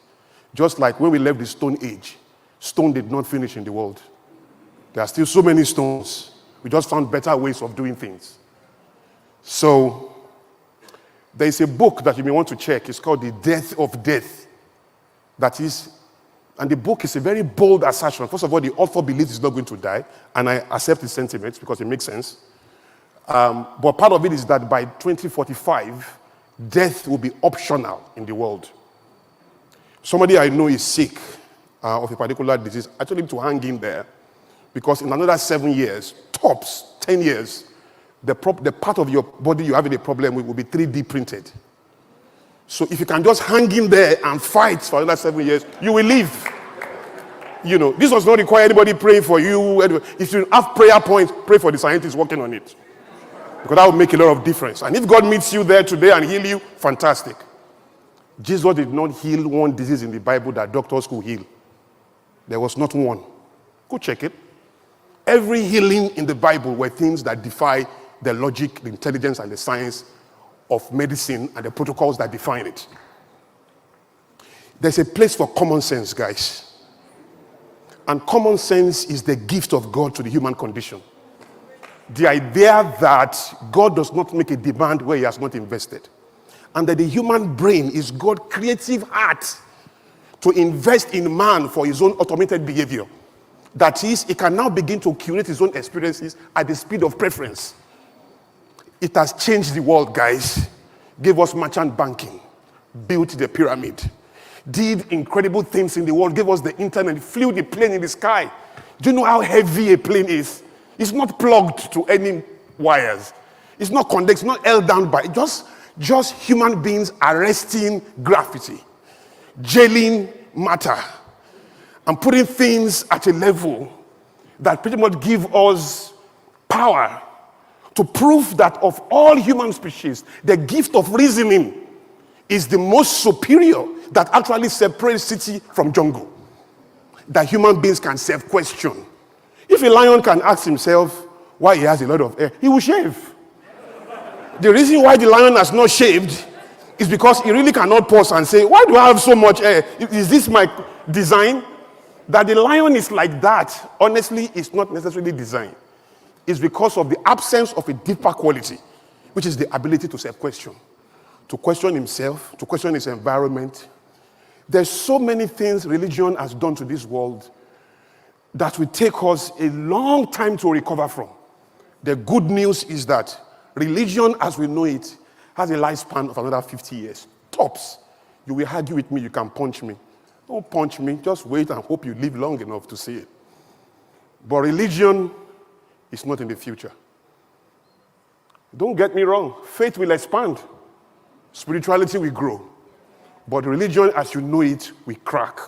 Just like when we left the Stone Age, stone did not finish in the world. There are still so many stones. We just found better ways of doing things. So, there is a book that you may want to check. It's called The Death of Death. That is, and the book is a very bold assertion. First of all, the author believes he's not going to die, and I accept his sentiments because it makes sense. But part of it is that by 2045, death will be optional in the world. Somebody I know is sick of a particular disease. I told him to hang in there because in another 7 years, tops 10 years, the part of your body you having a problem with will be 3D printed. So if you can just hang in there and fight for another 7 years, you will live. You know, this does not require anybody praying for you. If you have prayer points, pray for the scientists working on it. Because that will make a lot of difference. And if God meets you there today and heal you, fantastic. Jesus did not heal one disease in the Bible that doctors could heal. There was not one. Go check it. Every healing in the Bible were things that defy the logic, the intelligence, and the science of medicine and the protocols that define it. There's a place for common sense, guys. And common sense is the gift of God to the human condition. The idea that God does not make a demand where he has not invested. And that the human brain is God's creative heart to invest in man for his own automated behavior. That is, he can now begin to curate his own experiences at the speed of preference. It has changed the world, guys. Gave us merchant banking, built the pyramid, did incredible things in the world, gave us the internet, flew the plane in the sky. Do you know how heavy a plane is? It's not plugged to any wires. It's not connected, it's not held down by, just just human beings arresting graffiti, jailing matter, and putting things at a level that pretty much give us power to prove that of all human species, the gift of reasoning is the most superior that actually separates city from jungle. That human beings can self-question. If a lion can ask himself why he has a lot of hair, he will shave. The reason why the lion has not shaved is because he really cannot pause and say, why do I have so much hair? Is this my design? That the lion is like that, honestly, is not necessarily design. It's because of the absence of a deeper quality, which is the ability to self-question, to question himself, to question his environment. There's so many things religion has done to this world that will take us a long time to recover from. The good news is that religion, as we know it, has a lifespan of another 50 years. Tops. You will argue with me, you can punch me. Don't punch me, just wait and hope you live long enough to see it. But religion is not in the future. Don't get me wrong, faith will expand, spirituality will grow, but religion as you know it will crack.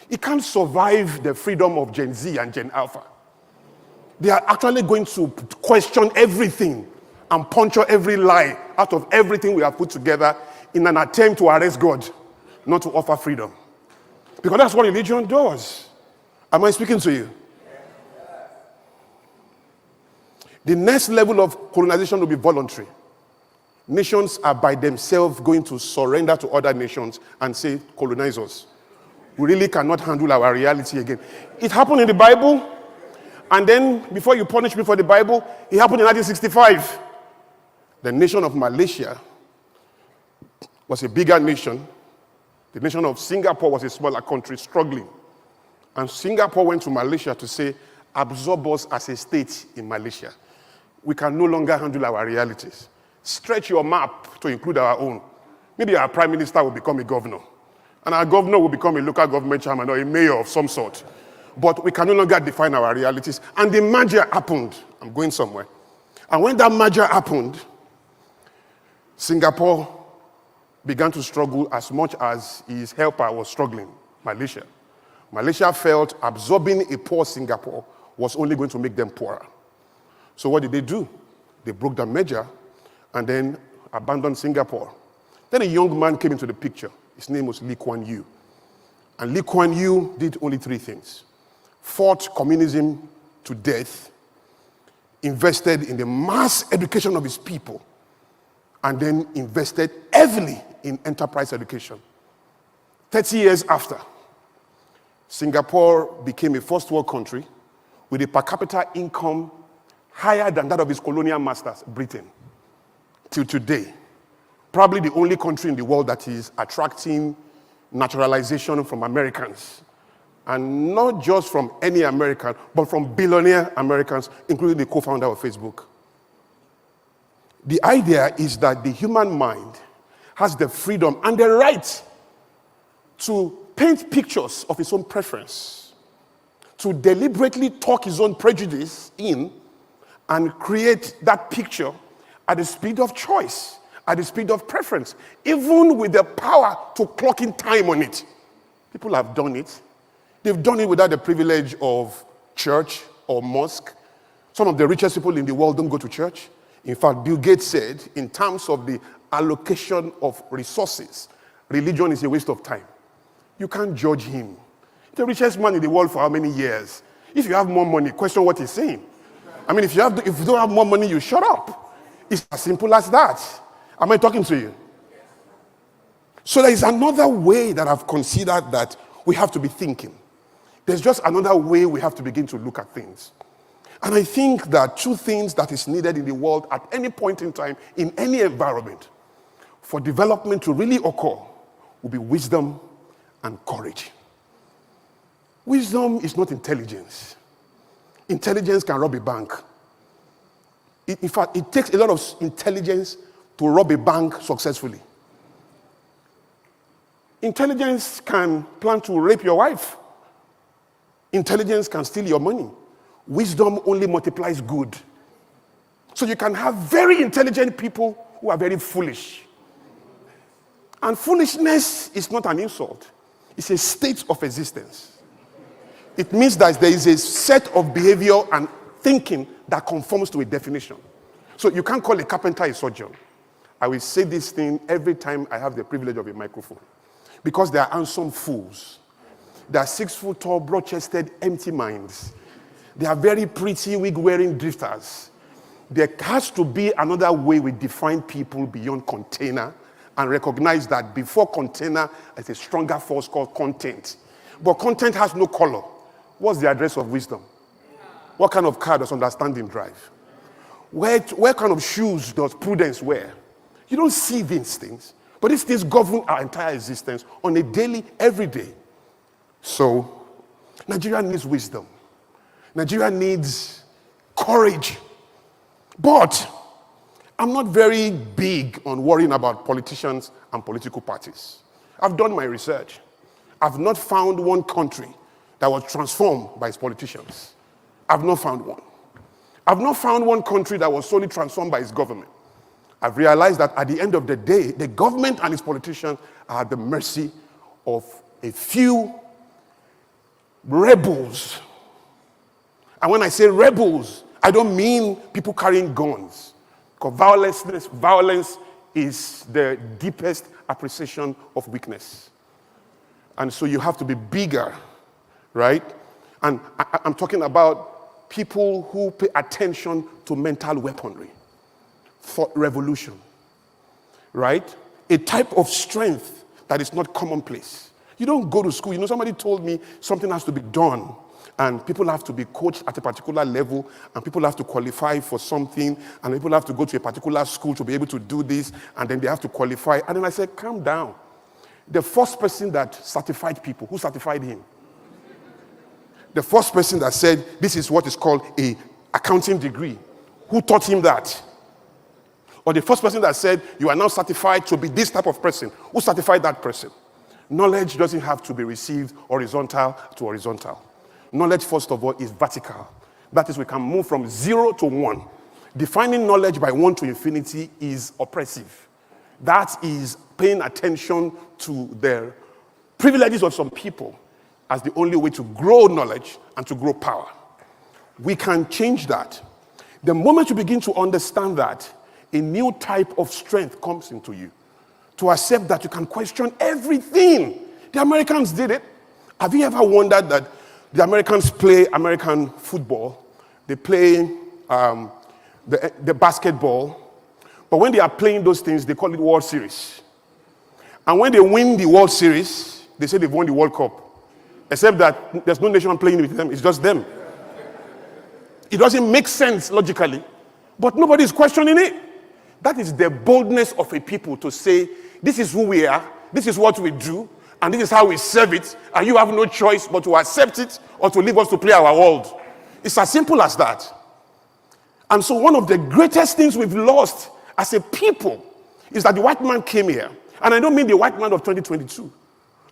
It can't survive the freedom of Gen Z and Gen Alpha. They are actually going to question everything and puncture every lie out of everything we have put together in an attempt to arrest God, not to offer freedom. Because that's what religion does. Am I speaking to you? The next level of colonization will be voluntary. Nations are by themselves going to surrender to other nations and say, colonize us. We really cannot handle our reality again. It happened in the Bible, and then before you punish me for the Bible, it happened in 1965. The nation of Malaysia was a bigger nation. The nation of Singapore was a smaller country struggling. And Singapore went to Malaysia to say, absorb us as a state in Malaysia. We can no longer handle our realities. Stretch your map to include our own. Maybe our prime minister will become a governor. And our governor will become a local government chairman or a mayor of some sort. But we can no longer define our realities. And the merger happened. I'm going somewhere. And when that merger happened, Singapore began to struggle as much as his helper was struggling, Malaysia. Malaysia felt absorbing a poor Singapore was only going to make them poorer. So what did they do? They broke the merger and then abandoned Singapore. Then a young man came into the picture. His name was Lee Kuan Yew. And Lee Kuan Yew did only three things. Fought communism to death, invested in the mass education of his people, and then invested heavily in enterprise education. 30 years after, Singapore became a first world country with a per capita income higher than that of its colonial masters, Britain. Till today, probably the only country in the world that is attracting naturalization from Americans. And not just from any American, but from billionaire Americans, including the co-founder of Facebook. The idea is that the human mind has the freedom and the right to paint pictures of his own preference, to deliberately talk his own prejudice in and create that picture at the speed of choice, at the speed of preference, even with the power to clock in time on it. People have done it. They've done it without the privilege of church or mosque. Some of the richest people in the world don't go to church. In fact, Bill Gates said, in terms of the allocation of resources, religion is a waste of time. You can't judge him. The richest man in the world for how many years? If you have more money, question what he's saying. I mean, if you don't have more money, you shut up. It's as simple as that. Am I talking to you? So there is another way that I've considered that we have to be thinking. There's just another way we have to begin to look at things. And I think that two things that is needed in the world at any point in time, in any environment, for development to really occur, will be wisdom and courage. Wisdom is not intelligence. Intelligence can rob a bank. In fact, it takes a lot of intelligence to rob a bank successfully. Intelligence can plan to rape your wife. Intelligence can steal your money. Wisdom only multiplies good. So you can have very intelligent people who are very foolish And foolishness is not an insult. It's a state of existence. It means that there is a set of behavior and thinking that conforms to a definition. So you can't call a carpenter a surgeon. I will say this thing every time I have the privilege of a microphone. Because they are handsome fools. They are 6 foot tall, broad-chested, empty minds. They are very pretty, wig-wearing drifters. There has to be another way we define people beyond container and recognize that before container is a stronger force called content. But content has no color. What's the address of wisdom? What kind of car does understanding drive? What kind of shoes does prudence wear? You don't see these things. But these things govern our entire existence on a daily, every day. So, Nigeria needs wisdom. Nigeria needs courage. But I'm not very big on worrying about politicians and political parties. I've done my research. I've not found one country that was transformed by its politicians. I've not found one. I've not found one country that was solely transformed by its government. I've realized that at the end of the day, the government and its politicians are at the mercy of a few rebels. And when I say rebels, I don't mean people carrying guns. Because violence is the deepest appreciation of weakness. And so you have to be bigger, right? And I'm talking about people who pay attention to mental weaponry, thought revolution, right? A type of strength that is not commonplace. You don't go to school. You know, somebody told me something has to be done, and people have to be coached at a particular level, and people have to qualify for something, and people have to go to a particular school to be able to do this, and then they have to qualify. And then I said, calm down. The first person that certified people, who certified him? The first person that said, this is what is called an accounting degree, who taught him that? Or the first person that said, you are now certified to be this type of person, who certified that person? Knowledge doesn't have to be received horizontal to horizontal. Knowledge, first of all, is vertical. That is, we can move from 0 to 1. Defining knowledge by 1 to infinity is oppressive. That is paying attention to the privileges of some people as the only way to grow knowledge and to grow power. We can change that. The moment you begin to understand that, a new type of strength comes into you. To accept that you can question everything. The Americans did it. Have you ever wondered that the Americans play American football? They play the basketball. But when they are playing those things, they call it World Series. And when they win the World Series, they say they've won the World Cup. Except that there's no nation playing with them. It's just them. It doesn't make sense logically. But nobody is questioning it. That is the boldness of a people to say, this is who we are, this is what we do, and this is how we serve it, and you have no choice but to accept it or to leave us to play our world. It's as simple as that. And so one of the greatest things we've lost as a people is that the white man came here. And I don't mean the white man of 2022.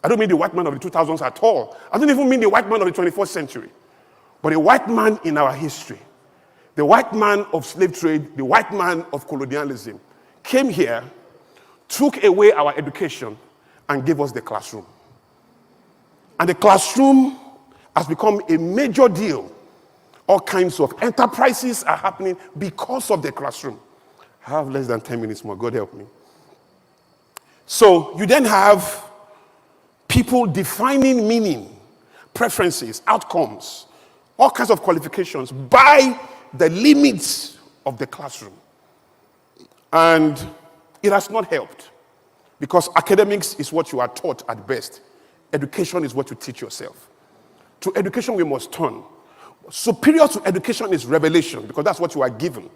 I don't mean the white man of the 2000s at all. I don't even mean the white man of the 21st century. But a white man in our history, the white man of slave trade, the white man of colonialism, came here, took away our education, and gave us the classroom. And the classroom has become a major deal. All kinds of enterprises are happening because of the classroom. I have less than 10 minutes more. God help me. So you then have people defining meaning, preferences, outcomes, all kinds of qualifications by the limits of the classroom. And it has not helped, because academics is what you are taught at best. Education is what you teach yourself. To education we must turn. Superior to education is revelation, because that's what you are given.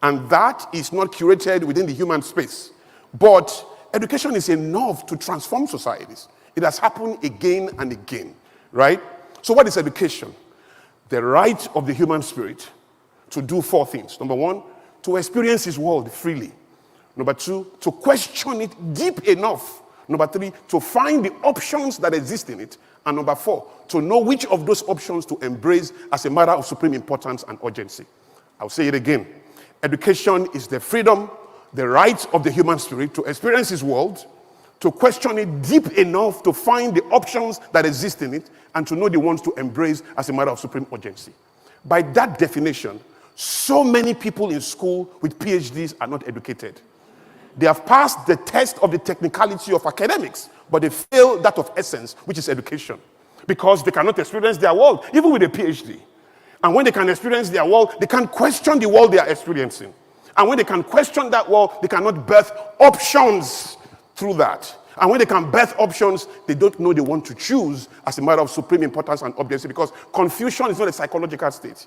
And that is not curated within the human space. But education is enough to transform societies. It has happened again and again, right? So what is education? The right of the human spirit to do 4 things. Number 1, to experience his world freely. Number 2, to question it deep enough. Number 3, to find the options that exist in it. And number 4, to know which of those options to embrace as a matter of supreme importance and urgency. I'll say it again. Education is the freedom, the right of the human spirit to experience his world, to question it deep enough to find the options that exist in it and to know the ones to embrace as a matter of supreme urgency. By that definition, so many people in school with PhDs are not educated. They have passed the test of the technicality of academics, but they fail that of essence, which is education, because they cannot experience their world, even with a PhD. And when they can experience their world, they can't question the world they are experiencing. And when they can question that world, they cannot birth options through that. And when they can birth options, they don't know they want to choose as a matter of supreme importance and urgency, because confusion is not a psychological state.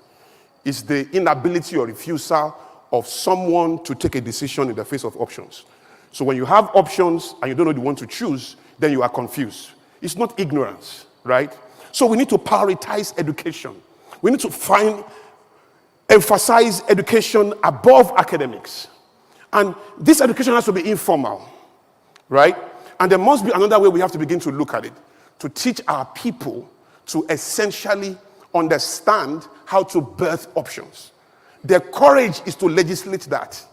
It's the inability or refusal of someone to take a decision in the face of options. So when you have options and you don't know the one to choose, then you are confused. It's not ignorance, right? So we need to prioritize education. We need to emphasize education above academics. And this education has to be informal, right? And there must be another way we have to begin to look at it, to teach our people to essentially understand how to birth options. Their courage is to legislate that.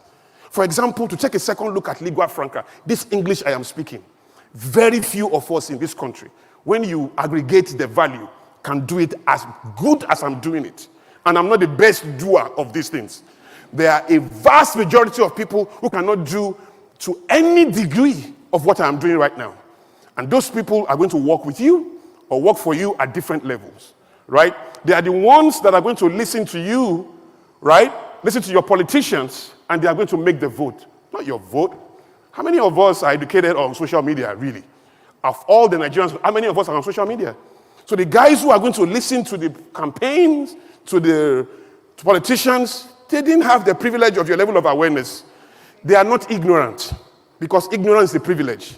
For example, to take a second look at lingua franca, this English I am speaking, very few of us in this country, when you aggregate the value, can do it as good as I'm doing it. And I'm not the best doer of these things. There are a vast majority of people who cannot do to any degree of what I'm doing right now. And those people are going to work with you or work for you at different levels, right? They are the ones that are going to listen to you, right? Listen to your politicians, and they are going to make the vote, not your vote. How many of us are educated on social media, really? Of all the Nigerians, how many of us are on social media? So the guys who are going to listen to the campaigns, to politicians, they didn't have the privilege of your level of awareness. They are not ignorant, because ignorance is a privilege.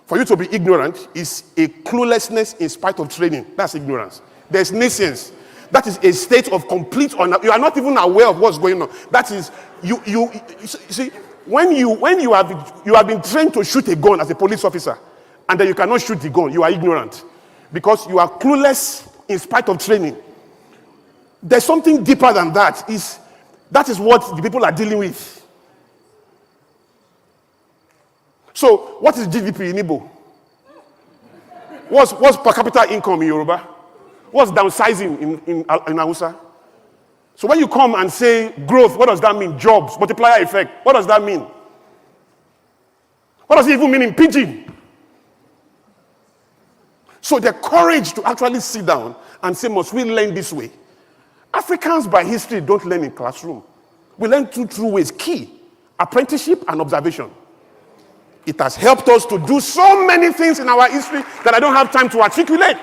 For you to be ignorant is a cluelessness in spite of training. That's ignorance. There's nescience. That is a state of complete you are not even aware of what's going on. That is, you see, when you have been trained to shoot a gun as a police officer, and then you cannot shoot the gun, you are ignorant, because you are clueless in spite of training. There's something deeper than that. That is what the people are dealing with. So, what is GDP in Igbo? What's per capita income in Yoruba? What's downsizing in Hausa? So when you come and say growth, what does that mean? Jobs, multiplier effect. What does that mean? What does it even mean in Pidgin? So the courage to actually sit down and say, must we learn this way? Africans by history don't learn in classroom. We learn two ways. Key, apprenticeship and observation. It has helped us to do so many things in our history that I don't have time to articulate.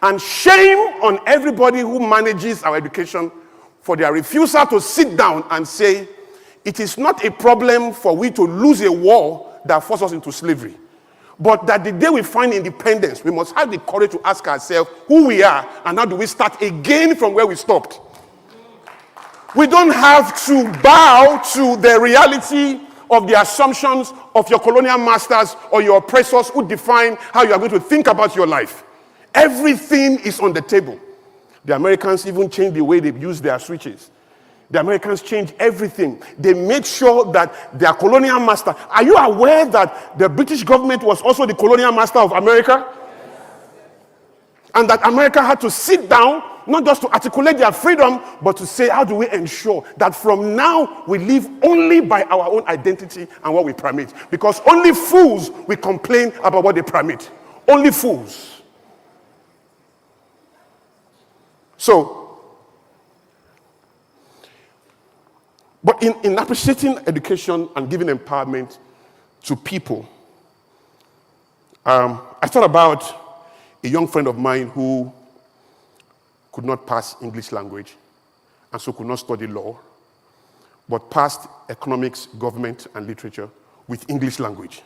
And shame on everybody who manages our education for their refusal to sit down and say, it is not a problem for we to lose a war that forces us into slavery. But that the day we find independence, we must have the courage to ask ourselves who we are and how do we start again from where we stopped. We don't have to bow to the reality of the assumptions of your colonial masters or your oppressors who define how you are going to think about your life. Everything is on the table. The Americans even changed the way they use their switches. The Americans changed everything. They made sure that their colonial master... Are you aware that the British government was also the colonial master of America? And that America had to sit down, not just to articulate their freedom, but to say, how do we ensure that from now we live only by our own identity and what we permit? Because only fools will complain about what they permit. Only fools. So, but in appreciating education and giving empowerment to people, I thought about a young friend of mine who could not pass English language and so could not study law, but passed economics, government, and literature with English language.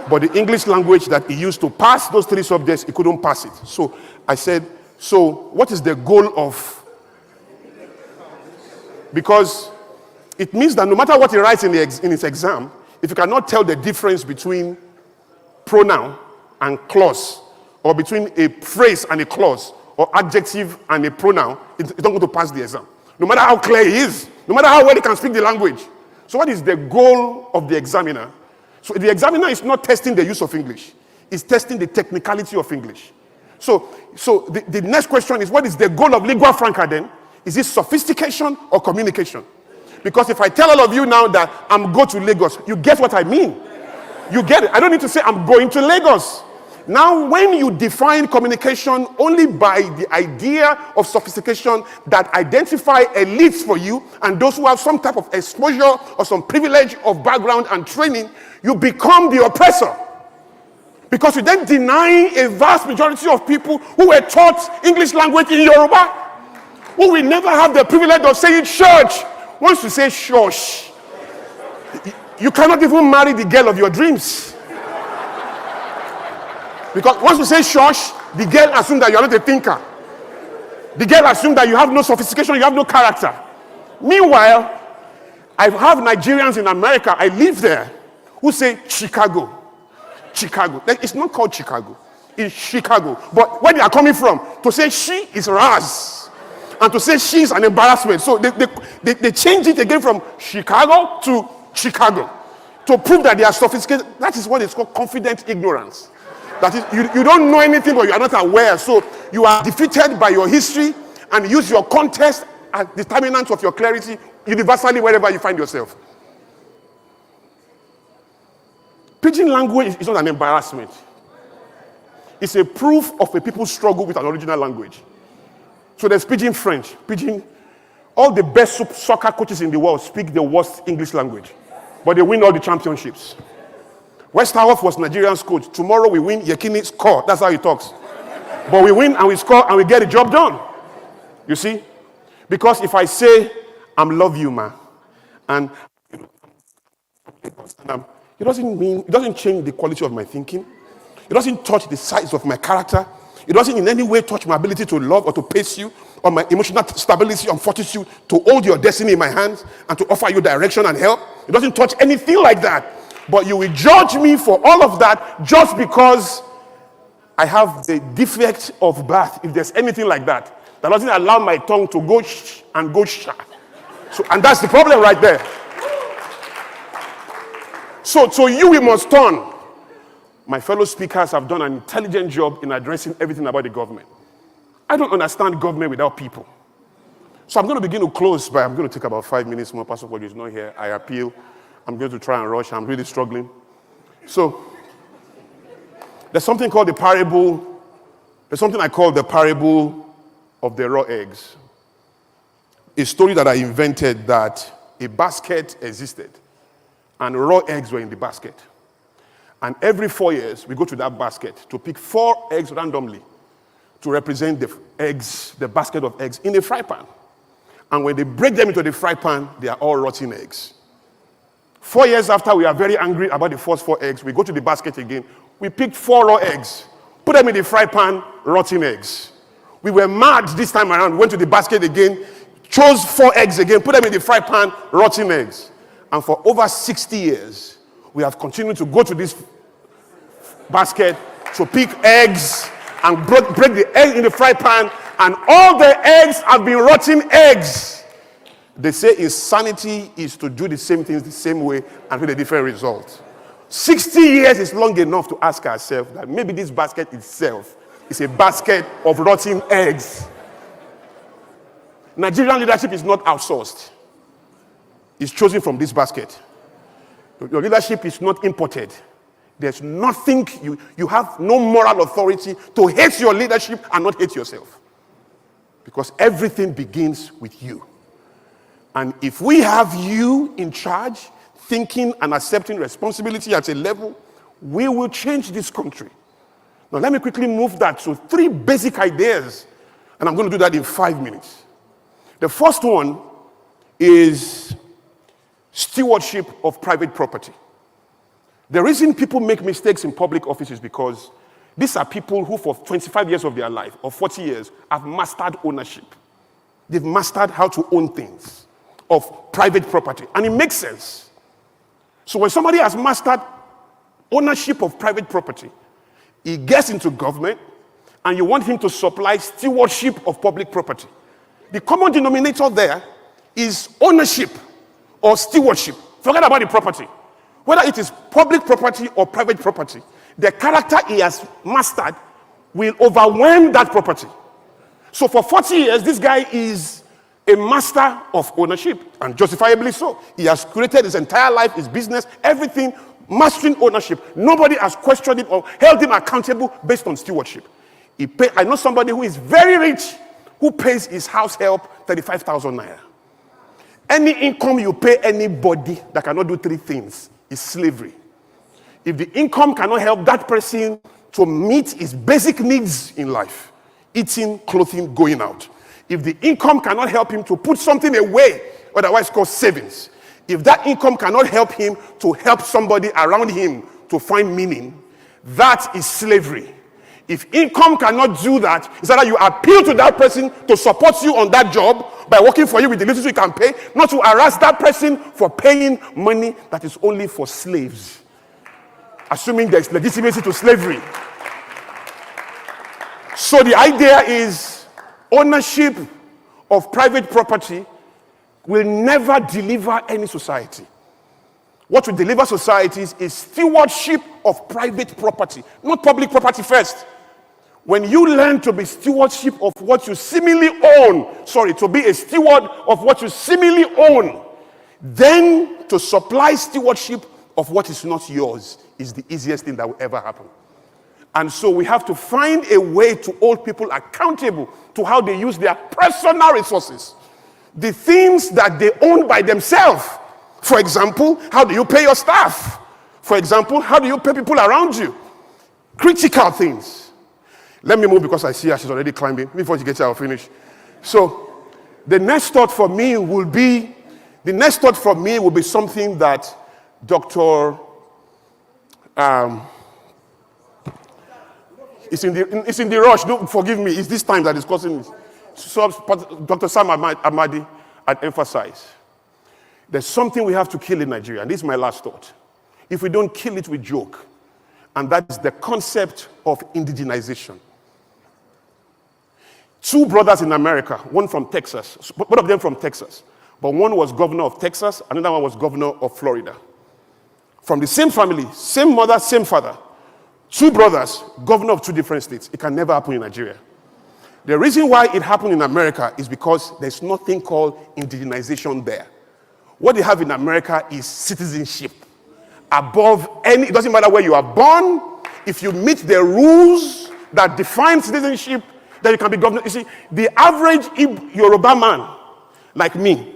But the English language that he used to pass those three subjects, he couldn't pass it. So I said, so what is the goal of... Because it means that no matter what he writes in his exam, if you cannot tell the difference between pronoun and clause, or between a phrase and a clause, or adjective and a pronoun, it's not going to pass the exam. No matter how clear he is, no matter how well he can speak the language. So what is the goal of the examiner? So the examiner is not testing the use of English. It's testing the technicality of English. So the next question is, what is the goal of lingua franca then? Is it sophistication or communication? Because if I tell all of you now that I'm going to Lagos, you get what I mean. You get it. I don't need to say I'm going to Lagos. Now, when you define communication only by the idea of sophistication that identify elites for you and those who have some type of exposure or some privilege of background and training, you become the oppressor. Because you then deny a vast majority of people who were taught English language in Yoruba, who will never have the privilege of saying church. Once you say shush, you cannot even marry the girl of your dreams. Because once you say shush, the girl assumes that you are not a thinker. The girl assumes that you have no sophistication, you have no character. Meanwhile, I have Nigerians in America, I live there, who say Chicago. Chicago. It's not called Chicago. It's Chicago. But where they are coming from, to say she is Raz. And to say she is an embarrassment. So they change it again from Chicago to Chicago. To prove that they are sophisticated. That is what is called confident ignorance. That is, you don't know anything, but you are not aware. So you are defeated by your history and use your context as determinant of your clarity universally wherever you find yourself. Pidgin language is not an embarrassment. It's a proof of a people's struggle with an original language. So there's Pidgin French. Pidgin, all the best soccer coaches in the world speak the worst English language, but they win all the championships. Westerhoff was Nigerian's coach. Tomorrow we win, Yekini score. That's how he talks. But we win and we score and we get the job done. You see? Because if I say, I'm love you, ma, and it doesn't change the quality of my thinking. It doesn't touch the size of my character. It doesn't in any way touch my ability to love or to pace you, or my emotional stability and fortitude to hold your destiny in my hands and to offer you direction and help. It doesn't touch anything like that. But you will judge me for all of that just because I have the defect of birth, if there's anything like that. That doesn't allow my tongue to go shh and go sha. So, and that's the problem right there. So you, we must turn. My fellow speakers have done an intelligent job in addressing everything about the government. I don't understand government without people. So I'm going to begin to close, but I'm going to take about 5 minutes more. Pastor Paul is not here. I appeal. I'm going to try and rush. I'm really struggling. So there's something called the parable. There's something I call the parable of the raw eggs. A story that I invented that a basket existed and raw eggs were in the basket. And every 4 years, we go to that basket to pick 4 eggs randomly to represent the eggs, the basket of eggs in a fry pan. And when they break them into the fry pan, they are all rotten eggs. 4 years after, we are very angry about the first 4 eggs. We go to the basket again. We picked 4 raw eggs, put them in the fry pan, rotten eggs. We were mad this time around. We went to the basket again, chose 4 eggs again, put them in the fry pan, rotten eggs. And for over 60 years, we have continued to go to this basket to pick eggs and break the egg in the fry pan, and all the eggs have been rotten eggs. They say insanity is to do the same things the same way and with a different result. 60 years is long enough to ask ourselves that maybe this basket itself is a basket of rotten eggs. Nigerian leadership is not outsourced. It's chosen from this basket. Your leadership is not imported. There's nothing, you have no moral authority to hate your leadership and not hate yourself. Because everything begins with you. And if we have you in charge, thinking and accepting responsibility at a level, we will change this country. Now let me quickly move that to 3 basic ideas, and I'm going to do that in 5 minutes. The first one is stewardship of private property. The reason people make mistakes in public office is because these are people who for 25 years of their life or 40 years have mastered ownership. They've mastered how to own things of private property. And it makes sense. So when somebody has mastered ownership of private property, he gets into government and you want him to supply stewardship of public property. The common denominator there is ownership or stewardship. Forget about the property. whether it is public property or private property, the character he has mastered will overwhelm that property. So for 40 years, this guy is a master of ownership, and justifiably so. He has created his entire life, his business, everything, mastering ownership. Nobody has questioned him or held him accountable based on stewardship. I know somebody who is very rich, who pays his house help 35,000 naira. Any income you pay anybody that cannot do three things is slavery. If the income cannot help that person to meet his basic needs in life, eating, clothing, going out. If the income cannot help him to put something away, otherwise called savings, if that income cannot help him to help somebody around him to find meaning, that is slavery. If income cannot do that, it's either you appeal to that person to support you on that job by working for you with the little you can pay, not to harass that person for paying money that is only for slaves, assuming there is legitimacy to slavery. So the idea is ownership of private property will never deliver any society. What will deliver societies is stewardship of private property, not public property first. When you learn to be stewardship of what you seemingly own, to be a steward of what you seemingly own, then to supply stewardship of what is not yours is the easiest thing that will ever happen. And so we have to find a way to hold people accountable to how they use their personal resources. The things that they own by themselves. For example, how do you pay your staff? For example, how do you pay people around you? Critical things. Let me move because I see her, she's already climbing. Before she gets here, I'll finish. So the next thought for me will be something that Dr. It's in the rush. Don't forgive me. It's this time that is causing this. So Dr. Sam Amadi had emphasized. There's something we have to kill in Nigeria, and this is my last thought. If we don't kill it, we joke. And that's the concept of indigenization. Two brothers in America, one from Texas, both of them from Texas, but one was governor of Texas, another one was governor of Florida. From the same family, same mother, same father. Two brothers, governor of two different states. It can never happen in Nigeria. The reason why it happened in America is because there's nothing called indigenization there. What they have in America is citizenship. Above any, it doesn't matter where you are born, if you meet the rules that define citizenship, then you can be governor. You see, the average Yoruba man like me,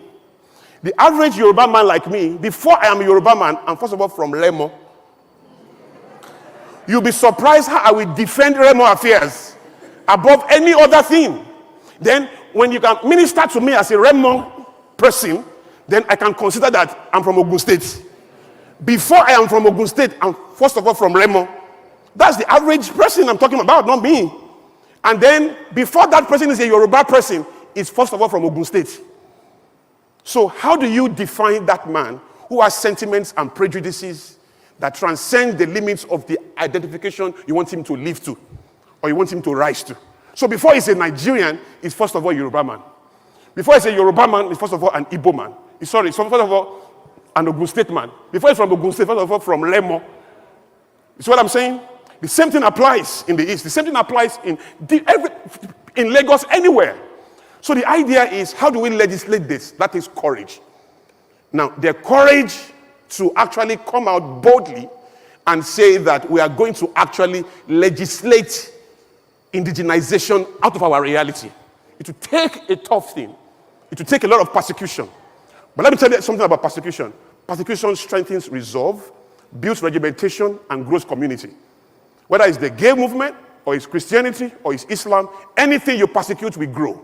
before I am a Yoruba man, I'm first of all from Remo. You'll be surprised how I will defend Remo affairs above any other thing. Then, when you can minister to me as a Remo person, then I can consider that I'm from Ogun State. Before I am from Ogun State, I'm first of all from Remo. That's the average person I'm talking about, not me. And then, before that person is a Yoruba person, is first of all from Ogun State. So how do you define that man who has sentiments and prejudices that transcend the limits of the identification you want him to live to or you want him to rise to? So before he's a Nigerian, he's first of all a Yoruba man. Before he's a Yoruba man, he's first of all an Igbo man. First of all, an Ogun State man. Before he's from Ogun State, first of all, from Remo. You see what I'm saying? The same thing applies in the East. The same thing applies in Lagos, anywhere. So the idea is, how do we legislate this? That is courage. Now, the courage to actually come out boldly and say that we are going to actually legislate indigenization out of our reality. It will take a tough thing. It will take a lot of persecution. But let me tell you something about persecution. Persecution strengthens resolve, builds regimentation, and grows community. Whether it's the gay movement, or it's Christianity, or it's Islam, anything you persecute will grow.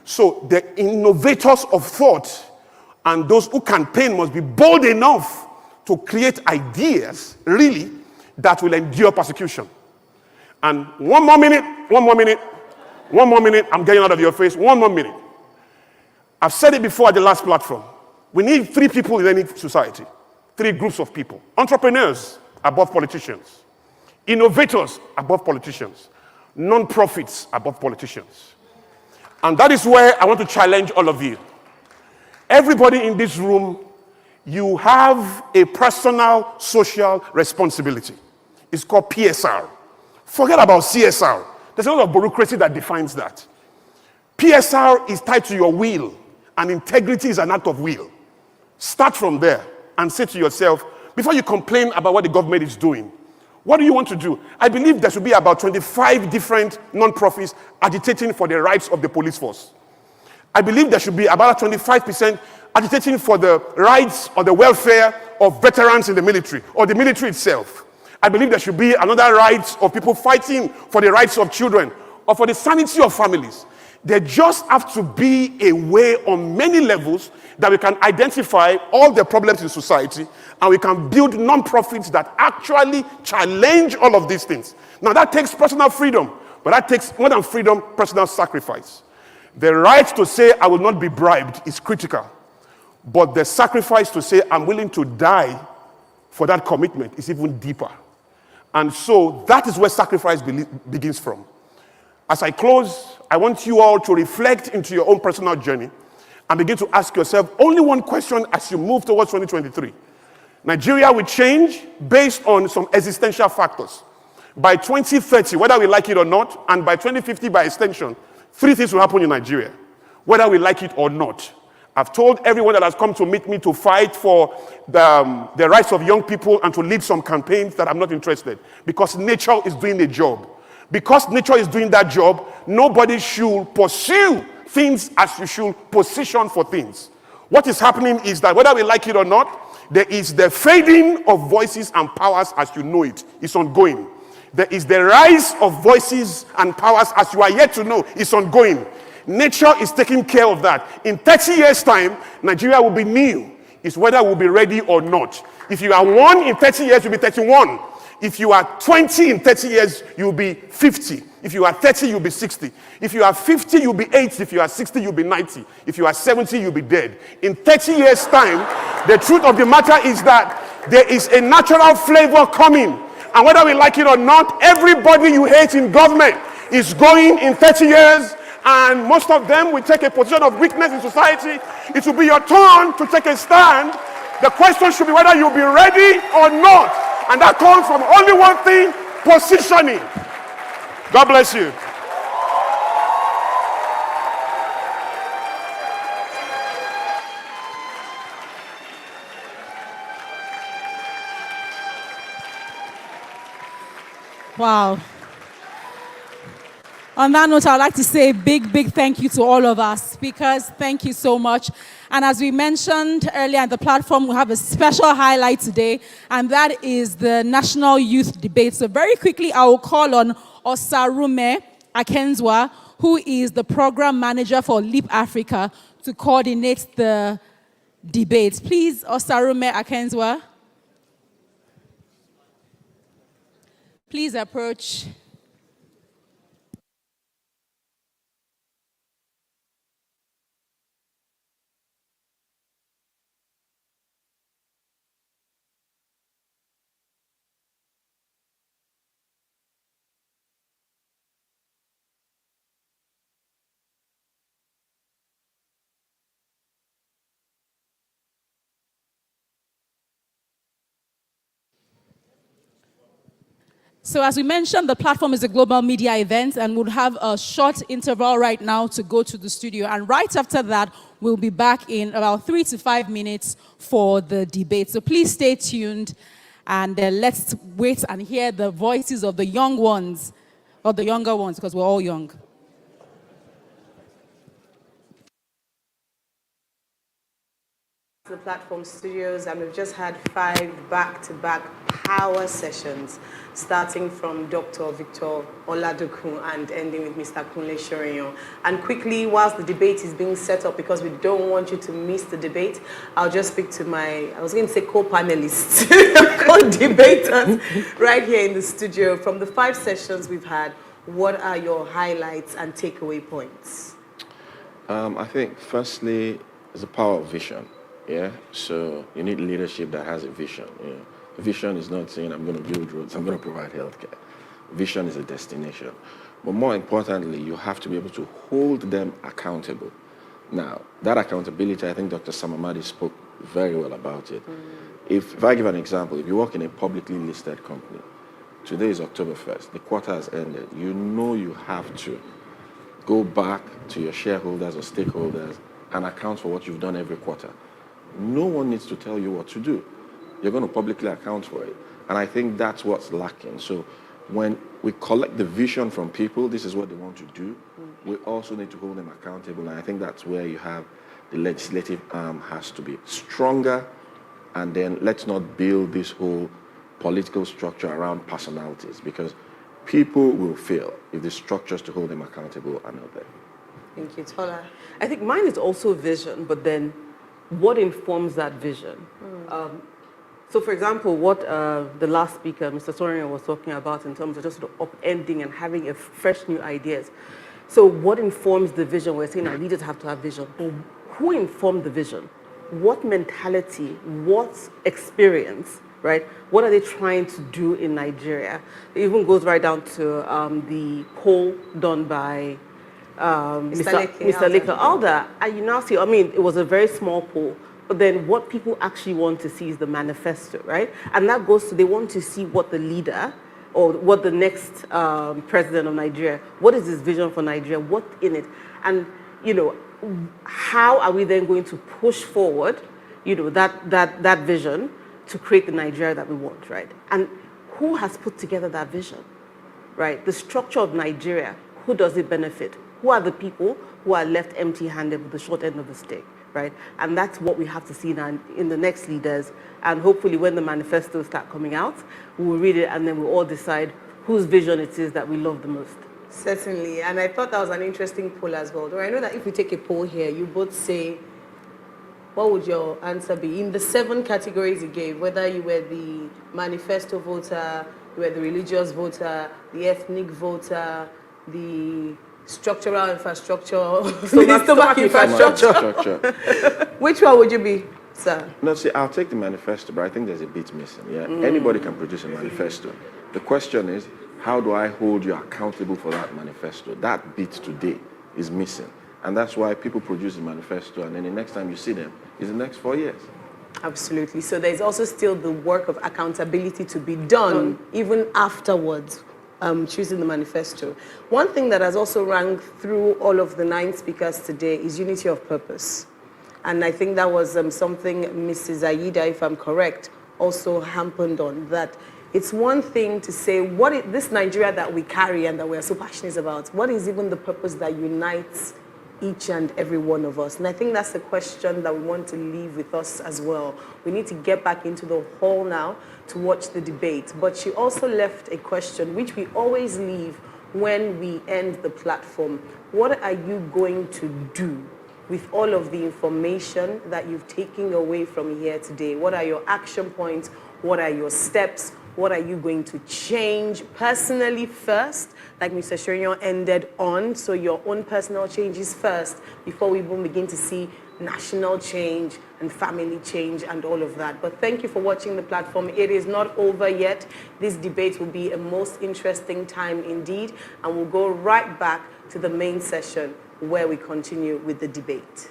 So the innovators of thought and those who campaign must be bold enough to create ideas, really, that will endure persecution. And one more minute, I'm getting out of your face, one more minute. I've said it before at the last platform. We need three people in any society, three groups of people. Entrepreneurs above politicians, innovators above politicians, non-profits above politicians. And that is where I want to challenge all of you. Everybody in this room you have a personal social responsibility. It's called PSR. Forget about CSR. There's a lot of bureaucracy that defines that. PSR is tied to your will, and integrity is an act of will. Start from there and say to yourself, before you complain about what the government is doing, what do you want to do? I believe there should be about 25 different non-profits agitating for the rights of the police force. I believe there should be about 25% agitating for the rights or the welfare of veterans in the military or the military itself. I believe there should be another rights of people fighting for the rights of children or for the sanity of families. There just have to be a way on many levels that we can identify all the problems in society and we can build non-profits that actually challenge all of these things. Now that takes personal freedom, but that takes more than freedom, personal sacrifice. The right to say I will not be bribed is critical, but the sacrifice to say I'm willing to die for that commitment is even deeper. And so that is where sacrifice begins from. As I close, I want you all to reflect into your own personal journey and begin to ask yourself only one question as you move towards 2023. Nigeria will change based on some existential factors. By 2030, whether we like it or not, and by 2050 by extension, 3 things will happen in Nigeria, whether we like it or not. I've told everyone that has come to meet me to fight for the rights of young people and to lead some campaigns that I'm not interested, because nature is doing a job. Because nature is doing that job, nobody should pursue things as you should position for things. What is happening is that whether we like it or not, there is the fading of voices and powers as you know it. It's ongoing. There is the rise of voices and powers as you are yet to know. It's ongoing. Nature is taking care of that. In 30 years' time, Nigeria will be new. It's whether we'll be ready or not. If you are 1 in 30 years, you'll be 31. If you are 20 in 30 years, you'll be 50. If you are 30, you'll be 60. If you are 50, you'll be 80. If you are 60, you'll be 90. If you are 70, you'll be dead. In 30 years' time, the truth of the matter is that there is a natural flavor coming. And whether we like it or not, everybody you hate in government is going in 30 years. And most of them will take a position of weakness in society. It will be your turn to take a stand. The question should be whether you'll be ready or not. And that comes from only one thing: positioning. God bless you. Wow. On that note, I'd like to say a big thank you to all of our speakers. Thank you so much. And as we mentioned earlier on the platform, we have a special highlight today, and that is the National Youth Debate. So very quickly, I will call on 𝐿 Akenzwa, who is the program manager for Leap Africa, to coordinate the debate. Please, 𝐿 Akenzwa. Please approach. So as we mentioned, the platform is a global media event, and we'll have a short interval right now to go to the studio. And right after that, we'll be back in about 3 to 5 minutes for the debate. So please stay tuned, and let's wait and hear the voices of the young ones, or the younger ones, because we're all young. The platform studios, and we've just had 5 back-to-back power sessions, starting from Dr. Victor Oladokun and ending with Mr. Kunle Shorinyo. And quickly, whilst the debate is being set up, because we don't want you to miss the debate, I'll just speak to my, I was going to say co-panelists, co-debaters right here in the studio. From the 5 sessions we've had, what are your highlights and takeaway points? I think, firstly, is the power of vision. Yeah, so you need leadership that has a vision. You know, vision is not saying I'm going to build roads, I'm going to provide healthcare. Vision is a destination. But more importantly, you have to be able to hold them accountable. Now, that accountability, I think Dr. Samamadi spoke very well about it. If I give an example, if you work in a publicly listed company, today is October 1st, the quarter has ended, you know you have to go back to your shareholders or stakeholders and account for what you've done every quarter. No one needs to tell you what to do. You're going to publicly account for it. And I think that's what's lacking. So when we collect the vision from people, this is what they want to do, we also need to hold them accountable. And I think that's where you have the legislative arm has to be stronger. And then let's not build this whole political structure around personalities, because people will fail if the structures to hold them accountable are not there. Thank you, Tola. I think mine is also vision, but then what informs that vision? So for example, what the last speaker, Mr. Soria, was talking about in terms of just sort of upending and having a fresh new ideas. So what informs the vision? We're saying our leaders have to have vision. But who informed the vision? What mentality, what experience, right? What are they trying to do in Nigeria? It even goes right down to the poll done by Mr. Leke Alder. And you now see, I mean, it was a very small poll, but then what people actually want to see is the manifesto, right? And that goes to, they want to see what the leader or what the next president of Nigeria, what is his vision for Nigeria, what's in it? And, you know, how are we then going to push forward, you know, that vision to create the Nigeria that we want, right? And who has put together that vision, right? The structure of Nigeria, who does it benefit? Who are the people who are left empty-handed with the short end of the stick, right? And that's what we have to see now in the next leaders. And hopefully when the manifestos start coming out, we'll read it and then we'll all decide whose vision it is that we love the most. Certainly, and I thought that was an interesting poll as well. Though I know that if we take a poll here, you both say, what would your answer be? In the 7 categories you gave, whether you were the manifesto voter, you were the religious voter, the ethnic voter, the structural infrastructure, stomach infrastructure. Which one would you be, sir? No, see, I'll take the manifesto, but I think there's a bit missing. Yeah, anybody can produce a manifesto. The question is, how do I hold you accountable for that manifesto? That bit today is missing. And that's why people produce a manifesto, and then the next time you see them is the next 4 years. Absolutely. So there's also still the work of accountability to be done, even afterwards, choosing the manifesto. One thing that has also rang through all of the 9 speakers today is unity of purpose. And I think that was something Mrs. Aida, if I'm correct, also hampered on, that it's one thing to say, what is this Nigeria that we carry and that we're so passionate about, what is even the purpose that unites each and every one of us? And I think that's the question that we want to leave with us as well. We need to get back into the hall now to watch the debate. But she also left a question, which we always leave when we end the platform. What are you going to do with all of the information that you've taken away from here today? What are your action points? What are your steps? What are you going to change personally first, like Mr. Soria ended on? So your own personal changes first before we even begin to see national change and family change and all of that. But thank you for watching the platform. It is not over yet. This debate will be a most interesting time indeed, and we'll go right back to the main session where we continue with the debate.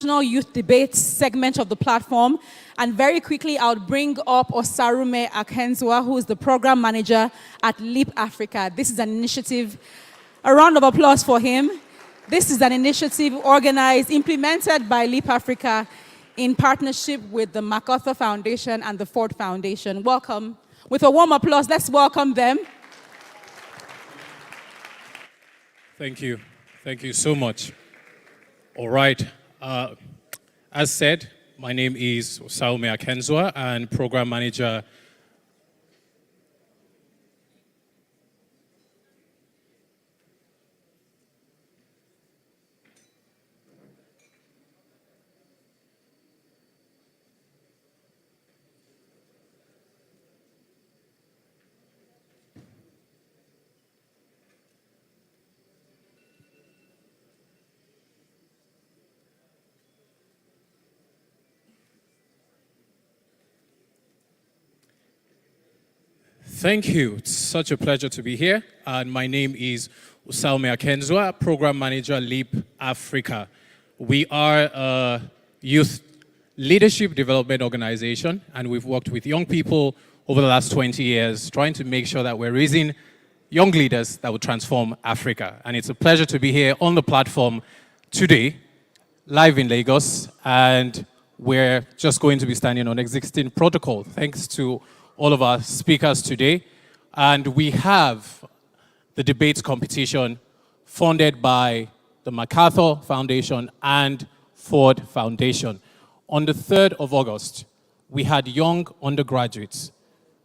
National Youth Debate segment of the platform. And very quickly, I would bring up Osarume Akenzua, who is the program manager at Leap Africa. This is an initiative, a round of applause for him. This is an initiative organized, implemented by Leap Africa in partnership with the MacArthur Foundation and the Ford Foundation. Welcome. With a warm applause, let's welcome them. Thank you. Thank you so much. All right. As said, my name is Osarume Akenzua, and program manager. Thank you. It's such a pleasure to be here. And my name is Osarume Akenzua, Program Manager, Leap Africa. We are a youth leadership development organization, and we've worked with young people over the last 20 years, trying to make sure that we're raising young leaders that will transform Africa. And it's a pleasure to be here on the platform today, live in Lagos, and we're just going to be standing on existing protocol, thanks to all of our speakers today. And we have the debate competition funded by the MacArthur Foundation and Ford Foundation. On the 3rd of August, we had young undergraduates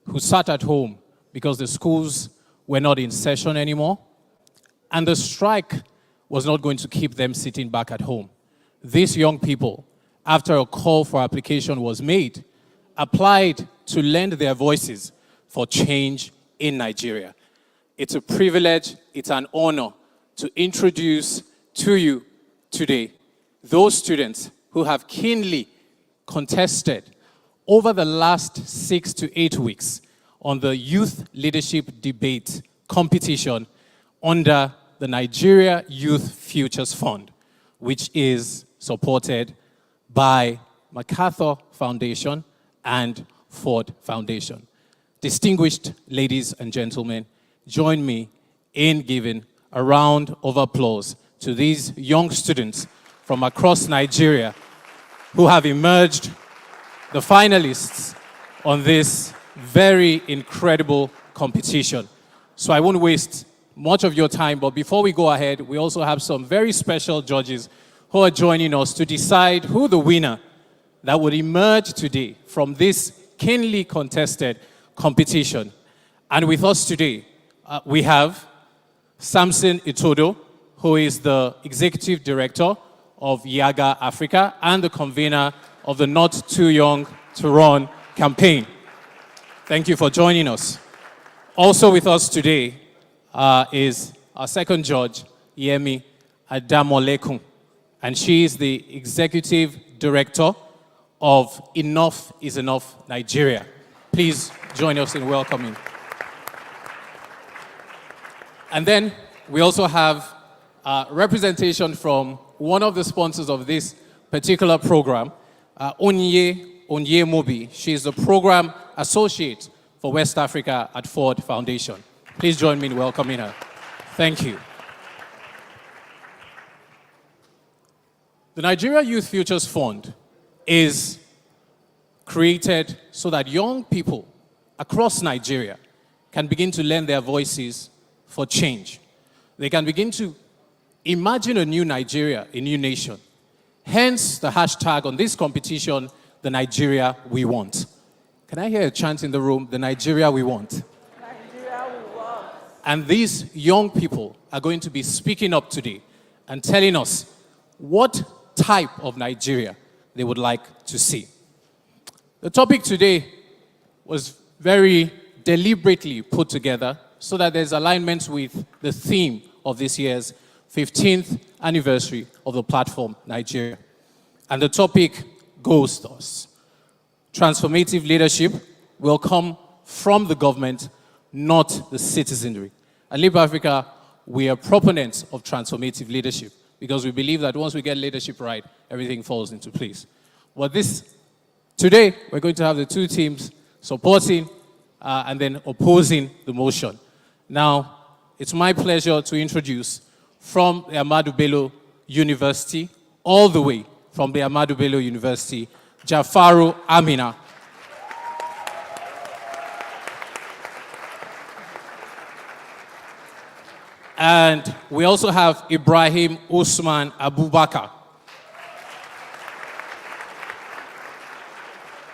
who sat at home because the schools were not in session anymore, and the strike was not going to keep them sitting back at home. These young people, after a call for application was made, applied to lend their voices for change in Nigeria. It's a privilege, it's an honor to introduce to you today those students who have keenly contested over the last 6 to 8 weeks on the Youth Leadership Debate competition under the Nigeria Youth Futures Fund, which is supported by MacArthur Foundation and Ford Foundation. Distinguished ladies and gentlemen, join me in giving a round of applause to these young students from across Nigeria who have emerged the finalists on this very incredible competition. So I won't waste much of your time, but before we go ahead, we also have some very special judges who are joining us to decide who the winner that would emerge today from this keenly contested competition. And with us today, we have Samson Itodo, who is the Executive Director of YAGA Africa and the convener of the Not Too Young to Run campaign. Thank you for joining us. Also with us today is our second judge, Yemi Adamolekun, and she is the Executive Director of Enough is Enough Nigeria. Please join us in welcoming. And then we also have representation from one of the sponsors of this particular program, Onyemaobi. She is the Program Associate for West Africa at Ford Foundation. Please join me in welcoming her. Thank you. The Nigeria Youth Futures Fund is created so that young people across Nigeria can begin to lend their voices for change. They can begin to imagine a new Nigeria, a new nation. Hence the hashtag on this competition, the Nigeria we want. Can I hear a chant in the room? The Nigeria we want. Nigeria we want. And these young people are going to be speaking up today and telling us what type of Nigeria they would like to see. The topic today was very deliberately put together so that there's alignment with the theme of this year's 15th anniversary of the platform, Nigeria. And the topic goes thus: transformative leadership will come from the government, not the citizenry. At Leap Africa, we are proponents of transformative leadership. because we believe that once we get leadership right, everything falls into place. But today, we're going to have the two teams supporting and then opposing the motion. Now, it's my pleasure to introduce from the Ahmadu Bello University, all the way from the Ahmadu Bello University, Jafaru Amina. And we also have Ibrahim Usman Abubakar.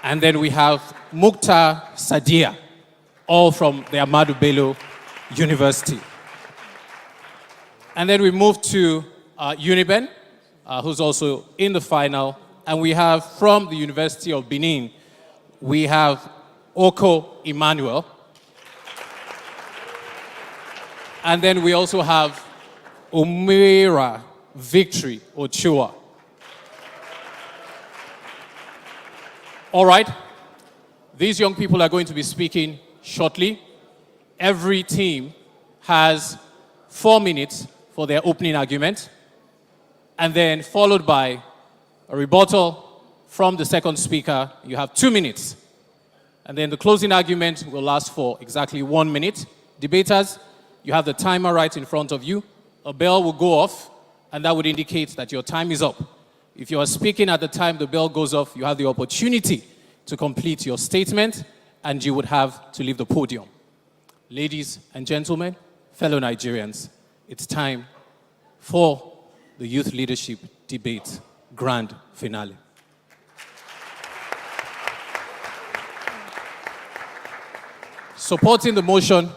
And then we have Mukhtar Sadia, all from the Ahmadu Bello University. And then we move to Uniben, who's also in the final. And we have from the University of Benin, we have Oko Emmanuel. And then we also have Omira Victory Ochoa. All right, these young people are going to be speaking shortly. Every team has 4 minutes for their opening argument, and then followed by a rebuttal from the second speaker. You have 2 minutes. And then the closing argument will last for exactly 1 minute. Debaters, you have the timer right in front of you. A bell will go off, and that would indicate that your time is up. If you are speaking at the time the bell goes off, you have the opportunity to complete your statement, and you would have to leave the podium. Ladies and gentlemen, fellow Nigerians, it's time for the Youth Leadership Debate Grand Finale. Supporting the motion,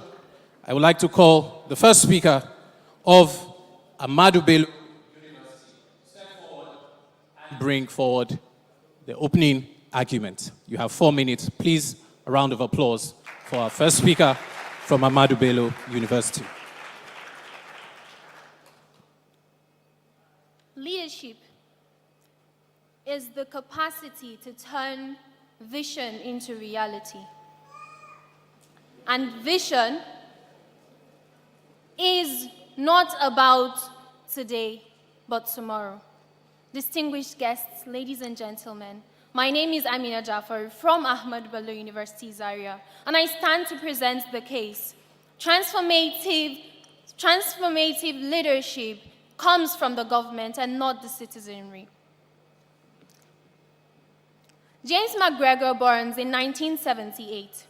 I would like to call the first speaker of Ahmadu Bello University to step forward and bring forward the opening argument. You have 4 minutes. Please, a round of applause for our first speaker from Ahmadu Bello University. Leadership is the capacity to turn vision into reality. And vision is not about today, but tomorrow. Distinguished guests, ladies and gentlemen, my name is Amina Jafar from Ahmadu Bello University, Zaria, and I stand to present the case. Transformative leadership comes from the government and not the citizenry. James McGregor Burns in 1978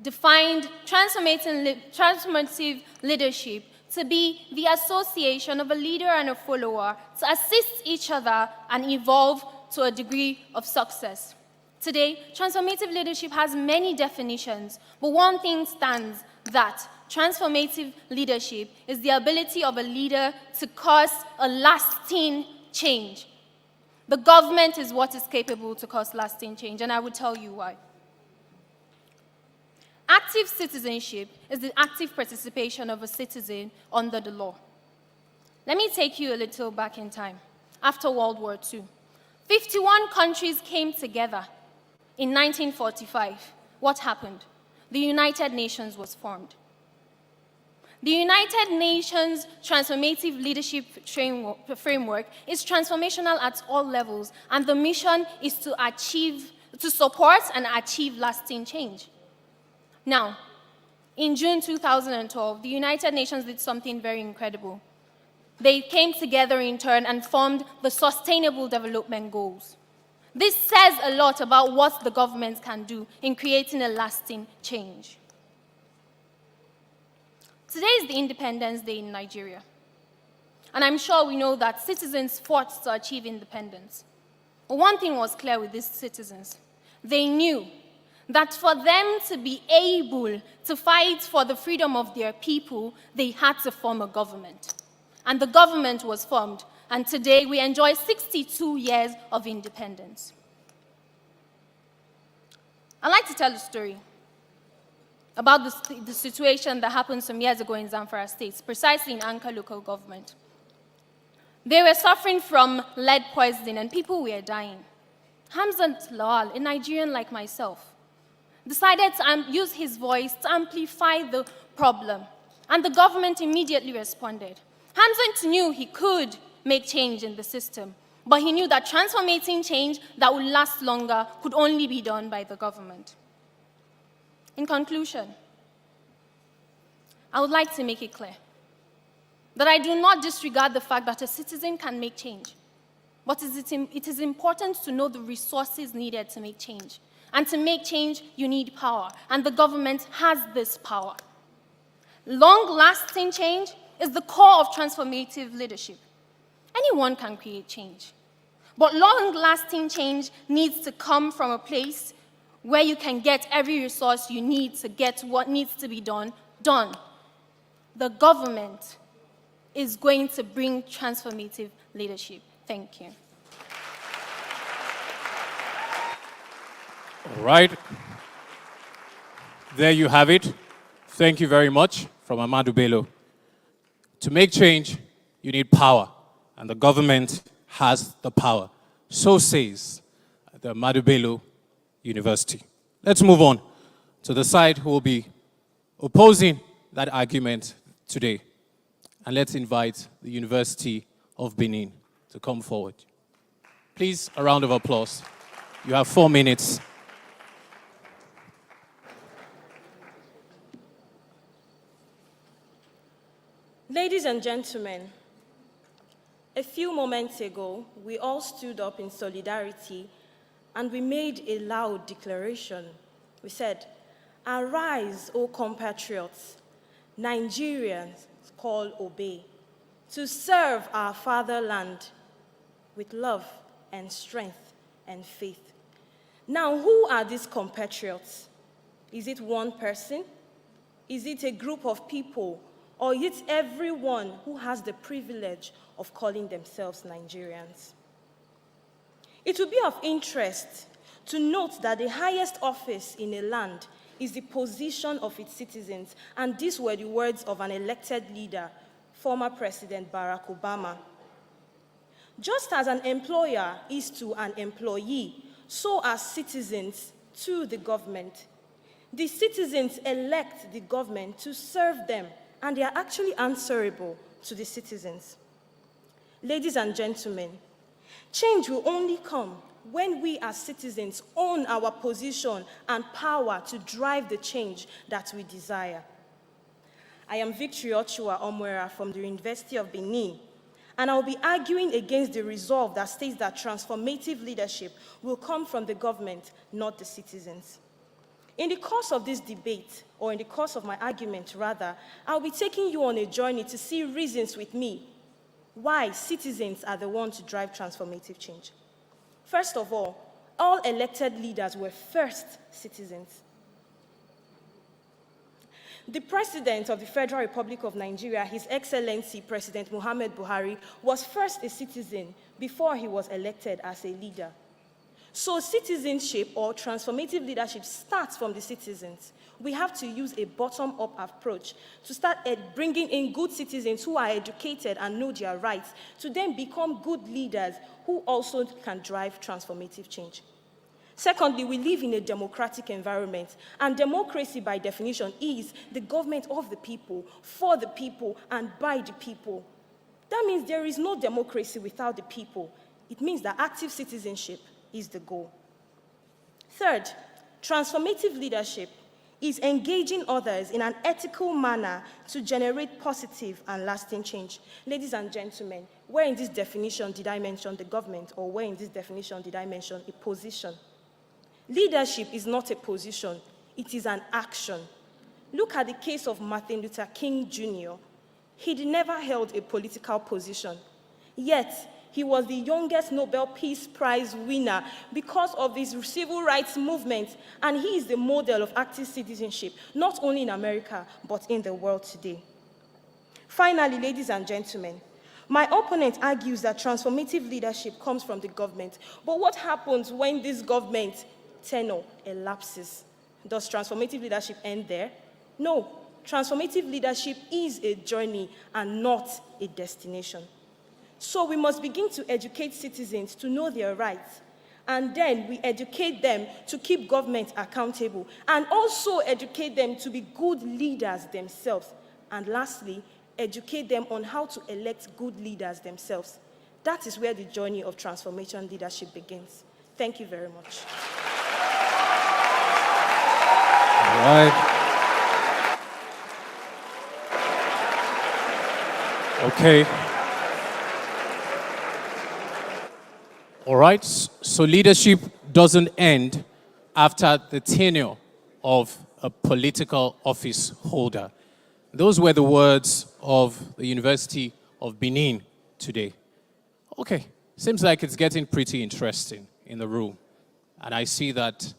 defined transformative leadership to be the association of a leader and a follower to assist each other and evolve to a degree of success. Today, transformative leadership has many definitions, but one thing stands, that transformative leadership is the ability of a leader to cause a lasting change. The government is what is capable to cause lasting change, and I will tell you why. Active citizenship is the active participation of a citizen under the law. Let me take you a little back in time. After World War II, 51 countries came together in 1945. What happened? The United Nations was formed. The United Nations Transformative Leadership Framework is transformational at all levels, and the mission is to support and achieve lasting change. Now, in June 2012, the United Nations did something very incredible. They came together in turn and formed the Sustainable Development Goals. This says a lot about what the government can do in creating a lasting change. Today is the Independence Day in Nigeria. And I'm sure we know that citizens fought to achieve independence. But one thing was clear with these citizens. They knew that for them to be able to fight for the freedom of their people, they had to form a government. And the government was formed, and today we enjoy 62 years of independence. I'd like to tell a story about the situation that happened some years ago in Zamfara State, precisely in Anka local government. They were suffering from lead poisoning, and people were dying. Hamzat Lawal, a Nigerian like myself, decided to use his voice to amplify the problem, and the government immediately responded. Hamzat knew he could make change in the system, but he knew that transforming change that would last longer could only be done by the government. In conclusion, I would like to make it clear that I do not disregard the fact that a citizen can make change, but it is important to know the resources needed to make change. And to make change, you need power, and the government has this power. Long-lasting change is the core of transformative leadership. Anyone can create change, but long-lasting change needs to come from a place where you can get every resource you need to get what needs to be done. The government is going to bring transformative leadership. Thank you. All right. There you have it. Thank you very much from Ahmadu Bello. To make change, you need power, and the government has the power. So says the Ahmadu Bello University. Let's move on to the side who will be opposing that argument today. And let's invite the University of Benin to come forward. Please, a round of applause. You have 4 minutes. Ladies and gentlemen, a few moments ago, we all stood up in solidarity and we made a loud declaration. We said, "Arise, O compatriots, Nigerians call obey, to serve our fatherland with love and strength and faith." Now, who are these compatriots? Is it one person? Is it a group of people? Or is it everyone who has the privilege of calling themselves Nigerians? It will be of interest to note that the highest office in a land is the position of its citizens, and these were the words of an elected leader, former President Barack Obama. Just as an employer is to an employee, so are citizens to the government. The citizens elect the government to serve them, and they are actually answerable to the citizens. Ladies and gentlemen, change will only come when we as citizens own our position and power to drive the change that we desire. I am Victory Ochua Omwera from the University of Benin, and I will be arguing against the resolve that states that transformative leadership will come from the government, not the citizens. In the course of this debate, or in the course of my argument rather, I'll be taking you on a journey to see reasons with me why citizens are the ones to drive transformative change. First of all elected leaders were first citizens. The President of the Federal Republic of Nigeria, His Excellency President Muhammad Buhari, was first a citizen before he was elected as a leader. So citizenship or transformative leadership starts from the citizens. We have to use a bottom-up approach to start bringing in good citizens who are educated and know their rights to then become good leaders who also can drive transformative change. Secondly, we live in a democratic environment, and democracy by definition is the government of the people, for the people, and by the people. That means there is no democracy without the people. It means that active citizenship is the goal. Third, transformative leadership is engaging others in an ethical manner to generate positive and lasting change. Ladies and gentlemen, where in this definition did I mention the government, or where in this definition did I mention a position? Leadership is not a position, it is an action. Look at the case of Martin Luther King Jr. He never held a political position, yet he was the youngest Nobel Peace Prize winner because of his civil rights movement, and he is the model of active citizenship, not only in America, but in the world today. Finally, ladies and gentlemen, my opponent argues that transformative leadership comes from the government, but what happens when this government tenure elapses? Does transformative leadership end there? No, transformative leadership is a journey and not a destination. So we must begin to educate citizens to know their rights, and then we educate them to keep government accountable, and also educate them to be good leaders themselves. And lastly, educate them on how to elect good leaders themselves. That is where the journey of transformation leadership begins. Thank you very much. All right. Okay. All right. So leadership doesn't end after the tenure of a political office holder. Those were the words of the University of Benin today. Okay. Seems like it's getting pretty interesting in the room. And I see that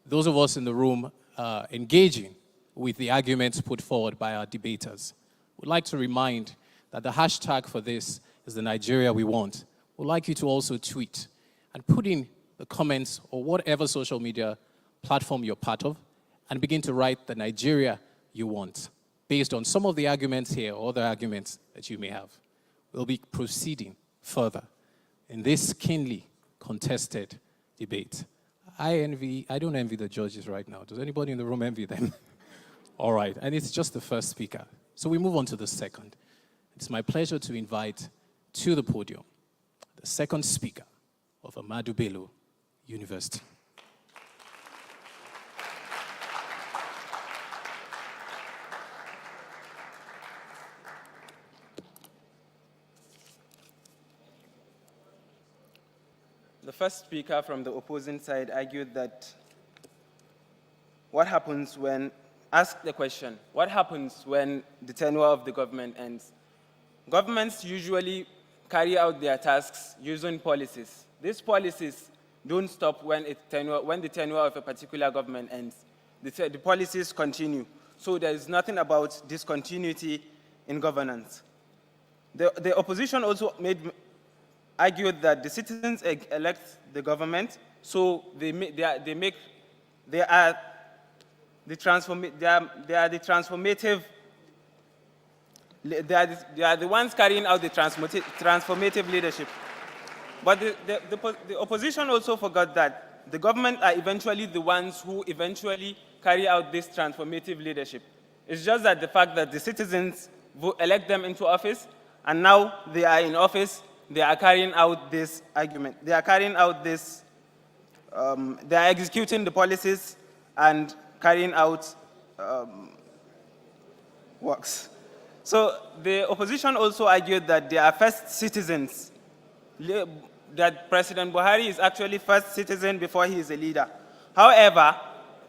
those of us in the room are engaging with the arguments put forward by our debaters. We'd like to remind that the hashtag for this is the Nigeria we want. We'd like you to also tweet and put in the comments or whatever social media platform you're part of and begin to write the Nigeria you want based on some of the arguments here or other arguments that you may have. We'll be proceeding further in this keenly contested debate. I don't envy the judges right now. Does anybody in the room envy them? All right, and it's just the first speaker. So we move on to the second. It's my pleasure to invite to the podium the second speaker of Ahmadu Bello University. The first speaker from the opposing side argued that what happens when, asked the question, what happens when the tenure of the government ends? Governments usually carry out their tasks using policies. These policies don't stop when the tenure of a particular government ends. The policies continue. So there is nothing about discontinuity in governance. The opposition also argued that the citizens elect the government, so they are the ones carrying out the transformative leadership. But the opposition also forgot that the government are eventually the ones who eventually carry out this transformative leadership. It's just that the fact that the citizens elect them into office, and now they are in office, they are carrying out this argument. They are carrying out this, they are executing the policies and carrying out works. So the opposition also argued that they are first citizens, that President Buhari is actually first citizen before he is a leader. However,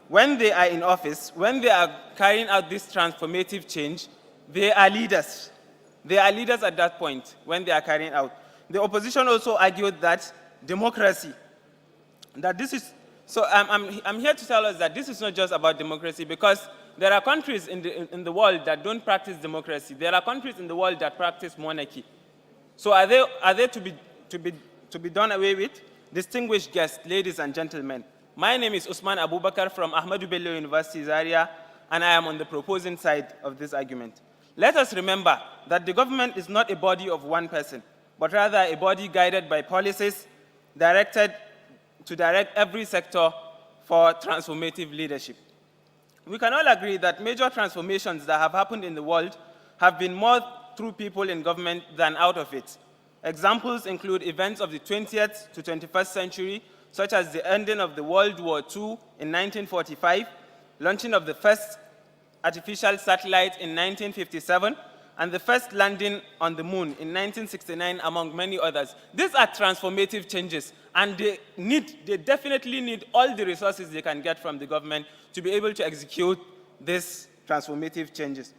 when they are in office, when they are carrying out this transformative change, they are leaders. They are leaders at that point when they are carrying out. The opposition also argued that democracy, that this is, so I'm here to tell us that this is not just about democracy, because there are countries in the world that don't practice democracy. There are countries in the world that practice monarchy. So are they to be done away with? Distinguished guests, ladies and gentlemen, my name is Usman Abubakar from Ahmadu Bello University, Zaria, and I am on the proposing side of this argument. Let us remember that the government is not a body of one person, but rather a body guided by policies directed to direct every sector for transformative leadership. We can all agree that major transformations that have happened in the world have been more through people in government than out of it. Examples include events of the 20th to 21st century, such as the ending of the World War II in 1945, launching of the first artificial satellite in 1957, and the first landing on the moon in 1969, among many others. These are transformative changes, and they definitely need all the resources they can get from the government to be able to execute these transformative changes.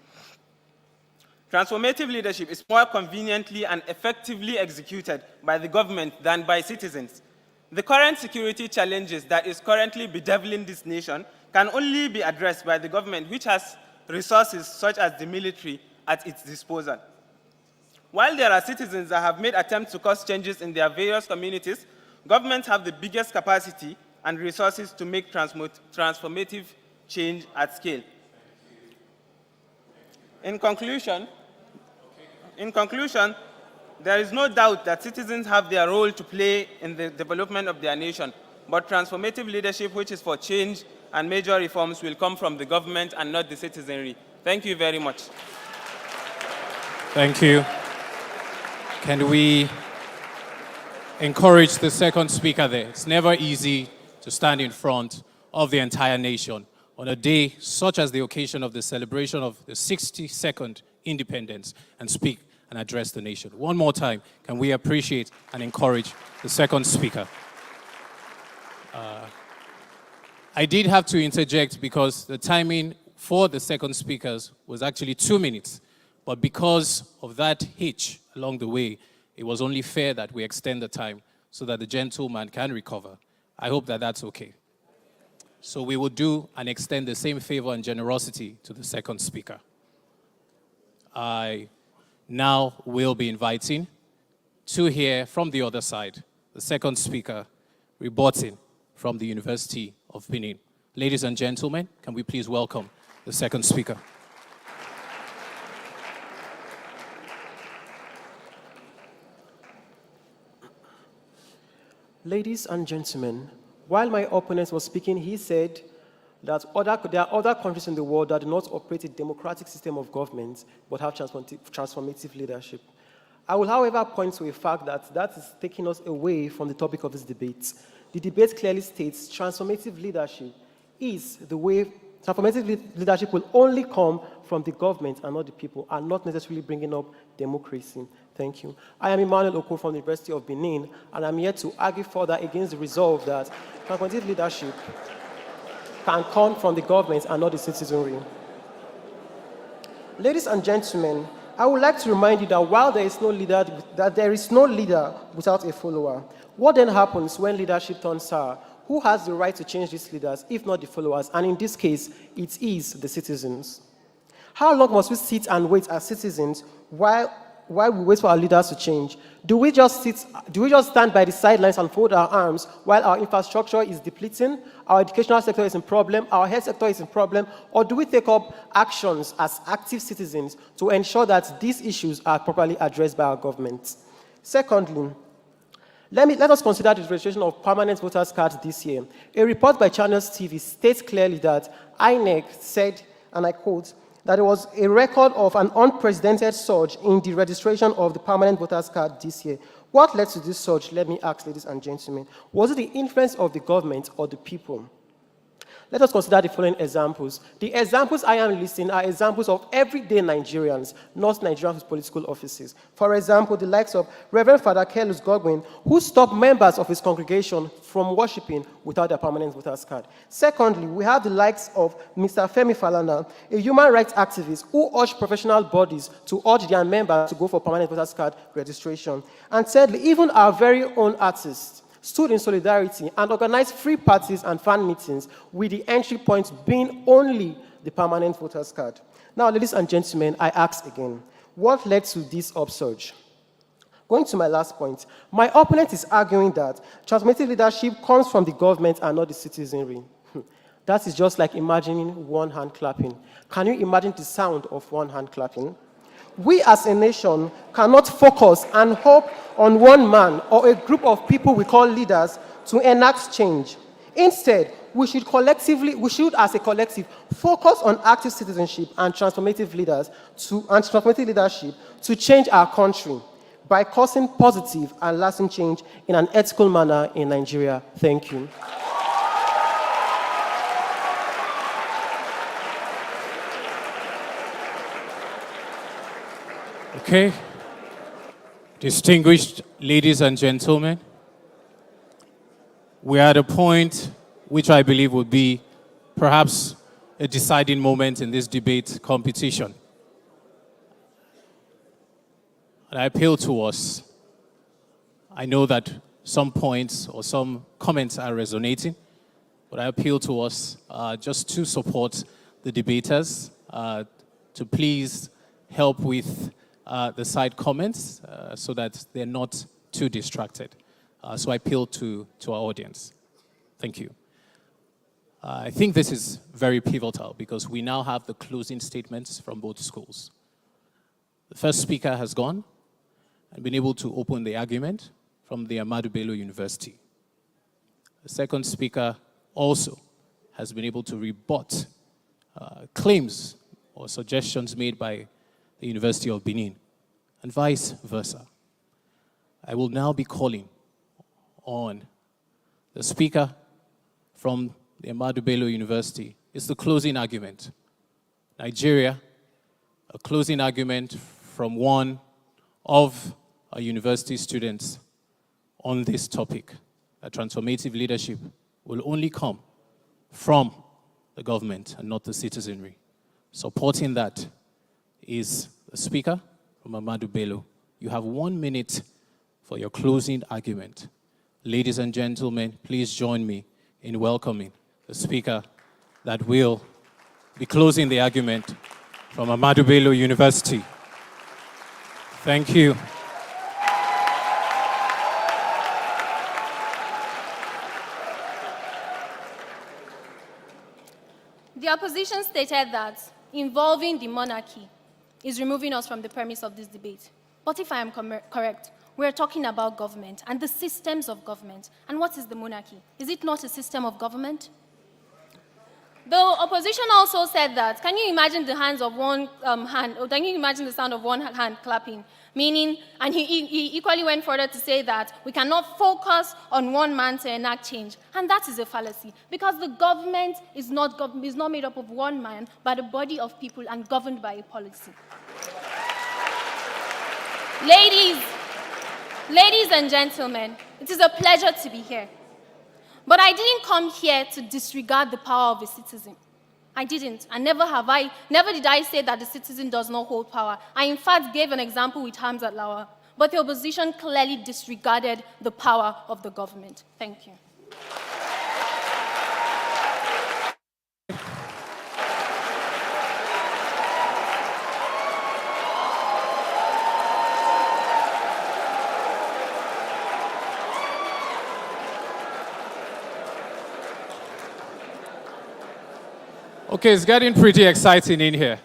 Transformative leadership is more conveniently and effectively executed by the government than by citizens. The current security challenges that is currently bedeviling this nation can only be addressed by the government, which has resources such as the military at its disposal. While there are citizens that have made attempts to cause changes in their various communities, governments have the biggest capacity and resources to make transformative change at scale. In conclusion, there is no doubt that citizens have their role to play in the development of their nation, but transformative leadership, which is for change and major reforms, will come from the government and not the citizenry. Thank you very much. Thank you. Can we encourage the second speaker there? It's never easy to stand in front of the entire nation on a day such as the occasion of the celebration of the 62nd independence and speak and address the nation. One more time, can we appreciate and encourage the second speaker? I did have to interject because the timing for the second speakers was actually 2 minutes. But because of that hitch along the way, it was only fair that we extend the time so that the gentleman can recover. I hope that that's okay. So we will do and extend the same favor and generosity to the second speaker. I now will be inviting to hear from the other side, the second speaker, rebutting from the University of Benin. Ladies and gentlemen, can we please welcome the second speaker? Ladies and gentlemen, while my opponent was speaking, he said that there are other countries in the world that do not operate a democratic system of government but have transformative leadership. I will, however, point to a fact that is taking us away from the topic of this debate. The debate clearly states transformative leadership is the way. Transformative leadership will only come from the government and not the people, and not necessarily bringing up democracy. Thank you. I am Emmanuel Oko from the University of Benin, and I'm here to argue further against the resolve that transformative leadership can come from the government and not the citizenry. Ladies and gentlemen, I would like to remind you that while there is no leader, without a follower. What then happens when leadership turns sour? Who has the right to change these leaders, if not the followers? And in this case, it is the citizens. How long must we sit and wait as citizens while we wait for our leaders to change? Do we just stand by the sidelines and fold our arms while our infrastructure is depleting, our educational sector is in problem, our health sector is in problem, or do we take up actions as active citizens to ensure that these issues are properly addressed by our government? Secondly, let us consider the registration of permanent voters' cards this year. A report by Channels TV states clearly that INEC said, and I quote, that there was a record of an unprecedented surge in the registration of the permanent voters' card this year. What led to this surge? Let me ask, ladies and gentlemen. Was it the influence of the government or the people? Let us consider the following examples. The examples I am listing are examples of everyday Nigerians, not Nigerians with political offices. For example, the likes of Reverend Father 𝐏𝐨𝐬𝐬𝐢𝐠𝐞 Godwin, who stopped members of his congregation from worshiping without their permanent voter's card. Secondly, we have the likes of Mr. Femi Falana, a human rights activist who urged professional bodies to urge their members to go for permanent voter's card registration. And thirdly, even our very own artists stood in solidarity and organized free parties and fan meetings with the entry point being only the permanent voter's card. Now, ladies and gentlemen, I ask again, what led to this upsurge? Going to my last point, my opponent is arguing that transformative leadership comes from the government and not the citizenry. That is just like imagining one hand clapping. Can you imagine the sound of one hand clapping? We as a nation cannot focus and hope on one man or a group of people we call leaders to enact change. Instead, we should as a collective focus on active citizenship and transformative leadership to change our country by causing positive and lasting change in an ethical manner in Nigeria. Thank you. Okay. Distinguished ladies and gentlemen, we are at a point which I believe would be perhaps a deciding moment in this debate competition. And I appeal to us. I know that some points or some comments are resonating, but I appeal to us just to support the debaters, to please help with the side comments so that they're not too distracted. So I appeal to our audience. Thank you. I think this is very pivotal because we now have the closing statements from both schools. The first speaker has gone and been able to open the argument from the Ahmadu Bello University. The second speaker also has been able to rebut claims or suggestions made by the University of Benin. and vice versa. I will now be calling on the speaker from the Ahmadu Bello University. It's the closing argument. Nigeria, a closing argument from one of our university students on this topic, that transformative leadership will only come from the government and not the citizenry. Supporting that is the speaker from Ahmadu Bello. You have 1 minute for your closing argument. Ladies and gentlemen, please join me in welcoming the speaker that will be closing the argument from Ahmadu Bello University. Thank you. The opposition stated that involving the monarchy is removing us from the premise of this debate. But if I am correct, we're talking about government and the systems of government. And what is the monarchy? Is it not a system of government? The opposition also said that, can you imagine the hands of one hand, or can you imagine the sound of one hand clapping? Meaning, and he equally went further to say that we cannot focus on one man to enact change. And that is a fallacy, because the government is not made up of one man, but a body of people and governed by a policy. Ladies and gentlemen, it is a pleasure to be here. But I didn't come here to disregard the power of a citizen. I didn't, and never did I say that the citizen does not hold power. I, in fact, gave an example with Hamzat Lawa, but the opposition clearly disregarded the power of the government. Thank you. Okay, it's getting pretty exciting in here.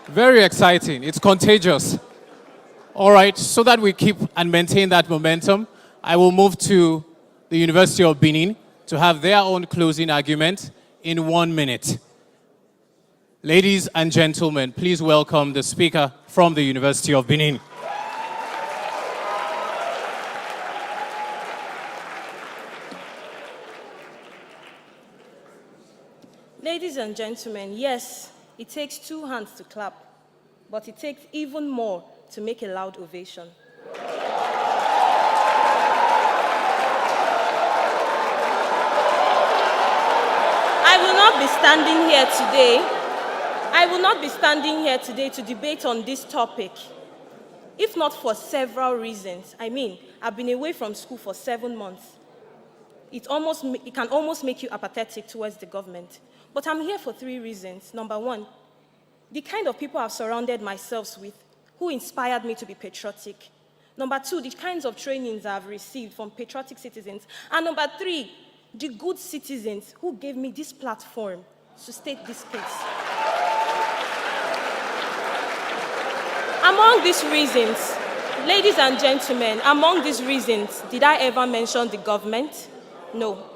Very exciting. It's contagious. All right, so that we keep and maintain that momentum, I will move to the University of Benin to have their own closing argument in 1 minute. Ladies and gentlemen, please welcome the speaker from the University of Benin. Ladies and gentlemen, yes, it takes 2 hands to clap, but it takes even more to make a loud ovation. I will not be standing here today to debate on this topic, if not for several reasons. I mean, I've been away from school for 7 months. It can almost make you apathetic towards the government. But I'm here for 3 reasons. Number 1, the kind of people I've surrounded myself with who inspired me to be patriotic. Number 2, the kinds of trainings I've received from patriotic citizens. And number 3, the good citizens who gave me this platform to state this case. Among these reasons, ladies and gentlemen, among these reasons, did I ever mention the government? No.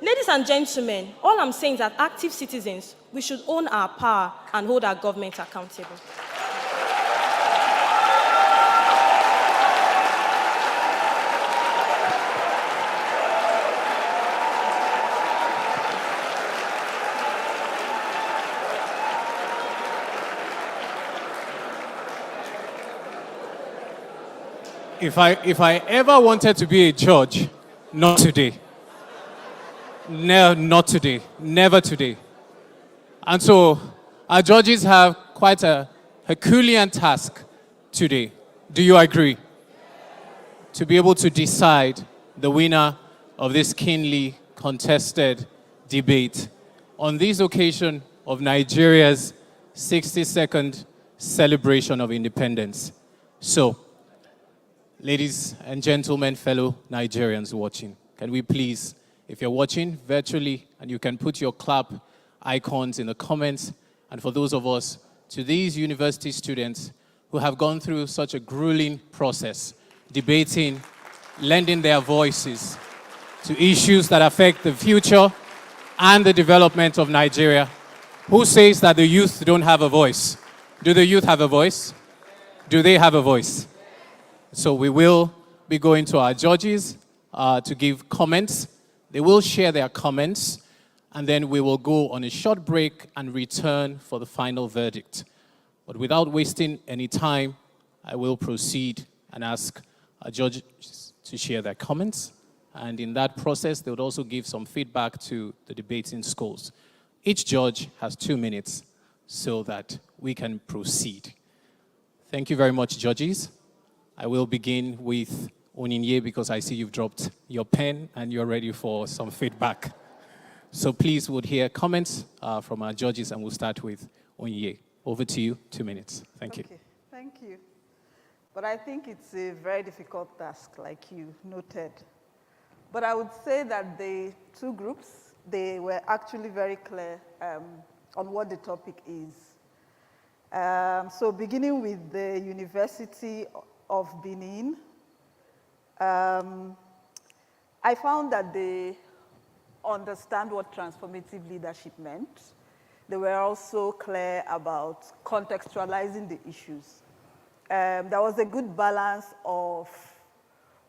Ladies and gentlemen, all I'm saying is that active citizens, we should own our power and hold our government accountable. If I ever wanted to be a judge, not today. No, not today. Never today. And so our judges have quite a Herculean task today. Do you agree? To be able to decide the winner of this keenly contested debate on this occasion of Nigeria's 62nd celebration of independence. So, ladies and gentlemen, fellow Nigerians watching, can we please, if you're watching virtually, and you can put your clap icons in the comments, and for those of us, to these university students who have gone through such a grueling process, debating, lending their voices to issues that affect the future and the development of Nigeria. Who says that the youth don't have a voice? Do the youth have a voice? Do they have a voice? So we will be going to our judges to give comments. They will share their comments, and then we will go on a short break and return for the final verdict. But without wasting any time, I will proceed and ask our judges to share their comments. And in that process, they would also give some feedback to the debating schools. Each judge has 2 minutes so that we can proceed. Thank you very much, judges. I will begin with Onyinye because I see you've dropped your pen and you're ready for some feedback. So please would hear comments from our judges, and we'll start with Onyinye. Over to you, 2 minutes. Thank you. Thank you. But I think it's a very difficult task, like you noted. But I would say that the two groups, they were actually very clear on what the topic is. So beginning with the University of Benin, I found that they understand what transformative leadership meant. They were also clear about contextualizing the issues. There was a good balance of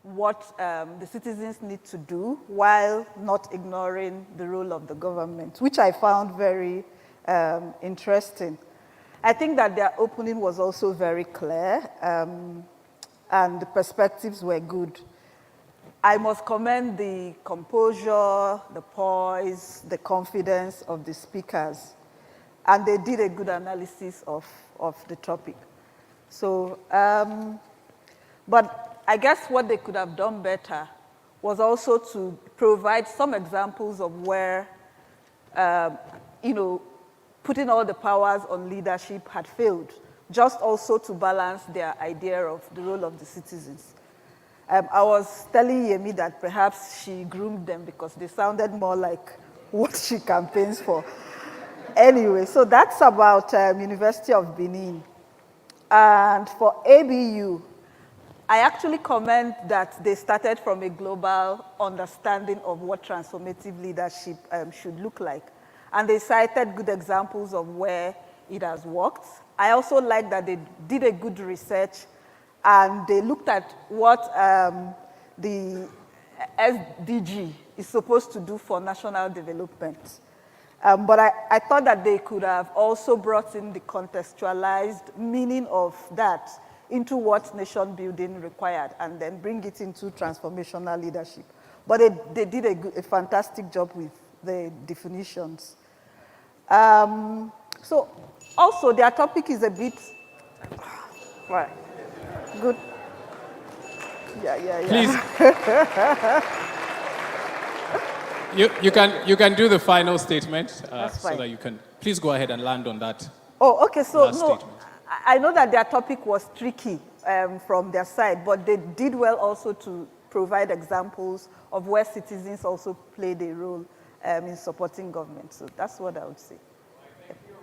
what the citizens need to do while not ignoring the role of the government, which I found very interesting. I think that their opening was also very clear, and the perspectives were good. I must commend the composure, the poise, the confidence of the speakers, and they did a good analysis of the topic. So, but I guess what they could have done better was also to provide some examples of where, putting all the powers on leadership had failed, just also to balance their idea of the role of the citizens. I was telling Yemi that perhaps she groomed them because they sounded more like what she campaigns for. Anyway, so that's about University of Benin. And for ABU, I actually commend that they started from a global understanding of what transformative leadership should look like. And they cited good examples of where it has worked. I also like that they did a good research and they looked at what the SDG is supposed to do for national development. But I thought that they could have also brought in the contextualized meaning of that into what nation building required and then bring it into transformational leadership. But they did a fantastic job with the definitions. So also their topic is a bit, right, good. Yeah. Please. You can do the final statement so that you can, please go ahead and land on that. Oh, okay, so no, statement. I know that their topic was tricky from their side, but they did well also to provide examples of where citizens also played a role in supporting government. So that's what I would say.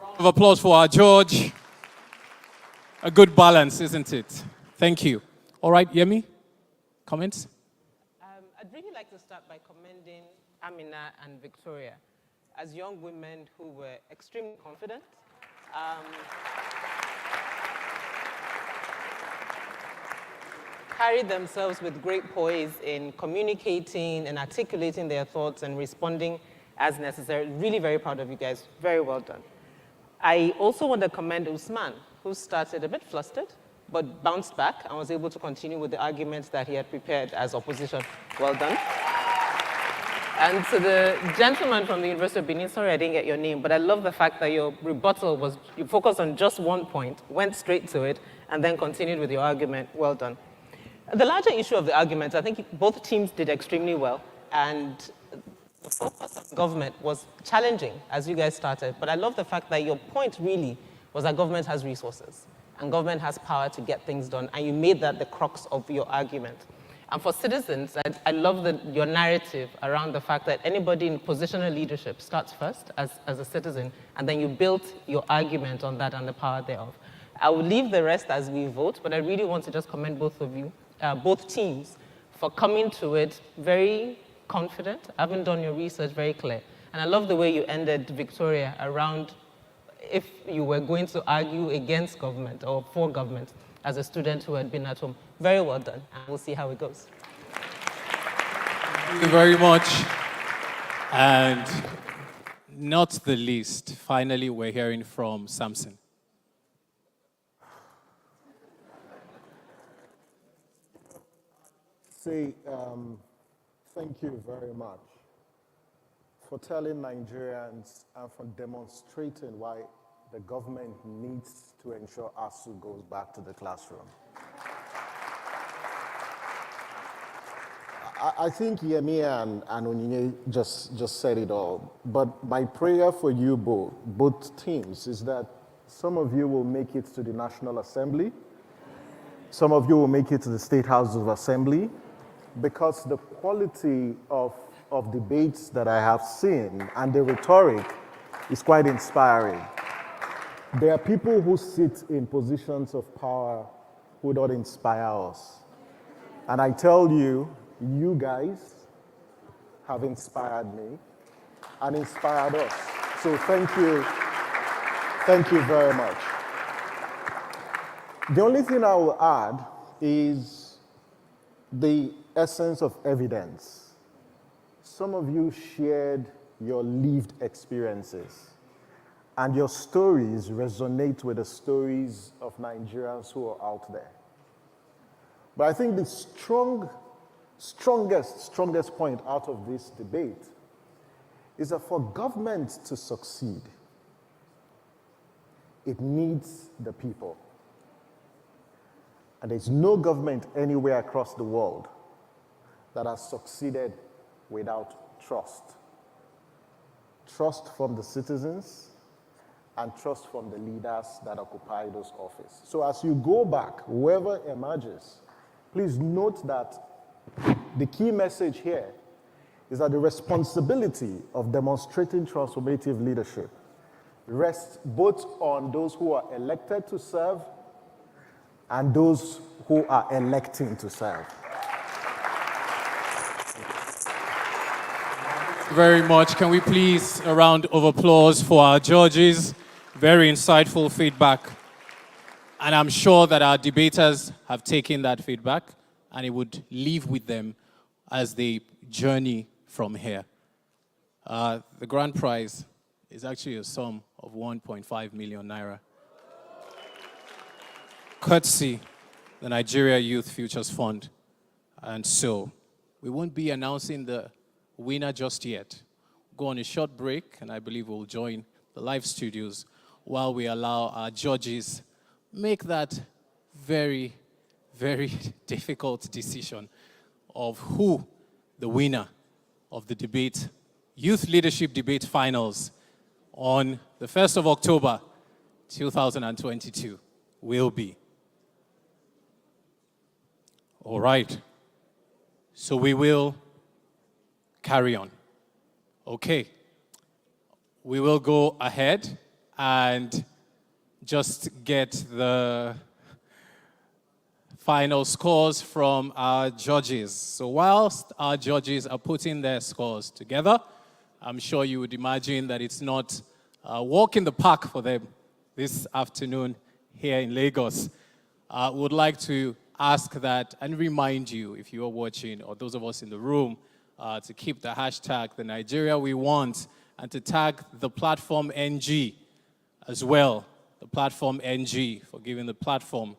Round of applause for our George. A good balance, isn't it? Thank you. All right, Yemi, comments? I'd really like to start by commending Amina and Victoria as young women who were extremely confident. Carried themselves with great poise in communicating and articulating their thoughts and responding as necessary. Really very proud of you guys. Very well done. I also want to commend Usman, who started a bit flustered, but bounced back and was able to continue with the arguments that he had prepared as opposition. Well done. And to the gentleman from the University of Benin, sorry I didn't get your name, but I love the fact that your rebuttal was, you focused on just one point, went straight to it, and then continued with your argument. Well done. The larger issue of the arguments, I think both teams did extremely well, and the focus of government was challenging as you guys started, but I love the fact that your point really was that government has resources, and government has power to get things done, and you made that the crux of your argument. And for citizens, I love your narrative around the fact that anybody in positional leadership starts first as a citizen, and then you built your argument on that and the power thereof. I will leave the rest as we vote, but I really want to just commend both of you, both teams, for coming to it very confident, having done your research very clear. And I love the way you ended, Victoria, around if you were going to argue against government or for government as a student who had been at home. Very well done, and we'll see how it goes. Thank you very much. And not the least, finally, we're hearing from Samson. Say, thank you very much for telling Nigerians and for demonstrating why the government needs to ensure ASU goes back to the classroom. I think Yemi and Onyinye just said it all, but my prayer for you both teams is that some of you will make it to the National Assembly, some of you will make it to the State House of Assembly, because the quality of debates that I have seen and the rhetoric is quite inspiring. There are people who sit in positions of power who don't inspire us. And I tell you, you guys have inspired me and inspired us. So thank you very much. The only thing I will add is the essence of evidence. Some of you shared your lived experiences, and your stories resonate with the stories of Nigerians who are out there. But I think the strongest point out of this debate is that for government to succeed, it needs the people. And there's no government anywhere across the world that has succeeded without trust. Trust from the citizens and trust from the leaders that occupy those offices. So as you go back, whoever emerges, please note that the key message here is that the responsibility of demonstrating transformative leadership rests both on those who are elected to serve and those who are electing to serve. Very much. Can we please a round of applause for our judges? Very insightful feedback. And I'm sure that our debaters have taken that feedback and it would leave with them as they journey from here. The grand prize is actually a sum of 1.5 million naira. Courtesy the Nigeria Youth Futures Fund. And so we won't be announcing the winner just yet. We'll go on a short break, and I believe we'll join the live studios while we allow our judges make that very, very difficult decision of who the winner of the debate, Youth Leadership Debate Finals on the 1st of October, 2022 will be. All right. So we will carry on. Okay. We will go ahead and just get the final scores from our judges. So whilst our judges are putting their scores together, I'm sure you would imagine that it's not a walk in the park for them this afternoon here in Lagos. Would like to ask that and remind you, if you are watching, or those of us in the room, to keep the hashtag, the Nigeria we want, and to tag the platform NG as well, the platform NG, for giving the platform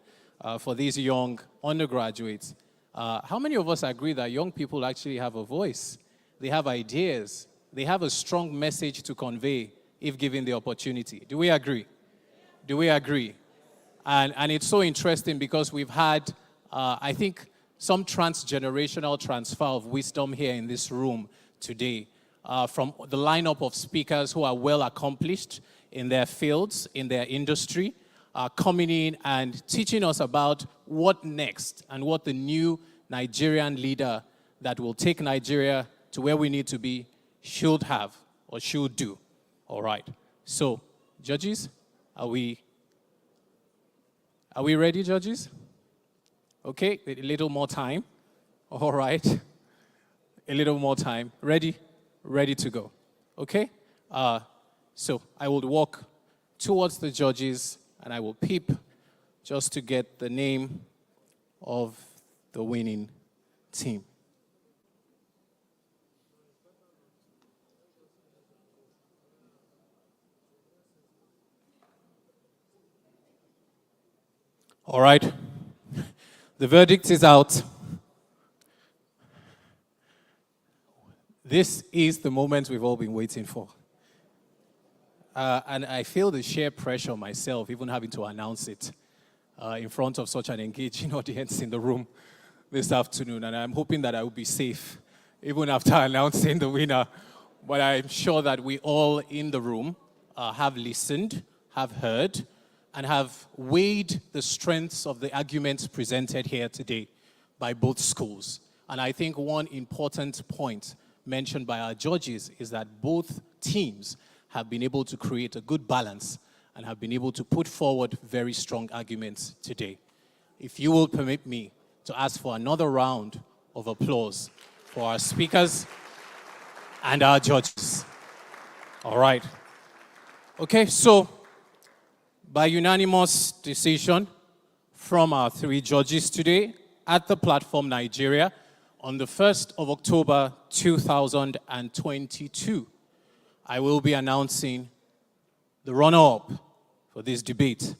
for these young undergraduates. How many of us agree that young people actually have a voice? They have ideas. They have a strong message to convey if given the opportunity. Do we agree? Do we agree? And it's so interesting because we've had, I think, some transgenerational transfer of wisdom here in this room today from the lineup of speakers who are well accomplished in their fields, in their industry, coming in and teaching us about what next and what the new Nigerian leader that will take Nigeria to where we need to be should have or should do. All right. So, judges, are we ready, judges? Okay, a little more time. All right. A little more time. Ready? Ready to go. Okay? So I will walk towards the judges, and I will peep just to get the name of the winning team. All right. The verdict is out. This is the moment we've all been waiting for. And I feel the sheer pressure myself, even having to announce it in front of such an engaging audience in the room this afternoon. And I'm hoping that I will be safe, even after announcing the winner. But I'm sure that we all in the room have listened, have heard, and have weighed the strengths of the arguments presented here today by both schools. And I think one important point mentioned by our judges is that both teams have been able to create a good balance and have been able to put forward very strong arguments today. If you will permit me to ask for another round of applause for our speakers and our judges. All right. Okay, so by unanimous decision from our three judges today at the platform Nigeria on the 1st of October 2022, I will be announcing the runner-up for this debate.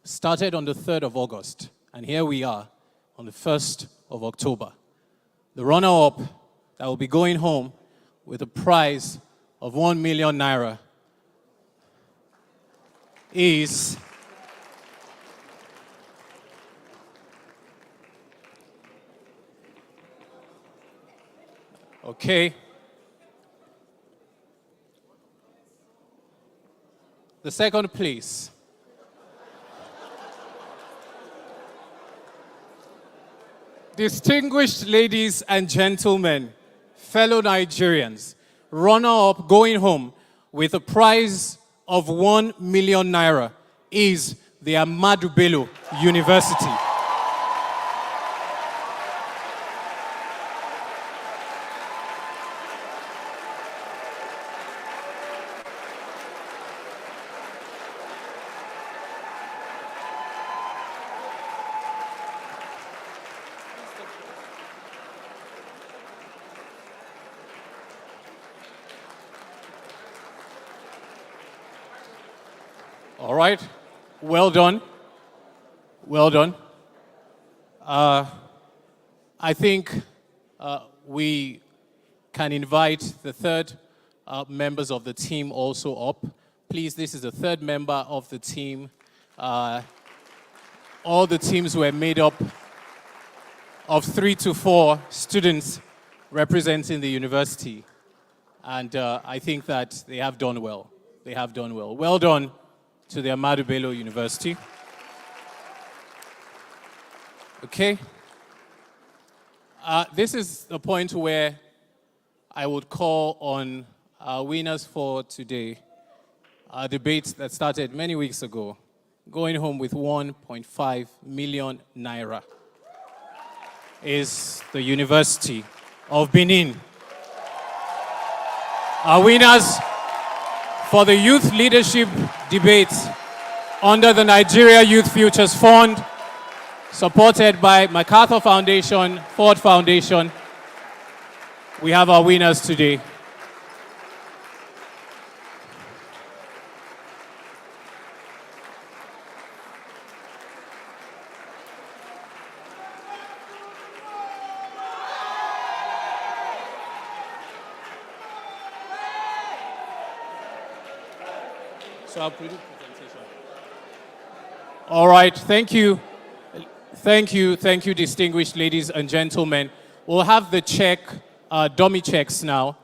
Started on the 3rd of August, and here we are on the 1st of October. The runner-up that will be going home with a prize of 1 million naira is okay. The second place distinguished ladies and gentlemen, fellow Nigerians, runner-up going home with a prize of 1 million naira is the Ahmadu Bello University. All right, well done, well done. I think we can invite the third members of the team also up. Please, this is the third member of the team. All the teams were made up of 3 to 4 students representing the university. And I think that they have done well. They have done well. Well done to the Ahmadu Bello University. Okay. This is the point where I would call on our winners for today. A debate that started many weeks ago, going home with 1.5 million naira, is the University of Benin. Our winners for the Youth Leadership Debate under the Nigeria Youth Futures Fund, supported by MacArthur Foundation, Ford Foundation. We have our winners today. So I'll produce presentation. All right, thank you. Thank you, distinguished ladies and gentlemen. We'll have the dummy checks now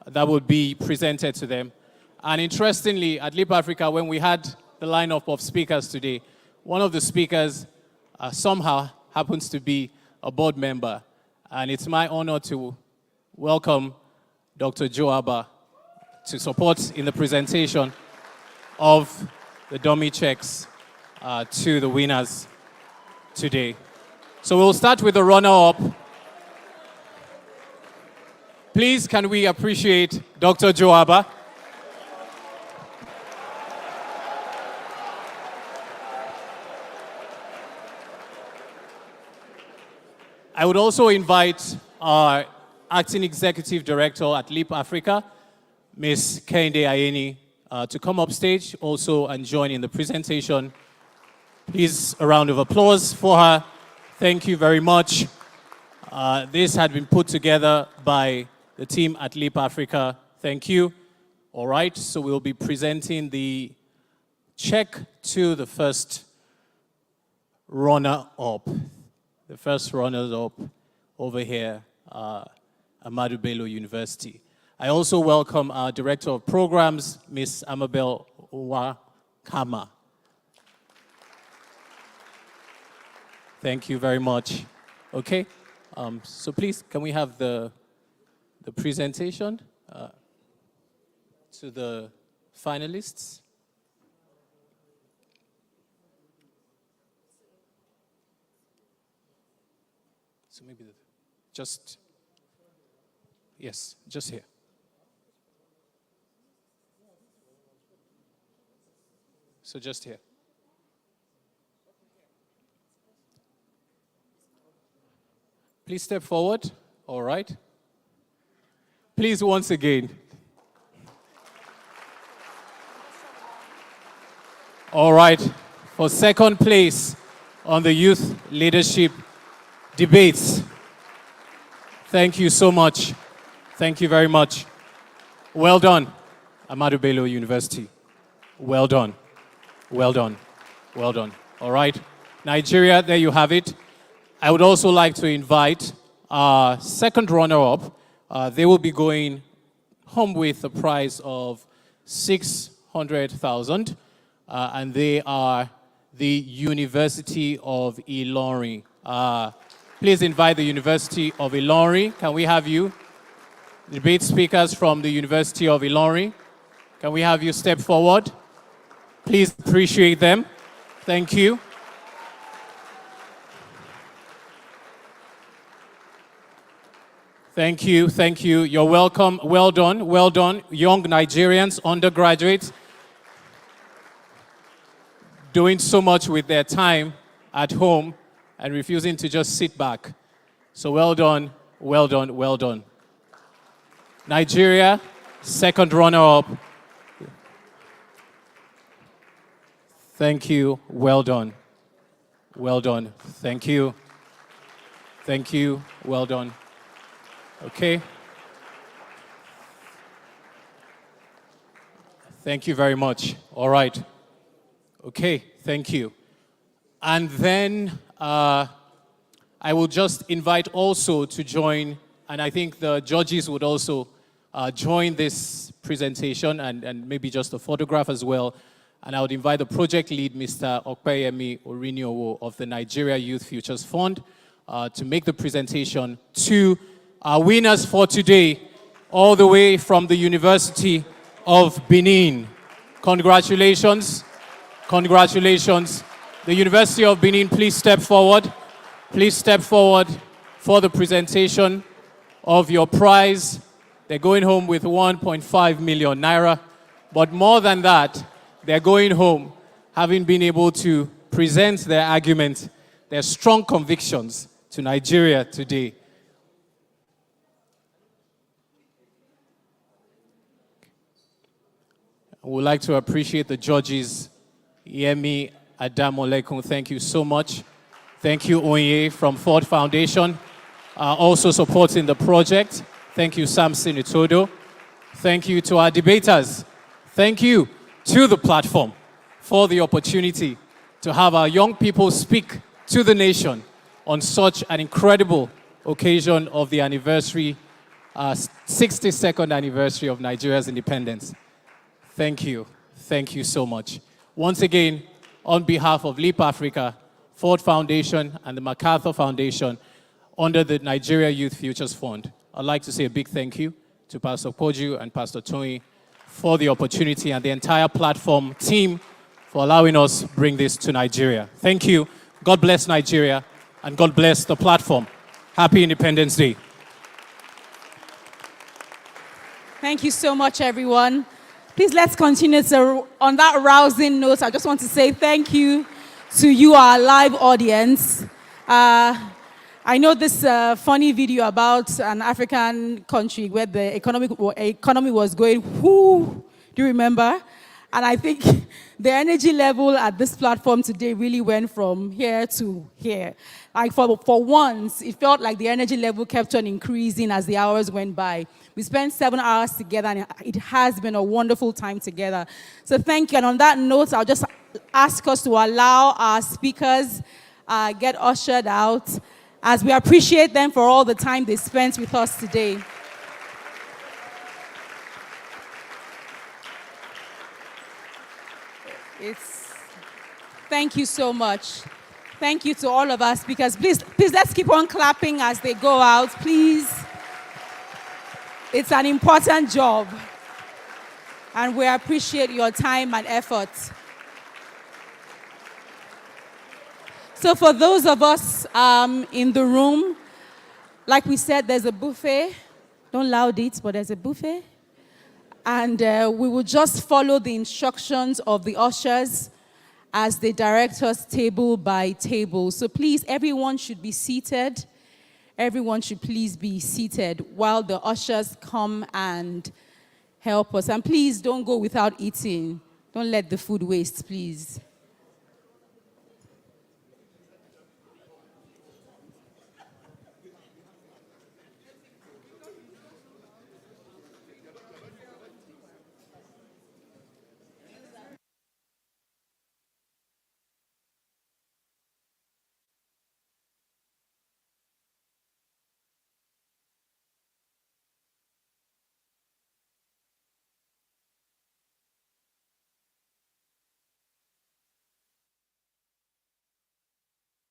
that will be presented to them. And interestingly, at Leap Africa, when we had the lineup of speakers today, one of the speakers somehow happens to be a board member. And it's my honor to welcome Dr. Joe Abba to support in the presentation of the dummy checks to the winners today. So we'll start with the runner-up. Please, can we appreciate Dr. Joe Abba? I would also invite our Acting Executive Director at LEAP Africa, Ms. 𝐏𝐨𝐬𝐬𝐢𝐛, to come up stage also and join in the presentation. Please, a round of applause for her. Thank you very much. This had been put together by the team at LEAP Africa. Thank you. All right, so we'll be presenting the check to the first runner-up. The first runners-up over here, Ahmadu Bello University. I also welcome our Director of Programs, Ms. Amabel Wakama. Thank you very much. Okay, so please, can we have the presentation to the finalists? So maybe just, yes, just here. So just here. Please step forward. All right. Please, once again. All right. For second place on the youth leadership debates. Thank you so much. Thank you very much. Well done, Ahmadu Bello University. Well done. Well done. Well done. All right. Nigeria, there you have it. I would also like to invite our second runner-up. They will be going home with a prize of 600,000, and they are the University of Ilorin. Please invite the University of Ilorin. Can we have you? Debate speakers from the University of Ilorin. Can we have you step forward? Please appreciate them. Thank you. Thank you, thank you. You're welcome. Well done, young Nigerians, undergraduates, doing so much with their time at home and refusing to just sit back. So well done, well done, well done. Nigeria, second runner-up. Thank you, well done. Well done, thank you. Thank you, well done. Okay. Thank you very much. All right. Okay, thank you. And then I will just invite also to join, and I think the judges would also join this presentation and maybe just a photograph as well. And I would invite the project lead, Mr. Okpeyemi Oriniowo of the Nigeria Youth Futures Fund to make the presentation to our winners for today, all the way from the University of Benin. Congratulations. Congratulations. The University of Benin, please step forward. Please step forward for the presentation of your prize. They're going home with 1.5 million naira. But more than that, they're going home having been able to present their argument, their strong convictions to Nigeria today. I would like to appreciate the judges. Yemi Adamolekun, thank you so much. Thank you, Onye from Ford Foundation, also supporting the project. Thank you, Samson Itodo. Thank you to our debaters. Thank you to the platform for the opportunity to have our young people speak to the nation on such an incredible occasion of the anniversary, 62nd anniversary of Nigeria's independence. Thank you. Thank you so much. Once again, on behalf of LEAP Africa, Ford Foundation, and the MacArthur Foundation, under the Nigeria Youth Futures Fund, I'd like to say a big thank you to Pastor Poju and Pastor Tony for the opportunity and the entire platform team for allowing us to bring this to Nigeria. Thank you. God bless Nigeria, and God bless the platform. Happy Independence Day. Thank you so much, everyone. Please, let's continue on that rousing note. I just want to say thank you to you, our live audience. I know this funny video about an African country where the economy was going, whoo, do you remember? And I think the energy level at this platform today really went from here to here. Like for once, it felt like the energy level kept on increasing as the hours went by. We spent 7 hours together, and it has been a wonderful time together. So thank you. And on that note, I'll just ask us to allow our speakers get ushered out, as we appreciate them for all the time they spent with us today. Thank you so much. Thank you to all of our speakers. Please let's keep on clapping as they go out, please. It's an important job, and we appreciate your time and effort. So for those of us in the room, like we said, there's a buffet. Don't loud it, but there's a buffet. And we will just follow the instructions of the ushers as they direct us table by table. So please, everyone should be seated. Everyone should please be seated while the ushers come and help us. And please don't go without eating. Don't let the food waste, please.